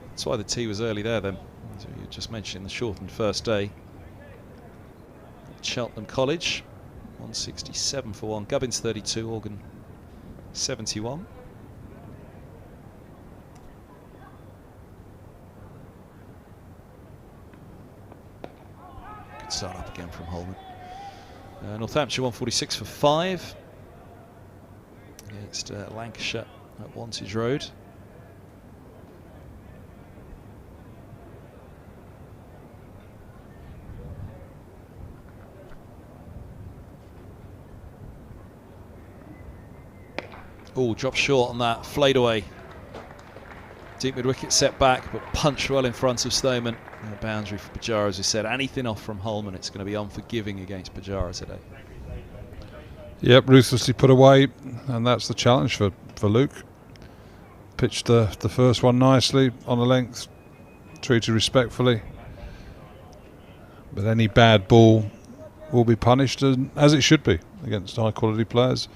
That's why the tea was early there then. As you just mentioned, the shortened first day. Cheltenham College 167 for 1. Gubbins 32, Organ 71. Good start up again from Holman. Northamptonshire 146 for 5 against Lancashire at Wantage Road. Oh, dropped short on that, flayed away. Deep mid wicket set back, but punched well in front of Stoneman. And the boundary for Pajaras, as we said, anything off from Holman, it's going to be unforgiving against Pajaras today. Yep, ruthlessly put away, and that's the challenge for Luke. Pitched the first one nicely on the length, treated respectfully. But any bad ball will be punished, as it should be against high quality players.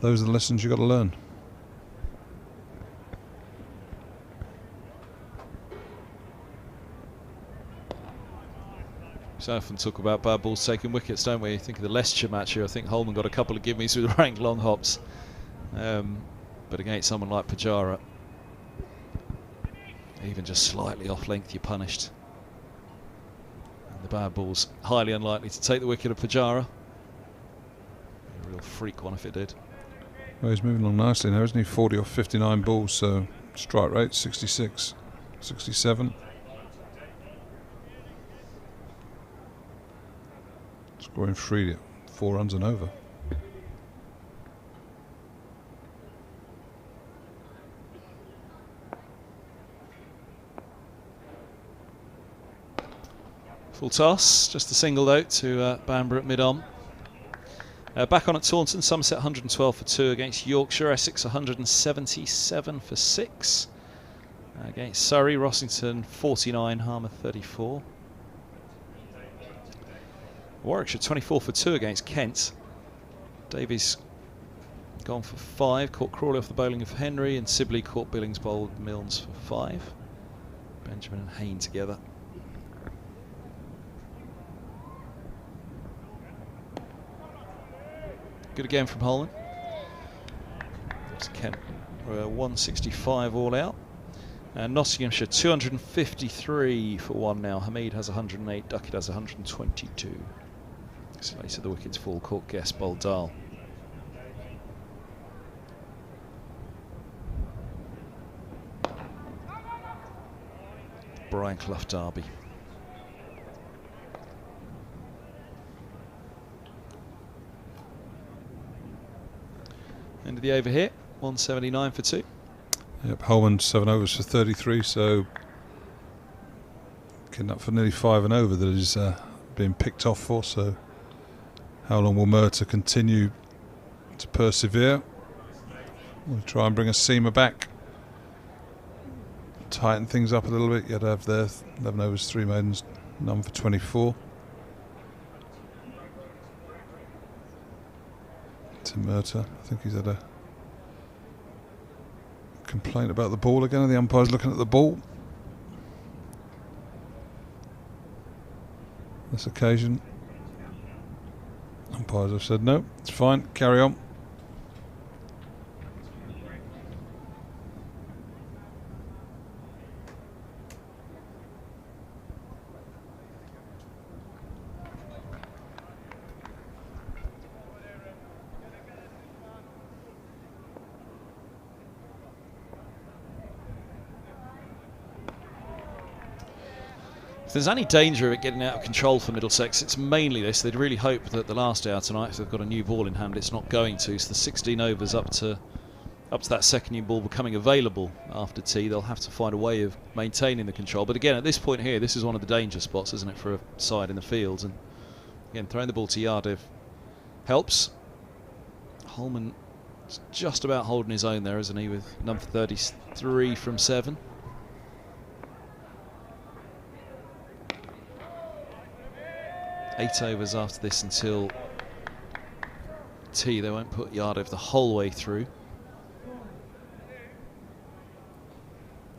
Those are the lessons you've got to learn. So often talk about bad balls taking wickets, don't we? Think of the Leicestershire match here. I think Holman got a couple of gimmies with rank long hops. But against someone like Pajara, even just slightly off length, you're punished. And the bad ball's highly unlikely to take the wicket of Pajara. A real freak one if it did. Well, he's moving along nicely now, isn't he? 40 off 59 balls, so strike rate 66, 67. scoring 3, 4 runs and over. Full toss, just a single though to Bamber at mid-on. Back on at Taunton, Somerset 112 for 2 against Yorkshire, Essex 177 for 6. Against Surrey, Rossington 49, Harmer 34. Warwickshire 24 for 2 against Kent. Davies gone for 5, caught Crawley off the bowling of Henry, and Sibley caught Billings bowled Milnes for 5. Benjamin and Hayne together. Good again from Holman. It's Kent 165 all out. And Nottinghamshire 253 for 1 now. Hamid has 108, Duckett has 122. Later the wickets fall, caught Guest bowled Dahl. Brian Clough Derby. End of the over here, 179 for 2. Yep, Holman 7 overs for 33, so getting up for nearly 5 and over that is being picked off for. So how long will Murtagh continue to persevere? We'll try and bring a seamer back, tighten things up a little bit. You had to have there 11 overs, 3 maidens, none for 24. Tim Murtagh, I think he's had a complaint about the ball again, and the umpire's looking at the ball. This occasion, umpires have said no, it's fine, carry on. If there's any danger of it getting out of control for Middlesex, it's mainly this. They'd really hope that the last hour tonight, if they've got a new ball in hand, it's not going to. So the 16 overs up to that second new ball becoming available after tea, they'll have to find a way of maintaining the control. But again, at this point here, this is one of the danger spots, isn't it, for a side in the field? And again, throwing the ball to Yardev helps. Holman is just about holding his own there, isn't he, with number 33 from 7. Eight overs after this until tea. They won't put Yardev the whole way through.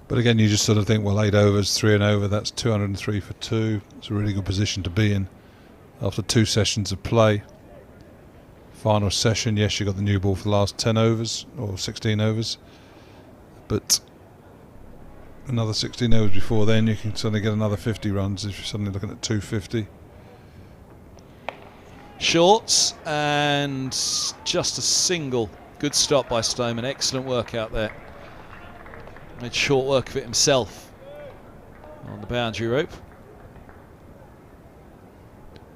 But again, you just sort of think, well, 8 overs, 3 and over, that's 203 for 2. It's a really good position to be in after 2 sessions of play. Final session, yes, you got the new ball for the last 10 overs or 16 overs, but another 16 overs before then, you can suddenly get another 50 runs if you're suddenly looking at 250. Shorts and just a single. Good stop by Stoneman. Excellent work out there. Made short work of it himself on the boundary rope.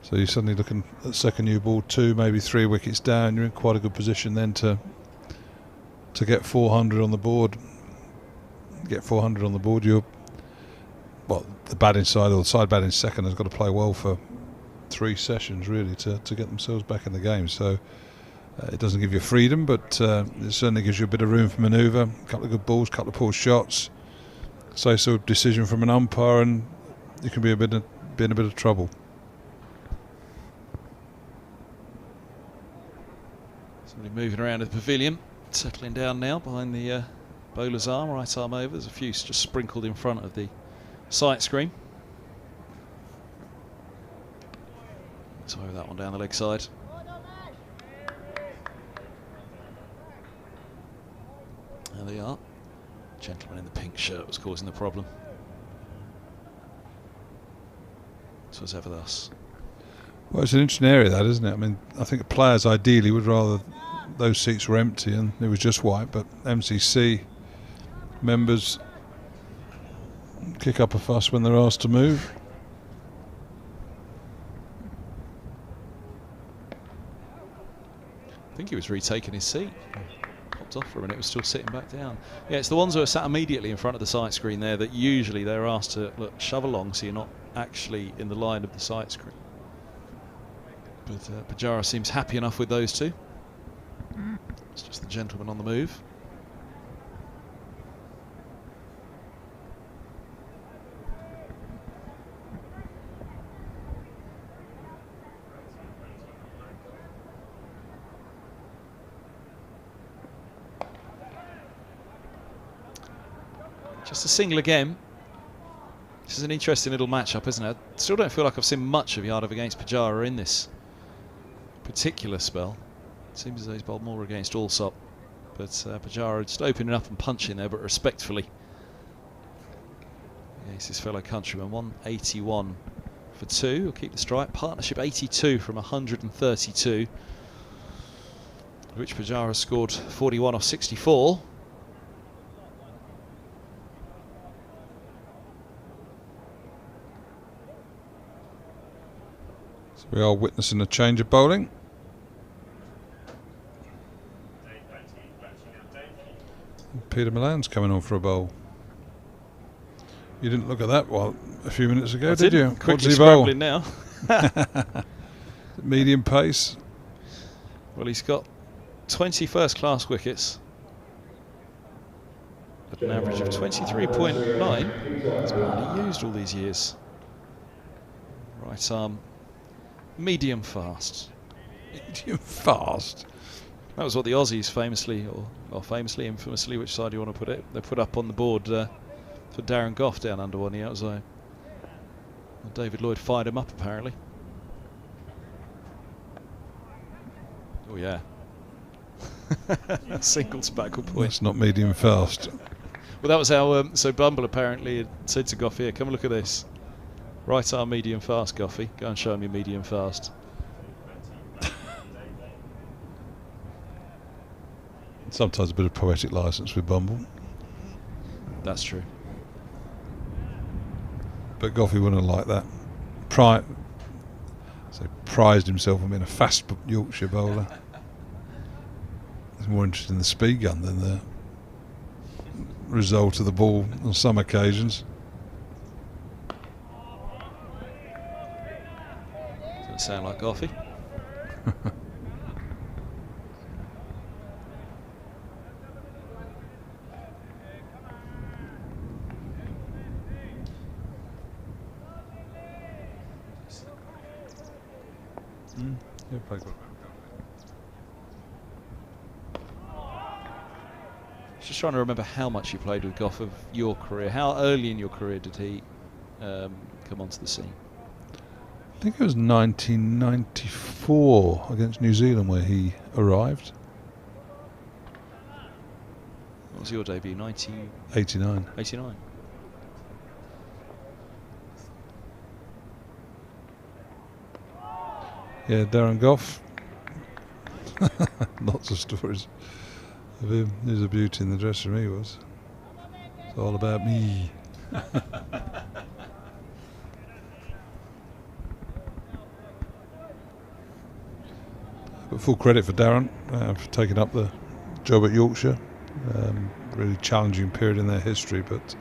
So you're suddenly looking at second new ball, 2, maybe 3 wickets down. You're in quite a good position then to get 400 on the board. Get 400 on the board. You're, well, the batting side or the side batting second has got to play well for 3 sessions really to get themselves back in the game. So it doesn't give you freedom, but it certainly gives you a bit of room for manoeuvre. A couple of good balls, a couple of poor shots. So decision from an umpire, and you can be in a bit of trouble. Somebody moving around the pavilion, settling down now behind the bowler's arm, right arm over. There's a few just sprinkled in front of the sight screen. So over that one down the leg side. There they are. Gentleman in the pink shirt was causing the problem. This was ever thus. Well, it's an interesting area, that, isn't it? I mean, I think the players ideally would rather those seats were empty and it was just white, but MCC members kick up a fuss when they're asked to move. I think he was retaking his seat. Popped off for a minute, was still sitting back down. Yeah, it's the ones who are sat immediately in front of the sight screen there that usually they're asked to shove along so you're not actually in the line of the sight screen. But Pajaras seems happy enough with those two. It's just the gentleman on the move. Just a single again. This is an interesting little matchup, isn't it? I still don't feel like I've seen much of Yadav against Pajara in this particular spell. It seems as though he's bowled more against Allsop. But Pajara just opening up and punching there, but respectfully against his fellow countryman. 181 for 2. He'll keep the strike. Partnership 82 from 132. Which Pajara scored 41 off 64. We are witnessing a change of bowling. Peter Milan's coming on for a bowl. You didn't look at that a few minutes ago, did you? Quickly scrambling now. Medium pace. Well, he's got 20 first-class wickets at an average of 23.9. He's barely used all these years. Right arm. Medium fast. Medium fast. That was what the Aussies famously, or famously, infamously, which side do you want to put it? They put up on the board for Darren Gough down under one year. David Lloyd fired him up apparently. Oh yeah. Singles backward point. That's not medium fast. Well, that was how. So Bumble apparently had said to Gough, "Here, come and look at this. Right arm medium fast, Goughy. Go and show me medium fast." Sometimes a bit of poetic license with Bumble. That's true. But Goughy wouldn't have liked that. Prized himself on being a fast Yorkshire bowler. He's more interested in the speed gun than the result of the ball on some occasions. Doesn't sound like Goughy. Yeah, play good. Just trying to remember how much you played with Gough of your career. How early in your career did he come onto the scene? I think it was 1994 against New Zealand where he arrived. What was your debut? 1989. 89. Yeah, Darren Gough. Lots of stories of him. He was a beauty in the dressing room, he was. It's all about me. But full credit for Darren for taking up the job at Yorkshire. Really challenging period in their history, but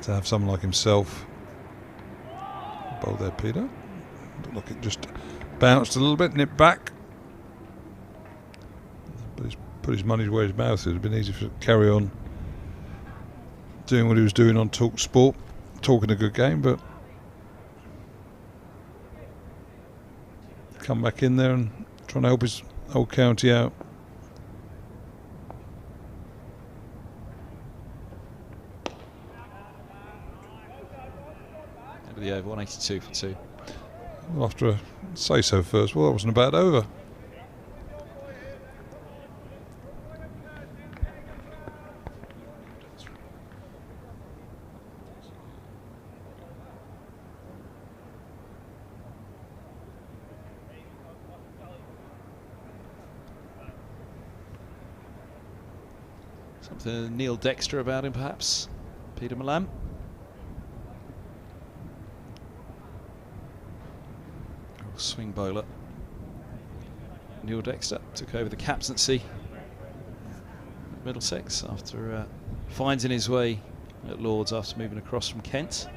to have someone like himself bowl there, Peter. Look, it just bounced a little bit, nipped back. But he's put his money where his mouth is. It would have been easy to carry on doing what he was doing on Talk Sport, talking a good game, but come back in there and trying to help his old county out. Over the over, 182 for 2. After a say-so first, well, that wasn't a bad over. Something Neil Dexter about him, perhaps? Peter Milan? Swing bowler. Neil Dexter took over the captaincy at Middlesex after finding his way at Lords after moving across from Kent.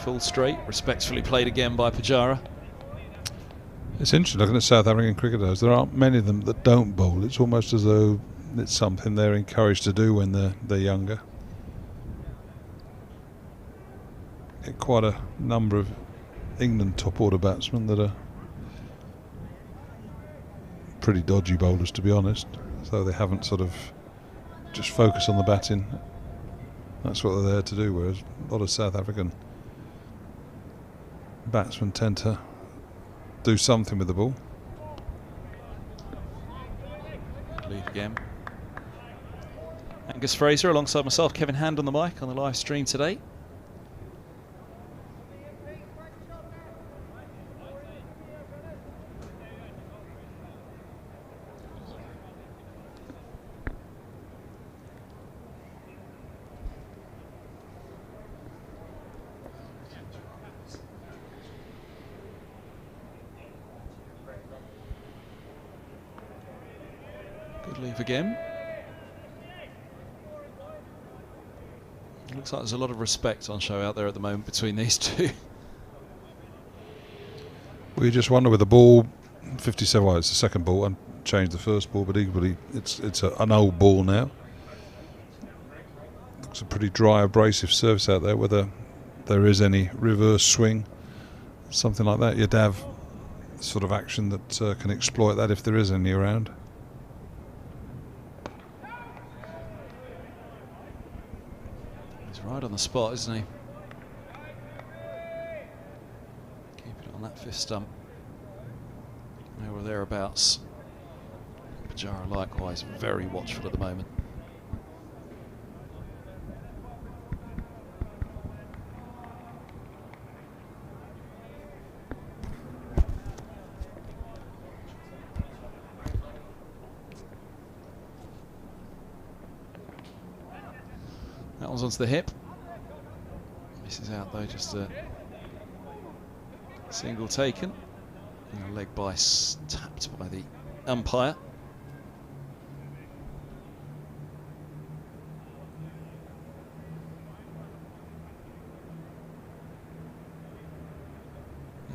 Full straight, respectfully played again by Pajara. It's interesting looking at South African cricketers. There aren't many of them that don't bowl. It's almost as though it's something they're encouraged to do when they're younger. Get quite a number of England top order batsmen that are pretty dodgy bowlers, to be honest. So they haven't sort of just focused on the batting. That's what they're there to do. Whereas a lot of South African batsmen tend to do something with the ball. Leave again. Angus Fraser alongside myself, Kevin Hand on the mic on the live stream today. Good leave again. Looks like there's a lot of respect on show out there at the moment between these two. We just wonder with the ball, 57. Well, it's the second ball and changed the first ball, but equally it's an old ball now. Looks a pretty dry, abrasive surface out there. Whether there is any reverse swing, something like that, you'd have sort of action that can exploit that if there is any around. Right on the spot, isn't he? Keeping it on that fifth stump. There or thereabouts. Pajara likewise very watchful at the moment. That one's onto the hip. Misses out though, just a single taken. And a leg bice tapped by the umpire.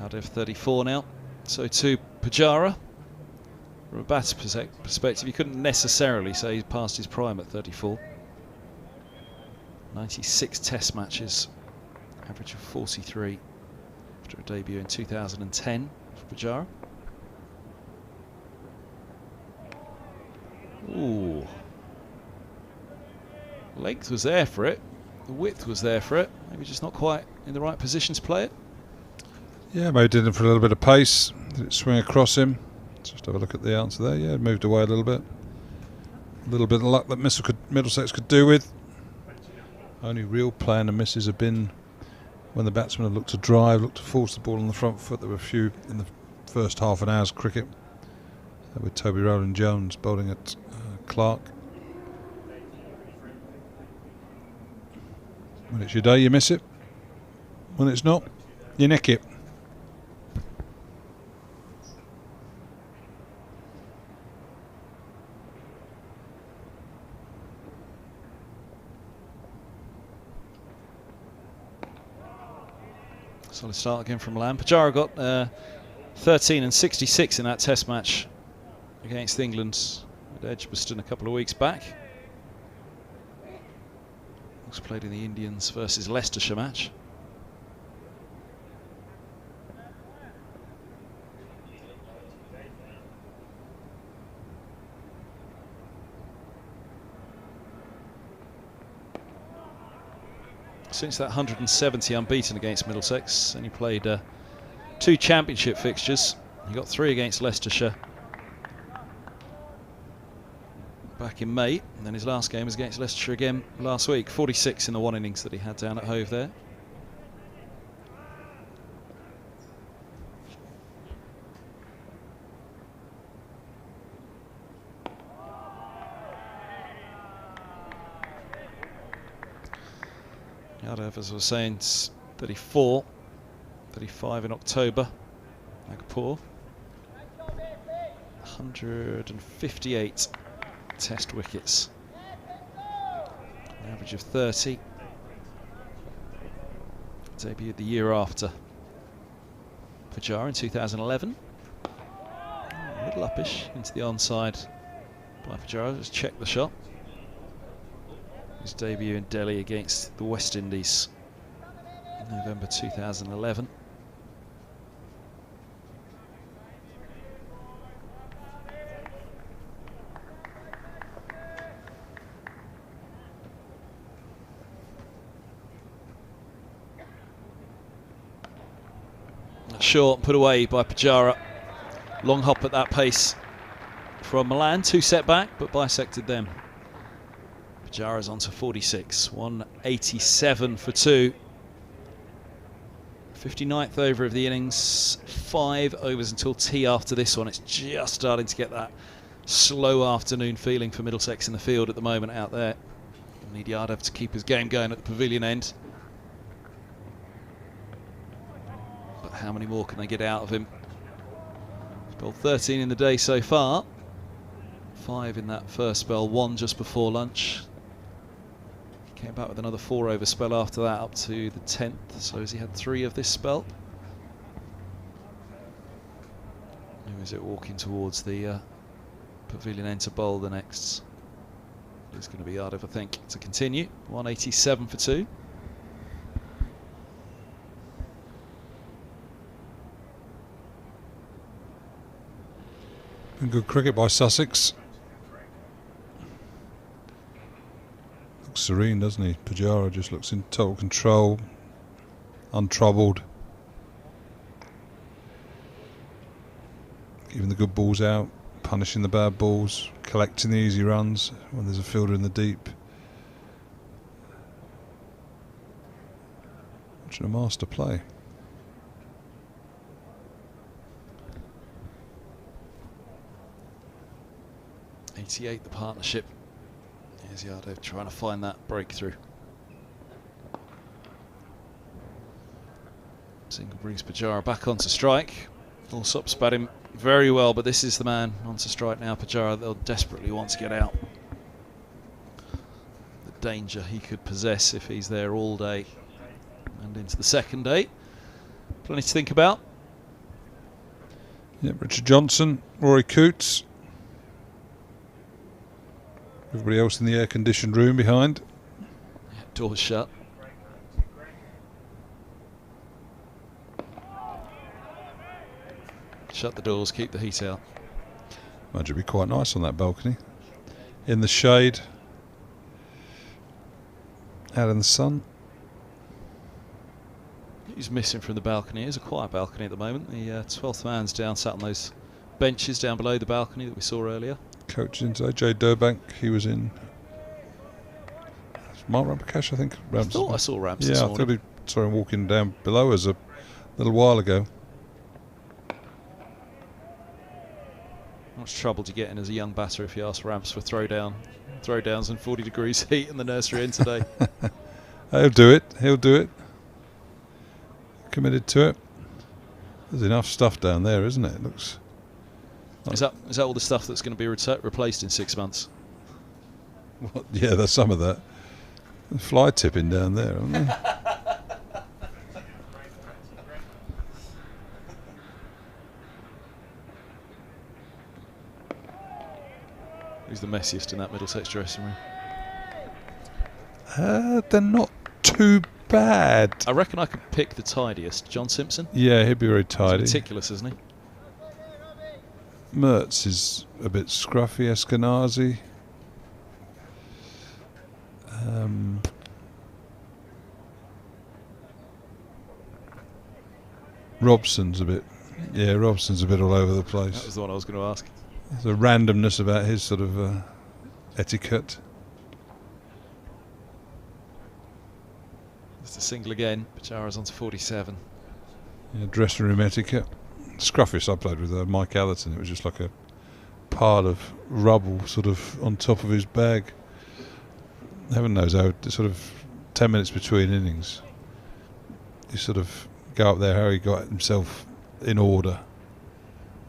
Out of 34 now. So to Pajara. From a batter perspective, you couldn't necessarily say he's past his prime at 34. 96 test matches, average of 43 after a debut in 2010 for Pajara. Ooh. Length was there for it, the width was there for it, maybe just not quite in the right position to play it. Yeah, maybe did it for a little bit of pace. Did it swing across him? Just have a look at the answer there. Yeah, moved away a little bit. A little bit of luck that Middlesex could do with. Only real play and misses have been when the batsmen have looked to drive, looked to force the ball on the front foot. There were a few in the first half an hour's cricket with Toby Rowland Jones bowling at Clark. When it's your day, you miss it. When it's not, you nick it. Solid start again from Lamb. Pajara got 13 and 66 in that test match against England at Edgbaston a couple of weeks back. Was played in the Indians versus Leicestershire match. Since that 170 unbeaten against Middlesex, and he played 2 championship fixtures. He got 3 against Leicestershire back in May, and then his last game was against Leicestershire again last week. 46 in the one innings that he had down at Hove there. Yadav, as I was saying, 34, 35 in October. Nagpur. 158 Test wickets. An average of 30. Debuted the year after Pajara in 2011. A little uppish into the onside by Pajara. Just check the shot. His debut in Delhi against the West Indies in November 2011. Short, put away by Pajara. Long hop at that pace from Milan. 2 set back, but bisected them. Pajara's on to 46. 187 for 2. 59th over of the innings. 5 overs until tea after this one. It's just starting to get that slow afternoon feeling for Middlesex in the field at the moment out there. Need Yadav to keep his game going at the pavilion end. How many more can they get out of him? Spelled 13 in the day so far. 5 in that first spell, 1 just before lunch. Came back with another 4 over spell after that up to the 10th. So has he had 3 of this spell? Who is it walking towards the pavilion end to bowl the next? It's going to be Yadav, I think, to continue. 187 for 2. Been good cricket by Sussex. Looks serene, doesn't he? Pajara just looks in total control, untroubled. Giving the good balls out, punishing the bad balls, collecting the easy runs when there's a fielder in the deep. Watching a master play. 88, the partnership. Here's Yadav trying to find that breakthrough. Single brings Pajara back onto strike. Allsop's batting very well, but this is the man onto strike now. Pajara, they'll desperately want to get out. The danger he could possess if he's there all day and into the second day. Plenty to think about. Yeah, Richard Johnson, Rory Cootes. Everybody else in the air-conditioned room behind. Yeah, doors shut. Shut the doors, keep the heat out. Imagine it'd be quite nice on that balcony. In the shade. Out in the sun. Who's missing from the balcony? It's a quiet balcony at the moment. The 12th man's down, sat on those benches down below the balcony that we saw earlier. Coaching today, Jay Durbank, he was in. Mark Ramprakash, I think. I thought I saw Ramps this Yeah, I morning. thought I saw him walking down below us a little while ago. Much trouble to get in as a young batter if you ask Ramps for throwdowns in 40 degrees heat in the nursery end today. He'll do it. He'll do it. Committed to it. There's enough stuff down there, isn't it? It looks. Is that all the stuff that's going to be replaced in 6 months? Well, yeah, there's some of that. Fly tipping down there, aren't they? Who's the messiest in that Middlesex dressing room? They're not too bad. I reckon I could pick the tidiest. John Simpson? Yeah, he'd be very tidy. He's meticulous, isn't he? Mertz is a bit scruffy. Eskenazi. Robson's a bit. Yeah, Robson's a bit all over the place. That was the one I was going to ask. There's a randomness about his sort of etiquette. Just a single again. Pajara's on to 47. Yeah, dressing room etiquette. Scruffiest I played with Mike Allerton. It was just like a pile of rubble sort of on top of his bag. Heaven knows how sort of 10 minutes between innings, you sort of go up there how he got himself in order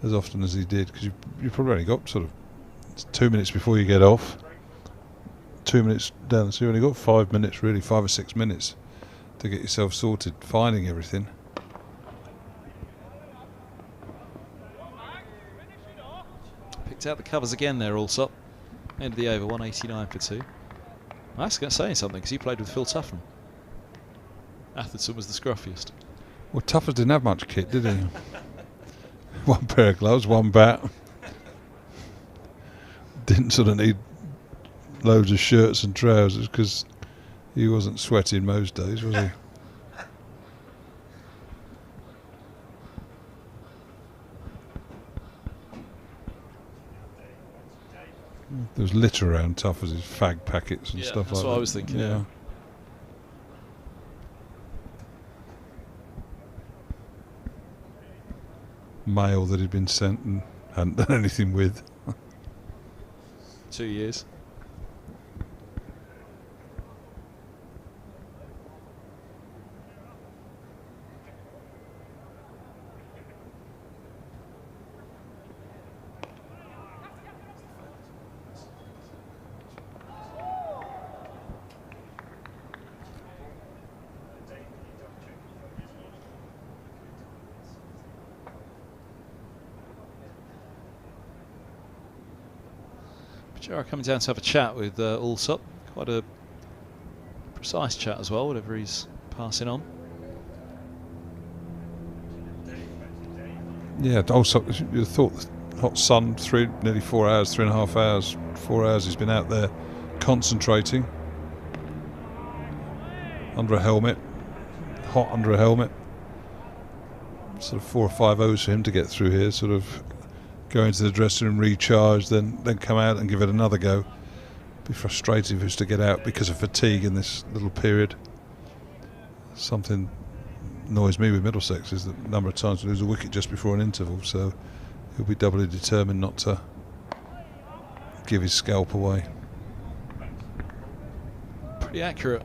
as often as he did, because you probably only got sort of 2 minutes before you get off, 2 minutes down, so you only got 5 minutes, really 5 or 6 minutes to get yourself sorted, finding everything. Picked out the covers again there, Allsop. End of the over, 189 for 2. I was going to say something because he played with Phil Tuffman. Atherton was the scruffiest. Well, Tuffers didn't have much kit, did he? One pair of gloves, one bat. Didn't sort of need loads of shirts and trousers because he wasn't sweaty in most days, was he? There was litter around Tuffers, his fag packets and stuff like that. That's what I was thinking. Yeah. Mail that he'd been sent and hadn't done anything with. 2 years. Pajara coming down to have a chat with Allsop. Quite a precise chat as well, whatever he's passing on. Yeah, Allsop, you'd have thought the hot sun, nearly 4 hours, 3.5 hours, 4 hours he's been out there concentrating. Under a helmet, hot under a helmet. Sort of 4 or 5 O's for him to get through here, sort of go into the dressing room, recharge, then come out and give it another go. Be frustrating if it was to get out because of fatigue in this little period. Something annoys me with Middlesex is the number of times we lose a wicket just before an interval, so he'll be doubly determined not to give his scalp away. Pretty accurate.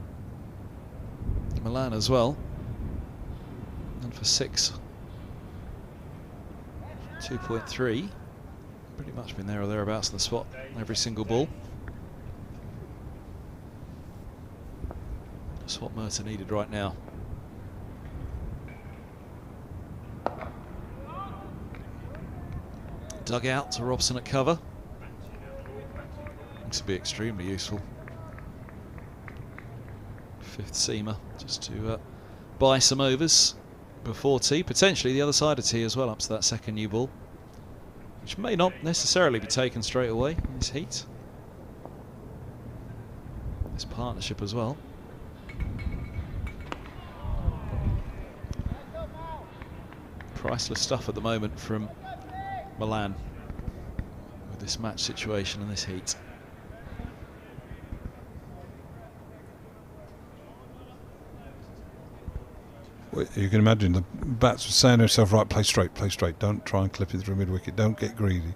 Milan as well. And for 6. 2.3. Pretty much been there or thereabouts in the spot every single ball. That's what Merton needed right now. Dug out to Robson at cover. Looks to be extremely useful. 5th seamer just to buy some overs before tea, potentially the other side of tea as well, up to that second new ball, which may not necessarily be taken straight away in this heat. This partnership as well. Priceless stuff at the moment from Milan with this match situation and this heat. Well, you can imagine the bats were saying to himself, right, play straight, don't try and clip it through mid-wicket, don't get greedy.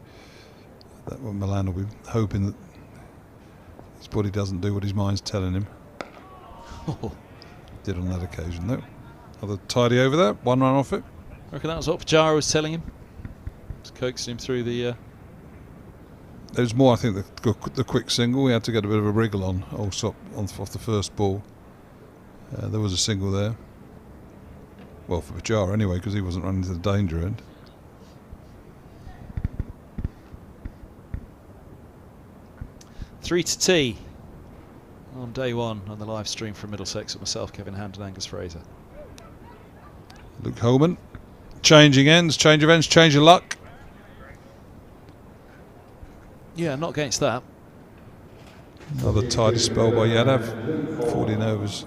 That one Milan will be hoping that his body doesn't do what his mind's telling him. Did on that occasion though. Another tidy over there, 1 run off it. I reckon that was what Pajara was telling him. Just coaxing him through the... There was more, I think, the quick single. We had to get a bit of a wriggle on Allsop off the first ball. There was a single there. Well, for Pajara anyway, because he wasn't running to the danger end. Three to tea on day one on the live stream from Middlesex with myself, Kevin Hand and Angus Fraser. Luke Holman. Changing ends, change of ends, change of luck. Yeah, not against that. Another tidy spell by Yadav. 14 overs,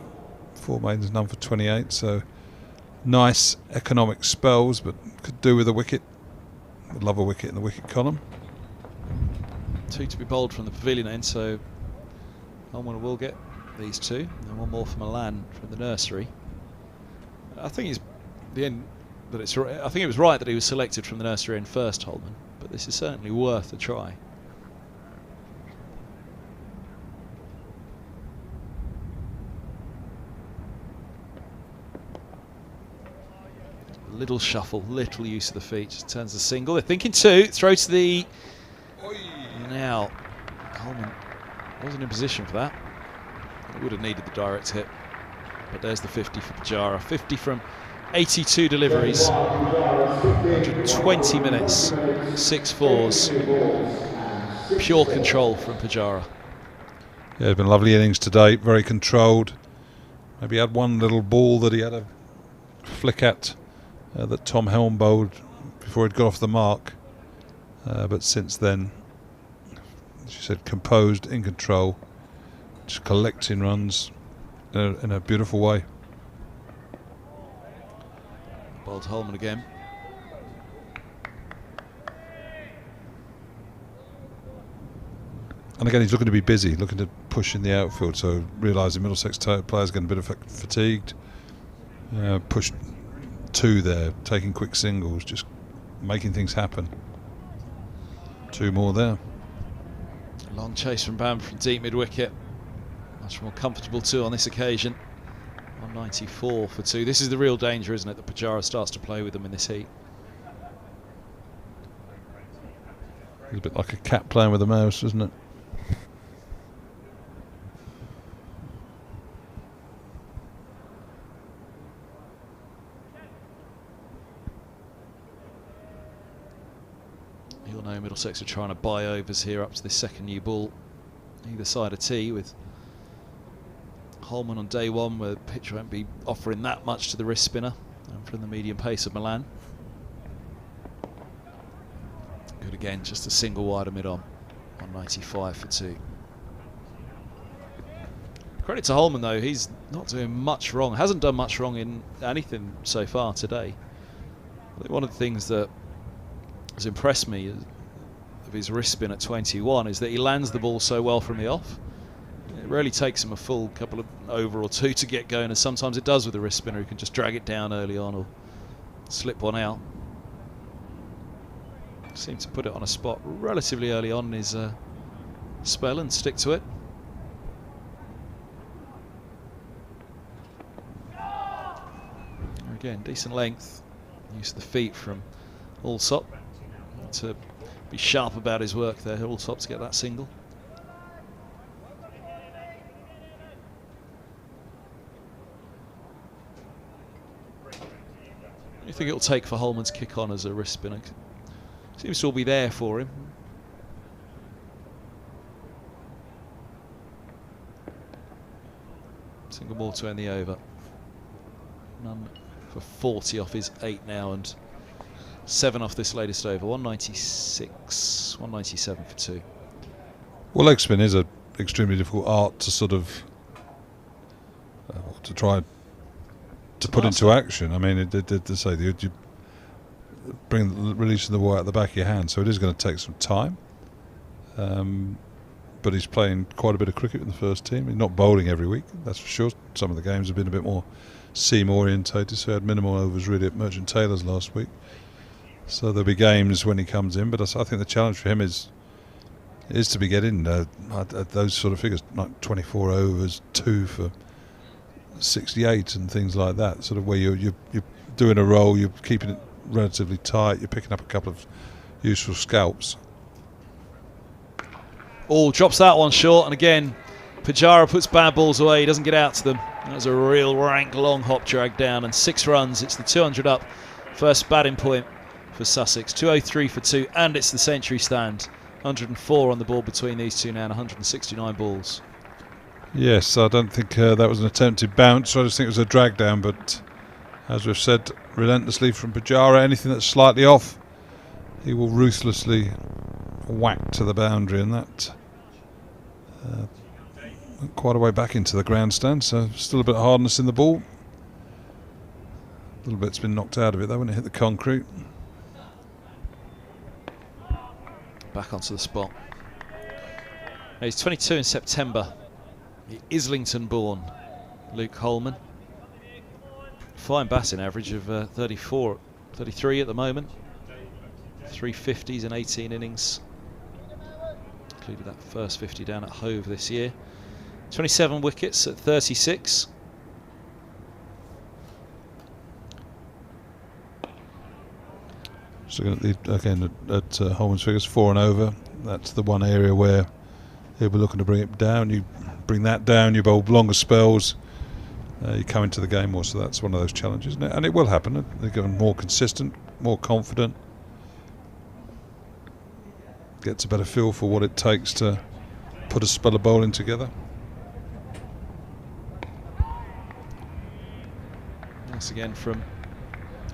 4 maidens, none for 28, so nice economic spells, but could do with a wicket. Would love a wicket in the wicket column. 2 to be bowled from the pavilion end, so Holman will get these 2, and 1 more from Milan from the nursery. I think it's the end, but it's. I think it was right that he was selected from the nursery end first, Holman. But this is certainly worth a try. Little shuffle, little use of the feet, just turns the single. They're thinking 2, throw to the... Now, Holman wasn't in position for that. It would have needed the direct hit. But there's the 50 for Pajara. 50 from 82 deliveries, 120 minutes, 6 fours. Pure control from Pajara. Yeah, it's been lovely innings today, very controlled. Maybe had one little ball that he had a flick at that Tom Helm bowled before he'd got off the mark. But since then, as you said, composed, in control, just collecting runs in a beautiful way. Bowled Holman again. And again, he's looking to be busy, looking to push in the outfield, so realising Middlesex players getting a bit of fatigued. Pushed 2 there, taking quick singles, just making things happen. 2 more there. Long chase from Bam from deep mid-wicket. Much more comfortable 2 on this occasion. 194 for 2. This is the real danger, isn't it, that Pajara starts to play with them in this heat. It's a bit like a cat playing with a mouse, isn't it? You'll know Middlesex are trying to buy overs here up to this second new ball. Either side of tee, with Holman on day 1, where the pitch won't be offering that much to the wrist spinner, and from the medium pace of Milan. Good again, just a single wider mid-on. 195 for 2. Credit to Holman though, he's not doing much wrong, hasn't done much wrong in anything so far today. I think one of the things that has impressed me of his wrist spin at 21 is that he lands the ball so well from the off. It really takes him a full couple of over or 2 to get going, as sometimes it does with a wrist spinner who can just drag it down early on or slip one out. Seemed to put it on a spot relatively early on in his spell and stick to it. Again, decent length, use of the feet from Allsop to be sharp about his work there. Allsop to get that single. What do you think it'll take for Holman to kick on as a wrist spinner? Seems to all be there for him. Single ball to end the over. None for 40 off his 8 now, and 7 off this latest over. 196, 197 for 2. Well, leg spin is an extremely difficult art to sort of to try to put into action. I mean, it did to say you bring releasing the ball out the back of your hand, so it is going to take some time. But he's playing quite a bit of cricket in the first team. He's not bowling every week, that's for sure. Some of the games have been a bit more seam orientated, so he had minimal overs really at Merchant Taylor's last week. So there'll be games when he comes in, but I think the challenge for him is to be getting at those sort of figures, like 24 overs, 2 for 68 and things like that. Sort of where you're doing a roll, you're keeping it relatively tight, you're picking up a couple of useful scalps. Oh, drops that one short, and again Pajara puts bad balls away. He doesn't get out to them. That was a real rank long hop drag down, and 6 runs. It's the 200 up first batting point for Sussex. 203 for 2, and it's the century stand. 104 on the board between these two now, and 169 balls. Yes, I don't think that was an attempted bounce. I just think it was a drag down, but as we've said, relentlessly from Pajara, anything that's slightly off, he will ruthlessly whack to the boundary, and that went quite a way back into the grandstand, so still a bit of hardness in the ball. A little bit's been knocked out of it though when it hit the concrete. Back onto the spot. Now, he's 22 in September. The Islington born Luke Holman. Fine batting average of 33 at the moment. 350s in 18 innings. Included that first 50 down at Hove this year. 27 wickets at 36. Just looking at again at Holman's figures, 4 and over. That's the one area where he'll be looking to bring it down. You bring that down, you bowl longer spells, you come into the game more. So that's one of those challenges, and it will happen. They're getting more consistent, more confident, gets a better feel for what it takes to put a spell of bowling together. Once again from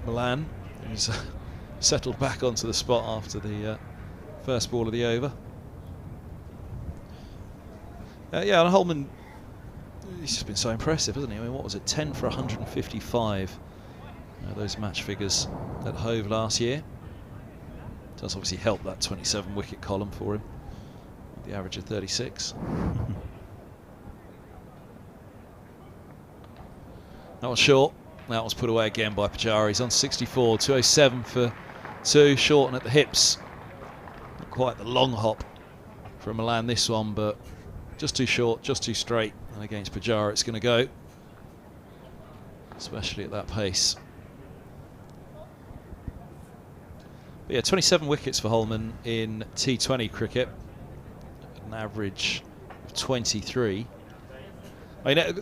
Milan, who's settled back onto the spot after the first ball of the over. Yeah, and Holman, he's just been so impressive, hasn't he? I mean, what was it, 10 for 155, those match figures at Hove last year. Does obviously help that 27 wicket column for him, the average of 36. That was short. That was put away again by Pajaras. He's on 64, 207 for 2, short and at the hips. Not quite the long hop from Milan this one, but just too short, just too straight. And against Pajaras it's going to go, especially at that pace. But yeah, 27 wickets for Holman in T20 cricket, an average of 23. I mean,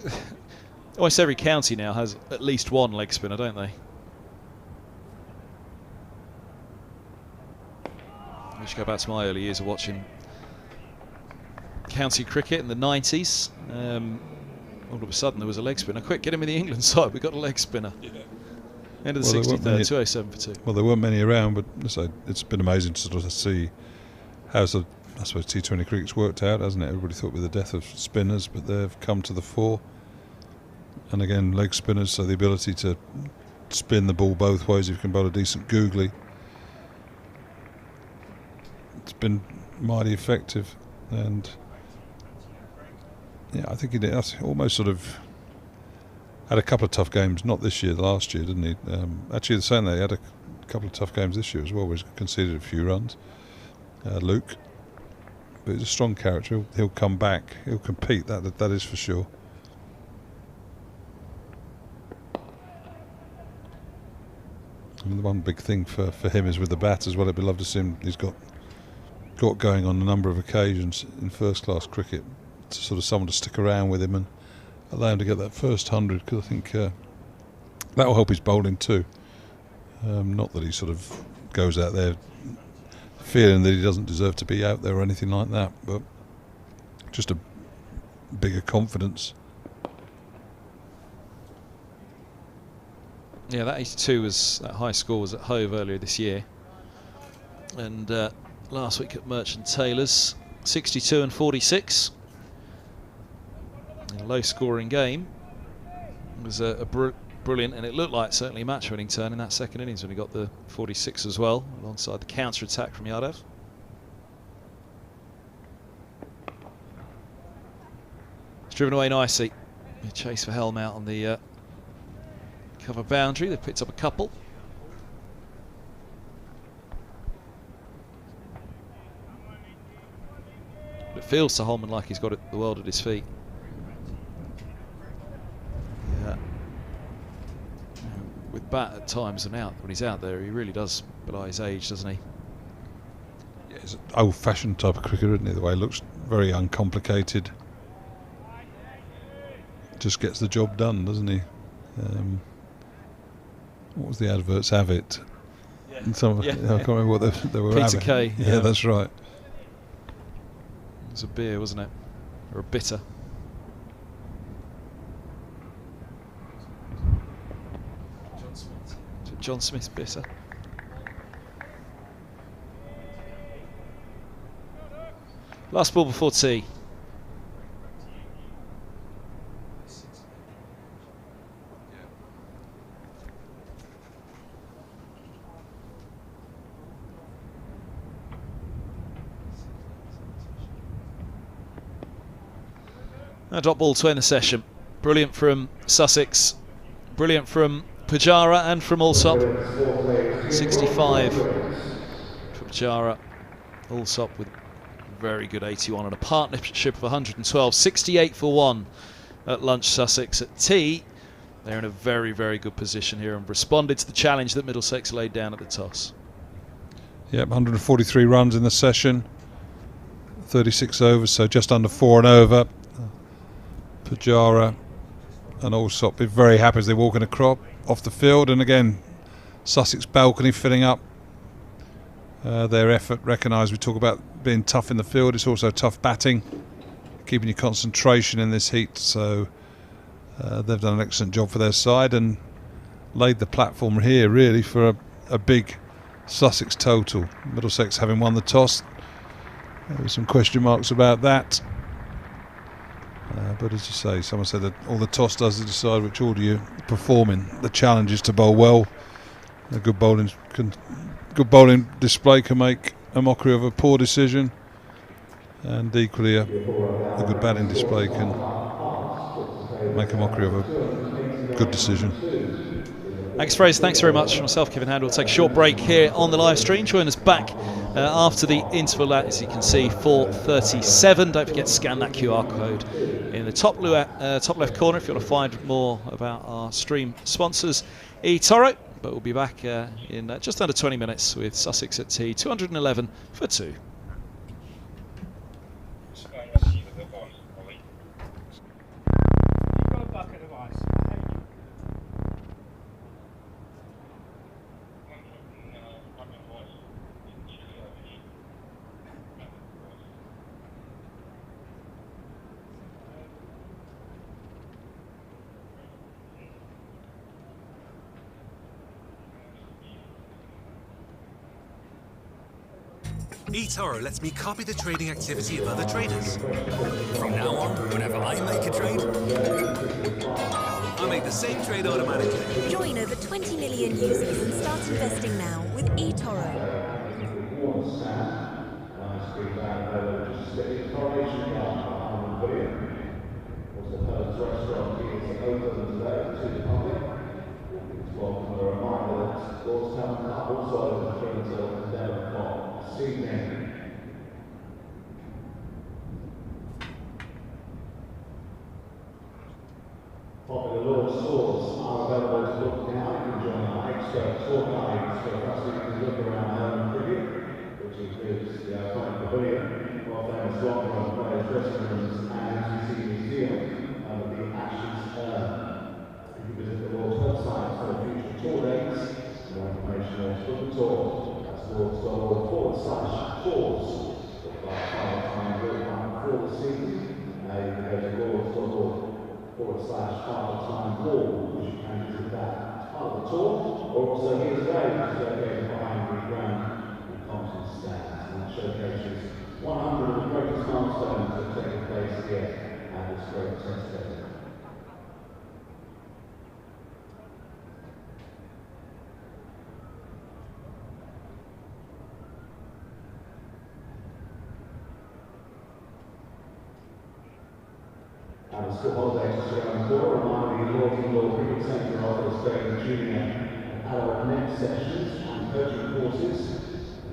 almost every county now has at least one leg spinner, don't they? I should go back to my early years of watching county cricket in the 90s. All of a sudden there was a leg spinner. Quick, get him in the England side. We've got a leg spinner. Yeah. End of the 63rd, 207 for 2. Well, there weren't many around, but it's been amazing to sort of see how the, I suppose, T20 cricket's worked out, hasn't it? Everybody thought with the death of spinners, but they've come to the fore. And again, leg spinners, so the ability to spin the ball both ways if you can bowl a decent googly. It's been mighty effective, and yeah, I think he did. Almost sort of had a couple of tough games, not this year, last year, didn't he? Actually, the same, they had a couple of tough games this year as well, where he's conceded a few runs. Luke, but he's a strong character. He'll come back. He'll compete. That is for sure. I mean, the one big thing for him is with the bat as well. It'd be lovely to see him. He's got going on a number of occasions in first-class cricket, to sort of someone to stick around with him and allow him to get that first 100, because I think that will help his bowling too. Not that he sort of goes out there feeling that he doesn't deserve to be out there or anything like that, but just a bigger confidence. Yeah, that 82 was, that high score was at Hove earlier this year, and last week at Merchant Taylor's 62 and 46. A low scoring game. It was a brilliant, and it looked like certainly a match winning turn in that second innings when he got the 46 as well, alongside the counter attack from Yadav. It's driven away nicely. A chase for Helm out on the cover boundary. They've picked up a couple. But it feels to Holman like he's got the world at his feet. Yeah. With bat at times and out, when he's out there, he really does belie his age, doesn't he? Yeah, he's an old-fashioned type of cricketer, isn't he? The way he looks, very uncomplicated. Just gets the job done, doesn't he? What was the adverts? Have it. Yeah. I can't remember what they were. Peter Kay. Yeah, that's right. It was a beer, wasn't it? Or a bitter. John Smith bitter. Last ball before tea. A dot ball to end the session. Brilliant from Sussex, brilliant from Pajara and from Allsop. 65 for Pajara. Allsop with very good 81 and a partnership of 112. 68 for 1 at lunch. Sussex at tea. They're in a very, very good position here and responded to the challenge that Middlesex laid down at the toss. Yep, 143 runs in the session, 36 overs, so just under 4 and over. Pajara and Allsop be very happy as they walk in a crop off the field. And again, Sussex balcony filling up their effort. Recognise we talk about being tough in the field, it's also tough batting, keeping your concentration in this heat. So they've done an excellent job for their side and laid the platform here really for a big Sussex total. Middlesex having won the toss. There were some question marks about that. But as you say, someone said that all the toss does is decide which order you perform in. The challenge is to bowl well. A good bowling display can make a mockery of a poor decision, and equally a good batting display can make a mockery of a good decision. Thanks, Fraser. Thanks very much. Myself, Kevin Hand, will take a short break here on the live stream. Join us back after the interval, as you can see, 4:37. Don't forget to scan that QR code in the top left corner if you want to find more about our stream sponsors, eToro. But we'll be back in just under 20 minutes with Sussex at tea, 211 for 2. eToro lets me copy the trading activity of other traders. From now on, whenever I make a trade, I make the same trade automatically. Join over 20 million users and start investing now with eToro. Popular law stores are available to book now. You can join our expert tour guides for us so you can look around home cricket, which includes the iconic pavilion, world famous locker room, players' dressing rooms, and MCC Museum with the Ashes urn. You can visit the Lord's website for future tour dates. More information on book the tour. That's lords.org/tours. For the season, you can go to lords.org/part-time wall, which you can visit that as part of the tour, or also here today, which is located behind the ground and content stands, and that showcases 100 of the greatest milestones that have taken place here at this great test day. And the school holidays are around the corner. Reminder, the Lord Cricket Centre offers daily junior and adult net sessions and coaching courses.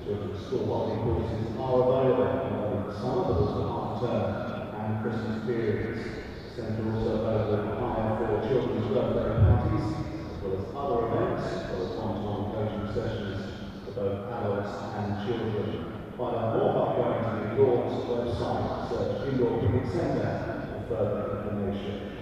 Children's school holiday courses are available not only for summer but also half-term and Christmas periods. The centre also available for hire for children's birthday parties, as well as other events, as well as one-to-one coaching sessions for both adults and children. Find out more by going to the Lord's website, search Indoor Cricket Centre for further information.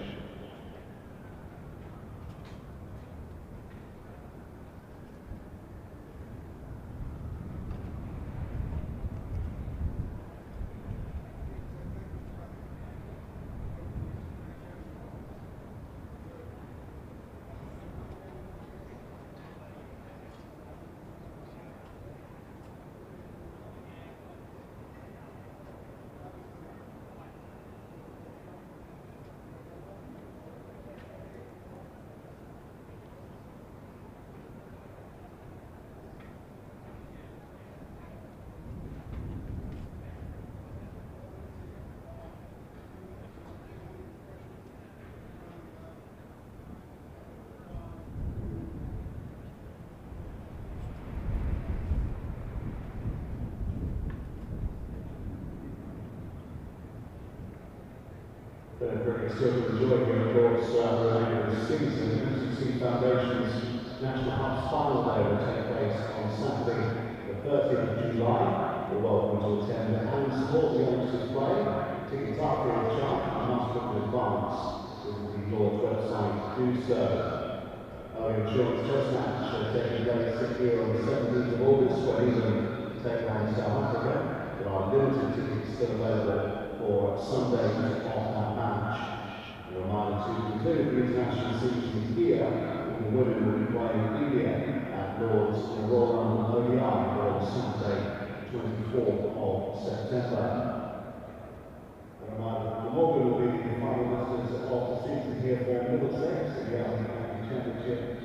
Cricket still enjoying your course throughout the remainder of the season. MCC Foundation's National Hubs Final Day will take place on Saturday, the 30th of July. You're welcome to attend and support the youngsters play. Tickets are free of charge and must book in advance. Visit the Lord's website to do so. Our insurance test match taking place here on the 17th of August when England take on South Africa. There are limited tickets still available for Sunday of that match. A reminder to conclude the international season here, the women will be playing India at Lord's Royal London ODI on Saturday, 24th of September. A reminder that the Morgan will be the finalists of the season here for Middlesex in the County Championship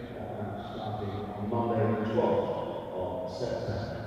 starting on Monday the 12th of September.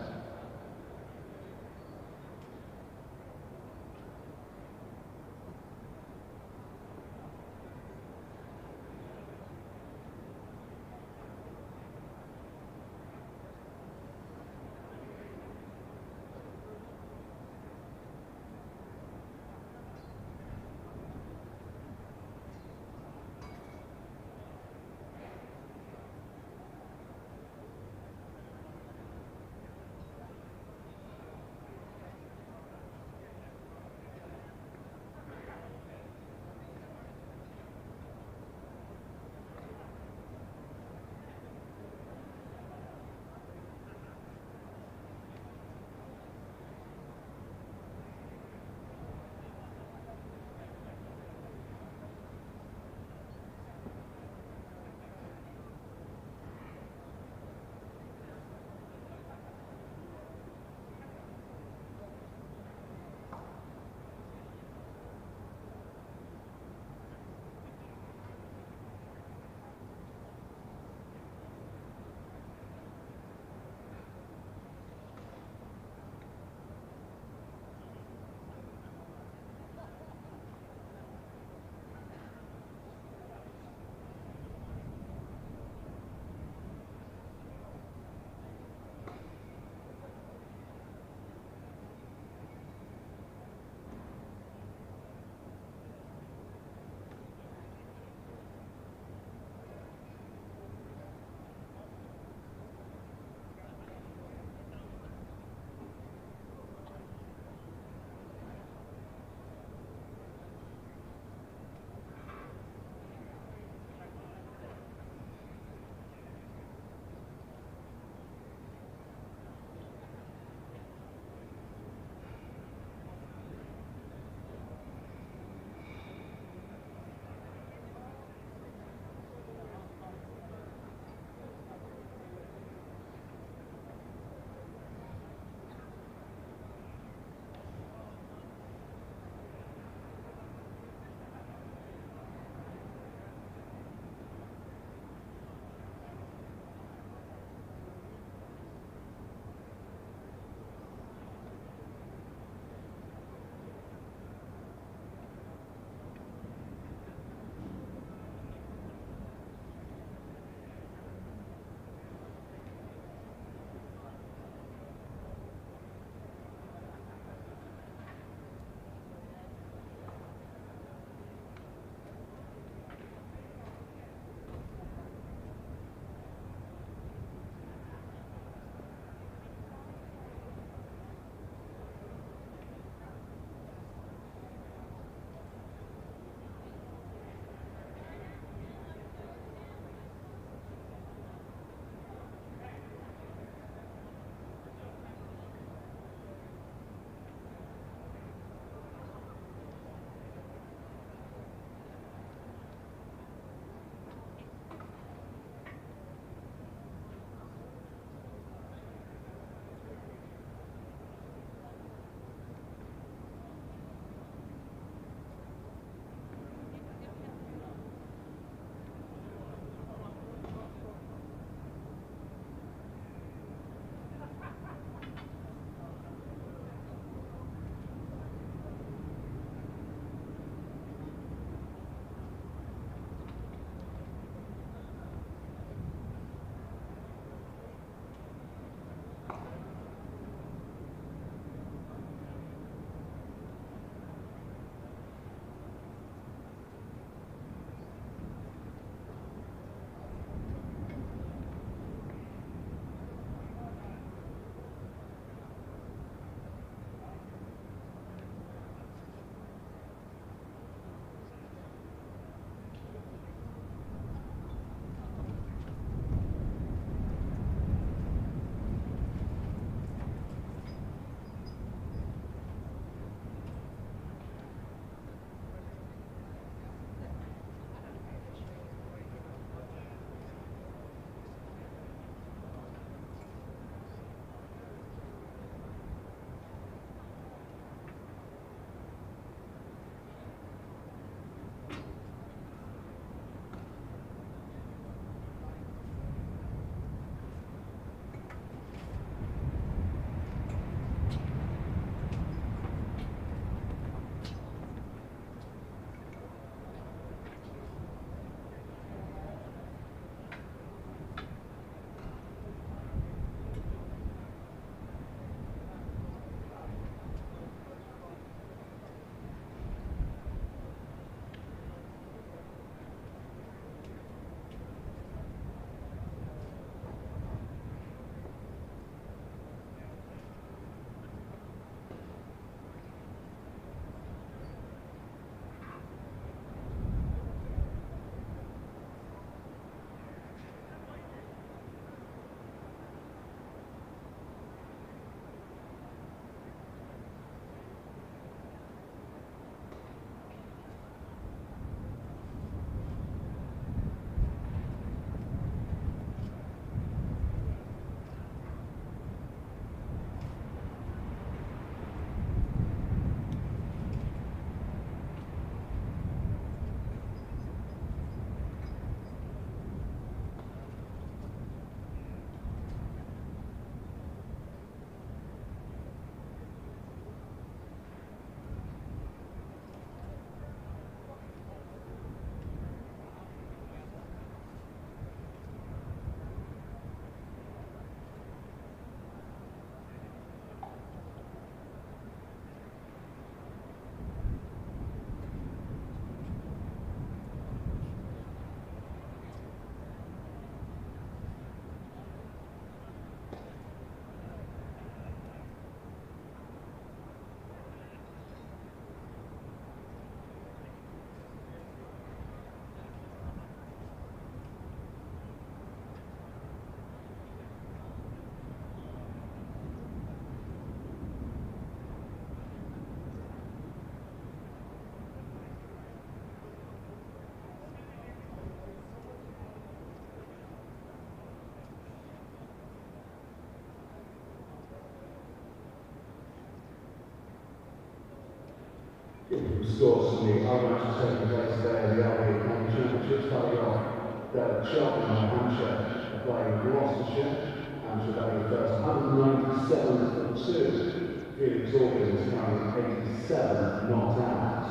Who scores from the other match taking place there in the LA County Championship, starting off Derek Shelton of Hampshire playing Gloucestershire. Hampshire batting first, 197 for 2. Felix Organs currently 87 not out.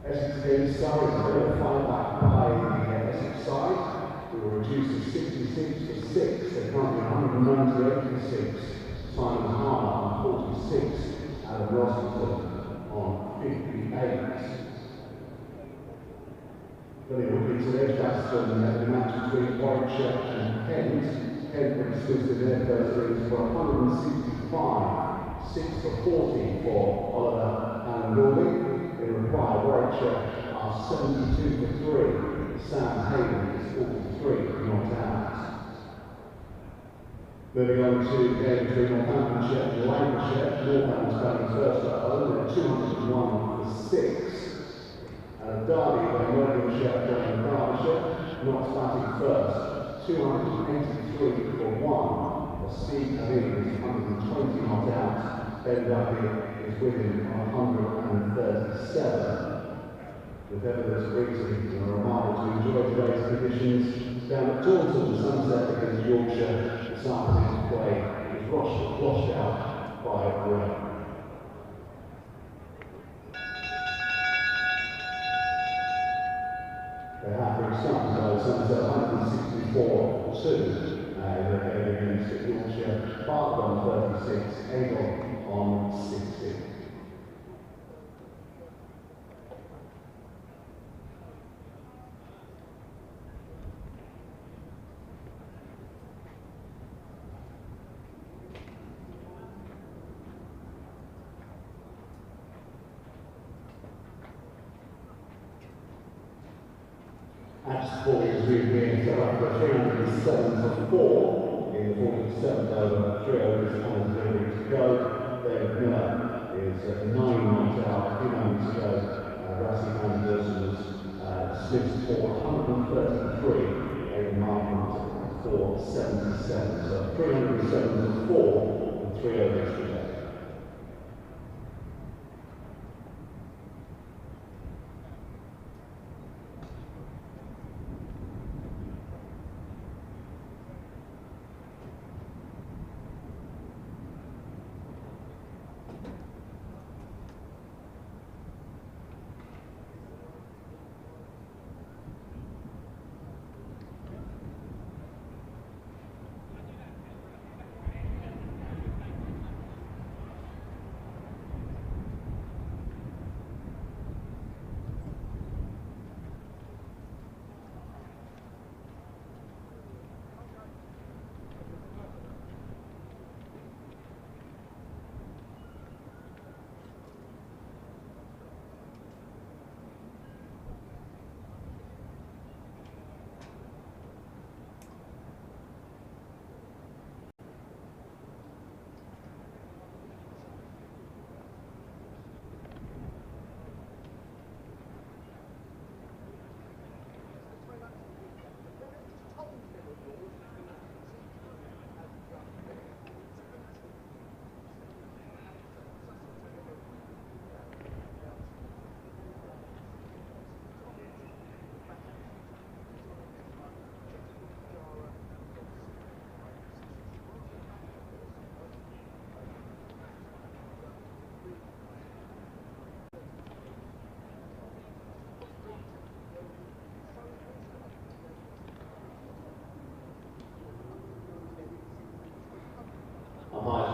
Essex against Surrey, a 5 back by the Essex side, who were reduced to 66 for 6. They're currently 198 for 6. Simon Harmer on 46. Adam Rossington on 58. Then we'll to Edgbaston in the match between Warwickshire and Kent. Kent were dismissed in their first innings for 165, 6 for 40 for Oliver and Norley. In reply, Warwickshire are 72 for 3. Sam Hayden is 43 not out. Moving on to game between Northamptonshire and Lancashire. Northampton's batting first at home, they're 201 for 6. And Derby, where Nottinghamshire playing Derbyshire, Notts batting first, 283 for 1. Steve Amin is 120 not out. Ben Duffy is with him on 137. With evidence reason and remarkable to enjoy today's conditions down at Taunton, Sunset against Yorkshire. This afternoon's play is washed out by rain. They have for example Sunset 164 for 2. They're going against Yorkshire. Bartlett on 36, Avon on 60. Match score is being set up for 307 for 4 in the 47th over, 3 overs and 0 to go. David Miller is 9 not out, 2 moments to go. Rassie Anderson was dismissed for 133, Aidan Markham for 77. So 307 for 4 and 3 overs to go.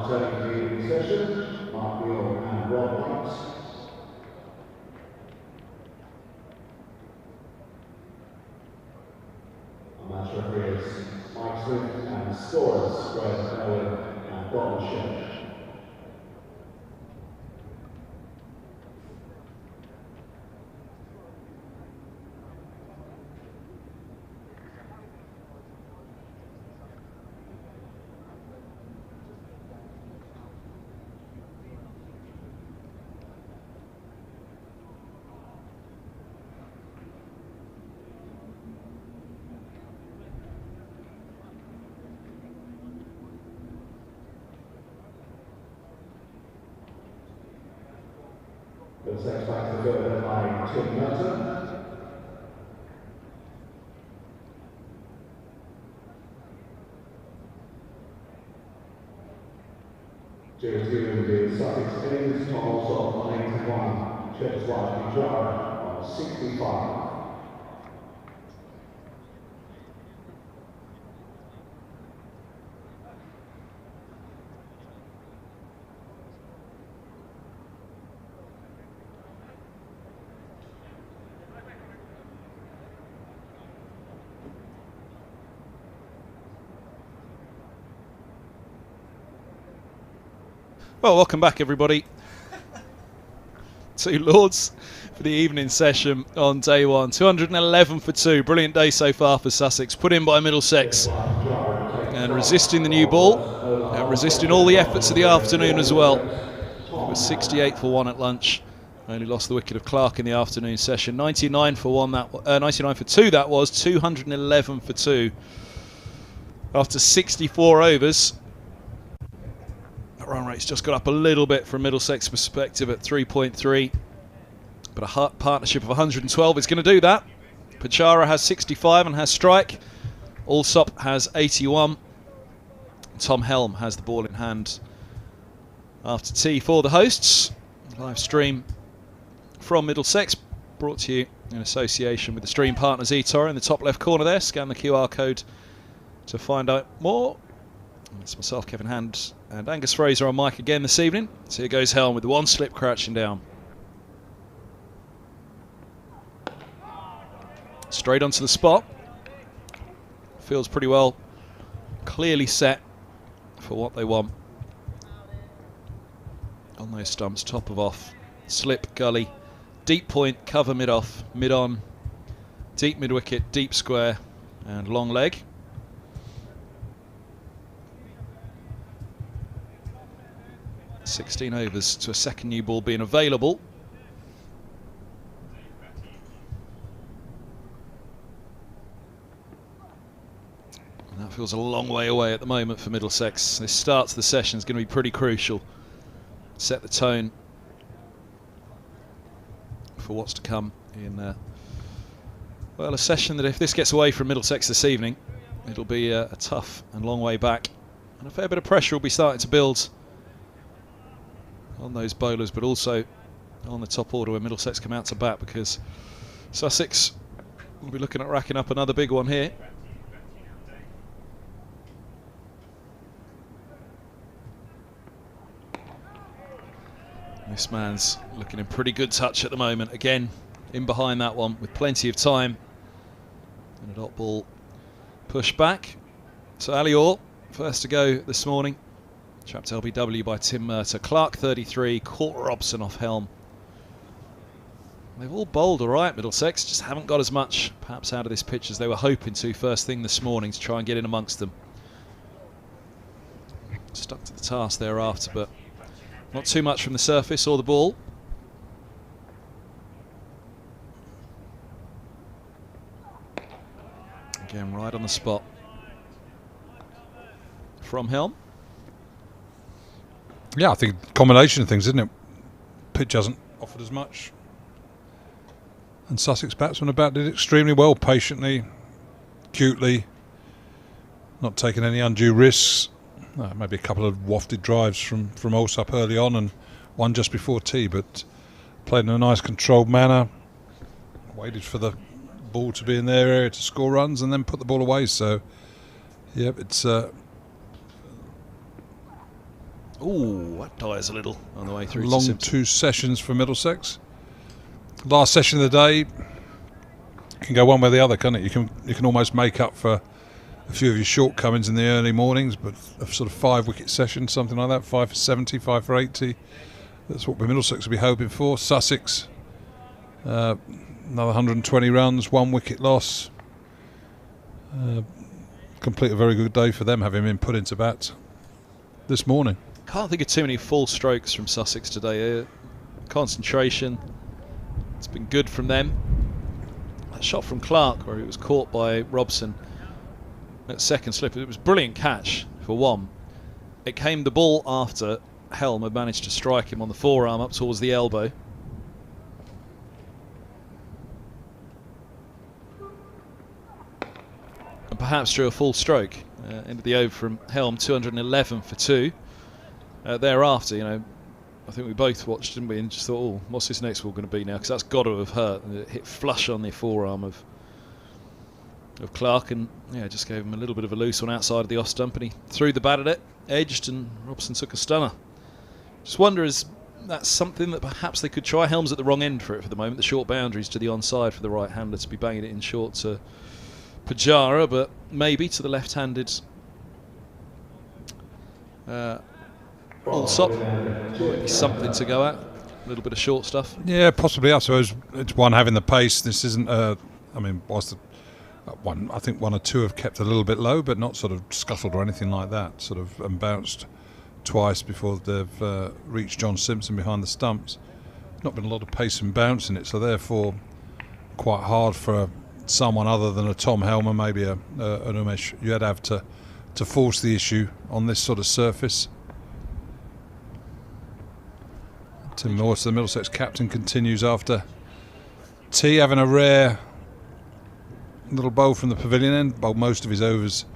Turning to the evening session, Mark Wheeler and Rob White. Our match referees Mike Smith and scorers Greg Owen and Don Shea. Middlesex back to the field led by Tim Merton. Doing the Sussex innings, Tom also on 81, Church White Pajara on 65. Well, welcome back, everybody, to Lords for the evening session on day one. 211 for 2. Brilliant day so far for Sussex. Put in by Middlesex. And resisting the new ball. And resisting all the efforts of the afternoon as well. It was 68 for 1 at lunch. Only lost the wicket of Clark in the afternoon session. 99 for 1. 99 for 2 that was. 211 for 2. After 64 overs. Run rate's just got up a little bit from Middlesex perspective at 3.3, but a partnership of 112 is going to do that. Pajara has 65 and has strike. Allsop has 81. Tom Helm has the ball in hand after tea for the hosts. Live stream from Middlesex, brought to you in association with the stream partners eToro in the top left corner there. Scan the QR code to find out more. It's myself, Kevin Hand, and Angus Fraser on mic again this evening. So here goes Helm with the one slip crouching down. Straight onto the spot. Feels pretty well clearly set for what they want. On those stumps, top of off, slip, gully, deep point, cover mid off, mid on, deep mid wicket, deep square, and long leg. $16 overs to a second new ball being available. And that feels a long way away at the moment for Middlesex. This start to the session is going to be pretty crucial. Set the tone for what's to come in well, a session that if this gets away from Middlesex this evening, it'll be a tough and long way back. And a fair bit of pressure will be starting to build on those bowlers, but also on the top order when Middlesex come out to bat, because Sussex will be looking at racking up another big one here. This man's looking in pretty good touch at the moment. Again, in behind that one with plenty of time. And a dot ball push back. So Ali Orr, first to go this morning. Trapped LBW by Tim Merter. Clark 33, caught Robson off Helm. They've all bowled all right, Middlesex, just haven't got as much perhaps out of this pitch as they were hoping to first thing this morning to try and get in amongst them. Stuck to the task thereafter, but not too much from the surface or the ball. Again, right on the spot from Helm. Yeah, I think combination of things, isn't it? Pitch hasn't offered as much. And Sussex batsmen have batted extremely well, patiently, cutely, not taking any undue risks. Maybe a couple of wafted drives from Allsop early on and one just before tea, but played in a nice controlled manner. Waited for the ball to be in their area to score runs and then put the ball away. So, yeah, it's... Ooh, that dies a little on the way through. Long two sessions for Middlesex. Last session of the day can go one way or the other, can't it? You can almost make up for a few of your shortcomings in the early mornings, but a sort of 5-wicket session, something like that, 5 for 70, 5 for 80. That's what Middlesex will be hoping for. Sussex, another 120 runs, 1 wicket loss. Complete a very good day for them, having been put into bat this morning. Can't think of too many full strokes from Sussex today. Concentration, it's been good from them. That shot from Clark, where he was caught by Robson at second slip, it was a brilliant catch for one. It came the ball after Helm had managed to strike him on the forearm up towards the elbow. perhaps drew a full stroke. Into the over from Helm, 211 for 2. Thereafter, you know, I think we both watched, didn't we, and just thought, oh, what's this next ball going to be now? Because that's got to have hurt. And it hit flush on the forearm of Clark, and yeah, just gave him a little bit of a loose one outside of the off stump, and he threw the bat at it, edged, and Robson took a stunner. Just wonder, is that's something that perhaps they could try? Helm's at the wrong end for it for the moment. The short boundaries to the onside for the right-hander to be banging it in short to Pajara, but maybe to the left-handed Allsop. Might be something to go at. A little bit of short stuff. Yeah, possibly. I suppose it's one having the pace. This isn't. I mean, whilst the one, I think one or two have kept a little bit low, but not sort of scuttled or anything like that. Sort of and bounced twice before they've reached John Simpson behind the stumps. Not been a lot of pace and bounce in it, so therefore quite hard for someone other than a Tom Helmer, maybe an Umesh Yadav to force the issue on this sort of surface. Tim Morse, the Middlesex captain, continues after tea, having a rare little bowl from the pavilion end. Bowled most of his overs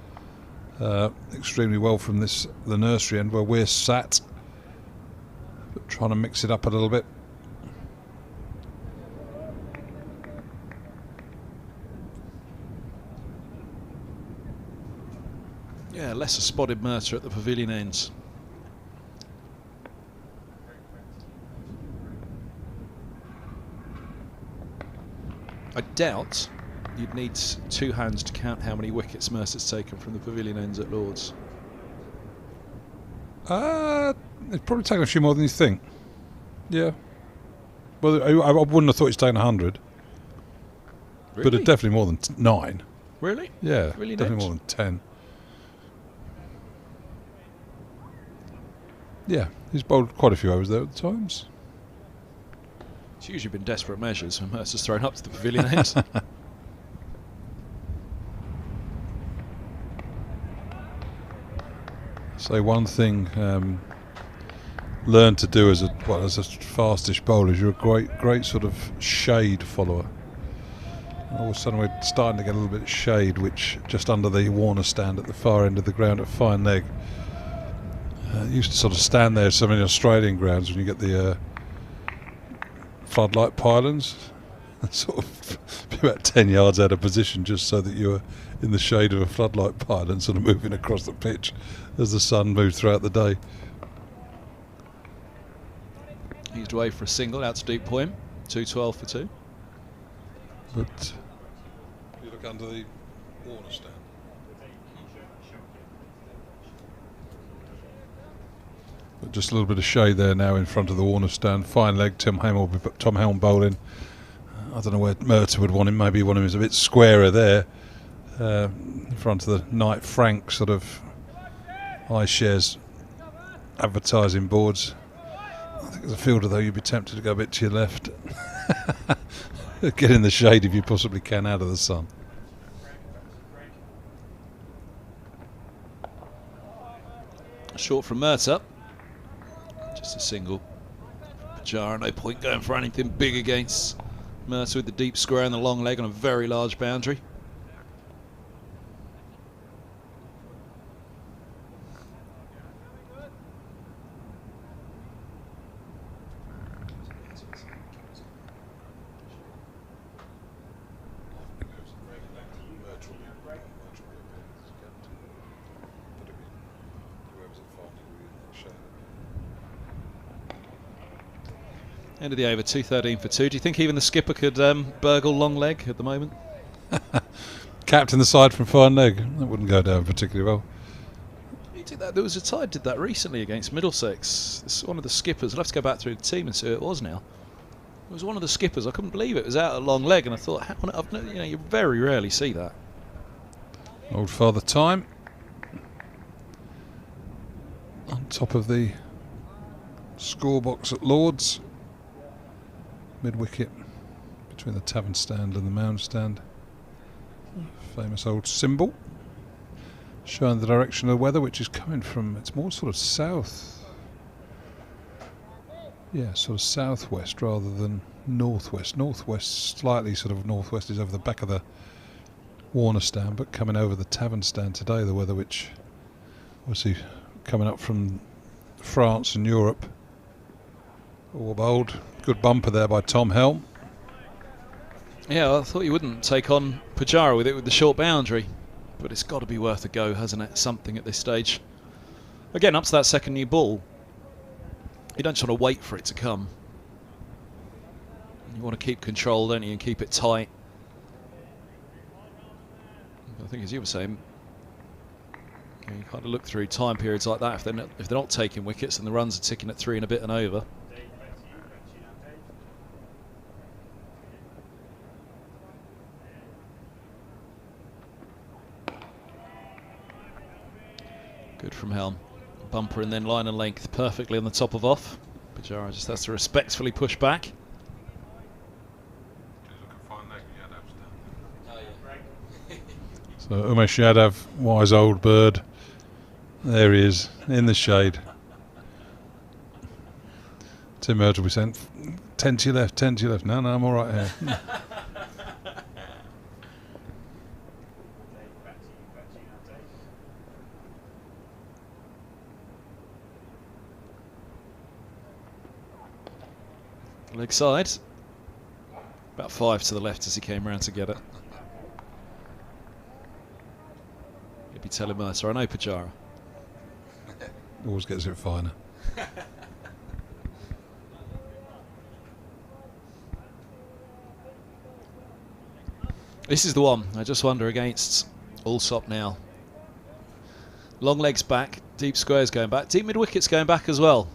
extremely well from the nursery end where we're sat, but trying to mix it up a little bit. Yeah, lesser spotted Mercer at the pavilion ends. I doubt you'd need two hands to count how many wickets Mercer's taken from the pavilion ends at Lord's. It's probably taken a few more than you think. Yeah. Well, I wouldn't have thought he's taken 100. Really? But it's definitely more than 9. Really? Yeah, Really definitely knows? more than 10. Yeah, he's bowled quite a few overs there at the times. It's usually been desperate measures when Mercer's thrown up to the pavilion end. Say one thing learn to do as a fastish bowler is you're a great sort of shade follower. And all of a sudden we're starting to get a little bit of shade, which just under the Warner stand at the far end of the ground at Fine Leg. Used to sort of stand there so many Australian grounds when you get the floodlight pylons, sort of be about 10 yards out of position just so that you're in the shade of a floodlight pylon, sort of moving across the pitch as the sun moves throughout the day. Eased away for a single out to deep point, 212 for 2. But you look under the Warner stand. But just a little bit of shade there now in front of the Warner stand. Fine leg, Tom Helm bowling. I don't know where Mercer would want him. Maybe one of him is a bit squarer there, in front of the Knight Frank sort of iShares advertising boards. I think as a fielder though you'd be tempted to go a bit to your left. Get in the shade if you possibly can out of the sun. Short from Mercer. Just a single. Pajara, no point going for anything big against Mercer with the deep square and the long leg on a very large boundary. End of the over, 213 for 2. Do you think even the skipper could burgle long leg at the moment? Captain the side from Fine Leg. That wouldn't go down particularly well. He did that. There was a tide did that recently against Middlesex. It's one of the skippers. I'll have to go back through the team and see who it was now. It was one of the skippers. I couldn't believe it was out at long leg, and I thought, you very rarely see that. Old Father Time on top of the scorebox at Lord's. Mid-wicket between the tavern stand and the mound stand. Famous old symbol showing the direction of the weather, which is coming from, it's more sort of south. Yeah, sort of southwest rather than northwest. Northwest, slightly sort of northwest is over the back of the Warner stand, but coming over the Tavern stand today, the weather which obviously coming up from France and Europe. All bold. Good bumper there by Tom Helm. Yeah, I thought you wouldn't take on Pajara with it with the short boundary, but it's got to be worth a go, hasn't it? Something at this stage. Again, up to that second new ball. You don't just want to wait for it to come. You want to keep control, don't you, and keep it tight. I think, as you were saying, you kind of look through time periods like that. If they're not taking wickets and the runs are ticking at 3 and a bit and over. Good from Helm. Bumper and then line and length perfectly on the top of off. Pajara just has to respectfully push back. So Umesh Yadav, wise old bird. There he is, in the shade. Tim Hurd will be saying, 10 to your left, 10 to your left. No, I'm all right here. Leg side. About 5 to the left as he came round to get it. He'd be telling Mercer, I know Pajara. Always gets it finer. This is the one. I just wonder against Allsop now. Long legs back, deep squares going back, deep mid wickets going back as well.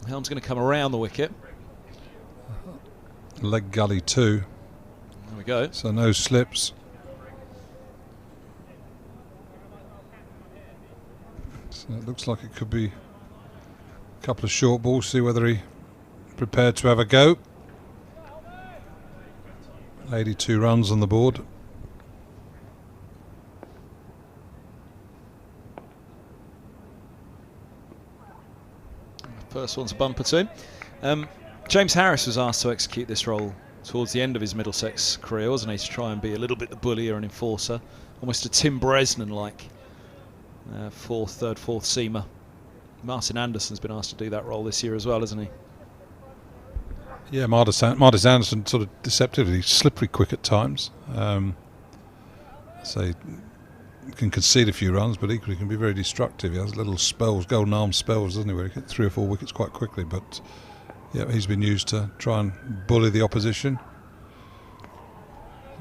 Helm's going to come around the wicket. Leg gully 2. There we go. So no slips. So it looks like it could be a couple of short balls. See whether he prepared to have a go. 82 runs on the board. First one's a bumper to him. James Harris was asked to execute this role towards the end of his Middlesex career, wasn't he? To try and be a little bit the bully or an enforcer. Almost a Tim Bresnan-like third, fourth seamer. Martin Anderson's been asked to do that role this year as well, hasn't he? Yeah, Martis Anderson sort of deceptively slippery quick at times. So he can concede a few runs, but equally can be very destructive. He has little spells, golden arm spells, doesn't he, where he gets 3 or 4 wickets quite quickly. But yeah, he's been used to try and bully the opposition.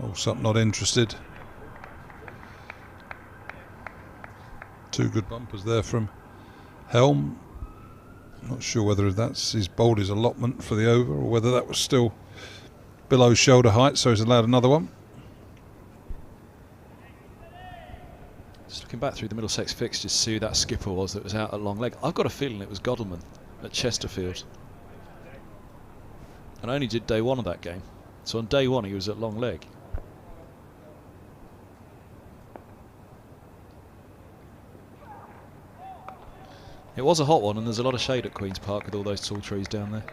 Allsop not interested. 2 good bumpers there from Helm. Not sure whether that's his bowler's allotment for the over or whether that was still below shoulder height, so he's allowed another one. Just looking back through the Middlesex fixtures to see who that skipper was that was out at long leg. I've got a feeling it was Godalming at Chesterfield. And I only did day 1 of that game. So on day 1 he was at long leg. It was a hot one, and there's a lot of shade at Queen's Park with all those tall trees down there.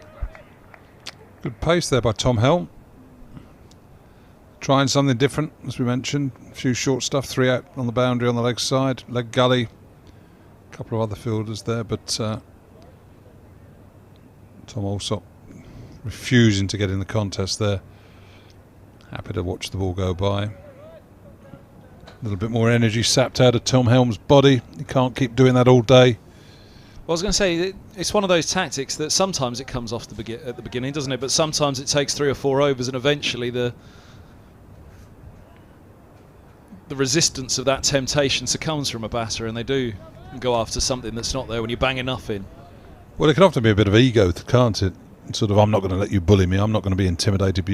Good pace there by Tom Helm. Trying something different, as we mentioned. A few short stuff, 3 out on the boundary on the leg side. Leg gully. A couple of other fielders there, but Tom Allsop refusing to get in the contest there. Happy to watch the ball go by. A little bit more energy sapped out of Tom Helm's body. He can't keep doing that all day. Well, I was going to say, it's one of those tactics that sometimes it comes off at the beginning, doesn't it? But sometimes it takes 3 or 4 overs, and eventually the resistance of that temptation succumbs from a batter, and they do go after something that's not there when you bang enough in. Well, it can often be a bit of ego, can't it? Sort of, I'm not going to let you bully me. I'm not going to be intimidated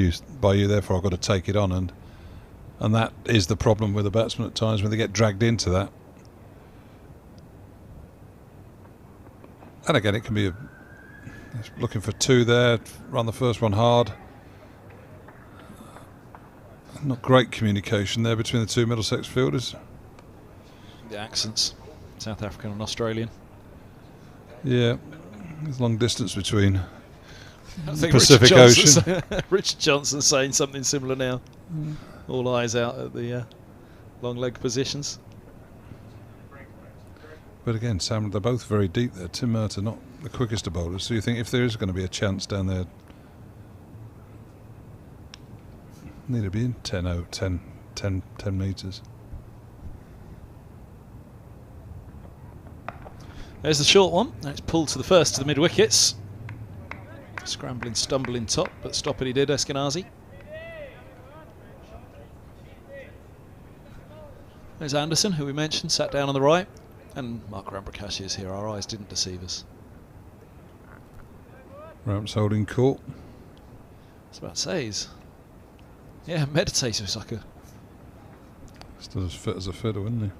by you. Therefore, I've got to take it on, and that is the problem with the batsmen at times when they get dragged into that. And again, it can be looking for 2 there, run the first one hard. Not great communication there between the 2 Middlesex fielders. The accents, South African and Australian. Yeah, there's long distance between I think Pacific Ocean. Richard Johnson saying something similar now. All eyes out at the long leg positions. But again, Sam, they're both very deep there. Tim Murtagh not the quickest of bowlers, so you think if there is going to be a chance down there, need to be in 10 metres. There's the short one. Now it's pulled to the first to the mid wickets. Scrambling, stumbling top, but stop it he did, Eskenazi. There's Anderson, who we mentioned, sat down on the right. And Mark Ramprakash is here. Our eyes didn't deceive us. Ramps holding court. I was about to say, yeah, meditator is like a... Still as fit as a fiddle, isn't he?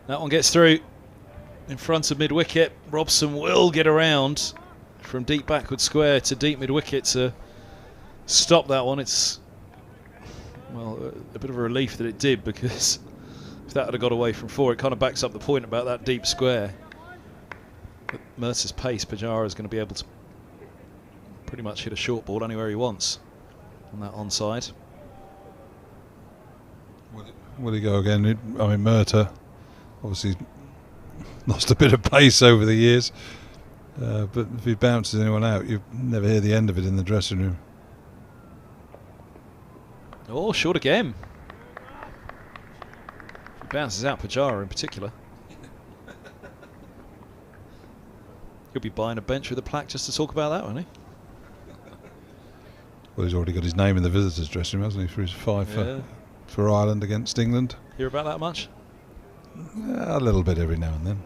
That one gets through in front of mid-wicket. Robson will get around from deep backward square to deep mid-wicket to stop that one. It's, well, a bit of a relief that it did, because if that had got away from 4, it kind of backs up the point about that deep square. At Mercer's pace, Pajaras is going to be able to pretty much hit a short ball anywhere he wants on that onside. Will he go again? I mean, Murtagh obviously lost a bit of pace over the years, but if he bounces anyone out, you never hear the end of it in the dressing room. Oh, short again. He bounces out Pajara in particular. He'll be buying a bench with a plaque just to talk about that, won't he? Well, he's already got his name in the visitors' dressing room, hasn't he, for his 5 for Ireland against England. Hear about that much? A little bit every now and then.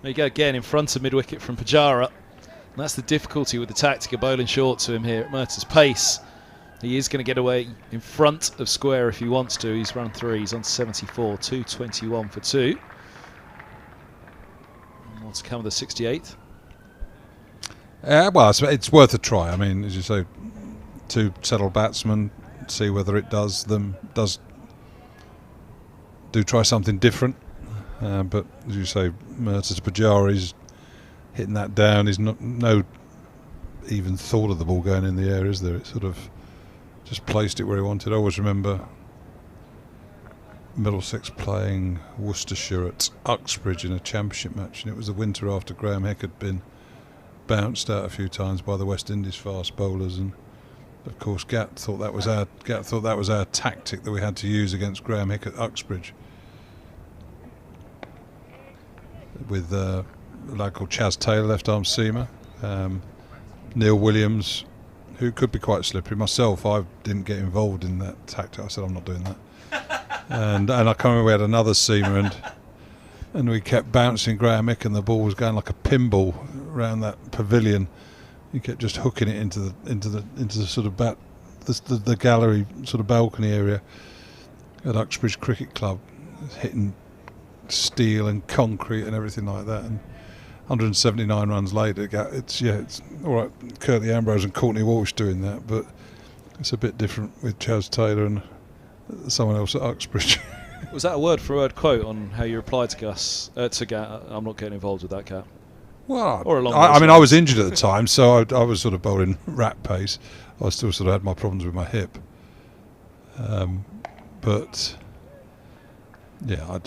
There you go again, in front of mid-wicket from Pajara. And that's the difficulty with the tactic of bowling short to him here at Murtagh's pace. He is going to get away in front of square if he wants to. He's run 3, he's on 74, 221 for 2. To come with the 68th. Well, it's worth a try. I mean, as you say, 2 settled batsmen, see whether it does try something different. But as you say, Murtagh's Pajara is hitting that down. He's no even thought of the ball going in the air, is there? It sort of just placed it where he wanted. I always remember Middlesex playing Worcestershire at Uxbridge in a championship match, and it was the winter after Graham Hick had been bounced out a few times by the West Indies fast bowlers, and of course Gat thought that was our tactic that we had to use against Graham Hick at Uxbridge, with a lad called Chaz Taylor, left arm seamer, Neil Williams, who could be quite slippery. Myself, I didn't get involved in that tactic. I said I'm not doing that. And I can't remember, we had another seamer, and we kept bouncing Graham Hick, and the ball was going like a pinball around that pavilion. You kept just hooking it into the sort of the gallery sort of balcony area at Uxbridge Cricket Club, hitting steel and concrete and everything like that. And 179 runs later, it's all right. Curtly Ambrose and Courtney Walsh doing that, but it's a bit different with Chaz Taylor and someone else at Uxbridge. Was that a word-for-word quote on how you replied to Gus? To Gat? I'm not getting involved with that, Cat. Well, or along I mean, I was injured at the time, so I was sort of bowling rat pace. I still sort of had my problems with my hip. But yeah, I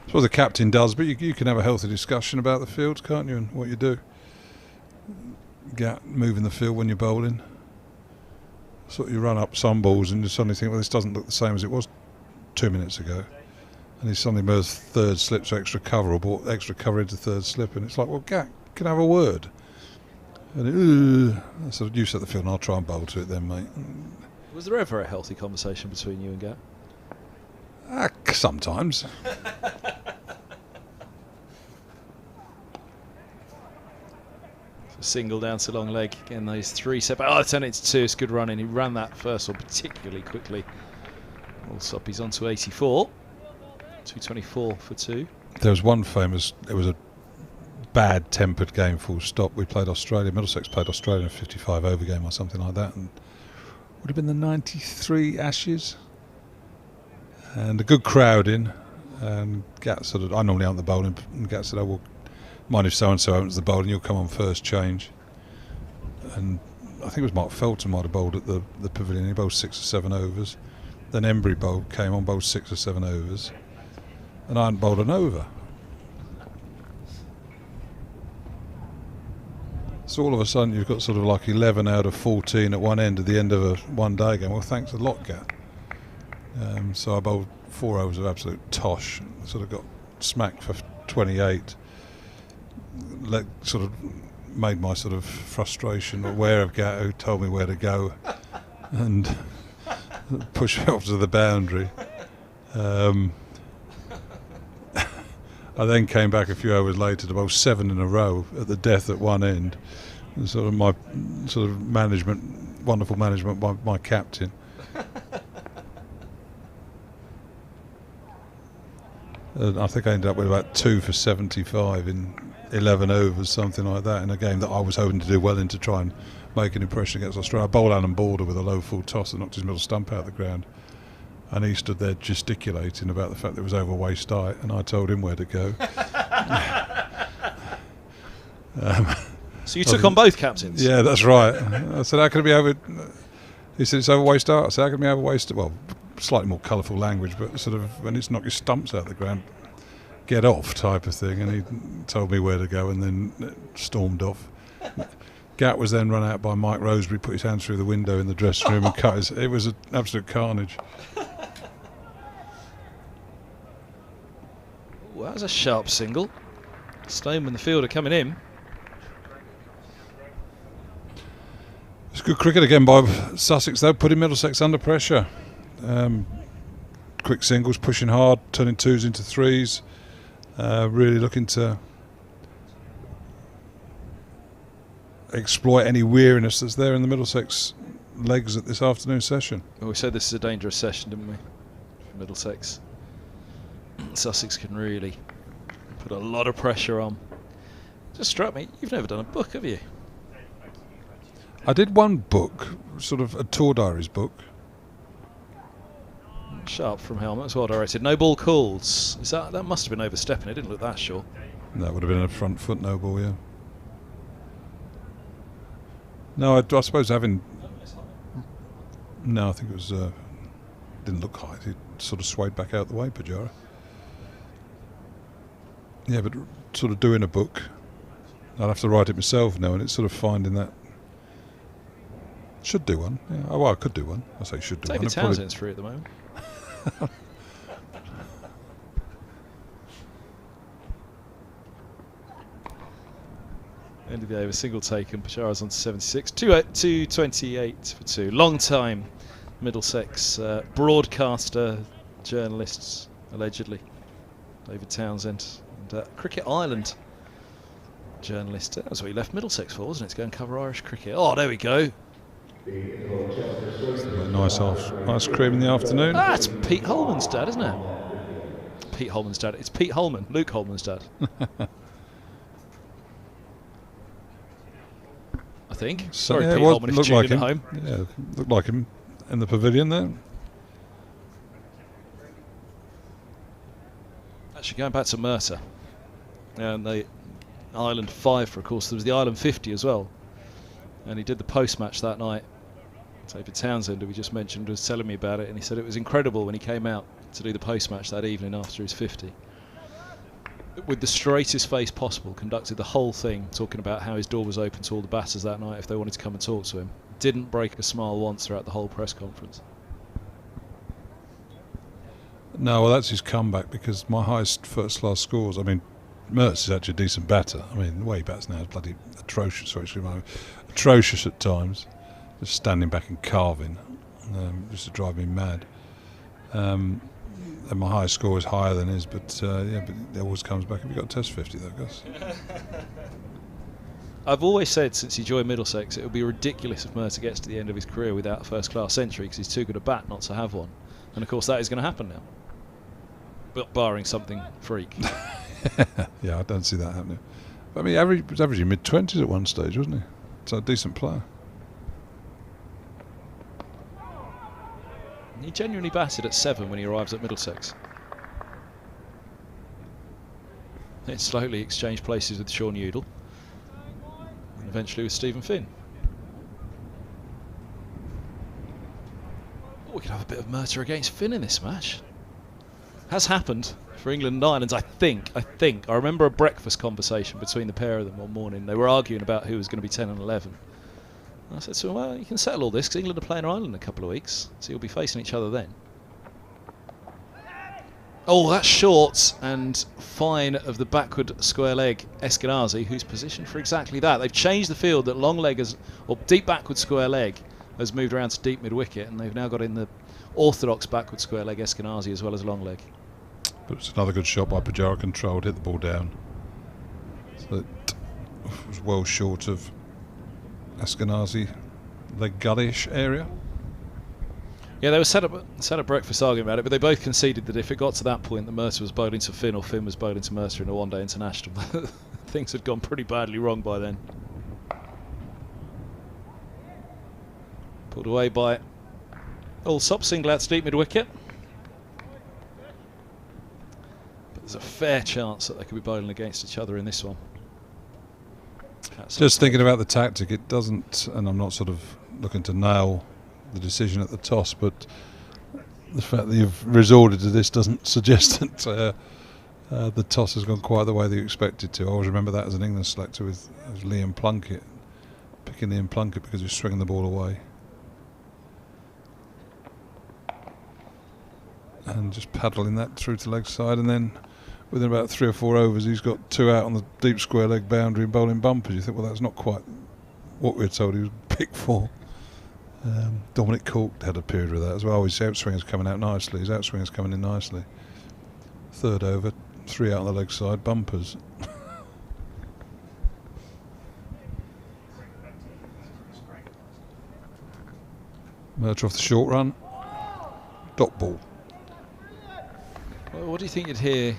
suppose the captain does, but you can have a healthy discussion about the fields, can't you, and what you do. Moving the field when you're bowling. So you run up some balls and you suddenly think, well, this doesn't look the same as it was 2 minutes ago. And he suddenly moves third slip to extra cover, or brought extra cover into third slip, and it's like, well, Gat, can I have a word? And I said, you set the field and I'll try and bowl to it then, mate. Was there ever a healthy conversation between you and Gat? Sometimes. Single down to long leg. Again, those 3 set. Oh, turn it to 2. It's good running. He ran that first one particularly quickly. Allsop, he's on to 84. 224 for 2. There was one famous. It was a bad-tempered game, full stop. We played Australia, Middlesex played Australia in a 55 over game or something like that, and would have been the 93 Ashes, and a good crowd in, and Gat sort of, I normally out the bowling, and Gat said, oh well, mind if so-and-so opens the bowl and you'll come on first change. And I think it was Mark Felton might have bowled at the pavilion. He bowled 6 or 7 overs. Then Embry came on, bowled 6 or 7 overs, and I hadn't bowled an over. So all of a sudden you've got sort of like 11 out of 14 at one end of the end of a one-day game. Well, thanks a lot, Gat. So I bowled 4 overs of absolute tosh. Sort of got smacked for 28. Sort of made my sort of frustration aware of Gat, who told me where to go, and pushed me off to the boundary. I then came back a few hours later to bowl 7 in a row at the death at one end. And sort of my sort of management, wonderful management by my captain. And I think I ended up with about 2 for 75 in 11 overs, something like that, in a game that I was hoping to do well in to try and make an impression against Australia. I bowled Alan Border with a low full toss that knocked his middle stump out of the ground. And he stood there gesticulating about the fact that it was over waist height, and I told him where to go. So you took on both captains? Yeah, that's right. I said, how can it be over... He said, it's over waist height. I said, how can it be over waist... Well, slightly more colourful language, but sort of when it's knocked your stumps out of the ground, get off type of thing. And he told me where to go and then stormed off. Gat was then run out by Mike Rosebery, put his hands through the window in the dressing room and cut his... It was an absolute carnage. Well, that was a sharp single. Stoneman, the fielder, coming in. It's good cricket again by Sussex, though, putting Middlesex under pressure. Quick singles, pushing hard, turning 2s into 3s. Really looking to exploit any weariness that's there in the Middlesex legs at this afternoon session. Well, we said this is a dangerous session, didn't we? For Middlesex. Sussex can really put a lot of pressure on. Just struck me, you've never done a book, have you? I did one book, sort of a tour diaries book. Sharp from helmet, as well directed. No ball calls. Is that must have been overstepping? It didn't look that short. That would have been a front foot no ball, yeah. No, I suppose having... No, I think it was... didn't look high. It sort of swayed back out the way, Pajara. Yeah, but sort of doing a book, I'll have to write it myself now, and it's sort of finding that. Should do one. Yeah. Oh, well, I could do one. I say should do David one. Townsend's free at the moment. End of the over, single taken. Pajaras on to 76. 228 for 2. Long time Middlesex broadcaster, journalists, allegedly. David Townsend. Cricket Ireland journalist. That's what he left Middlesex for, wasn't it? To go and cover Irish cricket. Oh, there we go. Nice ice cream in the afternoon. Ah, it's Pete Holman's dad, isn't it? Pete Holman's dad. It's Pete Holman, Luke Holman's dad. I think. So, Sorry, yeah, Pete well, Holman, if you're tuning in at home. Yeah, looked like him in the pavilion there. Actually, going back to Mercer. And the Ireland 5, for of course, there was the Ireland 50 as well. And he did the post-match that night. David Townsend, who we just mentioned, was telling me about it, and he said it was incredible when he came out to do the post-match that evening after his 50. With the straightest face possible, conducted the whole thing, talking about how his door was open to all the batters that night if they wanted to come and talk to him. Didn't break a smile once throughout the whole press conference. No, well, that's his comeback, because my highest first-class scores, I mean, Mertz is actually a decent batter. I mean, the way he bats now is bloody atrocious. Sorry, atrocious at times. Just standing back and carving, just to drive me mad. And my highest score is higher than his, but yeah, but it always comes back if you got Test 50 though, Gus. I've always said since he joined Middlesex it would be ridiculous if Mercer gets to the end of his career without a first-class century because he's too good a bat not to have one. And of course that is going to happen now. But barring something freak. Yeah, I don't see that happening. I mean, he was averaging mid-20s at one stage, wasn't he? So a decent player. He genuinely batted at 7 when he arrives at Middlesex. Then slowly exchanged places with Sean Udall, and eventually with Stephen Finn. Oh, we could have a bit of Murtagh against Finn in this match. Has happened for England and Ireland, I think. I remember a breakfast conversation between the pair of them one morning. They were arguing about who was going to be 10 and 11. And I said to them, well, you can settle all this because England are playing Ireland in a couple of weeks, so you'll be facing each other then. Oh, that's short and fine of the backward square leg Eskenazi, who's positioned for exactly that. They've changed the field that long leg or deep backward square leg has moved around to deep mid wicket, and they've now got in the orthodox backward square leg Eskenazi as well as long leg. But it's another good shot by Pajara, controlled, hit the ball down. So it was well short of Eskenazi, leg gullish area. Yeah, they were set up breakfast arguing about it, but they both conceded that if it got to that point that Murtagh was bowling to Finn or Finn was bowling to Murtagh in a one-day international, things had gone pretty badly wrong by then. Pulled away by Allsop, single out to deep mid-wicket. But there's a fair chance that they could be bowling against each other in this one. Just thinking about the tactic, it doesn't, and I'm not sort of looking to nail the decision at the toss, but the fact that you've resorted to this doesn't suggest that the toss has gone quite the way that you expected to. I always remember that as an England selector with Liam Plunkett, picking Liam Plunkett because he was swinging the ball away. And just paddling that through to leg side, and then within about 3 or 4 overs he's got 2 out on the deep square leg boundary and bowling bumpers. You think, well, that's not quite what we were told he was picked for. Dominic Cork had a period with that as well. His outswinger's coming out nicely. His outswinger's coming in nicely. 3rd over, 3 out on the leg side, bumpers. Murtagh off the short run. Dot ball. Well, what do you think you'd hear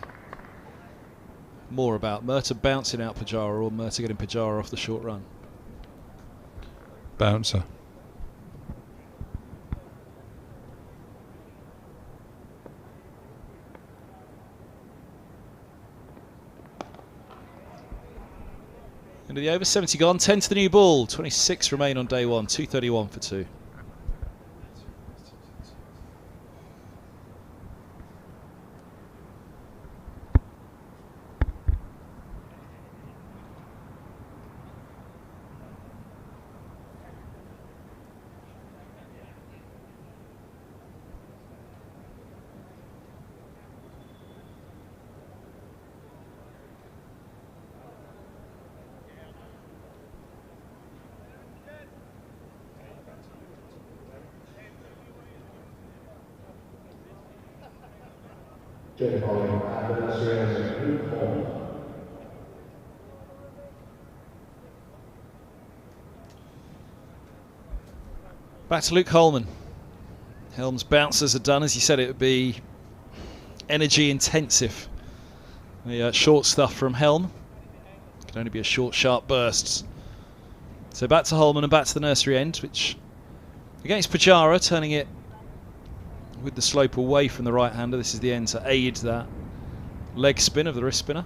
more about? Murtagh bouncing out Pajara or Murtagh getting Pajara off the short run? Bouncer. End of the over, 70 gone, 10 to the new ball, 26 remain on day one, 231 for 2. Jake Holly and the nursery ends in Luke Holm. Back to Luke Holman. Helm's bouncers are done, as you said it would be energy intensive. The short stuff from Helm can only be a short, sharp bursts. So back to Holman and back to the nursery end, which against Pajara, turning it with the slope away from the right hander. This is the end to aid that leg spin of the wrist spinner.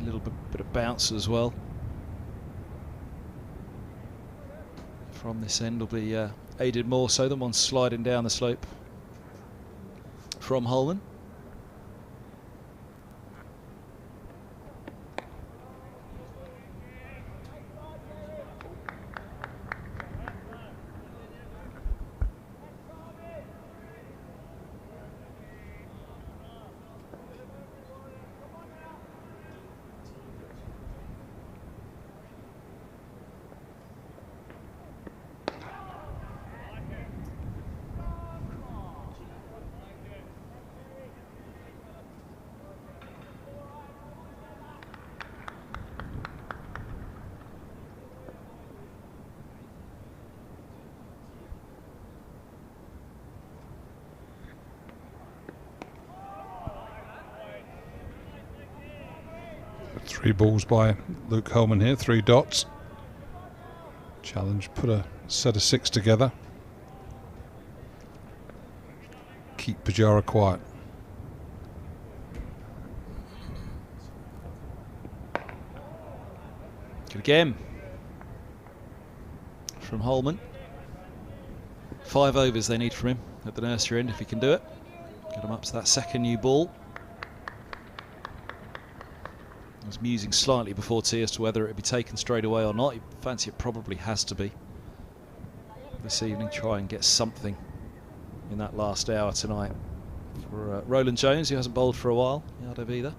A little bit of bounce as well. From this end will be aided more so than one sliding down the slope from Holman. 3 balls by Luke Holman here, 3 dots. Challenge, put a set of 6 together. Keep Pajara quiet. Good again from Holman. 5 overs they need from him at the nursery end if he can do it. Get him up to that second new ball. I was musing slightly before tea as to whether it would be taken straight away or not. You fancy it probably has to be this evening. Try and get something in that last hour tonight for Roland Jones, who hasn't bowled for a while. Yadav either.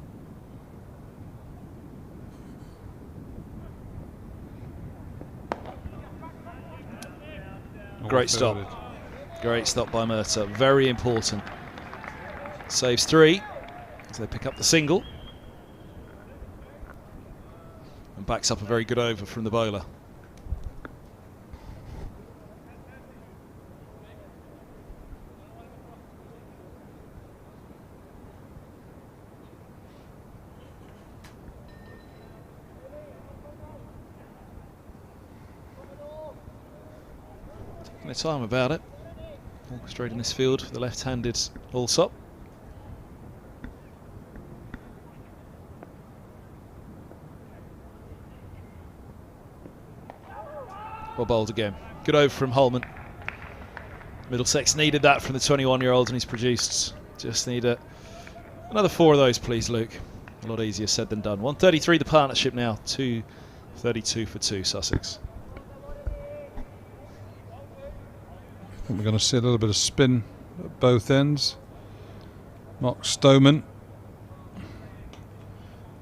Great stop. Great stop by Murtagh. Very important. Saves 3 as they pick up the single. And backs up a very good over from the bowler. Taking their time about it. Orchestrating this field for the left-handed Allsop. Well bowled again. Good over from Holman. Middlesex needed that from the 21-year-old and he's produced. Just need another 4 of those, please, Luke. A lot easier said than done. 133 the partnership now. 232 for 2, Sussex. I think we're going to see a little bit of spin at both ends. Mark Stoneman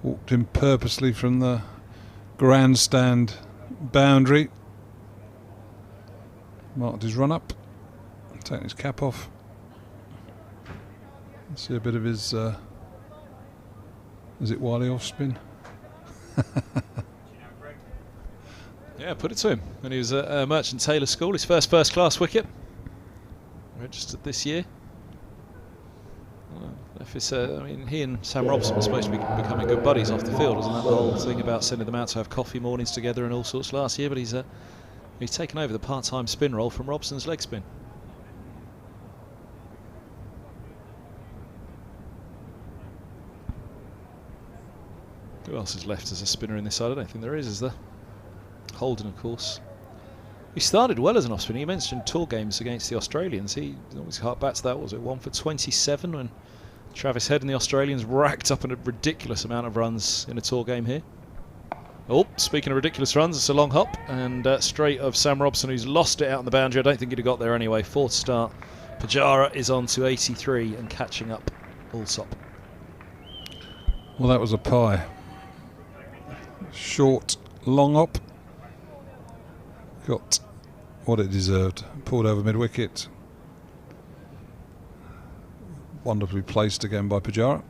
walked in purposely from the grandstand boundary. Marked his run up, taking his cap off. See a bit of his, is it Wiley off spin? Yeah, put it to him when he was at Merchant Taylor School. His first class wicket. Registered this year. If it's, I mean, he and Sam Robson were supposed to be becoming good buddies off the field, wasn't that the whole thing about sending them out to have coffee mornings together and all sorts last year? But he's taken over the part-time spin role from Robson's leg spin. Who else is left as a spinner in this side? I don't think there is there? Holden, of course. He started well as an off spinner. You mentioned tour games against the Australians. He always harked back to that. Was it 1 for 27 when Travis Head and the Australians racked up a ridiculous amount of runs in a tour game here? Oh, speaking of ridiculous runs, it's a long hop and straight of Sam Robson, who's lost it out on the boundary. I don't think he'd have got there anyway. 4th start. Pajara is on to 83 and catching up Allsop. Well, that was a pie. Short, long hop. Got what it deserved. Pulled over mid-wicket. Wonderfully placed again by Pajara.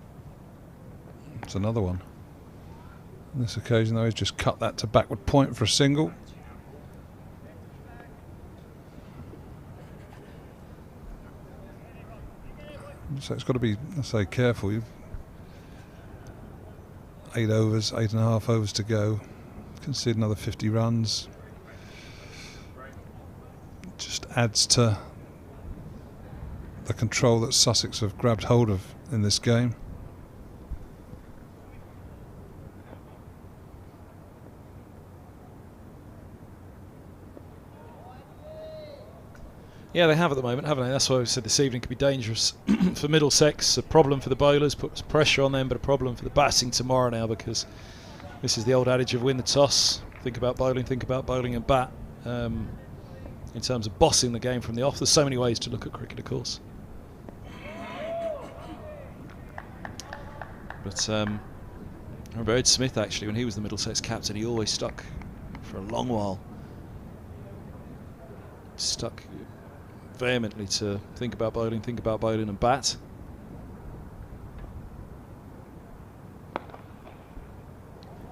It's another one. On this occasion, though, he's just cut that to backward point for a single. So it's got to be, I say, careful. You've 8 overs, 8.5 overs to go. Concede another 50 runs. Just adds to the control that Sussex have grabbed hold of in this game. Yeah, they have at the moment, haven't they? That's why we said this evening could be dangerous for Middlesex. A problem for the bowlers, puts pressure on them, but a problem for the batting tomorrow now, because this is the old adage of win the toss. Think about bowling and bat. In terms of bossing the game from the off, there's so many ways to look at cricket, of course. But I remember Ed Smith, actually, when he was the Middlesex captain, he always stuck for a long while. Stuck vehemently to think about bowling and bat.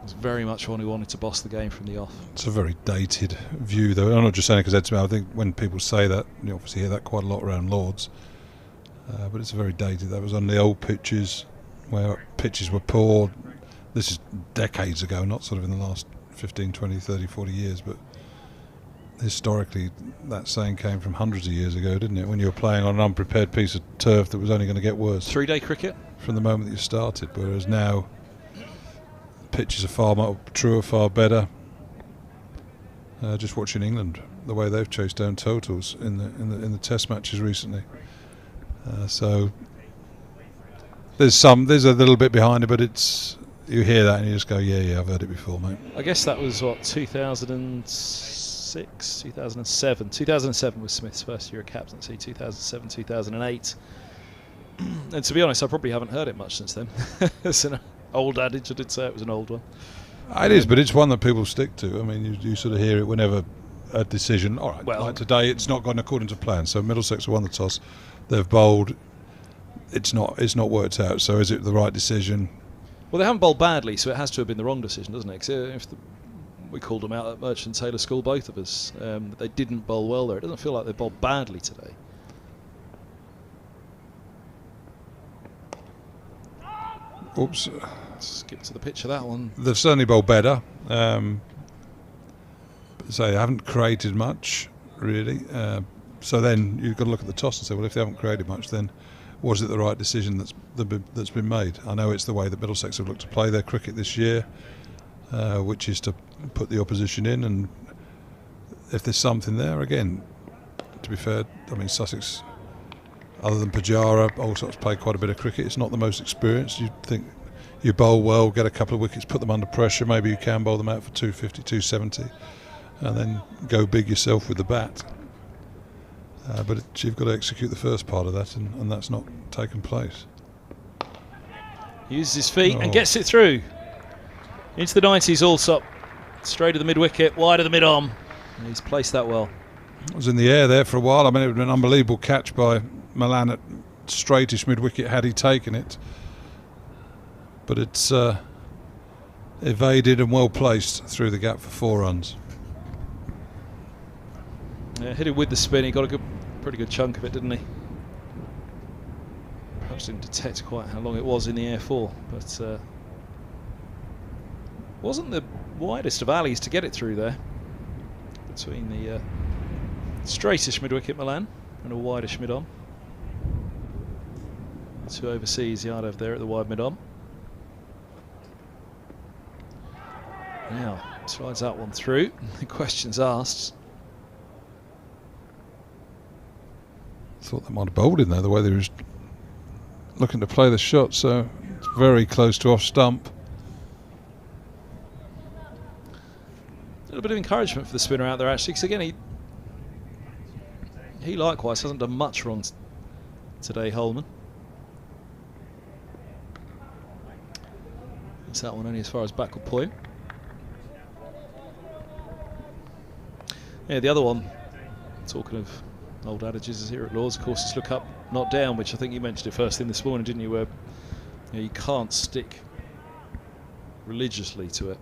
Was very much one who wanted to boss the game from the off. It's a very dated view, though. I'm not just saying it because Ed Smith. I think when people say that, you obviously hear that quite a lot around Lords. But it's very dated. That was on the old pitches, where pitches were poor, This is decades ago, not sort of in the last 15, 20, 30, 40 years, but historically that saying came from hundreds of years ago, didn't it? When you were playing on an unprepared piece of turf that was only going to get worse. 3-day cricket? From the moment that you started, whereas now pitches are far more truer, far better. Just watching England, the way they've chased down totals in the Test matches recently. So there's a little bit behind it, but it's, you hear that and you just go, yeah, I've heard it before, mate. I guess that was what, 2006, 2007. 2007 was Smith's first year of captaincy. 2007, 2008. And to be honest, I probably haven't heard it much since then. It's an old adage. I did say it was an old one. It is, but it's one that people stick to. I mean, you sort of hear it whenever a decision. All right, well, like today, it's not gone according to plan. So Middlesex have won the toss. They've bowled. It's not worked out. So is it the right decision? Well, they haven't bowled badly, so it has to have been the wrong decision, doesn't it? 'Cause we called them out at Merchant Taylor School, both of us. They didn't bowl well there. It doesn't feel like they bowled badly today. Oops. Skip to the pitch of that one. They've certainly bowled better. So they haven't created much, really. So then you've got to look at the toss and say, well, if they haven't created much, then was it the right decision that's been made? I know it's the way that Middlesex have looked to play their cricket this year, which is to put the opposition in, and if there's something there, again, to be fair, I mean, Sussex, other than Pajara, also played quite a bit of cricket. It's not the most experienced. You'd think you bowl well, get a couple of wickets, put them under pressure, maybe you can bowl them out for 250, 270, and then go big yourself with the bat. But you've got to execute the first part of that, and that's not taken place. Uses his feet and gets it through. Into the 90s, Allsop. Straight to the mid-wicket, wide of the mid-arm. He's placed that well. It was in the air there for a while. I mean, it would have been an unbelievable catch by Milan at straightish mid-wicket had he taken it. But it's evaded and well placed through the gap for 4 runs. Yeah, hit it with the spin. He got a pretty good chunk of it, didn't he? Perhaps didn't detect quite how long it was in the air for, but wasn't the widest of alleys to get it through there. Between the straightish mid-wicket Milan and a wideish mid-arm. 2 overseas yard over there at the wide mid-arm. Now, slides that one through. The question's asked. Thought they might have bowled in there the way they were looking to play the shot, so it's very close to off stump. A little bit of encouragement for the spinner out there, actually, because again, he likewise hasn't done much wrong today, Holman. It's that one only as far as backward point. Yeah, the other one, talking of old adages is here at Lords, of course, it's look up, not down, which I think you mentioned it first thing this morning, didn't you, where you can't stick religiously to it.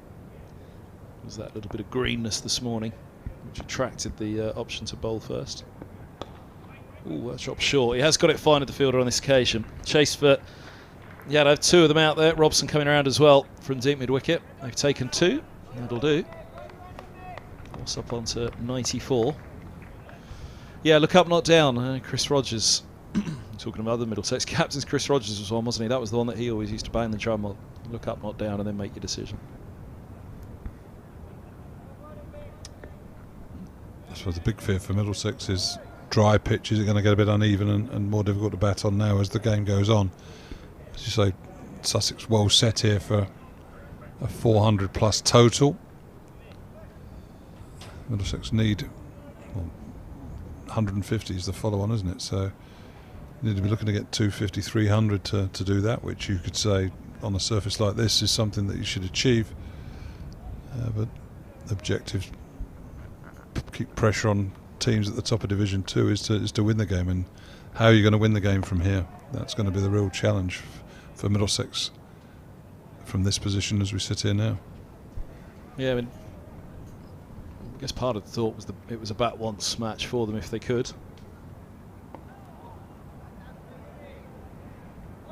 There's that little bit of greenness this morning, which attracted the option to bowl first. Ooh, that shot short. He has got it fine at the fielder on this occasion. Chase for, yeah, they have 2 of them out there. Robson coming around as well from deep mid-wicket. They've taken 2. That'll do. What's up onto 94. Yeah, look up, not down. Chris Rogers, talking about other Middlesex captains, Chris Rogers was one, wasn't he? That was the one that he always used to bang the drum on. Look up, not down, and then make your decision. I suppose the big fear for Middlesex is dry pitches are going to get a bit uneven and more difficult to bat on now as the game goes on. As you say, Sussex well set here for a 400 plus total. Middlesex need, well, 150 is the follow on, isn't it? So you need to be looking to get 250, 300 to do that, which you could say on a surface like this is something that you should achieve. But the objective, keep pressure on teams at the top of Division 2 is to win the game, and how are you going to win the game from here? That's going to be the real challenge for Middlesex from this position as we sit here now. Yeah, I mean, I guess part of the thought was it was a bat once match for them if they could.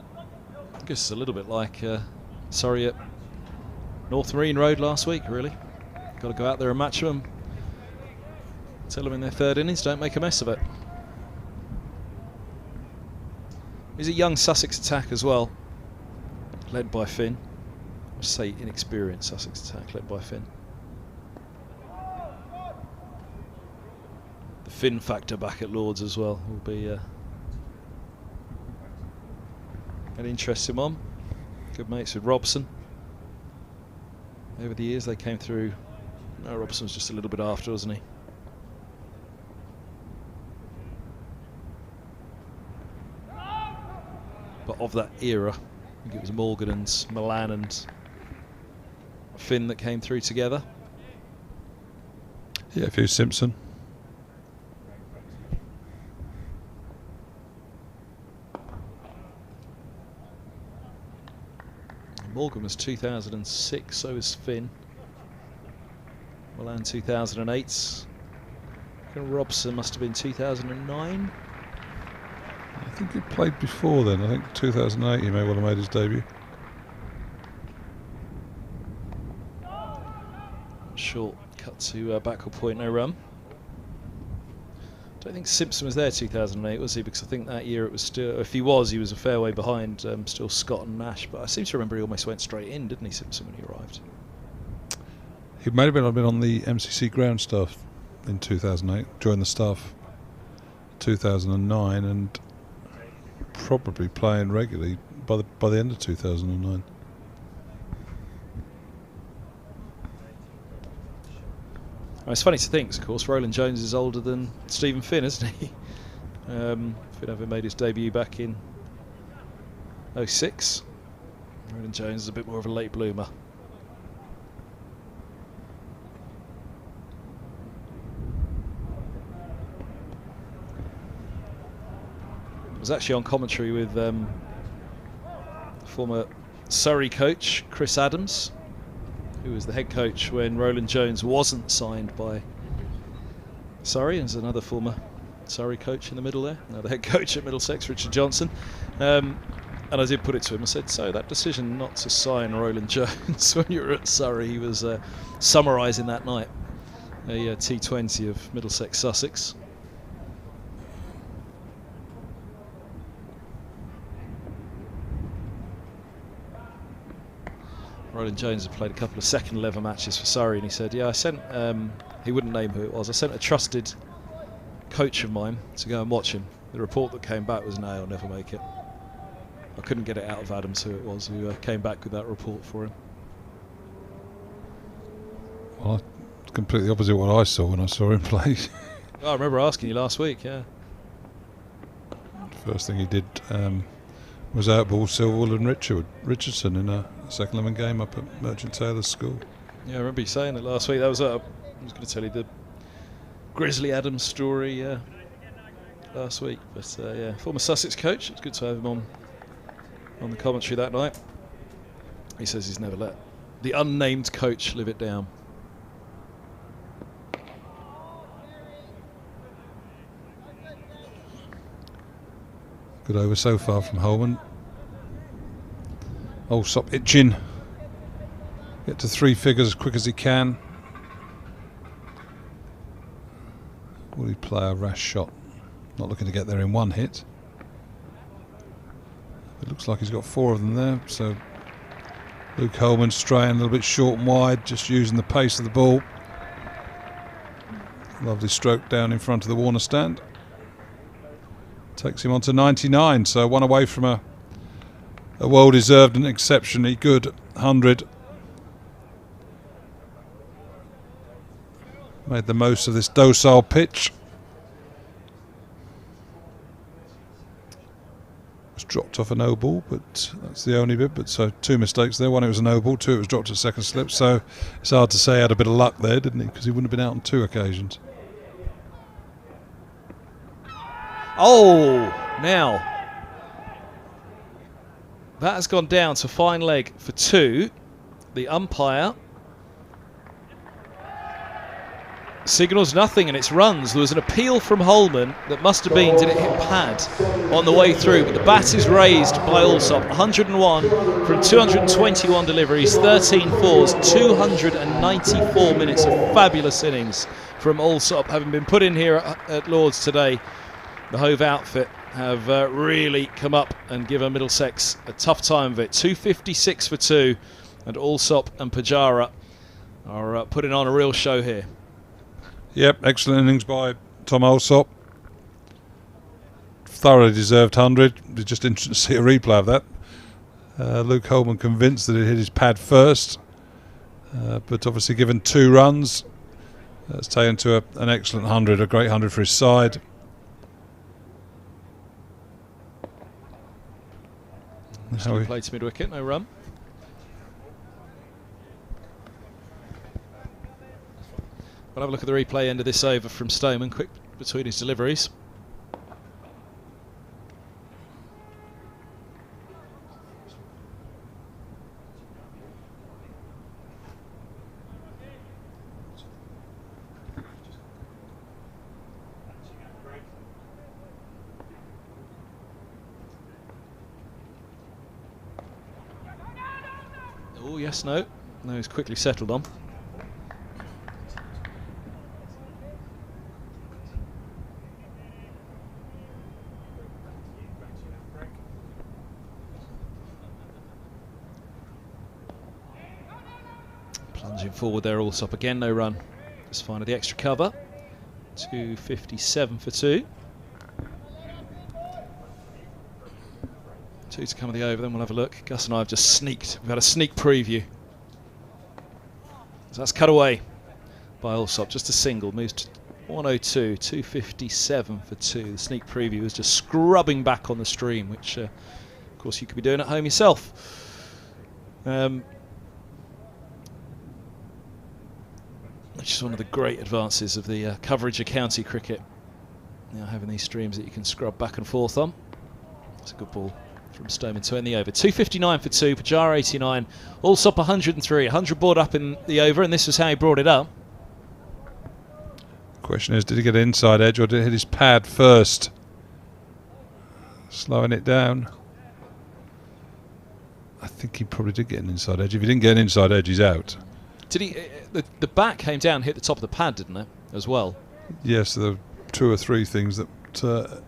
I guess it's a little bit like Surrey at North Marine Road last week, really. Got to go out there and match them. Tell them in their third innings, don't make a mess of it. He's a young Sussex attack as well, led by Finn. I say inexperienced Sussex attack, led by Finn. The Finn factor back at Lords as well will be an interesting one. Good mates with Robson. Over the years they came through. No, Robson was just a little bit after, wasn't he? But of that era, I think it was Morgan and Milan and Finn that came through together. Yeah, a few Simpson. Morgan was 2006, so was Finn. Milan 2008. And Robson must have been 2009. I think he played before then. I think 2008 he may well have made his debut. Short cut to backward point, no run. Don't think Simpson was there 2008, was he? Because I think that year it was still, if he was a fair way behind still Scott and Nash. But I seem to remember he almost went straight in, didn't he, Simpson, when he arrived? He may have been on the MCC ground staff in 2008, joined the staff 2009, and probably playing regularly by the end of 2009. It's funny to think, of course, Roland Jones is older than Stephen Finn, isn't he? Finn having made his debut back in 06. Roland Jones is a bit more of a late bloomer. I was actually on commentary with former Surrey coach Chris Adams, who was the head coach when Roland Jones wasn't signed by Surrey. There's another former Surrey coach in the middle there, now the head coach at Middlesex, Richard Johnson. And I did put it to him, I said, so that decision not to sign Roland Jones when you were at Surrey, he was summarising that night, a T20 of Middlesex Sussex. Roland Jones had played a couple of second 11 matches for Surrey, and he said, yeah, I sent, he wouldn't name who it was, I sent a trusted coach of mine to go and watch him. The report that came back was, no, I'll never make it. I couldn't get it out of Adams who it was who came back with that report for him. Well, it's completely opposite what I saw when I saw him play. I remember asking you last week, yeah. First thing he did was outball Silverwood and Richardson in a second 11 game up at Merchant Taylor's school. Yeah, I remember you saying it last week. That was I was going to tell you the Grizzly Adams story last week, but yeah, former Sussex coach. It's good to have him on the commentary that night. He says he's never let the unnamed coach live it down. Good over so far from Holman. Oh, stop itching. Get to 3 figures as quick as he can. Will he play a rash shot? Not looking to get there in one hit. It looks like he's got 4 of them there. So Luke Holman straying a little bit short and wide, just using the pace of the ball. Lovely stroke down in front of the Warner stand. Takes him on to 99, so one away from a well-deserved and exceptionally good 100. Made the most of this docile pitch. Was dropped off a no ball, but that's the only bit. But so 2 mistakes there. 1 it was a no ball, 2 it was dropped at second slip. So it's hard to say he had a bit of luck there, didn't he? Because he wouldn't have been out on 2 occasions. Oh, now that has gone down to fine leg for 2. The umpire signals nothing, and it's runs. There was an appeal from Holman that must have been, did it hit pad on the way through? But the bat is raised by Allsop. 101 from 221 deliveries, 13 fours, 294 minutes of fabulous innings from Allsop. Having been put in here at Lord's today, the Hove outfit have really come up and given Middlesex a tough time of it. 256 for 2, and Allsop and Pajara are putting on a real show here. Yep, excellent innings by Tom Allsop. Thoroughly deserved 100. It'd be just interesting to see a replay of that. Luke Holman convinced that it hit his pad first, but obviously given 2 runs, that's taken to an excellent 100, a great 100 for his side. Play to mid-wicket, no run. We'll have a look at the replay end of this over from Stoneman, quick between his deliveries. Oh, yes, no. No, he's quickly settled on. Plunging forward there, Allsop again, no run. Just finding the extra cover. 257 for 2. 2 to come of the over, then we'll have a look. Gus and I have just sneaked. We've had a sneak preview. So that's cut away by Allsop. Just a single. Moves to 102. 257 for 2. The sneak preview was just scrubbing back on the stream, which, of course, you could be doing at home yourself. Which is one of the great advances of the coverage of county cricket. Now having these streams that you can scrub back and forth on. It's a good ball from Stoneman to end the over. 259 for 2, Pajara 89, Allsop 103, 100 brought up in the over, and this was how he brought it up. Question is, did he get an inside edge or did it hit his pad first? Slowing it down. I think he probably did get an inside edge. If he didn't get an inside edge, he's out. Did he? The bat came down, hit the top of the pad, didn't it, as well? Yes, there were 2 or 3 things that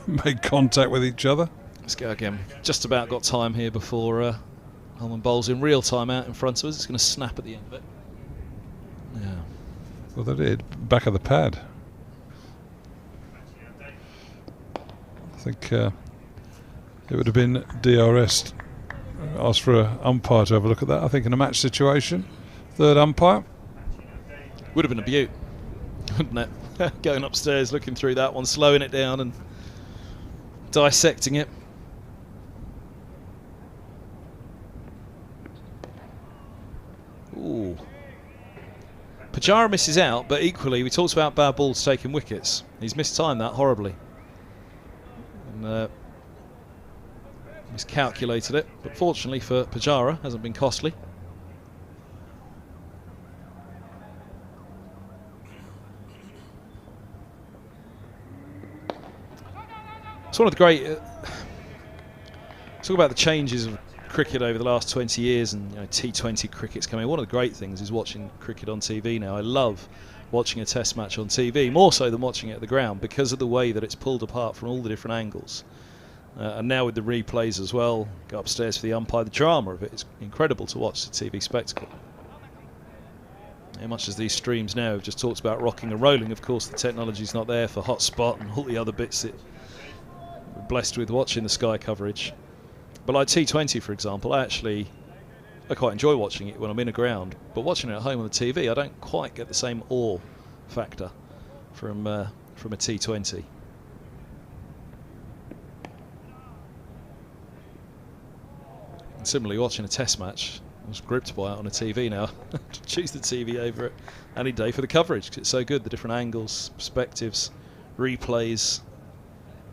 made contact with each other. Let's go again. Just about got time here before Holman bowls in real time out in front of us. It's going to snap at the end of it. Yeah. Well, they did. Back of the pad. I think it would have been DRS. Asked for an umpire to have a look at that. I think in a match situation, 3rd umpire. Would have been a beaut, wouldn't it? Going upstairs, looking through that one, slowing it down and dissecting it. Ooh. Pajara misses out, but equally we talked about bad balls taking wickets. He's mistimed that horribly. And miscalculated it, but fortunately for Pajara, hasn't been costly. It's one of the great... talk about the changes of cricket over the last 20 years, and T20 cricket's coming. One of the great things is watching cricket on TV now. I love watching a test match on TV, more so than watching it at the ground, because of the way that it's pulled apart from all the different angles. And now with the replays as well, go upstairs for the umpire. The drama of it is incredible to watch, the TV spectacle. How much as these streams now have just talked about rocking and rolling, of course the technology's not there for hotspot and all the other bits that we're blessed with watching the Sky coverage. But like T20, for example, I quite enjoy watching it when I'm in a ground, but watching it at home on the TV, I don't quite get the same awe factor from a T20. And similarly, watching a test match, I was gripped by it on a TV now. Choose the TV over it any day for the coverage, because it's so good, the different angles, perspectives, replays,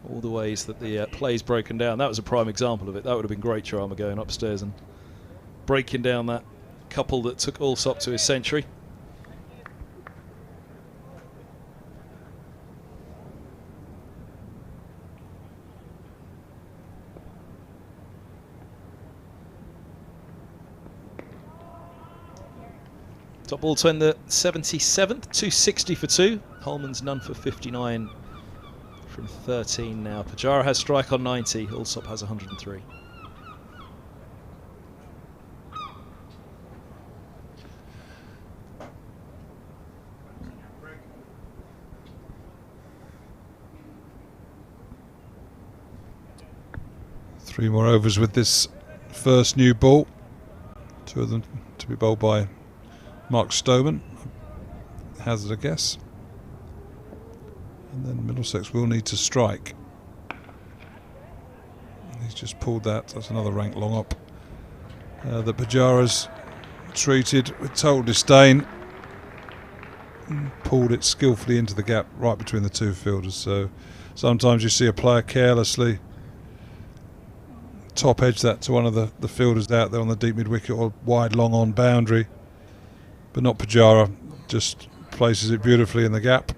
all the ways that the play's broken down. That was a prime example of it. That would have been great drama, going upstairs and breaking down that couple that took Allsop to his century. Top ball to end the 77th, 260 for 2. Holman's none for 59 from 13 now. Pajara has strike on 90. Allsop has 103. Three more overs with this first new ball. Two of them to be bowled by Mark Stoneman. Hazard a guess. And then Middlesex will need to strike. He's just pulled that. That's another rank long up. The Pajaras treated with total disdain. Pulled it skillfully into the gap right between the two fielders. So sometimes you see a player carelessly top edge that to one of the fielders out there on the deep mid wicket or wide long on boundary, but not Pajara. Just places it beautifully in the gap.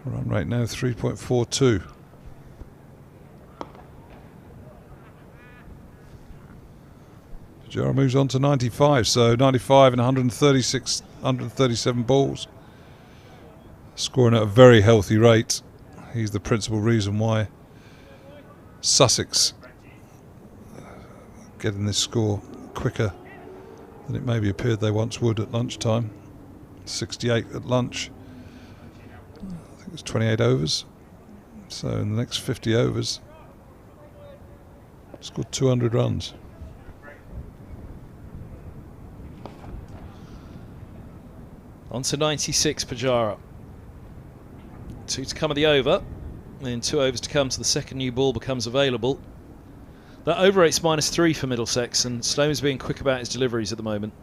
Run rate now 3.42. Pajara moves on to 95, so 95 and 137 balls, scoring at a very healthy rate. He's the principal reason why Sussex getting this score quicker than it maybe appeared they once would at lunchtime. 68 at lunch. I think it was 28 overs. So in the next 50 overs, scored 200 runs. On to 96, Pajara. 2 to come of the over, and 2 overs to come, so the second new ball becomes available. That over rate's -3 for Middlesex, and Sloan's being quick about his deliveries at the moment.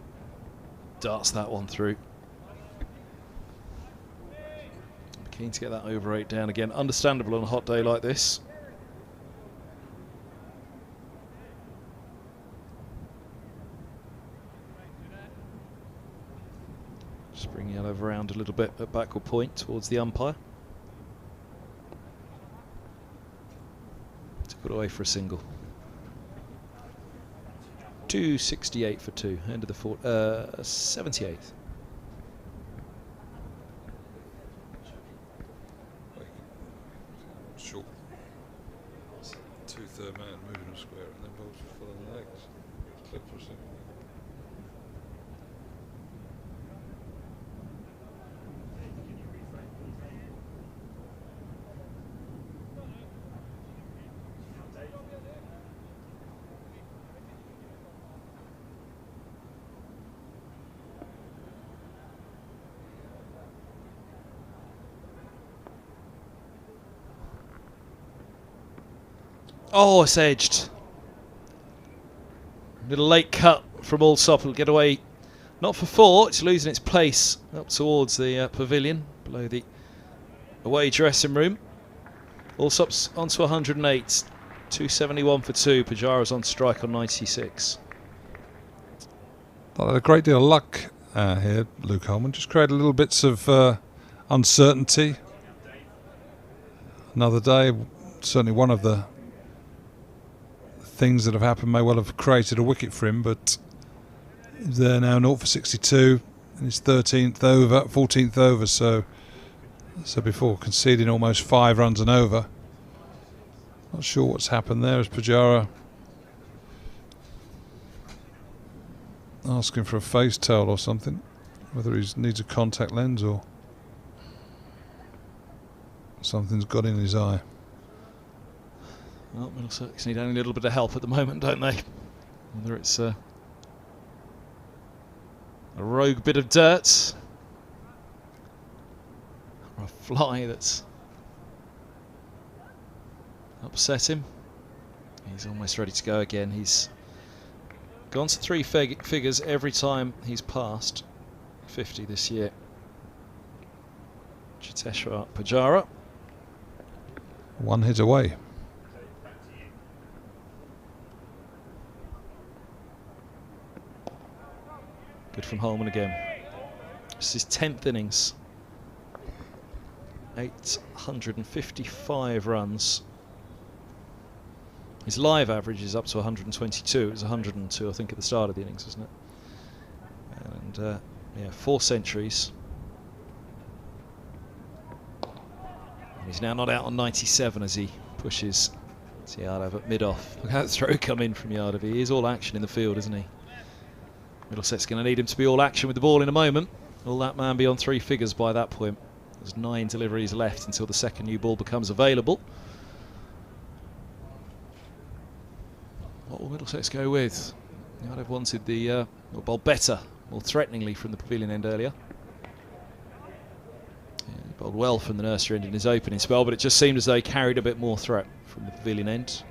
Darts that one through. Keen to get that over rate down again. Understandable on a hot day like this. Just bringing it over around a little bit at backward point towards the umpire. Put away for a single. 268 for 2. End of the 78th. Short. 2/3 man moving a square and then balls for full on the legs. Clip for a second. Oh, it's edged. Little late cut from Allsop. It'll get away, not for 4. It's losing its place up towards the pavilion below the away dressing room. Allsop's onto 108. 271 for 2. Pajara's on strike on 96. Not had a great deal of luck here, Luke Holman. Just created little bits of uncertainty. Another day, certainly one of the things that have happened may well have created a wicket for him, but they're now 0 for 62 in his 14th over, so before conceding almost 5 runs and over. Not sure what's happened there as Pajara asking for a face towel or something, whether he needs a contact lens or something's got in his eye. Well, Middlesex need only a little bit of help at the moment, don't they? Whether it's a rogue bit of dirt or a fly that's upset him. He's almost ready to go again. He's gone to 3 figures every time he's passed 50 this year. Cheteshwar Pajara. 1 hit away. Good from Holman again. This is his 10th innings. 855 runs. His live average is up to 122. It was 102, I think, at the start of the innings, wasn't it? And yeah, 4 centuries. And he's now not out on 97 as he pushes Yadav at mid-off. Look at that throw come in from Yadav. He is all action in the field, isn't he? Middlesex going to need him to be all action with the ball in a moment. Will that man be on 3 figures by that point? There's 9 deliveries left until the second new ball becomes available. What will Middlesex go with? Yadav wanted the ball better, more threateningly from the pavilion end earlier. Yeah, he bowled well from the nursery end in his opening spell, but it just seemed as though he carried a bit more threat from the pavilion end.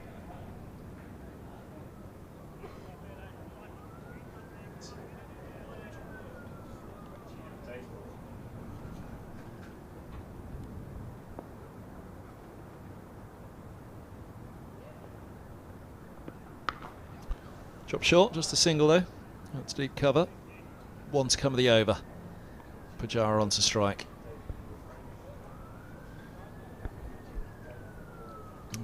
Drop short, just a single though. That's deep cover. 1 to come of the over. Pajara on to strike.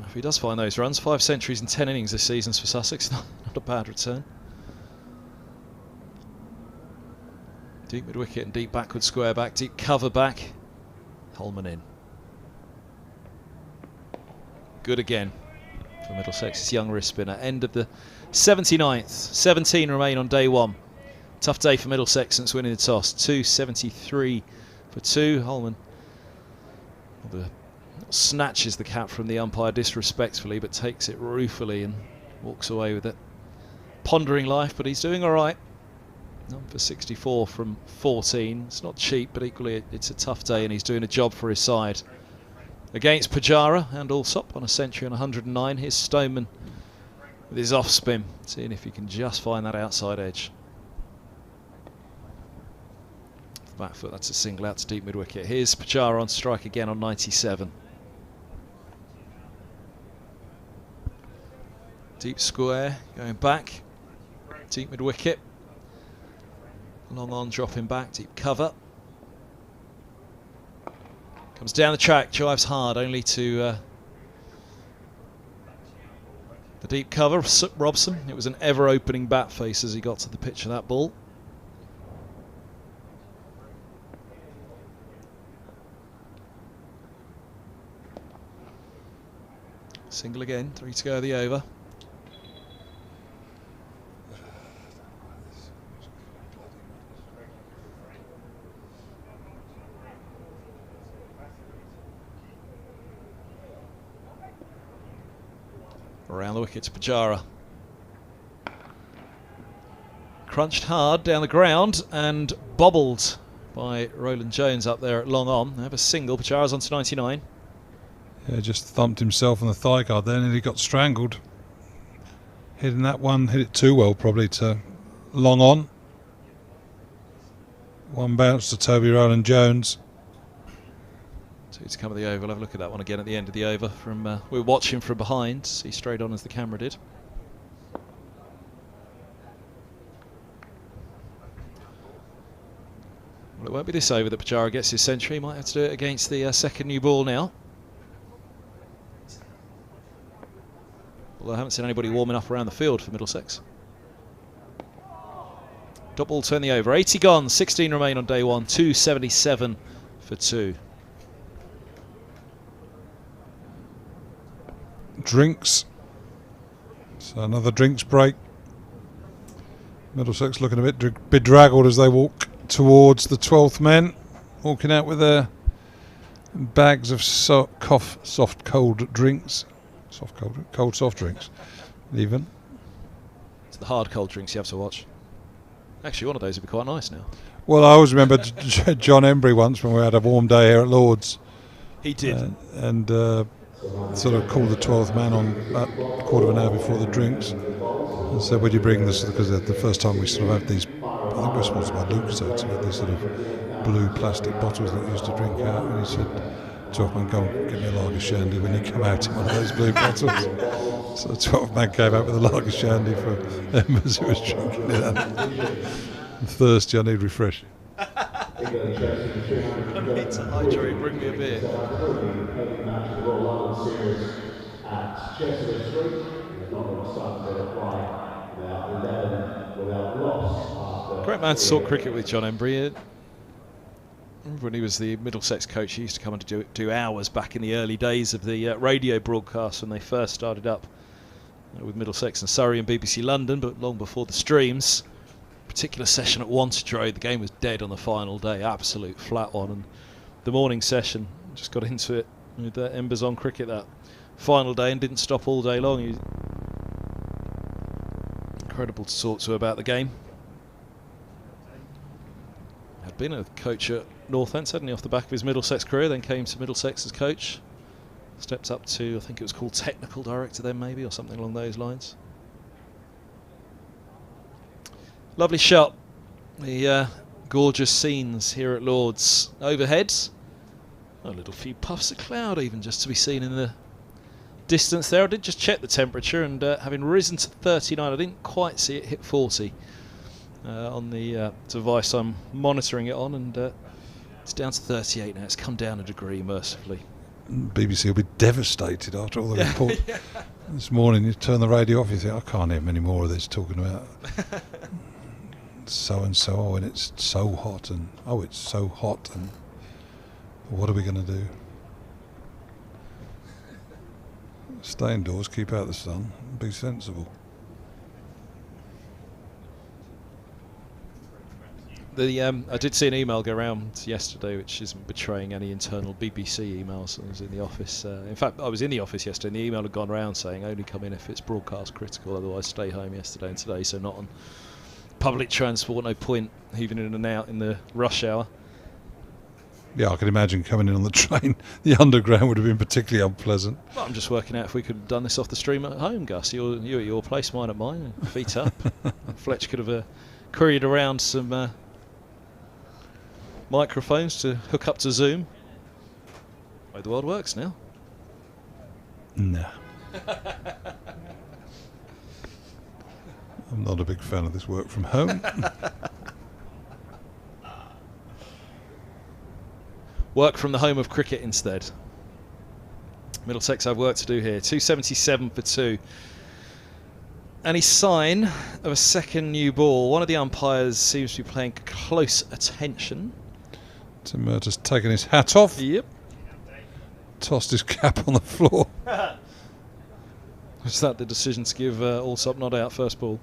If he does find those runs, 5 centuries in 10 innings this season for Sussex, not a bad return. Deep mid wicket and deep backward square back, deep cover back. Holman in. Good again for Middlesex's young wrist spinner. End of the 79th. 17 remain on day 1. Tough day for Middlesex since winning the toss. 273 for 2. Holman snatches the cap from the umpire disrespectfully, but takes it ruefully and walks away with it. Pondering life, but he's doing all right. None for 64 from 14. It's not cheap, but equally it's a tough day, and he's doing a job for his side. Against Pajara and Alsop on a century on 109. Here's Stoneman with his off spin, seeing if he can just find that outside edge. Back foot, that's a single out to deep mid wicket. Here's Pajara on strike again on 97. Deep square, going back. Deep mid wicket. Long on, dropping back, deep cover. Comes down the track, drives hard, only to the deep cover. Robson, it was an ever-opening bat face as he got to the pitch of that ball. Single again, 3 to go of the over. Around the wicket to Pajara. Crunched hard down the ground and bobbled by Roland Jones up there at long on. They have a single. Pajara's on to 99. Yeah, just thumped himself on the thigh guard then and he got strangled. Hitting that one, hit it too well probably to long on. 1 bounce to Toby Roland Jones. 2 to come of the over. We'll have a look at that one again at the end of the over. We're watching from behind. See straight on as the camera did. Well, it won't be this over that Pajara gets his century. He might have to do it against the second new ball now. Although I haven't seen anybody warming up around the field for Middlesex. Dot ball turn the over. 80 gone. 16 remain on day 1. 277 for 2. Drinks. So another drinks break. Middlesex looking a bit bedraggled as they walk towards the 12th men, walking out with their bags of soft cold drinks. Cold soft drinks even. It's the hard cold drinks you have to watch. Actually, one of those would be quite nice now. Well, I always remember John Embry once when we had a warm day here at Lord's. He did. And sort of called the 12th man on about a quarter of an hour before the drinks and said, would you bring this, because the first time we sort of had these, I think we're sponsored by Lucas, these sort of blue plastic bottles that we used to drink out, and he said, 12th man, go and get me a lager shandy when you come out in one of those blue bottles. So the 12th man came out with a lager shandy for members who was drinking it. I'm thirsty, I need refreshing. I need to hydrate, bring me a beer. not going to start to apply now 11 without loss. Great man to talk cricket with, John Embry. Remember when he was the Middlesex coach, he used to come and do hours back in the early days of the radio broadcast when they first started up with Middlesex and Surrey and BBC London, but long before the streams. Particular session at Wantage Road, the game was dead on the final day, absolute flat one, and the morning session just got into it with Embers on Cricket that final day and didn't stop all day long. He was incredible to talk to about the game. Had been a coach at Northants, hadn't he, off the back of his Middlesex career, then came to Middlesex as coach. Stepped up to, I think it was called technical director then maybe, or something along those lines. Lovely shot. The gorgeous scenes here at Lord's overhead. A little few puffs of cloud even just to be seen in the distance there. I did just check the temperature, and having risen to 39, I didn't quite see it hit 40 on the device I'm monitoring it on, and it's down to 38 now. It's come down a degree mercifully. BBC will be devastated after all the reports. Yeah. This morning you turn the radio off, you think, I can't hear any more of this talking about so and so, oh, and it's so hot, and oh, it's so hot, and what are we going to do? Stay indoors, keep out the sun, and be sensible. I did see an email go around yesterday which isn't betraying any internal BBC emails. I was in the office. In fact, I was in the office yesterday and the email had gone around saying only come in if it's broadcast critical, otherwise stay home yesterday and today, so not on public transport, no point even in and out in the rush hour. Yeah, I can imagine coming in on the train. The underground would have been particularly unpleasant. Well, I'm just working out if we could have done this off the stream at home, Gus. You at your place, mine at mine, feet up. Fletch could have couriered around some microphones to hook up to Zoom. The way the world works now. Nah. I'm not a big fan of this work from home. Work from the home of cricket instead. Middlesex have work to do here. 277 for 2. Any sign of a second new ball? One of the umpires seems to be paying close attention. Tim Murtaugh's taken his hat off. Yep. Tossed his cap on the floor. Was that the decision to give Allsop not out first ball?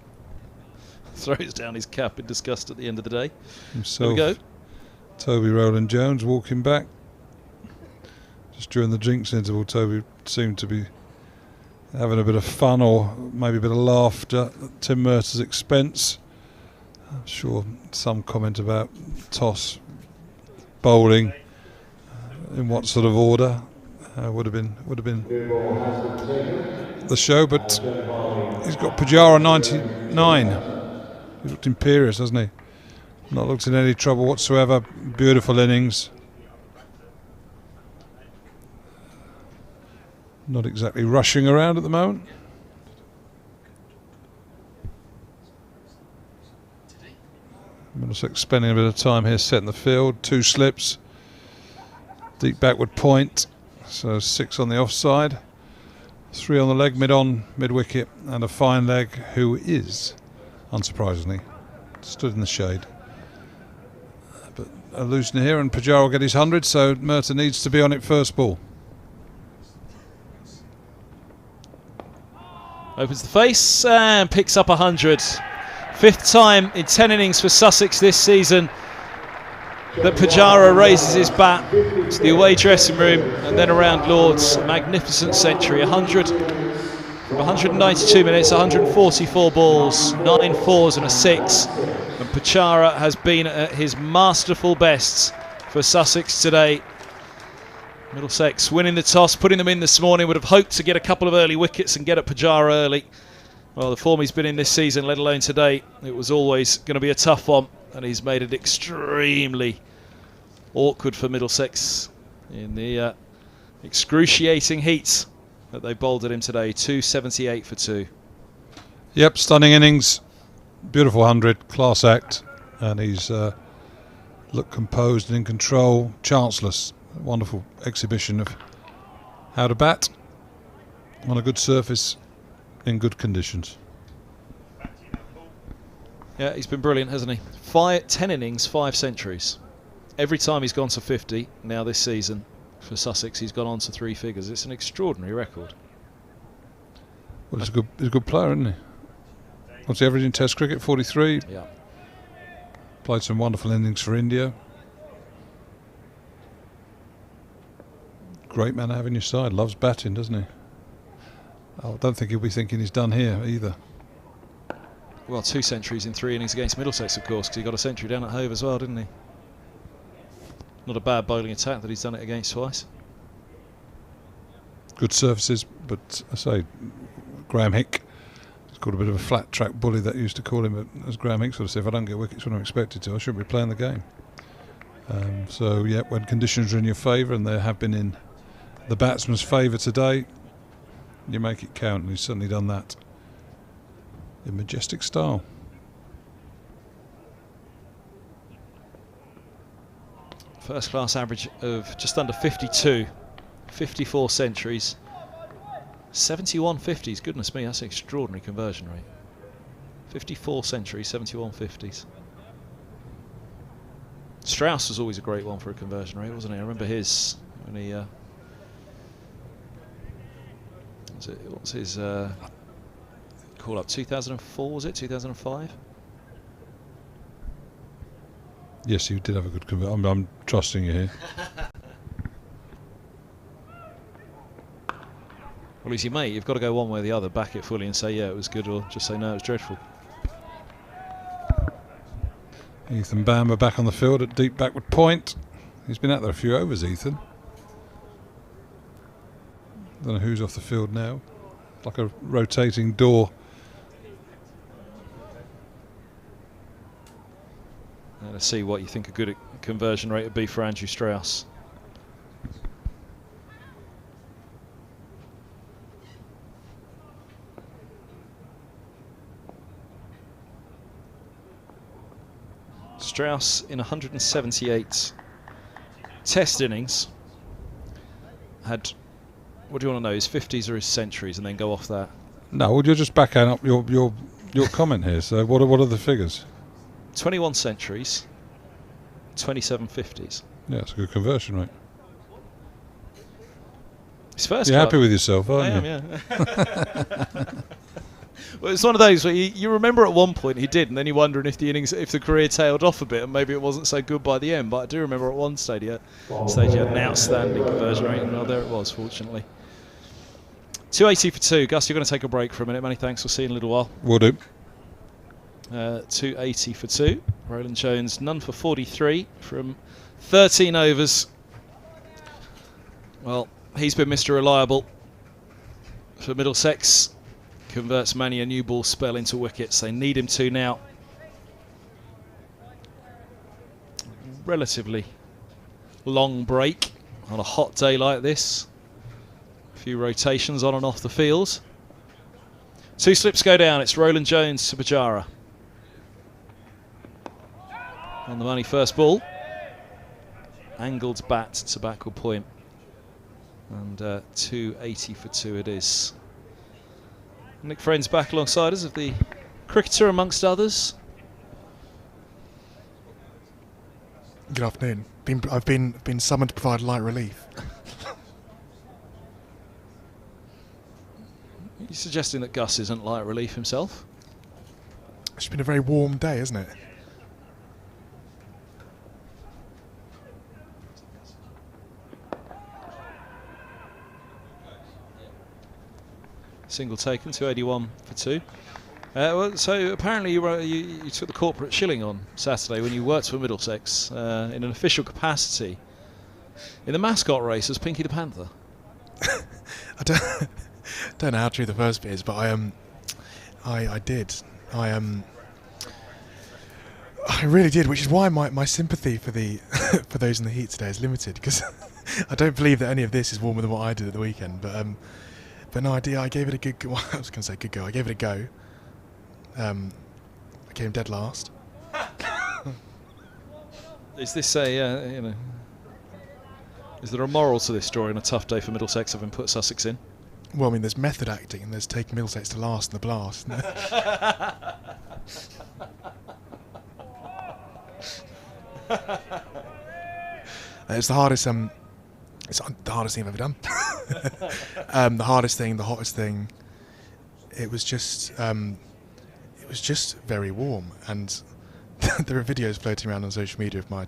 Throws down his cap in disgust at the end of the day. Himself, there we go. Toby Rowland Jones walking back. Just during the jinx interval, Toby seemed to be having a bit of fun or maybe a bit of laughter at Tim Murtaugh's expense. I'm sure some comment about toss bowling in what sort of order would have been the show, but he's got Pajara 99. He looked imperious, hasn't he? Not looked in any trouble whatsoever. Beautiful innings. Not exactly rushing around at the moment. Middlesex spending a bit of time here setting the field. 2 slips. Deep backward point. So 6 on the offside. 3 on the leg, mid wicket, and a fine leg who is, unsurprisingly, stood in the shade. But a loosener here and Pajar will get his 100, so Murtaugh needs to be on it first ball. Opens the face and picks up 100. 5th time in 10 innings for Sussex this season that Pajara raises his bat to the away dressing room and then around Lord's. A magnificent century. 100 from 192 minutes, 144 balls, 9 fours and a 6. And Pajara has been at his masterful best for Sussex today. Middlesex winning the toss, putting them in this morning, would have hoped to get a couple of early wickets and get at Pajara early. Well, the form he's been in this season, let alone today, it was always going to be a tough one, and he's made it extremely awkward for Middlesex in the excruciating heat that they bowled at him today. 278 for 2. Yep, stunning innings, beautiful 100, class act, and he's looked composed and in control, chanceless. Wonderful exhibition of how to bat on a good surface in good conditions. Yeah, he's been brilliant, hasn't he? 10 innings, 5 centuries. Every time he's gone to 50, now this season, for Sussex, he's gone on to 3 figures. It's an extraordinary record. Well, he's a good player, isn't he? What's the average in Test cricket? 43. Yeah. Played some wonderful innings for India. Great man to have in your side. Loves batting, doesn't he? I don't think he'll be thinking he's done here either. Well, 2 centuries in 3 innings against Middlesex, of course, because he got a century down at Hove as well, didn't he? Not a bad bowling attack that he's done it against twice. Good surfaces, but I say, Graham Hick, he's called a bit of a flat track bully, that used to call him, but as Graham Hick sort of said, if I don't get wickets when I'm expected to, I shouldn't be playing the game. So, yeah, when conditions are in your favour, and they have been in the batsman's favour today, you make it count, and he's certainly done that in majestic style. First class average of just under 52, 54 centuries, 71 50s. Goodness me, that's an extraordinary conversion rate. 54 centuries, 71 50s. Strauss was always a great one for a conversion rate, wasn't he? I remember his when he what's his call up, 2004, was it 2005? Yes, you did have a good conversion. I'm trusting you here. Well, he's your mate. You've got to go one way or the other, back it fully and say, yeah, it was good, or just say, no, it was dreadful. Ethan Bamber back on the field at deep backward point. He's been out there a few overs, Ethan. Don't know who's off the field now. Like a rotating door. Let's see what you think a good conversion rate would be for Andrew Strauss. Strauss in 178 Test innings had, what do you want to know, his 50s or his centuries, and then go off that? No, well, you're just backing up your comment here. So what are the figures? 21 centuries, 27 50s. Yeah, it's a good conversion rate. His first You're club, happy with yourself, aren't I you? am, yeah. Well, it's one of those where you remember at one point he did, and then you're wondering if the career tailed off a bit, and maybe it wasn't so good by the end. But I do remember at one stage he had an outstanding conversion rate, and well, there it was, fortunately. 280 for 2. Gus, you're going to take a break for a minute. Many thanks. We'll see you in a little while. Will do. 280 for 2. Roland Jones, none for 43 from 13 overs. Well, he's been Mr. Reliable for Middlesex. Converts many a new ball spell into wickets. They need him to now. Relatively long break on a hot day like this. A few rotations on and off the field. 2 slips go down. It's Roland Jones to Pajara. On the money first ball. Angled bat to backward point. And 280 for 2 it is. Nick Friend's back alongside us, of the cricketer amongst others. Good afternoon. I've been summoned to provide light relief. You're suggesting that Gus isn't light relief himself? It's been a very warm day, hasn't it? Single taken, 281 for 2. Well, so apparently you took the corporate shilling on Saturday when you worked for Middlesex in an official capacity in the mascot race as Pinky the Panther. I don't know how true the first bit is, but I did. I really did, which is why my sympathy for the for those in the heat today is limited, because I don't believe that any of this is warmer than what I did at the weekend. But no, I gave it a good go. Well, I was going to say good go. I gave it a go. I came dead last. Is this a, is there a moral to this story on a tough day for Middlesex having put Sussex in? Well, I mean, there's method acting and there's taking Middlesex to last in the blast. It's the hardest. It's the hardest thing I've ever done. The hardest thing, the hottest thing. It was just very warm, and there are videos floating around on social media of my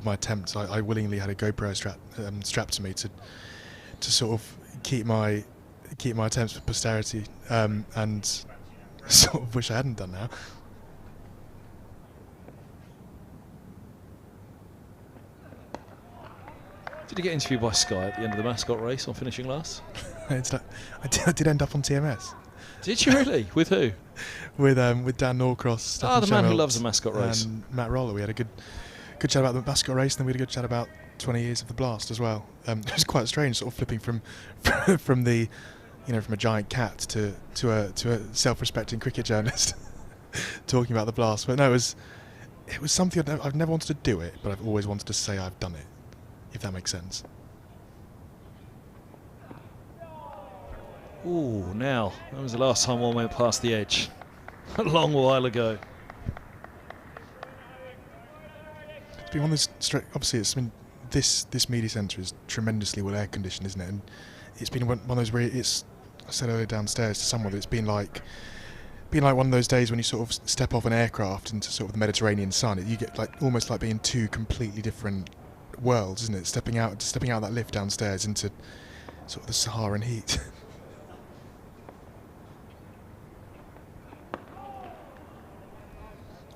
attempts. I willingly had a GoPro strapped to me to sort of keep my attempts for posterity, and sort of wish I hadn't done now. Did you get interviewed by Sky at the end of the mascot race on finishing last? It's like, I did end up on TMS. Did you really? With who? With Dan Norcross. Oh, the man who loves the mascot race. And Matt Roller. We had a good chat about the mascot race, and then we had a good chat about 20 years of the blast as well. It was quite strange, sort of flipping from the, from a giant cat to a self-respecting cricket journalist talking about the blast. But no, it was something I've never wanted to do it, but I've always wanted to say I've done it, if that makes sense. Ooh, now, that was the last time one went past the edge. A long while ago. It's been one of those, obviously this media centre is tremendously well air conditioned, isn't it? And it's been one of those where I said earlier downstairs to someone that it's been like one of those days when you sort of step off an aircraft into sort of the Mediterranean sun. You get almost like being two completely different worlds, isn't it? Stepping out that lift downstairs into sort of the Saharan heat.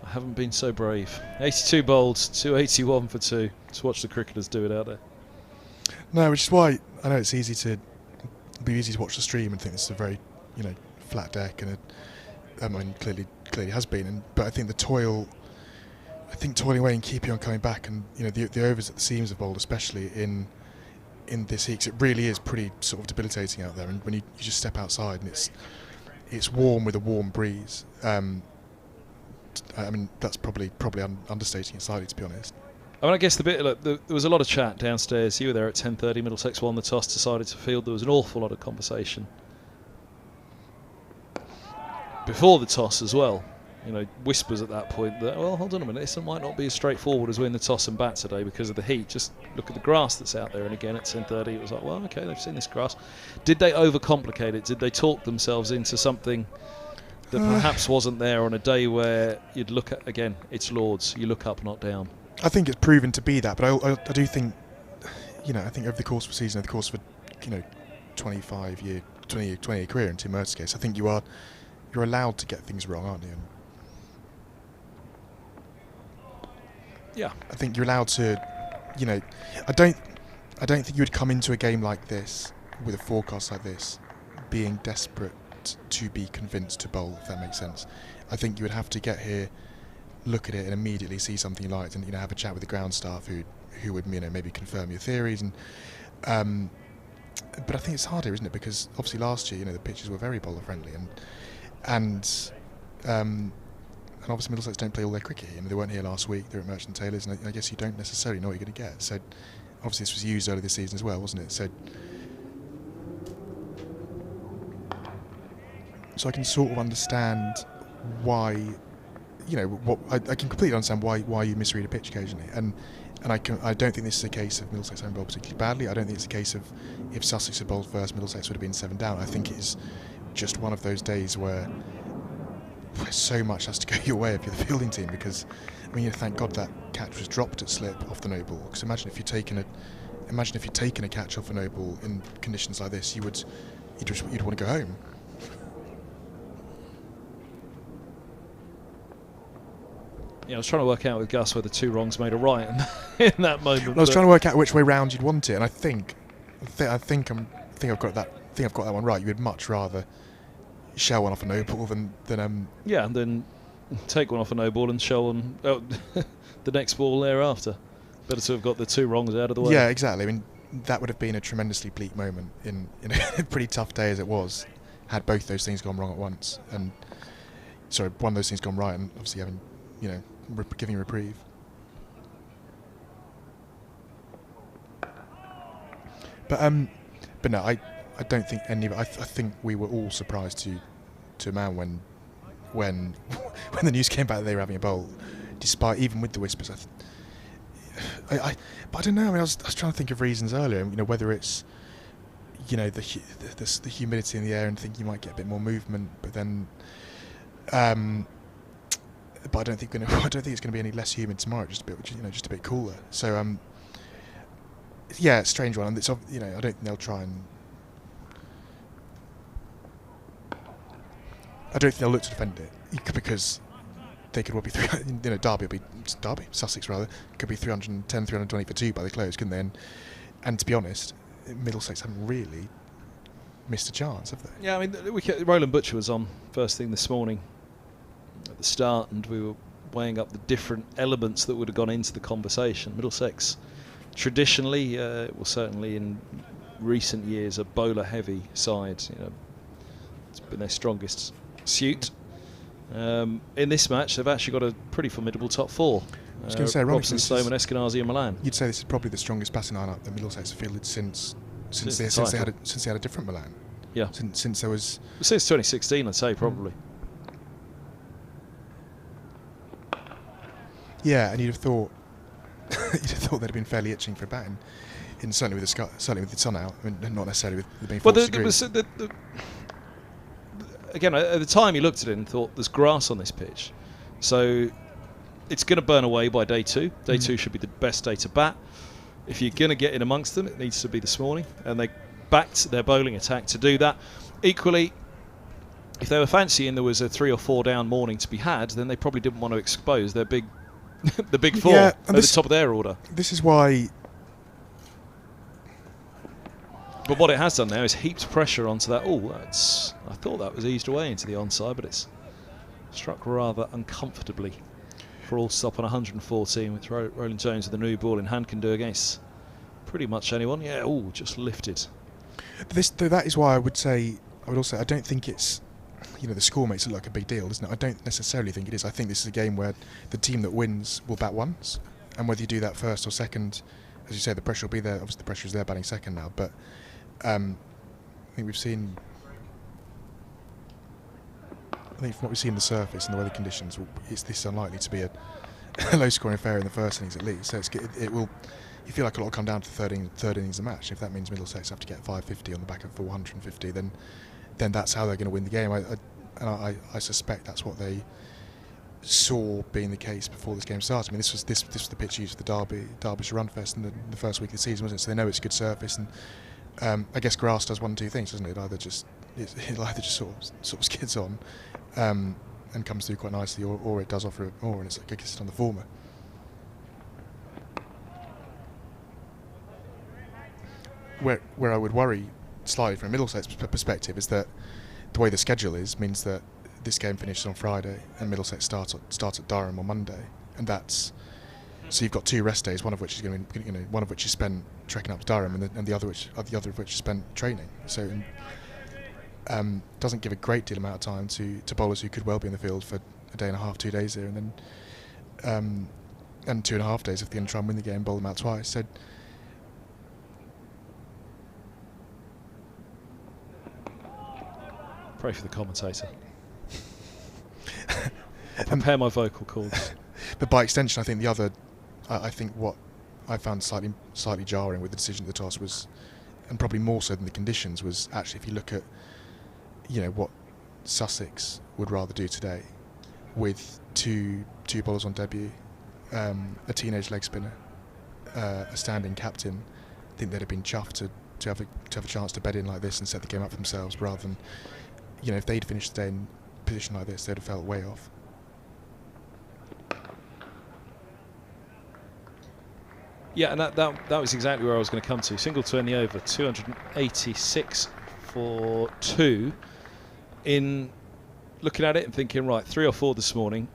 I haven't been so brave. 82 bowled, 281 for 2. Just watch the cricketers do it out there. No, which is why I know it's easy to watch the stream and think this is a very, flat deck, and I mean clearly has been. But I think toiling away and keeping on coming back, and the overs that the seams have bowled, especially in this heat, 'cause it really is pretty sort of debilitating out there. And when you just step outside and it's warm with a warm breeze. I mean, that's probably understating it slightly, to be honest. I mean, I guess there was a lot of chat downstairs. You were there at 10:30. Middlesex won the toss, decided to field. There was an awful lot of conversation before the toss as well. Whispers at that point that, well, hold on a minute, this might not be as straightforward as winning the toss and bat today because of the heat. Just look at the grass that's out there. And again, at 10:30, it was like, well, okay, they've seen this grass. Did they overcomplicate it? Did they talk themselves into something that perhaps wasn't there on a day where you'd look at, again, it's Lords, you look up, not down? I think it's proven to be that, but I do think, I think over the course of a season, over the course of a, 20-year career in Tim Murtaugh's case, I think you're allowed to get things wrong, aren't you? Yeah. I think you're allowed to, I don't think you would come into a game like this with a forecast like this being desperate to be convinced to bowl, if that makes sense. I think you would have to get here, look at it, and immediately see something you liked, and have a chat with the ground staff who would maybe confirm your theories. And but I think it's harder, isn't it? Because obviously last year, the pitches were very bowler friendly, and obviously Middlesex don't play all their cricket here. They weren't here last week. They're at Merchant Taylor's, and I guess you don't necessarily know what you're going to get. So obviously this was used earlier this season as well, wasn't it? So I can sort of understand why, I can completely understand why you misread a pitch occasionally, and I don't think this is a case of Middlesex having bowled particularly badly. I don't think it's a case of if Sussex had bowled first, Middlesex would have been 7 down. I think it is just one of those days where so much has to go your way if you're the fielding team, because thank God that catch was dropped at slip off the no ball. Because imagine if you'd taken a catch off a no ball in conditions like this, you'd want to go home. Yeah, I was trying to work out with Gus whether 2 wrongs made a right in that moment. I was trying to work out which way round you'd want it, and I think I've got that one right. You would much rather shell one off a no ball than yeah, and then take one off a no ball and shell on the next ball thereafter. Better to have got the 2 wrongs out of the way. Yeah, exactly. That would have been a tremendously bleak moment in a pretty tough day as it was, had both those things gone wrong at once, and one of those things gone right, and obviously having giving a reprieve. But no, I don't think any. I think we were all surprised to a man when the news came back that they were having a bowl, despite even with the whispers. But I don't know. I mean, I was trying to think of reasons earlier. You know, whether it's the humidity in the air and think you might get a bit more movement, but then. But I don't think it's going to be any less humid tomorrow. Just a bit cooler. So yeah, it's a strange one. And it's, I don't think they'll try and. I don't think they'll look to defend it because they could well be Sussex rather could be 310, 320 for 2 by the close, couldn't they? And to be honest, Middlesex haven't really missed a chance, have they? Yeah, I mean, Roland Butcher was on first thing this morning at the start, and we were weighing up the different elements that would have gone into the conversation. Middlesex, traditionally, well, certainly in recent years, a bowler-heavy side. You know, it's been their strongest suit. In this match, they've actually got a pretty formidable top 4. I was going to say, Robson, Stoneman, Eskenazi, and Milan. You'd say this is probably the strongest batting lineup that Middlesex have fielded since they had a different Milan. Yeah. Since there was. Since 2016, I'd say probably. Yeah, and you'd have thought they'd have been fairly itching for a batting, certainly with the sun out, I mean, not necessarily with the being 40 degrees. Again, at the time you looked at it and thought, there's grass on this pitch, so it's going to burn away by day 2. Day 2 should be the best day to bat. If you're going to get in amongst them, it needs to be this morning, and they backed their bowling attack to do that. Equally, if they were fancying there was a 3 or 4 down morning to be had, then they probably didn't want to expose their big the big 4 at the top of their order. This is why. But what it has done now is heaped pressure onto that. I thought that was eased away into the onside, but it's struck rather uncomfortably for all stop on 114, which Roland Jones with the new ball in hand can do against pretty much anyone. Yeah, just lifted. That is why I would also I don't think it's, the score makes it look like a big deal, doesn't it? I don't necessarily think it is. I think this is a game where the team that wins will bat once, and whether you do that first or second, as you say, the pressure will be there. Obviously, the pressure is there batting second now, but I think we've seen. I think from what we've seen on the surface and the weather conditions, it's this unlikely to be a low-scoring affair in the first innings at least. So it will. You feel like a lot will come down to the third innings of the match. If that means Middlesex have to get 550 on the back of 450, then that's how they're going to win the game. I suspect that's what they saw being the case before this game started. I mean, this was the pitch used for the Derbyshire Runfest in the first week of the season, wasn't it? So they know it's a good surface, and I guess grass does one of 2 things, doesn't it? It'll either just sort of skids on and comes through quite nicely, or it does offer more, and it's like, I guess it's on the former. Where I would worry slightly from a Middlesex perspective is that the way the schedule means that this game finishes on Friday and Middlesex starts at Durham on Monday, and so you've got 2 rest days, one of which is going to be, one of which is spent trekking up to Durham, and the other of which is spent training. So doesn't give a great deal amount of time to bowlers who could well be in the field for a day and a half, 2 days there, and then and 2.5 days if they're going to try and win the game, bowl them out twice. So. Pray for the commentator. I'll prepare my vocal cords. But by extension, I think what I found slightly jarring with the decision of the toss was, and probably more so than the conditions, was actually if you look at, what Sussex would rather do today, with two bowlers on debut, a teenage leg spinner, a standing captain, I think they'd have been chuffed to have a chance to bed in like this and set the game up for themselves, rather than. If they'd finished the day in a position like this, they'd have felt way off. Yeah, and that was exactly where I was going to come to. Single to end the over, 286 for 2. In looking at it and thinking, right, 3 or 4 this morning,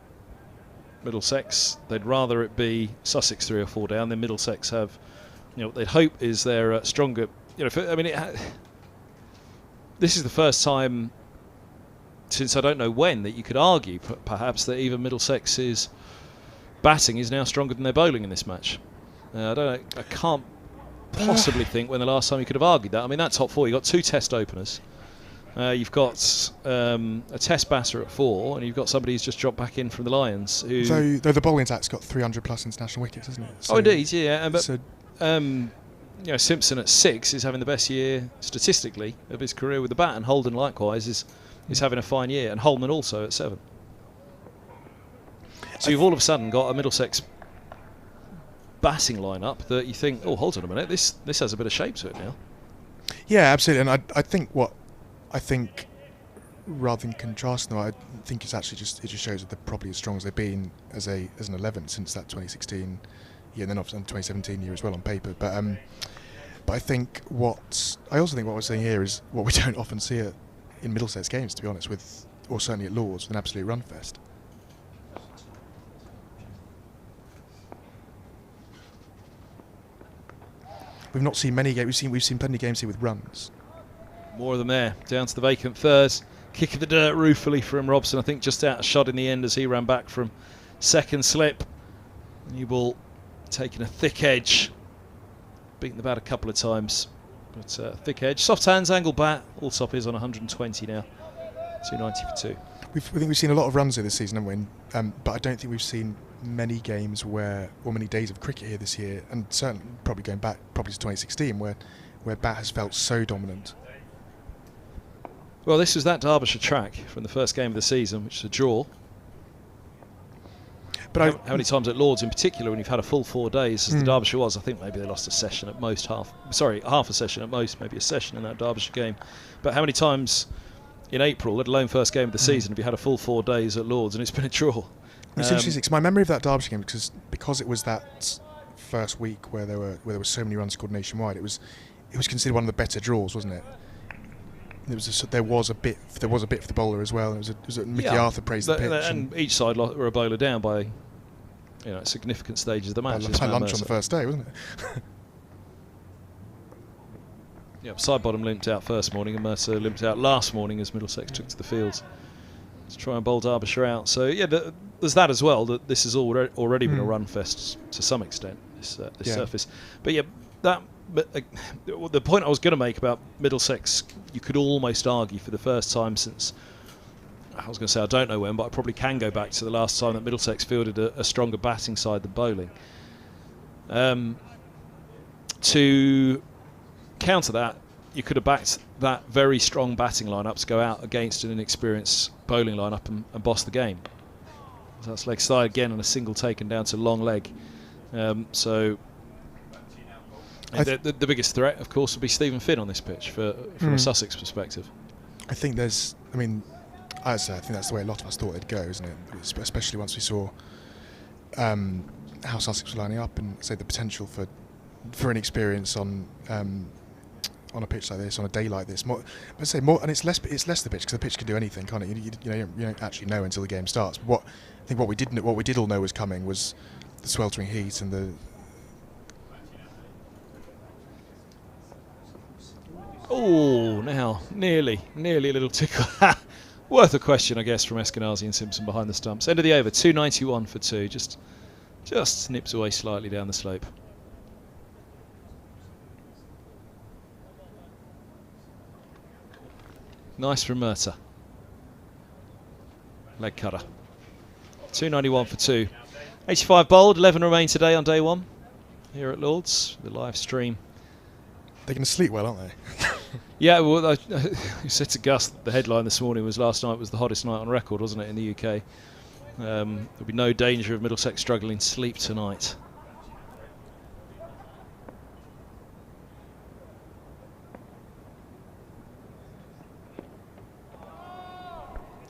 Middlesex, they'd rather it be Sussex 3 or 4 down than Middlesex have, what they'd hope is their stronger, this is the first time since I don't know when that you could argue perhaps that even Middlesex's batting is now stronger than their bowling in this match. I don't know. I can't possibly think when the last time you could have argued that. I mean, that top 4, you've got 2 Test openers. You've got a Test batter at 4, and you've got somebody who's just dropped back in from the Lions. Who Though the bowling attack's got 300 plus international wickets, isn't it? So, oh, indeed, yeah. But so Simpson at 6 is having the best year statistically of his career with the bat, and Holden likewise is having a fine year, and Holman also at 7. So you've all of a sudden got a Middlesex batting lineup that you think, oh, hold on a minute, this has a bit of shape to it now. yeah, absolutely. And I think rather than contrast them, I think it's actually it just shows that they're probably as strong as they've been as an 11 since that 2016 year, and then obviously 2017 year as well on paper. But I think I also think what we're seeing here is what we don't often see in Middlesex games, to be honest, or certainly at Lords, with an absolute run fest. We've not seen many games. We've seen plenty of games here with runs. More of them there. Down to the vacant third. Kick of the dirt ruefully from Robson. I think just out a shot in the end as he ran back from second slip. New ball taking a thick edge. Beaten the bat a couple of times. But thick edge. Soft hands, angle bat. Allsop is on 120 now. 290 for 2. I think we've seen a lot of runs here this season, haven't we? But I don't think we've seen many games or many days of cricket here this year, and certainly probably going back to 2016 where bat has felt so dominant. Well, this was that Derbyshire track from the first game of the season, which is a draw. But how many times at Lords in particular, when you've had a full 4 days, as the Derbyshire was, I think maybe they lost a session at most, half a session at most, maybe a session in that Derbyshire game. But how many times in April, let alone first game of the season, have you had a full 4 days at Lords and it's been a draw? It's interesting because my memory of that Derbyshire game, because it was that first week where there were so many runs scored nationwide, it was considered one of the better draws, wasn't it? There was a bit for the bowler as well. It was Mickey Arthur praised the pitch, and each side were a bowler down by significant stages of the match. By lunch on the first day, wasn't it? Yeah, side bottom limped out first morning, and Mercer limped out last morning as Middlesex took to the fields to try and bowl Derbyshire out. So yeah, there's that as well. That this has already been a run fest to some extent. This surface, but yeah, the point I was going to make about Middlesex, you could almost argue for the first time since, I was going to say I don't know when, but I probably can go back to the last time that Middlesex fielded a stronger batting side than bowling. To counter that, you could have backed that very strong batting lineup to go out against an inexperienced bowling lineup and boss the game. So that's leg side again on a single taken down to long leg. So the biggest threat, of course, would be Stephen Finn on this pitch from a Sussex perspective. I think I think that's the way a lot of us thought it'd go, isn't it? Especially once we saw how Sussex was lining up and say the potential for inexperience on a pitch like this, on a day like this. And it's less the pitch, because the pitch can do anything, can't it? You don't actually know until the game starts. But I think what we did all know was coming was the sweltering heat and the. Oh, now nearly a little tickle. Worth a question, I guess, from Eskenazi and Simpson behind the stumps. End of the over, 291 for 2. Just nips away slightly down the slope. Nice from Murta. Leg cutter. 291 for 2. 85 bowled, 11 remain today on day 1 here at Lords. The live stream. They're going to sleep well, aren't they? Yeah, well, I said to Gus, the headline this morning was last night was the hottest night on record, wasn't it, in the UK? There'll be no danger of Middlesex struggling to sleep tonight.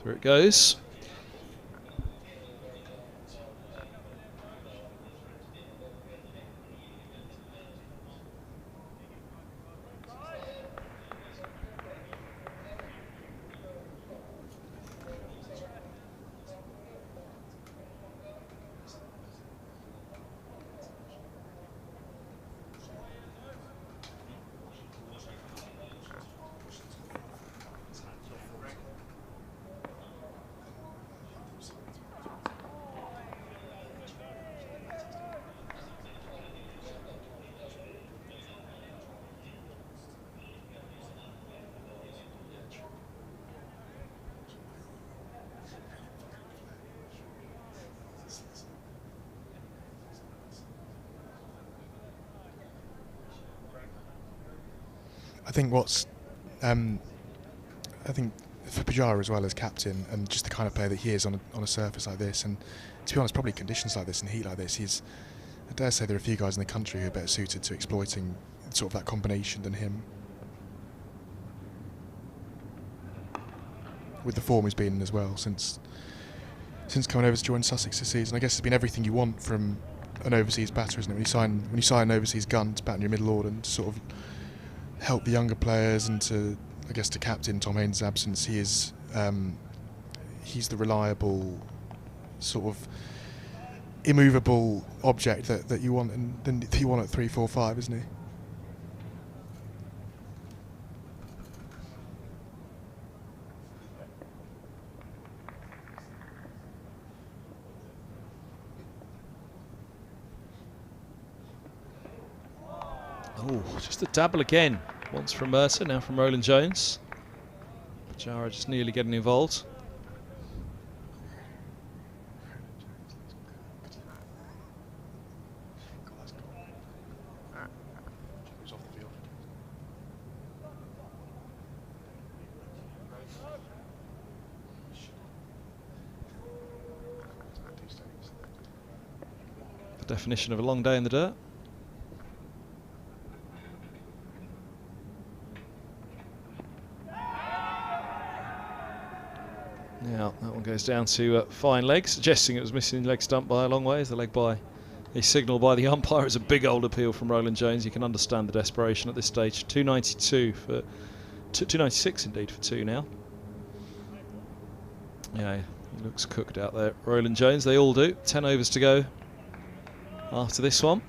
There it goes. I think what's, I think for Pajaras as well as captain, and just the kind of player that he is on a surface like this, and to be honest, probably conditions like this and heat like this, I dare say there are a few guys in the country who are better suited to exploiting sort of that combination than him. With the form he's been in as well since coming over to join Sussex this season. I guess it's been everything you want from an overseas batter, isn't it? When you sign an overseas gun to bat in your middle order and to sort of help the younger players, and to captain Tom Haynes' absence, he's the reliable, sort of immovable object that you want, and then you want at 3, 4, 5, isn't he? Oh, just a dabble again. Once from Mercer, now from Roland Jones. Pajara just nearly getting involved. The definition of a long day in the dirt. Now that one goes down to fine leg, suggesting it was missing leg stump by a long way. As the leg by a signal by the umpire is a big old appeal from Roland Jones. You can understand the desperation at this stage. 292 for 296 indeed for 2 now. Yeah, he looks cooked out there, Roland Jones. They all do. 10 overs to go after this one.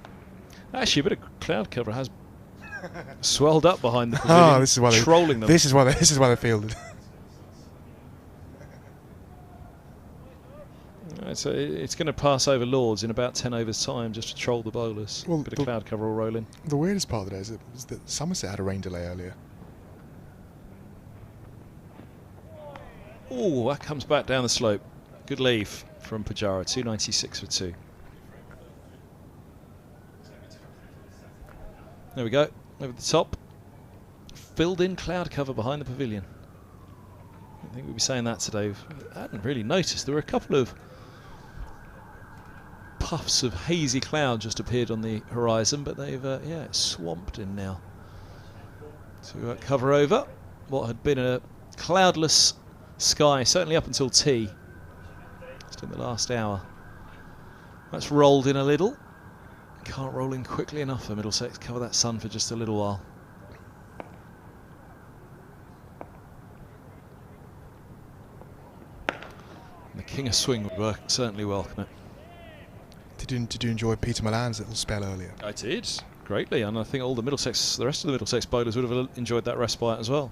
Actually, a bit of cloud cover has swelled up behind the pavilion, this is why trolling them. This is why they fielded. So it's going to pass over Lords in about 10 overs time just to troll the bowlers. Well, bit of cloud cover will roll in. The weirdest part of the day is that Somerset had a rain delay earlier. Oh, that comes back down the slope. Good leave from Pajara. 296 for 2. There we go. Over the top. Filled in cloud cover behind the pavilion. I think we'll be saying that today. I hadn't really noticed. There were a couple of puffs of hazy cloud just appeared on the horizon, but they've swamped in now to cover over what had been a cloudless sky, certainly up until tea, just in the last hour. That's rolled in a little. Can't roll in quickly enough for Middlesex. Cover that sun for just a little while. And the king of swing would certainly welcome it. Did you enjoy Peter Milan's little spell earlier? I did, greatly, and I think all the rest of the Middlesex bowlers would have enjoyed that respite as well.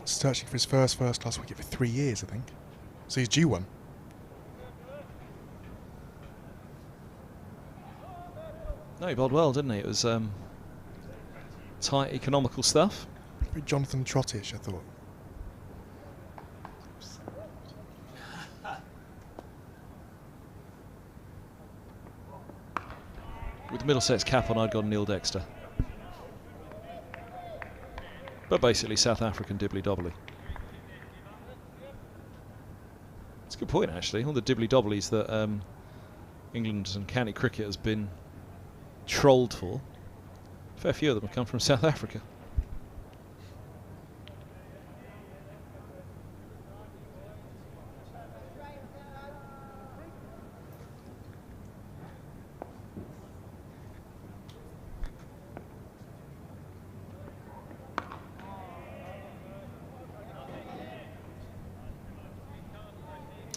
Searching for his first-class wicket for 3 years, I think. So he's due one. No, he bowled well, didn't he? It was tight, economical stuff. Very Jonathan Trottish, I thought. With the Middlesex cap on, I'd gone Neil Dexter. But basically South African dibbly-dobbly. It's a good point, actually. All the dibbly-dobblies that England and county cricket has been trolled for, a fair few of them have come from South Africa.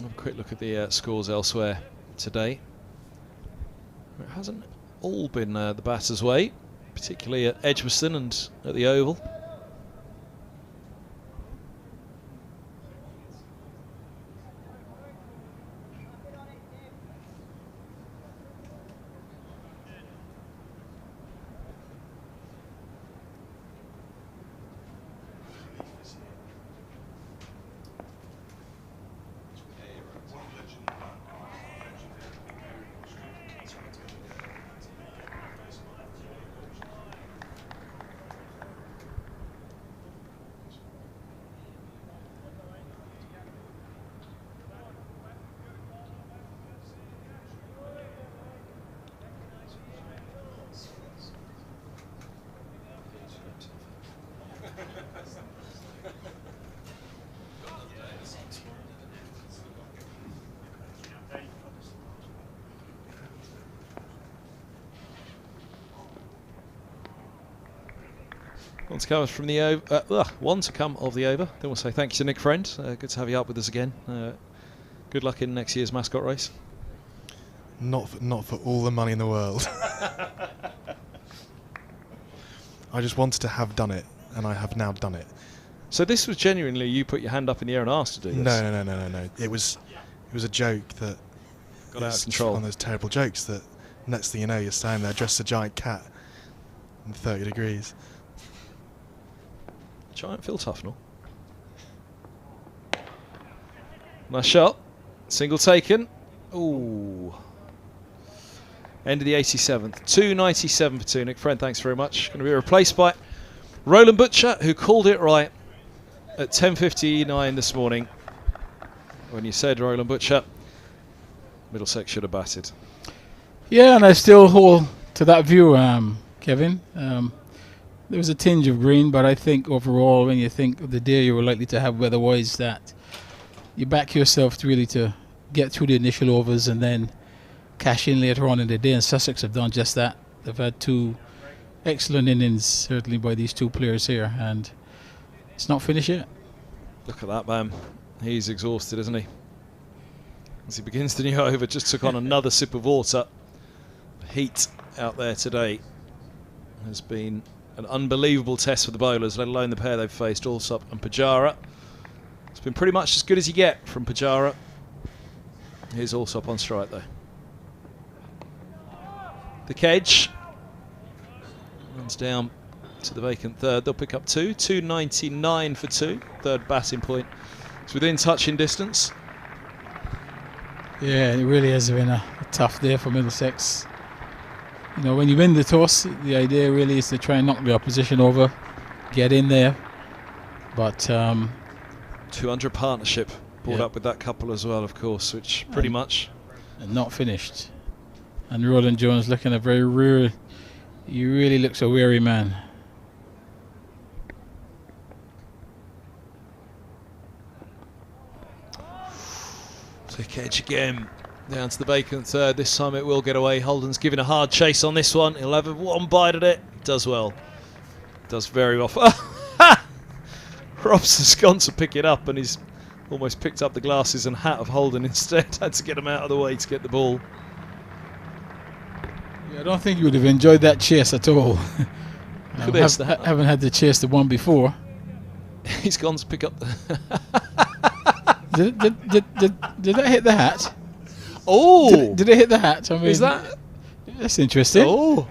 Have a quick look at the scores elsewhere today. It hasn't all been the batter's way, particularly at Edgbaston and at the Oval. One to come from the over. One to come of the over. Then we'll say thank you to Nick Friend. Good to have you up with us again. Good luck in next year's mascot race. Not for all the money in the world. I just wanted to have done it, and I have now done it. So this was genuinely you put your hand up in the air and asked to do this? No. It was a joke that got out of control. One of those terrible jokes that next thing you know, you're standing there dressed as a giant cat in 30 degrees. Giant Phil Tufnell. Nice shot. Single taken. Ooh. End of the 87th. 297 for 2. Nick Friend, thanks very much. Going to be replaced by Roland Butcher, who called it right at 10:59 this morning. When you said Roland Butcher, Middlesex should have batted. Yeah, and I still hold to that view, Kevin. There was a tinge of green, but I think overall, when you think of the day you were likely to have weather-wise, that you back yourself to really to get through the initial overs and then cash in later on in the day, and Sussex have done just that. They've had two excellent innings, certainly by these two players here, and it's not finished yet. Look at that man. He's exhausted, isn't he? As he begins the new over, just took on another sip of water. The heat out there today has been an unbelievable test for the bowlers, let alone the pair they've faced, Allsop and Pajara. It's been pretty much as good as you get from Pajara. Here's Allsop on strike though. The Kedge runs down to the vacant third. They'll pick up 2. 299 for 2. Third batting point. It's within touching distance. Yeah, it really has been a tough day for Middlesex. You know, when you win the toss, the idea really is to try and knock the opposition over, get in there. But 200 partnership brought up with that couple as well, of course, which pretty much and not finished. And Roland Jones looking a very real. He really looks a weary man. Take edge again. Down to the vacant third. This time it will get away. Holden's giving a hard chase on this one. He'll have one bite at it. Does well. Does very well. Robson's gone to pick it up and he's almost picked up the glasses and hat of Holden instead. Had to get him out of the way to get the ball. Yeah, I don't think you would have enjoyed that chase at all. Look at this. Haven't had to chase the one before. He's gone to pick up the... did that hit the hat? Oh! Did it hit the hat? I mean, is that... That's interesting. Oh!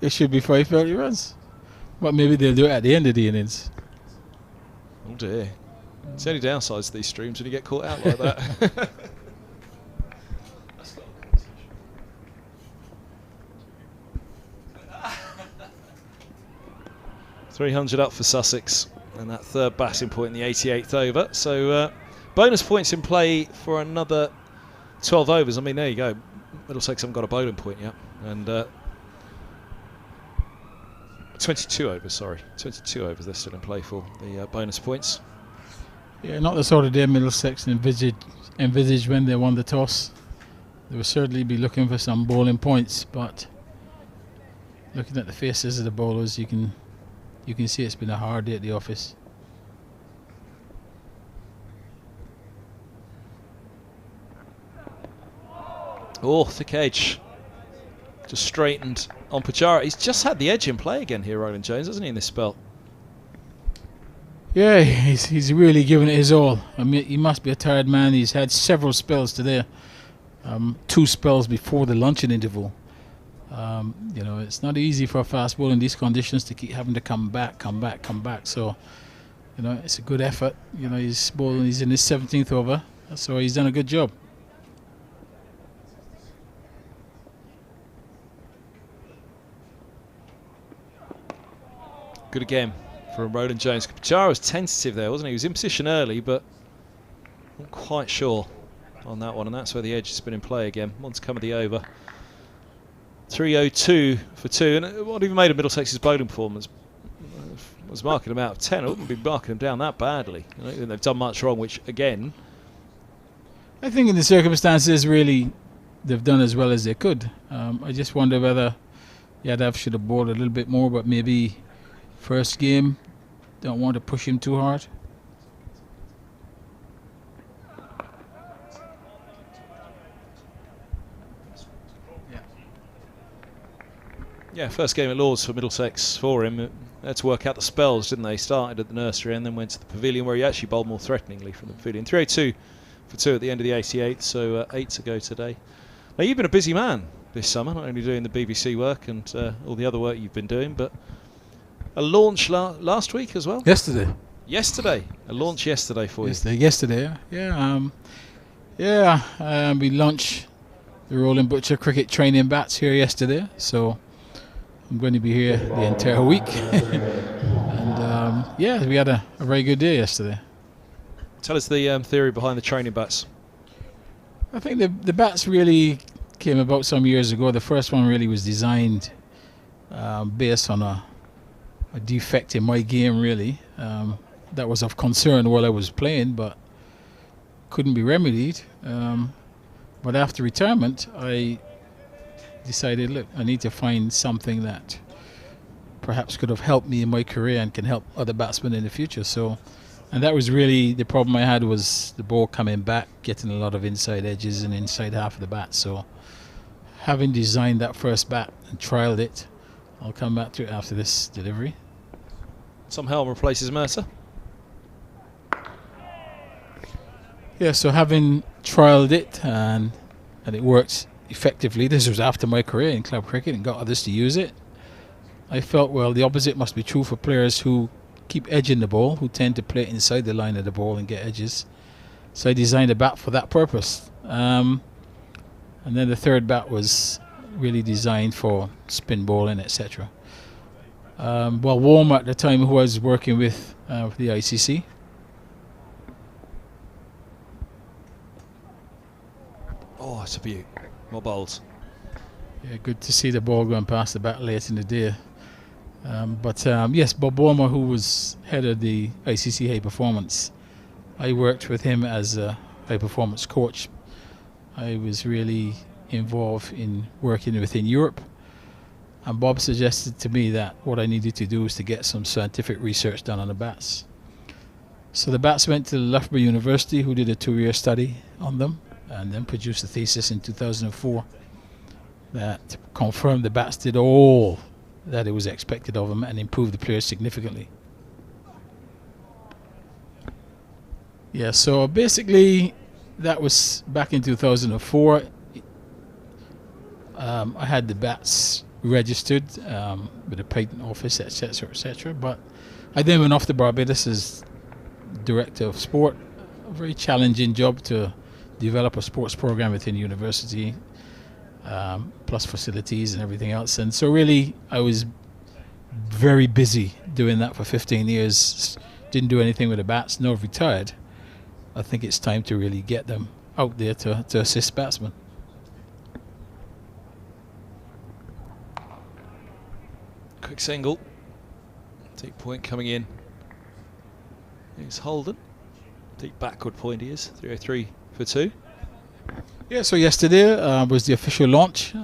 It should be 530 runs. But maybe they'll do it at the end of the innings. Oh dear. It's the only downsides to these streams when you get caught out like that. 300 up for Sussex, and that third batting point in the 88th over. So bonus points in play for another 12 overs. I mean, there you go. Middlesex haven't got a bowling point yet, and 22 overs. Sorry, 22 overs. They're still in play for the bonus points. Yeah, not the sort of day Middlesex envisaged when they won the toss. They will certainly be looking for some bowling points, but looking at the faces of the bowlers, you can see it's been a hard day at the office. Oh, thick edge. Just straightened on Pajara. He's just had the edge in play again here, Roland Jones, hasn't he, in this spell? Yeah, he's really given it his all. I mean, he must be a tired man. He's had several spells today. 2 spells before the luncheon interval. You know, it's not easy for a fast bowler in these conditions to keep having to come back. So, you know, it's a good effort. You know, he's bowling. He's in his 17th over, so he's done a good job. Good again from Roland Jones. Pajara was tentative there, wasn't he? He was in position early, but not quite sure on that one, and that's where the edge has been in play again. One to come of the over. 302 for 2, and what even made of Middlesex's bowling performance was marking them out of 10. I wouldn't be marking them down that badly. I don't think they've done much wrong, which again, I think in the circumstances, really, they've done as well as they could. I just wonder whether Yadav should have bowled a little bit more, but maybe First game, don't want to push him too hard. Yeah, first game at Lords for Middlesex for him. They had to work out the spells, didn't they? Started at the nursery and then went to the pavilion, where he actually bowled more threateningly from the pavilion. 302 for 2 at the end of the 88th, so 8 to go today. Now, you've been a busy man this summer, not only doing the BBC work and all the other work you've been doing, but a launch last week as well? Yesterday. A launch yesterday for you. Yesterday, yeah. We launched the Roland Butcher cricket training bats here yesterday, so I'm going to be here the entire week. And we had a very good day yesterday. Tell us the theory behind the training bats. I think the bats really came about some years ago. The first one really was designed based on a defect in my game, really. That was of concern while I was playing, but couldn't be remedied. But after retirement, I decided, look, I need to find something that perhaps could have helped me in my career and can help other batsmen in the future. So, and that was really the problem I had, was the ball coming back, getting a lot of inside edges and inside half of the bat. So having designed that first bat and trialed it, I'll come back to it after this delivery. Tom Helm replaces Mercer. Yeah, so having trialed it and it worked effectively, this was after my career in club cricket and got others to use it, I felt, well, the opposite must be true for players who keep edging the ball, who tend to play inside the line of the ball and get edges. So I designed a bat for that purpose. And then the third bat was really designed for spin bowling, etc. Well, Warmer at the time, who I was working with the ICC, Oh, it's a beaut. More bowls. yeah, good to see the ball going past the bat late in the day. Yes, Bob Warmer, who was head of the ICC High Performance, I worked with him as a high performance coach. I was really involved in working within Europe, and Bob suggested to me that what I needed to do was to get some scientific research done on the bats. So the bats went to Loughborough University, who did a 2-year study on them and then produced a thesis in 2004 that confirmed the bats did all that it was expected of them and improved the players significantly. Yeah, so basically that was back in 2004. I had the bats registered with the patent office, etc., etc. But I then went off to Barbados as director of sport. A very challenging job to develop a sports program within university, plus facilities and everything else. And so really I was very busy doing that for 15 years. Didn't do anything with the bats, no, retired. I think it's time to really get them out there to assist batsmen. Quick single. Deep point coming in. Here's Holden. Deep backward point he is. 303 for 2. Yeah, so yesterday was the official launch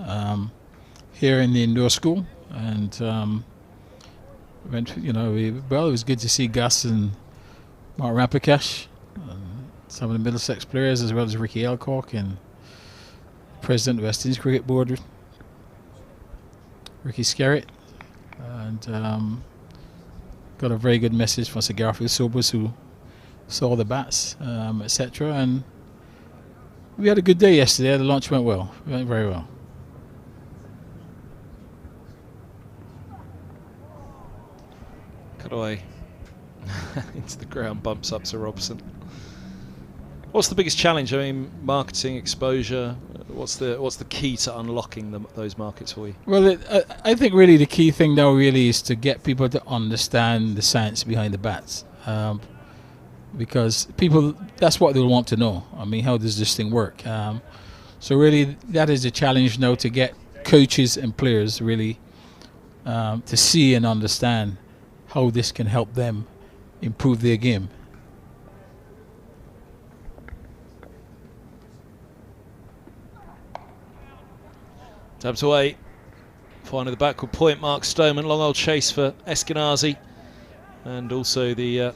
here in the indoor school, and went. It was good to see Gus and Mark Rampakash, some of the Middlesex players, as well as Ricky Alcock and President of West Indies Cricket Board, Ricky Skerritt, and got a very good message from Sir Garfield Sobers, who saw the bats, etc. And we had a good day yesterday. The launch went well. It went very well. Cut away into the ground, bumps up to Robson. What's the biggest challenge? I mean, marketing, exposure. What's the key to unlocking those markets for you? Well, I think really the key thing now really is to get people to understand the science behind the bats, because people, that's what they'll want to know. I mean, how does this thing work? So really, that is the challenge now, to get coaches and players really to see and understand how this can help them improve their game. Tapped away. Finding the backward point, Mark Stoneman. Long old chase for Eskenazi. and also the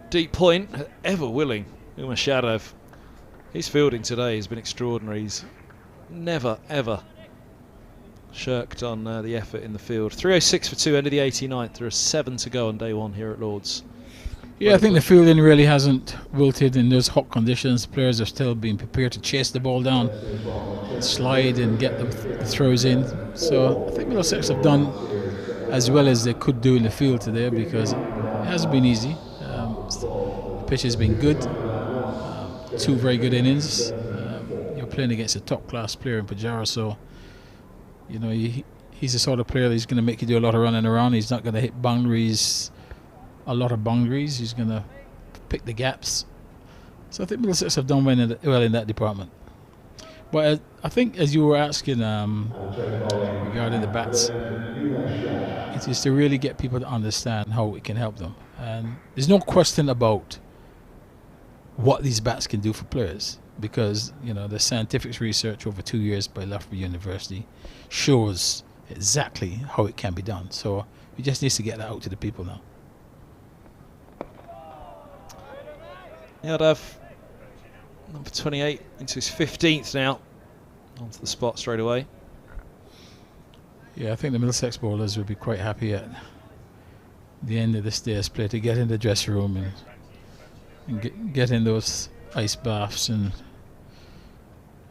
deep point, ever willing, Umashadov. His fielding today has been extraordinary. He's never, ever shirked on the effort in the field. 306 for 2, end of the 89th. There are 7 to go on day 1 here at Lord's. Yeah, I think the fielding really hasn't wilted in those hot conditions. Players are still being prepared to chase the ball down, slide and get the throws in. So I think Middlesex have done as well as they could do in the field today, because it hasn't been easy. The pitch has been good. 2 very good innings. You're playing against a top-class player in Pajaras, so you know he's the sort of player that's going to make you do a lot of running around. He's not going to hit boundaries, a lot of boundaries. He's going to pick the gaps. So I think Middlesex have done well in that department. But I think, as you were asking regarding the bats, it is to really get people to understand how it can help them. And there's no question about what these bats can do for players, because you know the scientific research over 2 years by Loughborough University shows exactly how it can be done. So we just need to get that out to the people now. Yeah, I'd have number 28 into his 15th now, onto the spot straight away. Yeah, I think the Middlesex bowlers would be quite happy at the end of this day's play to get in the dressing room and get in those ice baths and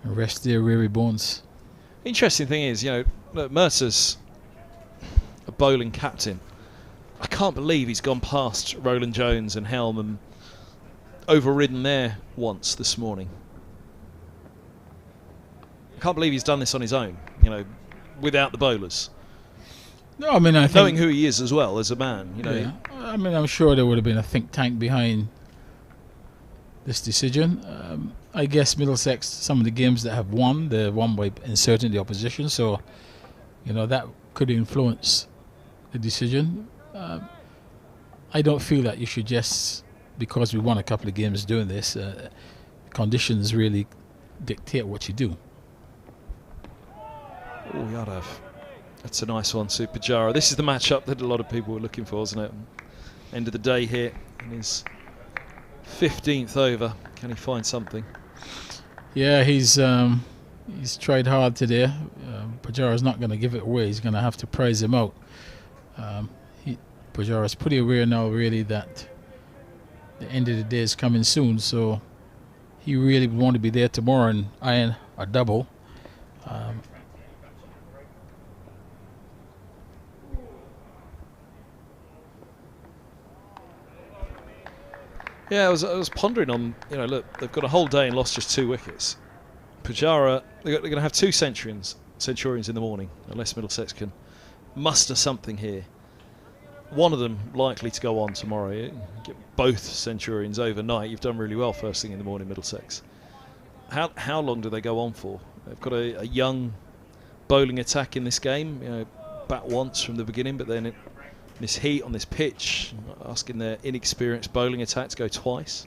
rest their weary bones. Interesting thing is, you know, look, Mercer's a bowling captain. I can't believe he's gone past Roland Jones and Helm and overridden there once this morning. I can't believe he's done this on his own, you know, without the bowlers. No, I mean, I think knowing who he is as well as a man, you know. Yeah. I mean, I'm sure there would have been a think tank behind this decision. I guess Middlesex, some of the games that have won, they're won by inserting the opposition, so you know that could influence the decision. I don't feel that you should just, because we won a couple of games doing this, conditions really dictate what you do. Oh, Yadav. That's a nice one, Super Pajara. This is the matchup that a lot of people were looking for, isn't it? End of the day here in his 15th over. Can he find something? Yeah, he's tried hard today. Pajara's not going to give it away. He's going to have to prize him out. Pajara's pretty aware now, really, that the end of the day is coming soon. So he really would want to be there tomorrow and iron a double. Yeah, I was pondering on, you know, look, they've got a whole day and lost just 2 wickets. Pajara, they're going to have 2 Centurions in the morning, unless Middlesex can muster something here. One of them likely to go on tomorrow. Get both Centurions overnight. You've done really well first thing in the morning, Middlesex. How long do they go on for? They've got a young bowling attack in this game. You know, bat once from the beginning, but then this heat on this pitch, asking their inexperienced bowling attack to go twice.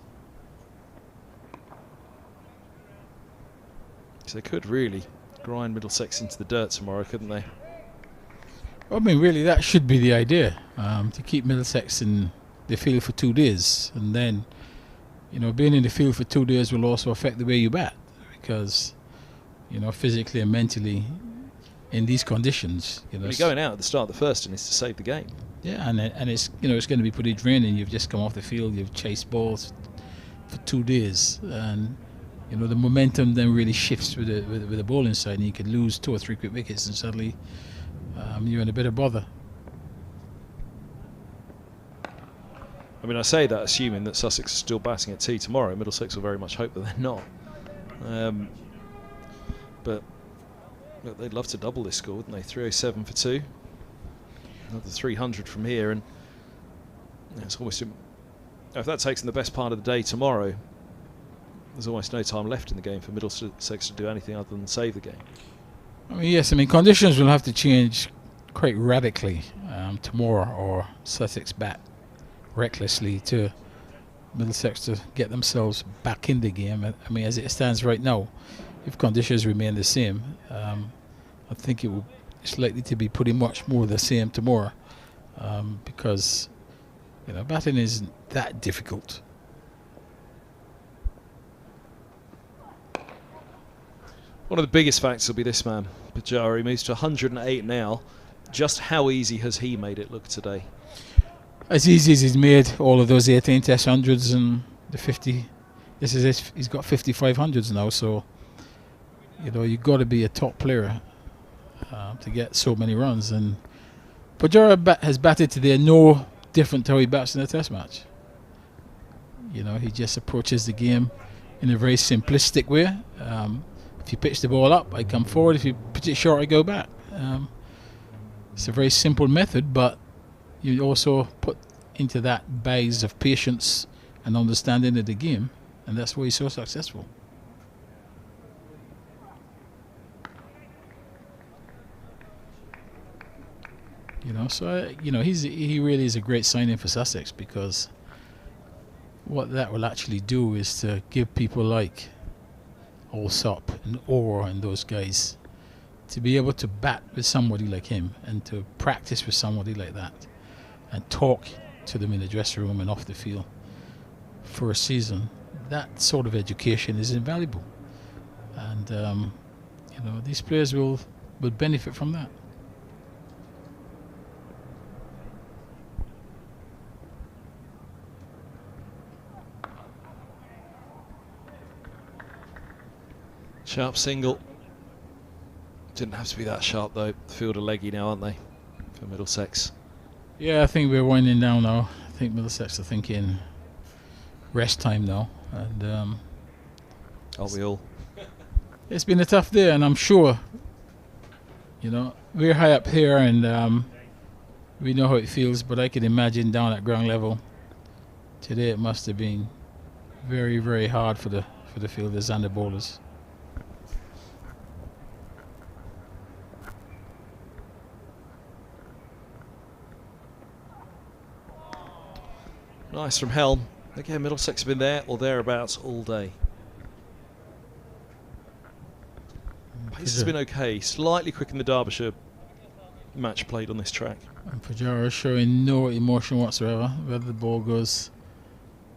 So they could really grind Middlesex into the dirt tomorrow, couldn't they? I mean, really, that should be the idea, to keep Middlesex in the field for 2 days. And then, you know, being in the field for 2 days will also affect the way you bat, because, you know, physically and mentally in these conditions, you know, you're going out at the start of the first innings to save the game. Yeah, and it's, you know, it's going to be pretty draining. You've just come off the field, you've chased balls for 2 days, and you know the momentum then really shifts with the bowling side, and you could lose 2 or 3 quick wickets, and suddenly you're in a bit of bother. I mean, I say that assuming that Sussex is still batting at tea tomorrow. Middlesex will very much hope that they're not. But look, they'd love to double this score, wouldn't they? 307 for 2. Another 300 from here, and it's almost, if that takes them the best part of the day tomorrow, there's almost no time left in the game for Middlesex to do anything other than save the game. I mean, yes, I mean conditions will have to change quite radically tomorrow, or Sussex bat recklessly to Middlesex to get themselves back in the game. I mean, as it stands right now, if conditions remain the same, I think it's likely to be pretty much more the same tomorrow. because batting isn't that difficult. One of the biggest facts will be this man, Pajara. He moves to 108 now. Just how easy has he made it look today? As easy as he's made all of those 18 Test hundreds and the 50. He's got 5500s now, so you've got to be a top player to get so many runs. And Pajara has batted today no different to how he bats in a Test match. He just approaches the game in a very simplistic way. If you pitch the ball up, I come forward. If you pitch it short, I go back. It's a very simple method, but you also put into that base of patience and understanding of the game, and that's why he's so successful. He really is a great signing for Sussex, because what that will actually do is to give people like Allsop and Orr and those guys to be able to bat with somebody like him and to practice with somebody like that and talk to them in the dressing room and off the field for a season. That sort of education is invaluable, and these players will benefit from that. Sharp single. Didn't have to be that sharp though. The field are leggy now, aren't they, for Middlesex? Yeah, I think we're winding down now. I think Middlesex are thinking rest time now, and Aren't we all? it's been a tough day, and I'm sure we're high up here and we know how it feels, but I can imagine down at ground level today it must have been very, very hard for the fielders and the bowlers. Nice from Helm. Again, Middlesex have been there or thereabouts all day. Pace has been okay. Slightly quicker than the Derbyshire match played on this track. And Pajaras showing no emotion whatsoever. Whether the ball goes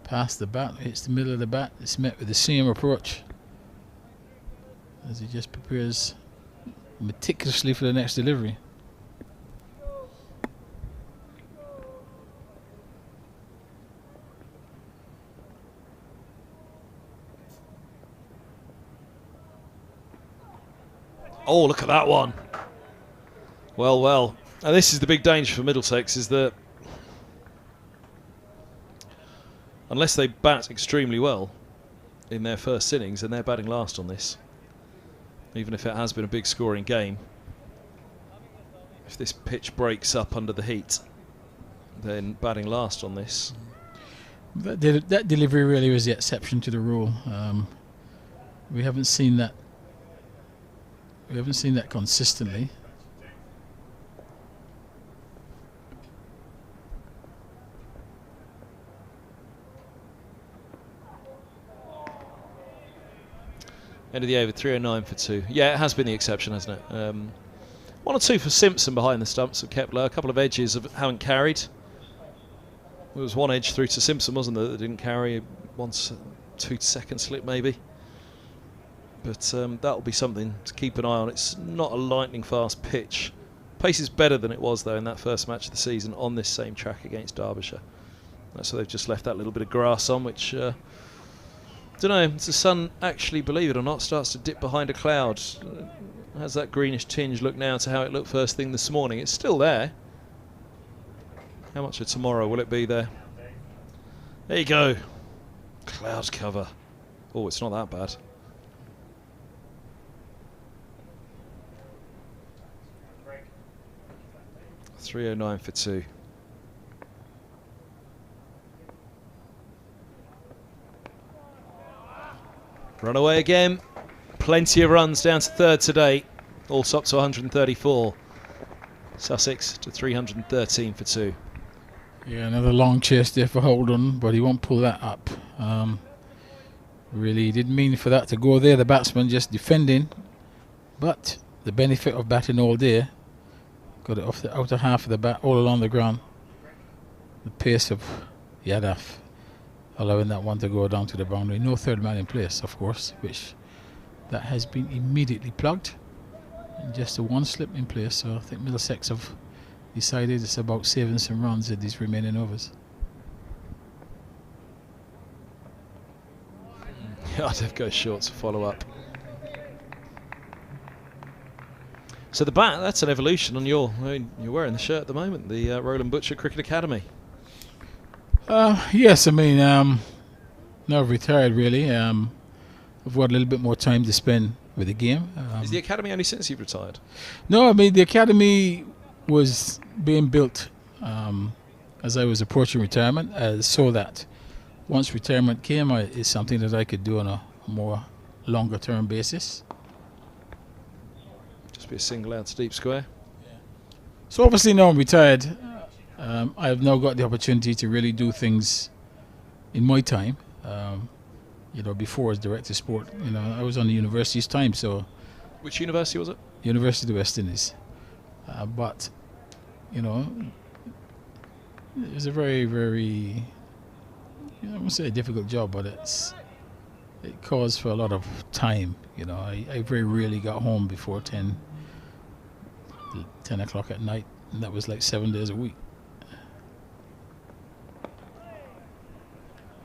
past the bat, hits the middle of the bat, it's met with the same approach as he just prepares meticulously for the next delivery. Oh, look at that one. Well, well. And this is the big danger for Middlesex, is that unless they bat extremely well in their first innings, and they're batting last on this, even if it has been a big scoring game, if this pitch breaks up under the heat, then batting last on this. That delivery really was the exception to the rule. We haven't seen that. We haven't seen that consistently. End of the over, 309 for 2. Yeah, it has been the exception, hasn't it? 1 or 2 for Simpson behind the stumps of Kepler. A couple of edges haven't carried. There was one edge through to Simpson, wasn't there, that didn't carry. 2-second slip maybe. But that'll be something to keep an eye on. It's not a lightning fast pitch. Pace is better than it was though in that first match of the season on this same track against Derbyshire. So they've just left that little bit of grass on, which don't know. Does the sun actually, believe it or not, starts to dip behind a cloud? Has that greenish tinge look now to how it looked first thing this morning? It's still there. How much of tomorrow will it be there? There you go. Cloud cover. Oh, it's not that bad. 309 for 2. Run away again. Plenty of runs down to third today. Allsop to 134. Sussex to 313 for 2. Yeah, another long chase there for Holden, but he won't pull that up. Really didn't mean for that to go there. The batsman just defending, but the benefit of batting all day, got it off the outer half of the bat all along the ground. the pace of Yadaf, allowing that one to go down to the boundary. No third man in place, of course, which that has been immediately plugged. And just a one slip in place, so I think Middlesex have decided it's about saving some runs in these remaining overs. Yadav goes short to follow up. So the bat, that's an evolution on your, I mean, you're wearing the shirt at the moment, the Roland Butcher Cricket Academy. Yes, I mean, now I've retired really. I've got a little bit more time to spend with the game. Is the academy only since you've retired? No, I mean, the academy was being built as I was approaching retirement, so that once retirement came, it's something that I could do on a more longer term basis. Just be a single out to deep square. So obviously now I'm retired. I have now got the opportunity to really do things in my time. Before as director of sport, I was on the university's time. So, which university was it? University of the West Indies. But, it was a very, very, I won't say a difficult job, but it caused for a lot of time. I very rarely got home before 10 o'clock at night, and that was like 7 days a week.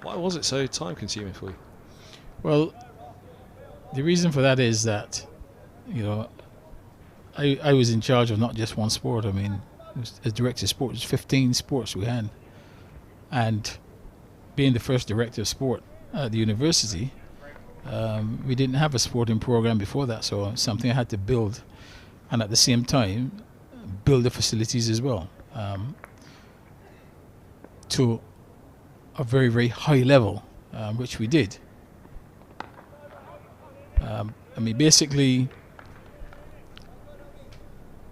Why was it so time consuming for you? Well, the reason for that is that, I was in charge of not just one sport. I mean, as director of sport, it was 15 sports we had. And being the first director of sport at the university, we didn't have a sporting program before that, so it's something I had to build. And at the same time, build the facilities as well to a very, very high level, which we did. Basically,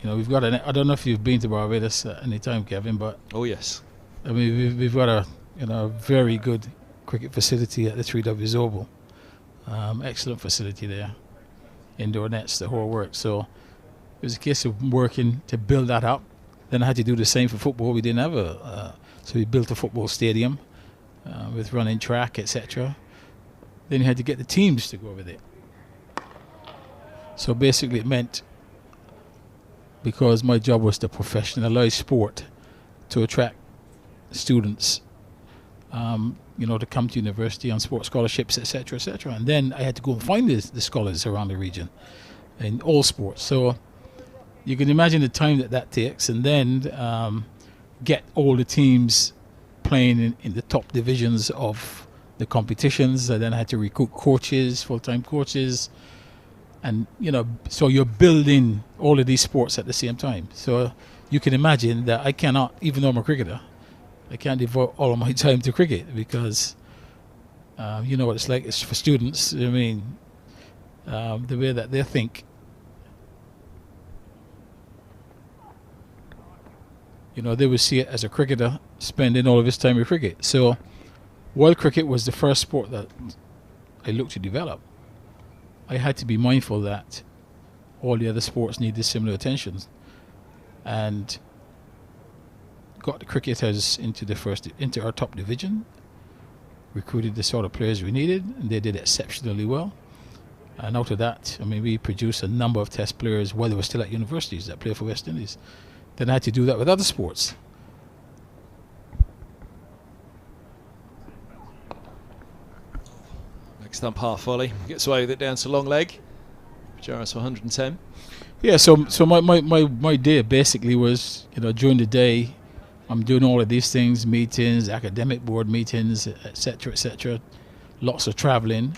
we've got I don't know if you've been to Barbados at any time, Kevin, but oh yes, we've got a very good cricket facility at the 3Ws Oval. Excellent facility there, indoor nets, the whole works. So it was a case of working to build that up. Then I had to do the same for football. We didn't have so we built a football stadium with running track, etc. Then you had to get the teams to go over there. So basically it meant, because my job was to professionalize sport, to attract students, to come to university on sports scholarships, etc., etc. And then I had to go and find the scholars around the region in all sports. So you can imagine the time that takes, and then get all the teams playing in the top divisions of the competitions. And then I had to recruit coaches, full-time coaches, and so you're building all of these sports at the same time. So you can imagine that I cannot, even though I'm a cricketer, I can't devote all of my time to cricket, because you know what it's like. It's for students. I mean, the way that they think, they would see it as a cricketer spending all of his time with cricket. So while cricket was the first sport that I looked to develop, I had to be mindful that all the other sports needed similar attention, and got the cricketers into our top division, recruited the sort of players we needed, and they did exceptionally well. And out of that, we produced a number of test players while they were still at universities that played for West Indies. Then I had to do that with other sports. Next stump half volley, gets away with it down to long leg. Pajaras for 110. Yeah, so my day basically was, during the day, I'm doing all of these things, meetings, academic board meetings, etc., etc. Lots of traveling.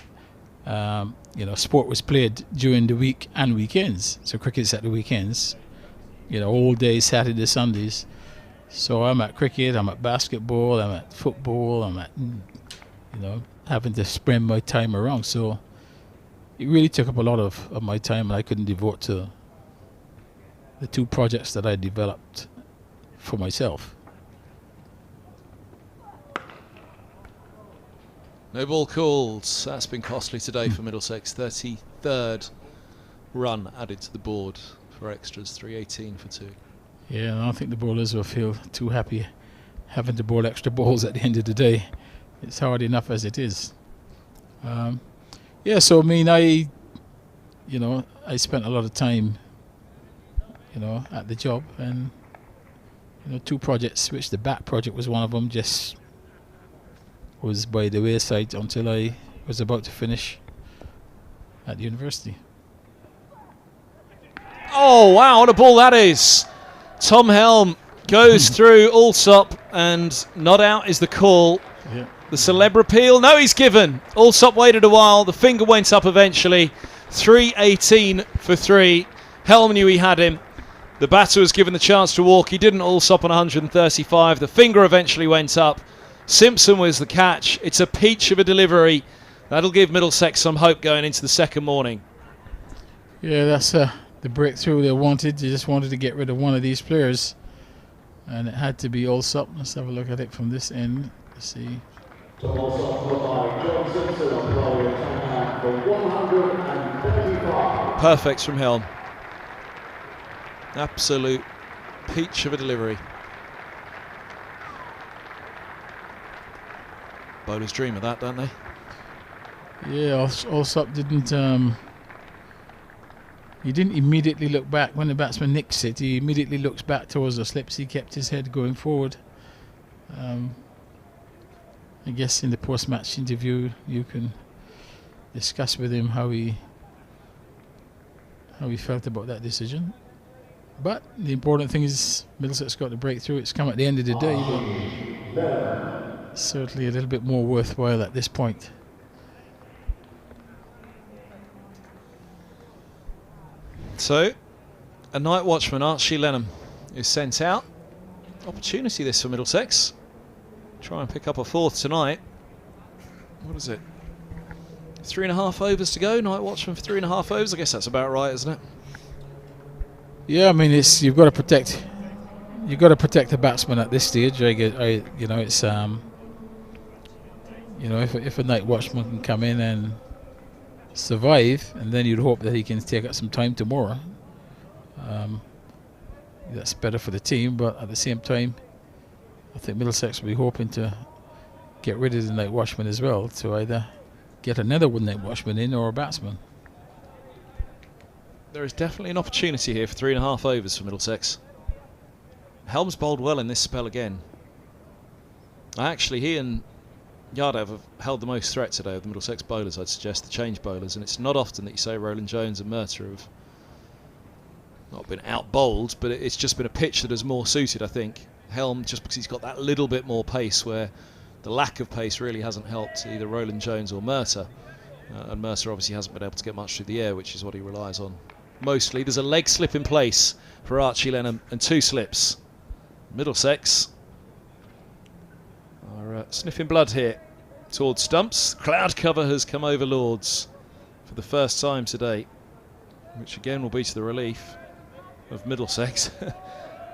Sport was played during the week and weekends. So cricket's at the weekends, all days, Saturdays, Sundays. So I'm at cricket, I'm at basketball, I'm at football, I'm at, having to spend my time around. So it really took up a lot of my time, and I couldn't devote to the two projects that I developed for myself. No ball called. That's been costly today for Middlesex. 33rd run added to the board for extras. 318 for 2. Yeah, I don't think the bowlers will feel too happy having to bowl extra balls at the end of the day. It's hard enough as it is. Yeah, so I mean, I spent a lot of time, at the job, and 2 projects, which the bat project was one of them, just was by the wayside until I was about to finish at the university. Oh, wow, what a ball that is. Tom Helm goes through Allsop, and not out is the call. Yeah. The celeb appeal. No, he's given. Allsop waited a while. The finger went up eventually. 3:18 for 3. Helm knew he had him. The batter was given the chance to walk. He didn't. Allsop on 135. The finger eventually went up. Simpson was the catch. It's a peach of a delivery. That'll give Middlesex some hope going into the second morning. Yeah, that's the breakthrough they wanted. They just wanted to get rid of one of these players, and it had to be Allsop. Let's have a look at it from this end. Let's see. Perfect from Helm. Absolute peach of a delivery. Bowlers dream of that, don't they? Yeah, Allsop didn't. He didn't immediately look back when the batsman nicks it. He immediately looks back towards the slips. He kept his head going forward. I guess in the post-match interview, you can discuss with him how he felt about that decision. But the important thing is Middlesex got the breakthrough. It's come at the end of the day, but certainly a little bit more worthwhile at this point. So, a night watchman, Archie Lenham, is sent out. Opportunity this for Middlesex. Try and pick up a 4th tonight. What is it? 3.5 overs to go. Night watchman for 3.5 overs. I guess that's about right, isn't it? Yeah, I mean, you've got to protect the batsman at this stage. It's if a night watchman can come in and survive, and then you'd hope that he can take up some time tomorrow. That's better for the team, but at the same time, I think Middlesex will be hoping to get rid of the night watchman as well, to either get another night watchman in or a batsman. There is definitely an opportunity here for 3.5 overs for Middlesex. Helm's bowled well in this spell again. Actually, he and Yardev have held the most threat today of the Middlesex bowlers, I'd suggest, the change bowlers, and it's not often that you say Roland Jones and Mercer have not been out-bowled, but it's just been a pitch that is more suited, I think. Helm, just because he's got that little bit more pace, where the lack of pace really hasn't helped either Roland Jones or Mercer. And Mercer obviously hasn't been able to get much through the air, which is what he relies on mostly. There's a leg slip in place for Archie Lenham and 2 slips. Middlesex are sniffing blood here towards Stumps. Cloud cover has come over Lords for the first time today, which again will be to the relief of Middlesex.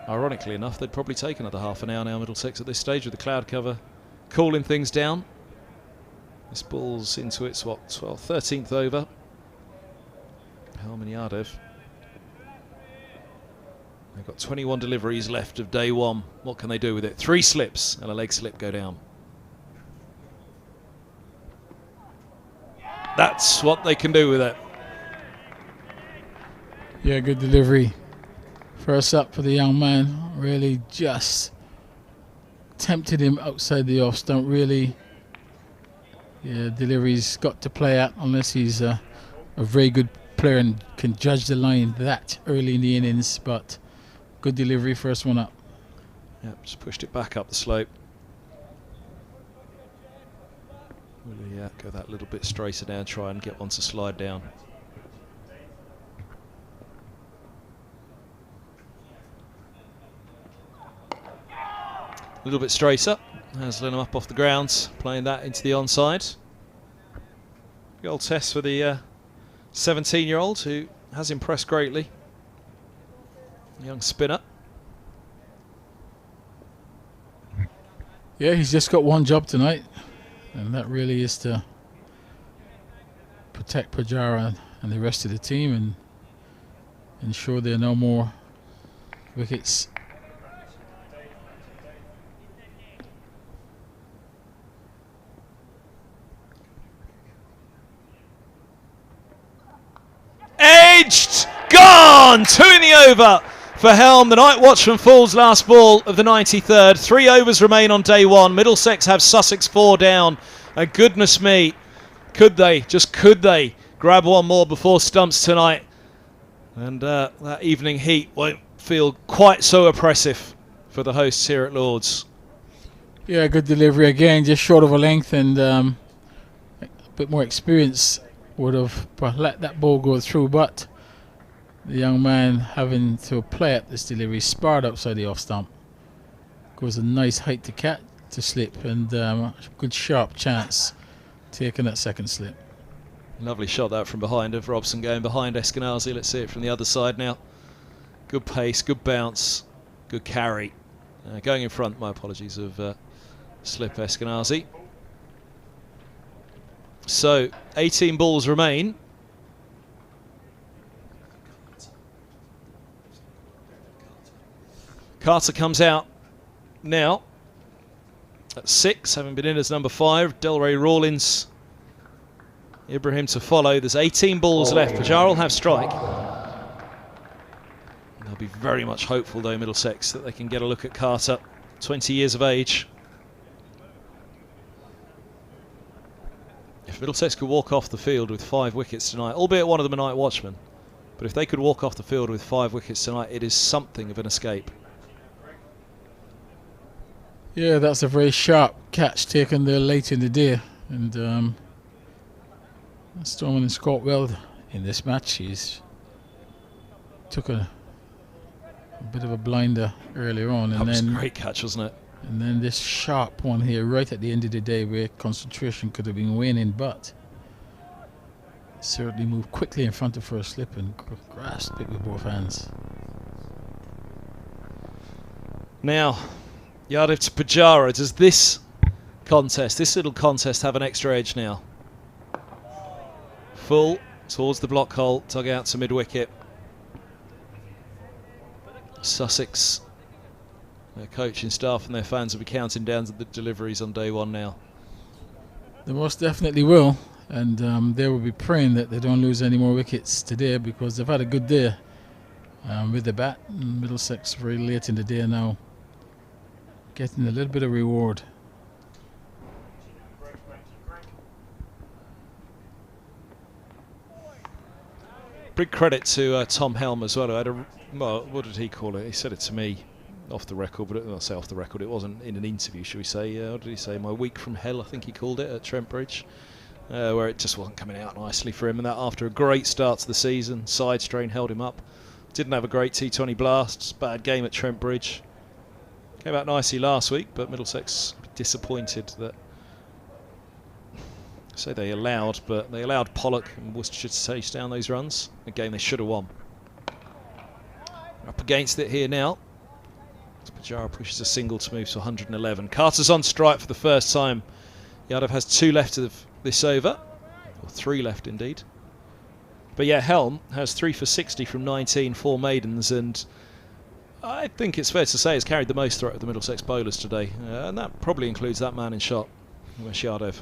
Ironically enough, they'd probably take another half an hour now, Middlesex, at this stage with the cloud cover cooling things down. This ball's into its, 13th over. Helm and Yardev. They've got 21 deliveries left of day 1. What can they do with it? 3 slips and a leg slip go down. That's what they can do with it. Yeah, good delivery. First up for the young man. Really just tempted him outside the off stump. Really, yeah, delivery's got to play out unless he's a very good player and can judge the line that early in the innings. But good delivery, first one up. Yep, just pushed it back up the slope. Really, go that little bit straighter down, try and get one to slide down. A little bit straighter. Has Lenham up off the ground, playing that into the onside. Good old test for the 17-year-old who has impressed greatly. Young spinner. Yeah, he's just got one job tonight, and that really is to protect Pajara and the rest of the team and ensure there are no more wickets. edged, gone, 2 in the over for Helm. The night watchman falls last ball of the 93rd. 3 overs remain on day 1. Middlesex have Sussex 4 down. And goodness me, could they grab one more before Stumps tonight? And that evening heat won't feel quite so oppressive for the hosts here at Lord's. Yeah, good delivery again, just short of a length, and a bit more experience would have let that ball go through, but the young man having to play at this delivery, sparred outside the off stump. Goes a nice height to catch, to slip, and good sharp chance taking that second slip. Lovely shot that from behind of Robson going behind Eskenazi. Let's see it from the other side now. Good pace, good bounce, good carry. Going in front, my apologies, of slip Eskenazi. So 18 balls remain. Carter comes out now at 6, having been in as number 5. Delray Rawlins, Ibrahim to follow. There's 18 balls left. Pajaras will have strike. They'll be very much hopeful, though, Middlesex, that they can get a look at Carter, 20 years of age. If Middlesex could walk off the field with 5 wickets tonight, albeit one of them a night watchman, but if they could walk off the field with 5 wickets tonight, it is something of an escape. Yeah, that's a very sharp catch taken there late in the day, and Storman scored well in this match. He's took a bit of a blinder earlier on, and That was then a great catch, wasn't it? And then this sharp one here right at the end of the day where concentration could have been waning, but certainly moved quickly in front of first slip and grasped it with both hands. Now, Yadav to Pajaras. Does this little contest, have an extra edge now? Full towards the block hole, dug out to mid-wicket. Sussex, their coaching staff and their fans will be counting down to the deliveries on day 1 now. They most definitely will, and they will be praying that they don't lose any more wickets today, because they've had a good day with the bat. And Middlesex very late in the day now, getting a little bit of reward. Big credit to Tom Helm as well. Well, what did he call it? He said it to me off the record, but I'll say off the record, it wasn't in an interview, should we say. What did he say? My week from hell, I think he called it, at Trent Bridge, where it just wasn't coming out nicely for him. And that after a great start to the season, side strain held him up. Didn't have a great T20 blast, bad game at Trent Bridge. Came out nicely last week, but Middlesex disappointed that. So they allowed Pollock and Worcestershire to chase down those runs. A game they should have won. Up against it here now. Pajaras pushes a single to move to 111. Carter's on strike for the first time. Yadav has 2 left of this over, or 3 left indeed. But yeah, Helm has 3 for 60 from 19, 4 maidens, and I think it's fair to say has carried the most threat of the Middlesex bowlers today, and that probably includes that man in shot, Yadav.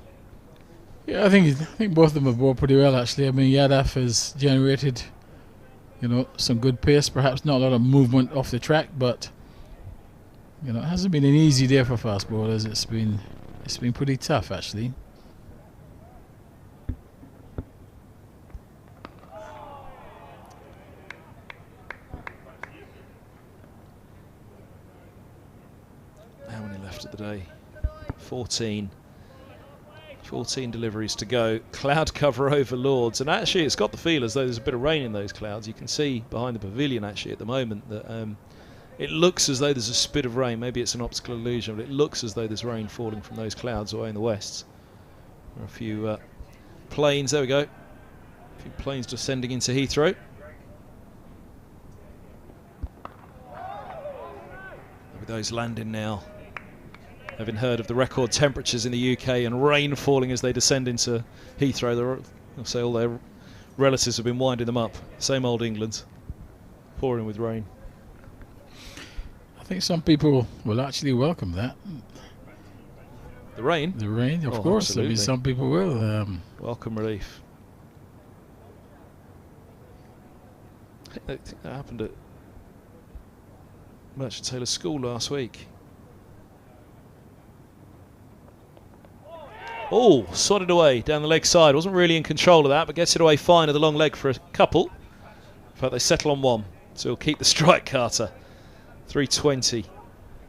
Yeah, I think both of them have bowled pretty well, actually. I mean, Yadav has generated, some good pace. Perhaps not a lot of movement off the track, but it hasn't been an easy day for fast bowlers. It's been pretty tough, actually. How many left of the day? 14 deliveries to go. Cloud cover over Lords, and actually it's got the feel as though there's a bit of rain in those clouds. You can see behind the pavilion actually at the moment that it looks as though there's a spit of rain. Maybe it's an optical illusion, but it looks as though there's rain falling from those clouds away in the west. There are a few planes, there we go. A few planes descending into Heathrow. With those landing now, having heard of the record temperatures in the UK and rain falling as they descend into Heathrow, I'll say all their relatives have been winding them up. Same old England, pouring with rain. I think some people will actually welcome that. The rain? The rain, of course. Absolutely. I mean, some people will. Welcome relief. I think that happened at Merchant Taylor School last week. Oh, swatted away down the leg side. Wasn't really in control of that, but gets it away fine of the long leg for a couple. In fact, they settle on one, so he'll keep the strike, Carter. 320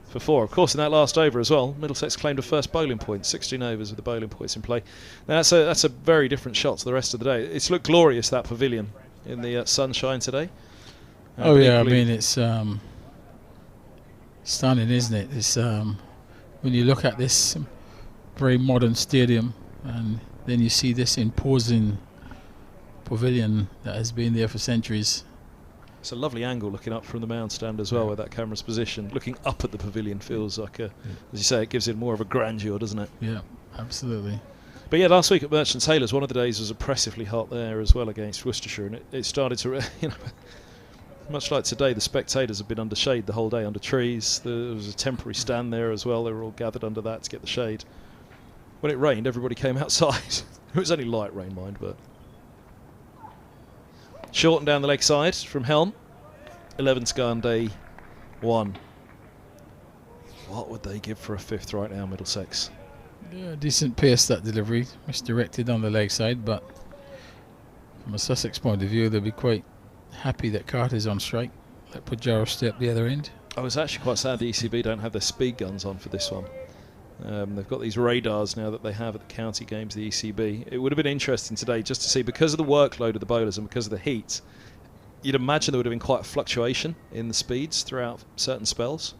for 4. Of course, in that last over as well, Middlesex claimed a first bowling point. 16 overs with the bowling points in play. Now, that's a very different shot to the rest of the day. It's looked glorious, that pavilion, in the sunshine today. Oh yeah, I mean, it's stunning, isn't it? It's when you look at this very modern stadium, and then you see this imposing pavilion that has been there for centuries. It's a lovely angle looking up from the mound stand as well, where that camera's positioned. Looking up at the pavilion feels like, as you say, it gives it more of a grandeur, doesn't it? Yeah, absolutely. But yeah, last week at Merchant Taylor's, one of the days was oppressively hot there as well against Worcestershire, and it started to, much like today, the spectators have been under shade the whole day, under trees. There was a temporary stand there as well. They were all gathered under that to get the shade. When it rained, everybody came outside. It was only light rain, mind, but... Short and down the leg side from Helm. 11's gone, day 1. What would they give for a 5th right now, Middlesex? Yeah, decent pace, that delivery. Misdirected on the leg side, but from a Sussex point of view, they'll be quite happy that Carter's on strike. Let Pajaras stay up the other end. I was actually quite sad the ECB don't have their speed guns on for this one. They've got these radars now that they have at the county games, the ECB. It would have been interesting today just to see, because of the workload of the bowlers and because of the heat, you'd imagine there would have been quite a fluctuation in the speeds throughout certain spells.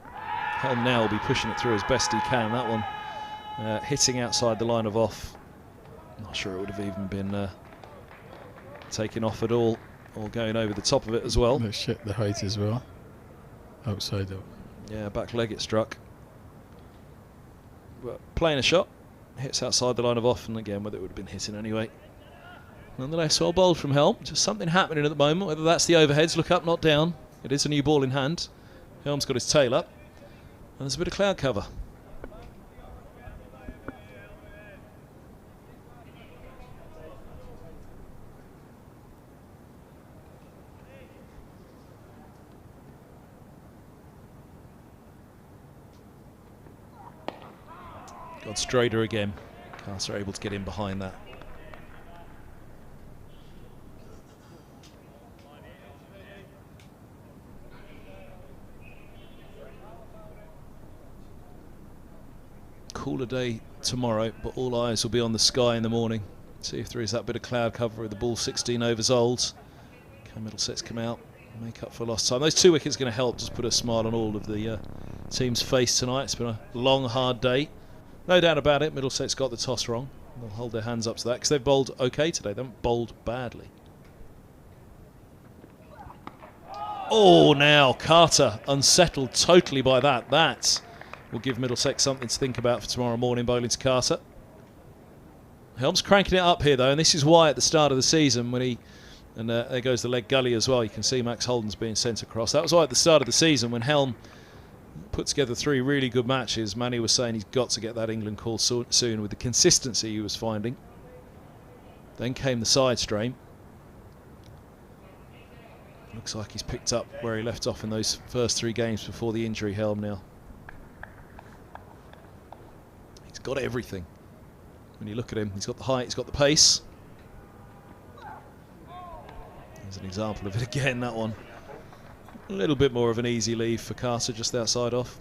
Helm now will be pushing it through as best he can. That one hitting outside the line of off. Not sure it would have even been taken off at all, or going over the top of it as well. Let's check the height as well. Outside though. Yeah, back leg it struck. But playing a shot, hits outside the line of off, and again, whether it would have been hitting anyway. Nonetheless, well bowled from Helm. Just something happening at the moment, whether that's the overheads, look up, not down. It is a new ball in hand. Helm's got his tail up, and there's a bit of cloud cover. Got straighter again. Carter able to get in behind that. Cooler day tomorrow, but all eyes will be on the sky in the morning. See if there is that bit of cloud cover with the ball 16 overs old. Can Middlesex come out and make up for lost time? Those 2 wickets are going to help just put a smile on all of the team's face tonight. It's been a long, hard day. No doubt about it, Middlesex got the toss wrong. They'll hold their hands up to that because they've bowled okay today. They haven't bowled badly. Oh, now Carter unsettled totally by that. That will give Middlesex something to think about for tomorrow morning, bowling to Carter. Helm's cranking it up here though, and this is why at the start of the season when he... And there goes the leg gully as well. You can see Max Holden's being sent across. That was why at the start of the season when Helm put together 3 really good matches, Manny was saying he's got to get that England call soon with the consistency he was finding. Then came the side strain. Looks like he's picked up where he left off in those first 3 games before the injury. Helm now. He's got everything. When you look at him, he's got the height, he's got the pace. There's an example of it again, that one. A little bit more of an easy leave for Carter just outside off.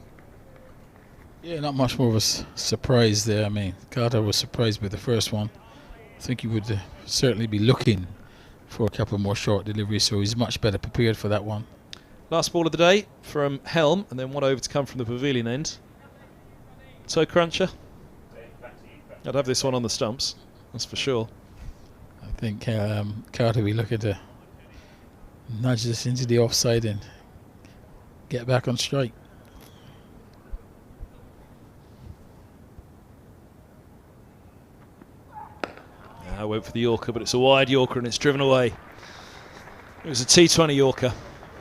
Yeah, not much more of a surprise there. I mean, Carter was surprised with the first one. I think he would certainly be looking for a couple more short deliveries, so he's much better prepared for that one. Last ball of the day from Helm, and then one over to come from the pavilion end. Toe cruncher. I'd have this one on the stumps, that's for sure. I think Carter will be looking to nudge this into the offside and get back on strike. I went for the Yorker, but it's a wide Yorker and it's driven away. It was a T20 Yorker.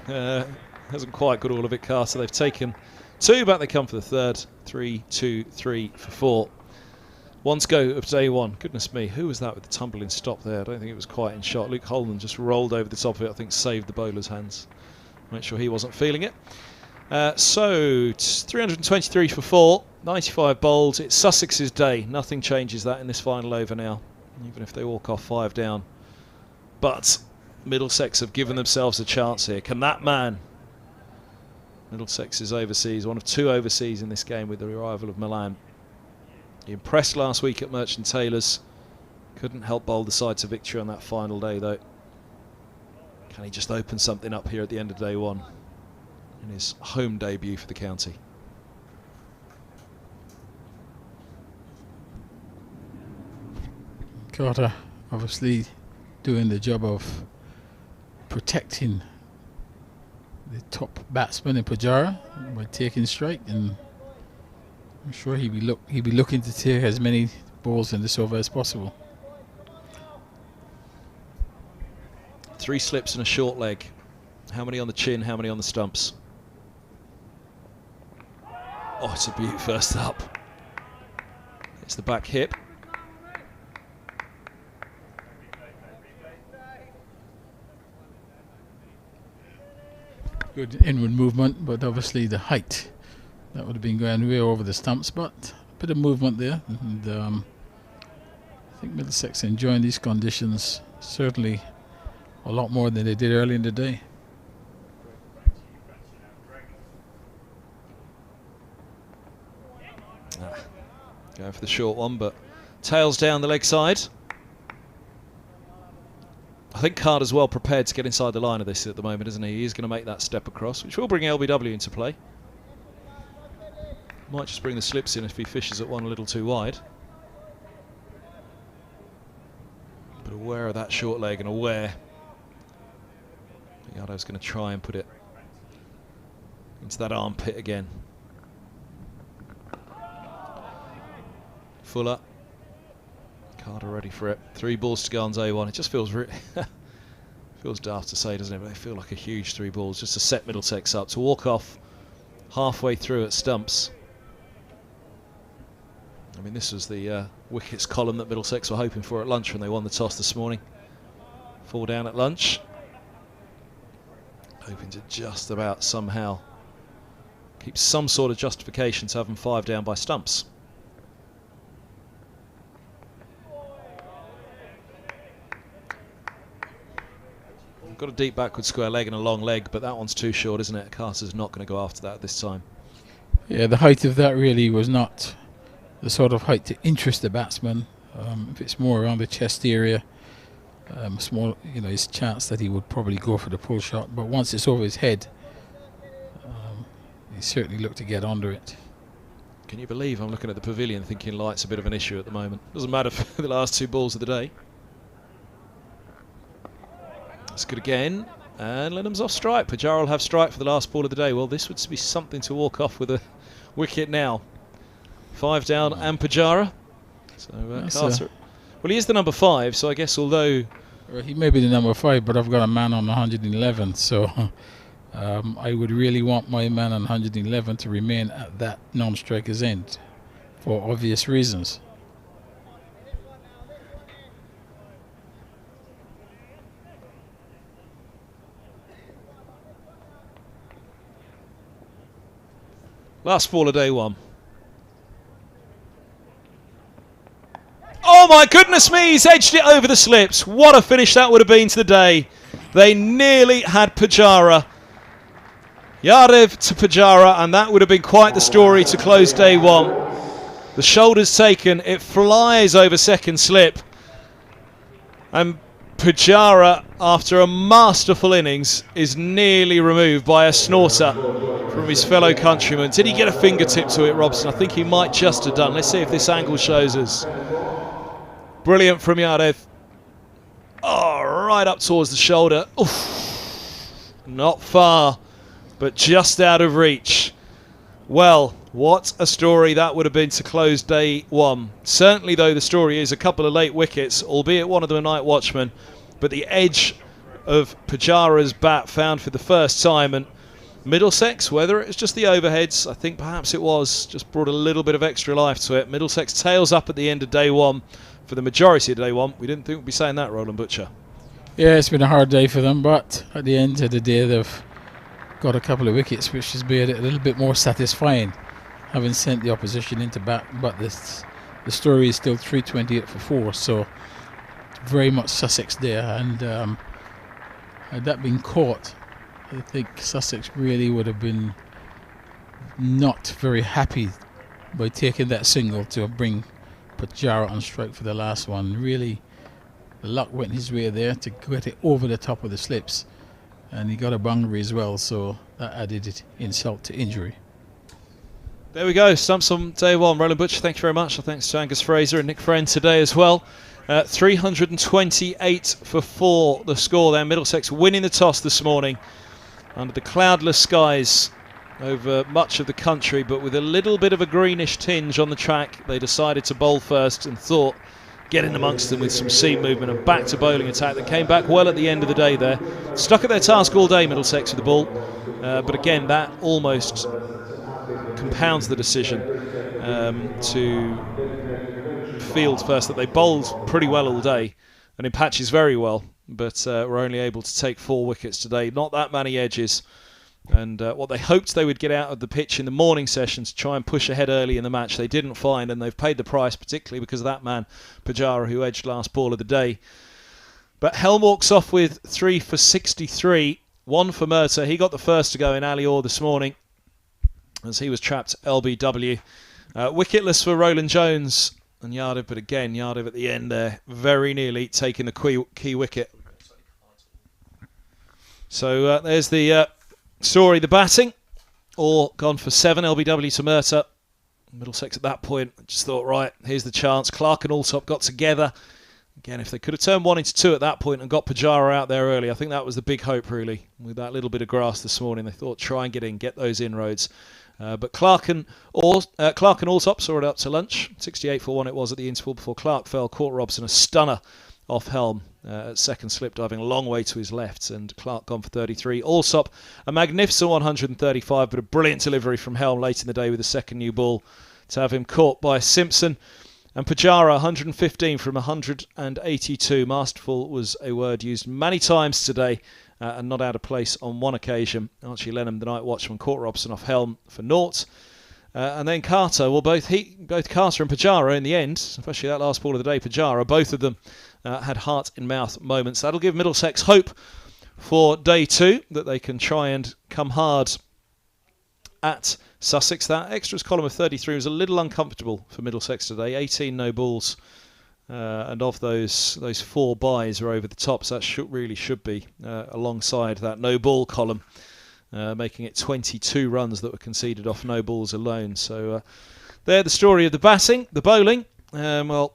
Hasn't quite got all of it, Carter. They've taken 2, back they come for the 3rd. 3, 2, 3 for 4. One's go of day one. Goodness me, who was that with the tumbling stop there? I don't think it was quite in shot. Luke Holman just rolled over the top of it. I think saved the bowler's hands. Make sure he wasn't feeling it. So 323 for 4, 95 bowled. It's Sussex's day. Nothing changes that in this final over now, even if they walk off 5 down. But Middlesex have given themselves a chance here. Can that man? Middlesex is overseas, one of 2 overseas in this game with the arrival of Milan. He impressed last week at Merchant Taylor's. Couldn't help bowl the side to victory on that final day though. Can he just open something up here at the end of day one in his home debut for the county? Carter obviously doing the job of protecting the top batsman in Pajara by taking strike, and I'm sure he'd be looking to take as many balls in this over as possible. 3 slips and a short leg. How many on the chin, how many on the stumps? Oh, it's a beaut first up. It's the back hip. Good inward movement, but obviously the height, that would have been going way over the stumps, but a bit of movement there. And I think Middlesex enjoying these conditions certainly a lot more than they did early in the day. Going for the short one, but tails down the leg side. I think Carter's well prepared to get inside the line of this at the moment, isn't he? He's going to make that step across, which will bring LBW into play. Might just bring the slips in if he fishes at one a little too wide. But aware of that short leg and aware Yardow's going to try and put it into that armpit again. Fuller. Carter ready for it. 3 balls to go on day one. It just feels feels daft to say, doesn't it? But they feel like a huge 3 balls just to set Middlesex up to walk off halfway through at Stumps. I mean, this was the wickets column that Middlesex were hoping for at lunch when they won the toss this morning. 4 down at lunch. Hoping to just about somehow keep some sort of justification to have them 5 down by Stumps. Got a deep backward square leg and a long leg, but that one's too short, isn't it? Carter's not going to go after that this time. Yeah, the height of that really was not the sort of height to interest the batsman. If it's more around the chest area, small, his chance that he would probably go for the pull shot. But once it's over his head, he certainly looked to get under it. Can you believe I'm looking at the pavilion thinking light's a bit of an issue at the moment? Doesn't matter for the last 2 balls of the day. That's good again, and Lenham's off strike. Pajara will have strike for the last ball of the day. Well, this would be something to walk off with a wicket now. 5 down and Pajara. So Carter. Well, he is the number 5, so I guess although he may be the number 5, but I've got a man on 111, so I would really want my man on 111 to remain at that non-striker's end for obvious reasons. last ball of day one. Oh my goodness me, he's edged it over the slips. What a finish that would have been to the day. They nearly had Pajara. Yardev to Pajara, and that would have been quite the story to close day one. The shoulders taken, it flies over second slip. And Pajara, after a masterful innings, is nearly removed by a snorter from his fellow countryman. Did he get a fingertip to it, Robson? I think he might just have done. Let's see if this angle shows us. Brilliant from Yardev. Oh, right up towards the shoulder. Oof. Not far, but just out of reach. Well, what a story that would have been to close day one. Certainly, though, the story is a couple of late wickets, albeit one of them a night watchman, but the edge of Pajara's bat found for the first time, and Middlesex, whether it was just the overheads, I think perhaps it was, just brought a little bit of extra life to it. Middlesex tails up at the end of day one for the majority of day one. We didn't think we'd be saying that, Roland Butcher. Yeah, it's been a hard day for them, but at the end of the day, they've got a couple of wickets, which has made it a little bit more satisfying, having sent the opposition into bat. But the story is still 328 for 4, so very much Sussex there. And had that been caught, I think Sussex really would have been not very happy by taking that single to bring Pajara on strike for the last one. Really, the luck went his way there to get it over the top of the slips, and he got a boundary as well, so that added insult to injury. There we go, Stumps on day one. Roland Butcher, thank you very much. Thanks to Angus Fraser and Nick Friend today as well. 328 for 4 the score there. Middlesex winning the toss this morning under the cloudless skies over much of the country, but with a little bit of a greenish tinge on the track. They decided to bowl first and thought get in amongst them with some seam movement and back to bowling attack. They came back well at the end of the day there. Stuck at their task all day, Middlesex, with the ball. But again, that almost compounds the decision to field first, that they bowled pretty well all day and in patches very well, but were only able to take 4 wickets today. Not that many edges. And what they hoped they would get out of the pitch in the morning session to try and push ahead early in the match, they didn't find, and they've paid the price, particularly because of that man, Pajara, who edged last ball of the day. But Helm walks off with 3 for 63, 1 for Murtagh. He got the first to go in Ali Orr this morning as he was trapped LBW. Wicketless for Roland Jones and Yardiv, but again, Yardiv at the end there, very nearly taking the key wicket. So there's the story, the batting. Orr gone for 7, LBW to Murtagh. Middlesex at that point just thought, right, here's the chance. Clark and Allsop got together. Again, if they could have turned 1 into 2 at that point and got Pajara out there early, I think that was the big hope, really. With that little bit of grass this morning, they thought, try and get in, get those inroads. But Clark and Allsop saw it up to lunch. 68 for 1 it was at the interval before Clark fell. Caught Robson a stunner off Helm at second slip, diving a long way to his left, and Clark gone for 33. Allsop a magnificent 135, but a brilliant delivery from Helm late in the day with the second new ball to have him caught by Simpson. And Pajara 115 from 182. Masterful was a word used many times today and not out of place on one occasion. Archie Lenham, the night watchman, caught Robson off Helm for naught. And then Carter, well, both Carter and Pajara in the end, especially that last ball of the day, Pajara, both of them had heart-in-mouth moments. That'll give Middlesex hope for day 2, that they can try and come hard at Sussex. That extras column of 33 was a little uncomfortable for Middlesex today. 18 no balls, and of those 4 byes are over the top, so that really should be alongside that no ball column, making it 22 runs that were conceded off no balls alone. So there, the story of the batting. The bowling, well,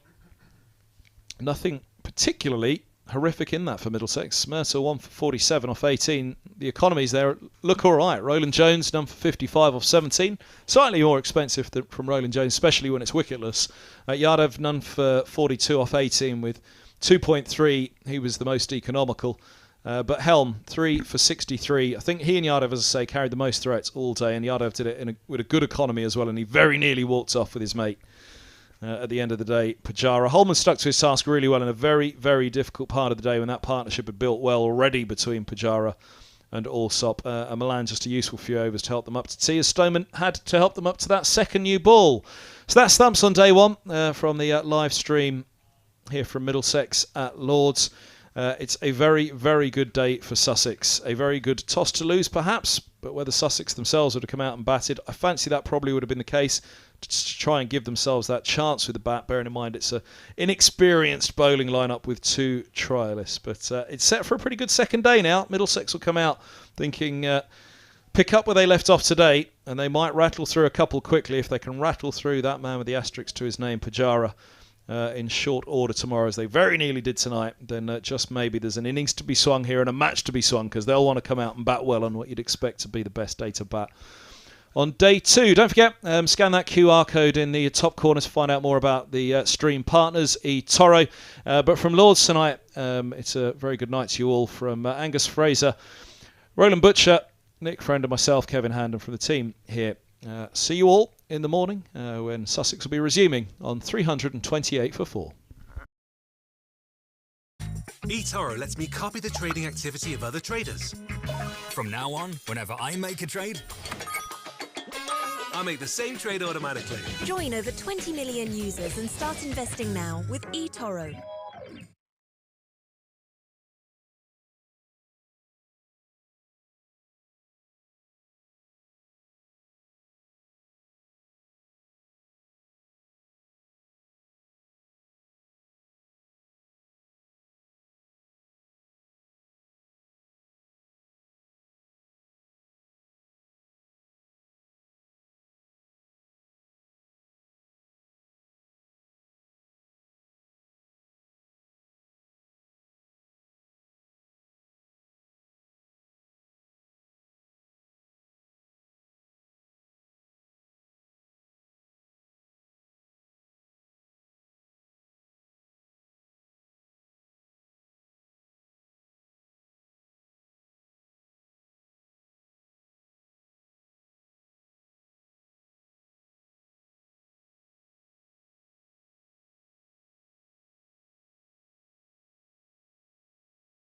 nothing particularly horrific in that for Middlesex. Murtagh 1 for 47 off 18. The economies there look all right. Roland Jones none for 55 off 17. Slightly more expensive from Roland Jones, especially when it's wicketless. Yardiv none for 42 off 18 with 2.3. He was the most economical. But Helm 3 for 63. I think he and Yardiv, as I say, carried the most threats all day, and Yardiv did it with a good economy as well, and he very nearly walked off with his mate. At the end of the day, Pajara. Holman stuck to his task really well in a very, very difficult part of the day when that partnership had built well already between Pajara and Allsop. And Milan just a useful few overs to help them up to tea, as Stoneman had to help them up to that second new ball. So that's Stumps on day 1 from the live stream here from Middlesex at Lord's. It's a very, very good day for Sussex. A very good toss to lose, perhaps, but whether Sussex themselves would have come out and batted, I fancy that probably would have been the case, to try and give themselves that chance with the bat, bearing in mind it's an inexperienced bowling lineup with 2 trialists. But it's set for a pretty good second day now. Middlesex will come out thinking, pick up where they left off today, and they might rattle through a couple quickly. If they can rattle through that man with the asterisk to his name, Pajara, in short order tomorrow, as they very nearly did tonight, then just maybe there's an innings to be swung here and a match to be swung, because they'll want to come out and bat well on what you'd expect to be the best day to bat on day 2. Don't forget, scan that QR code in the top corner to find out more about the stream partners, eToro. But from Lord's tonight, it's a very good night to you all. From Angus Fraser, Roland Butcher, Nick, friend, and myself, Kevin Handon from the team here. See you all in the morning when Sussex will be resuming on 328 for 4. eToro lets me copy the trading activity of other traders. From now on, whenever I make a trade, I make the same trade automatically. Join over 20 million users and start investing now with eToro.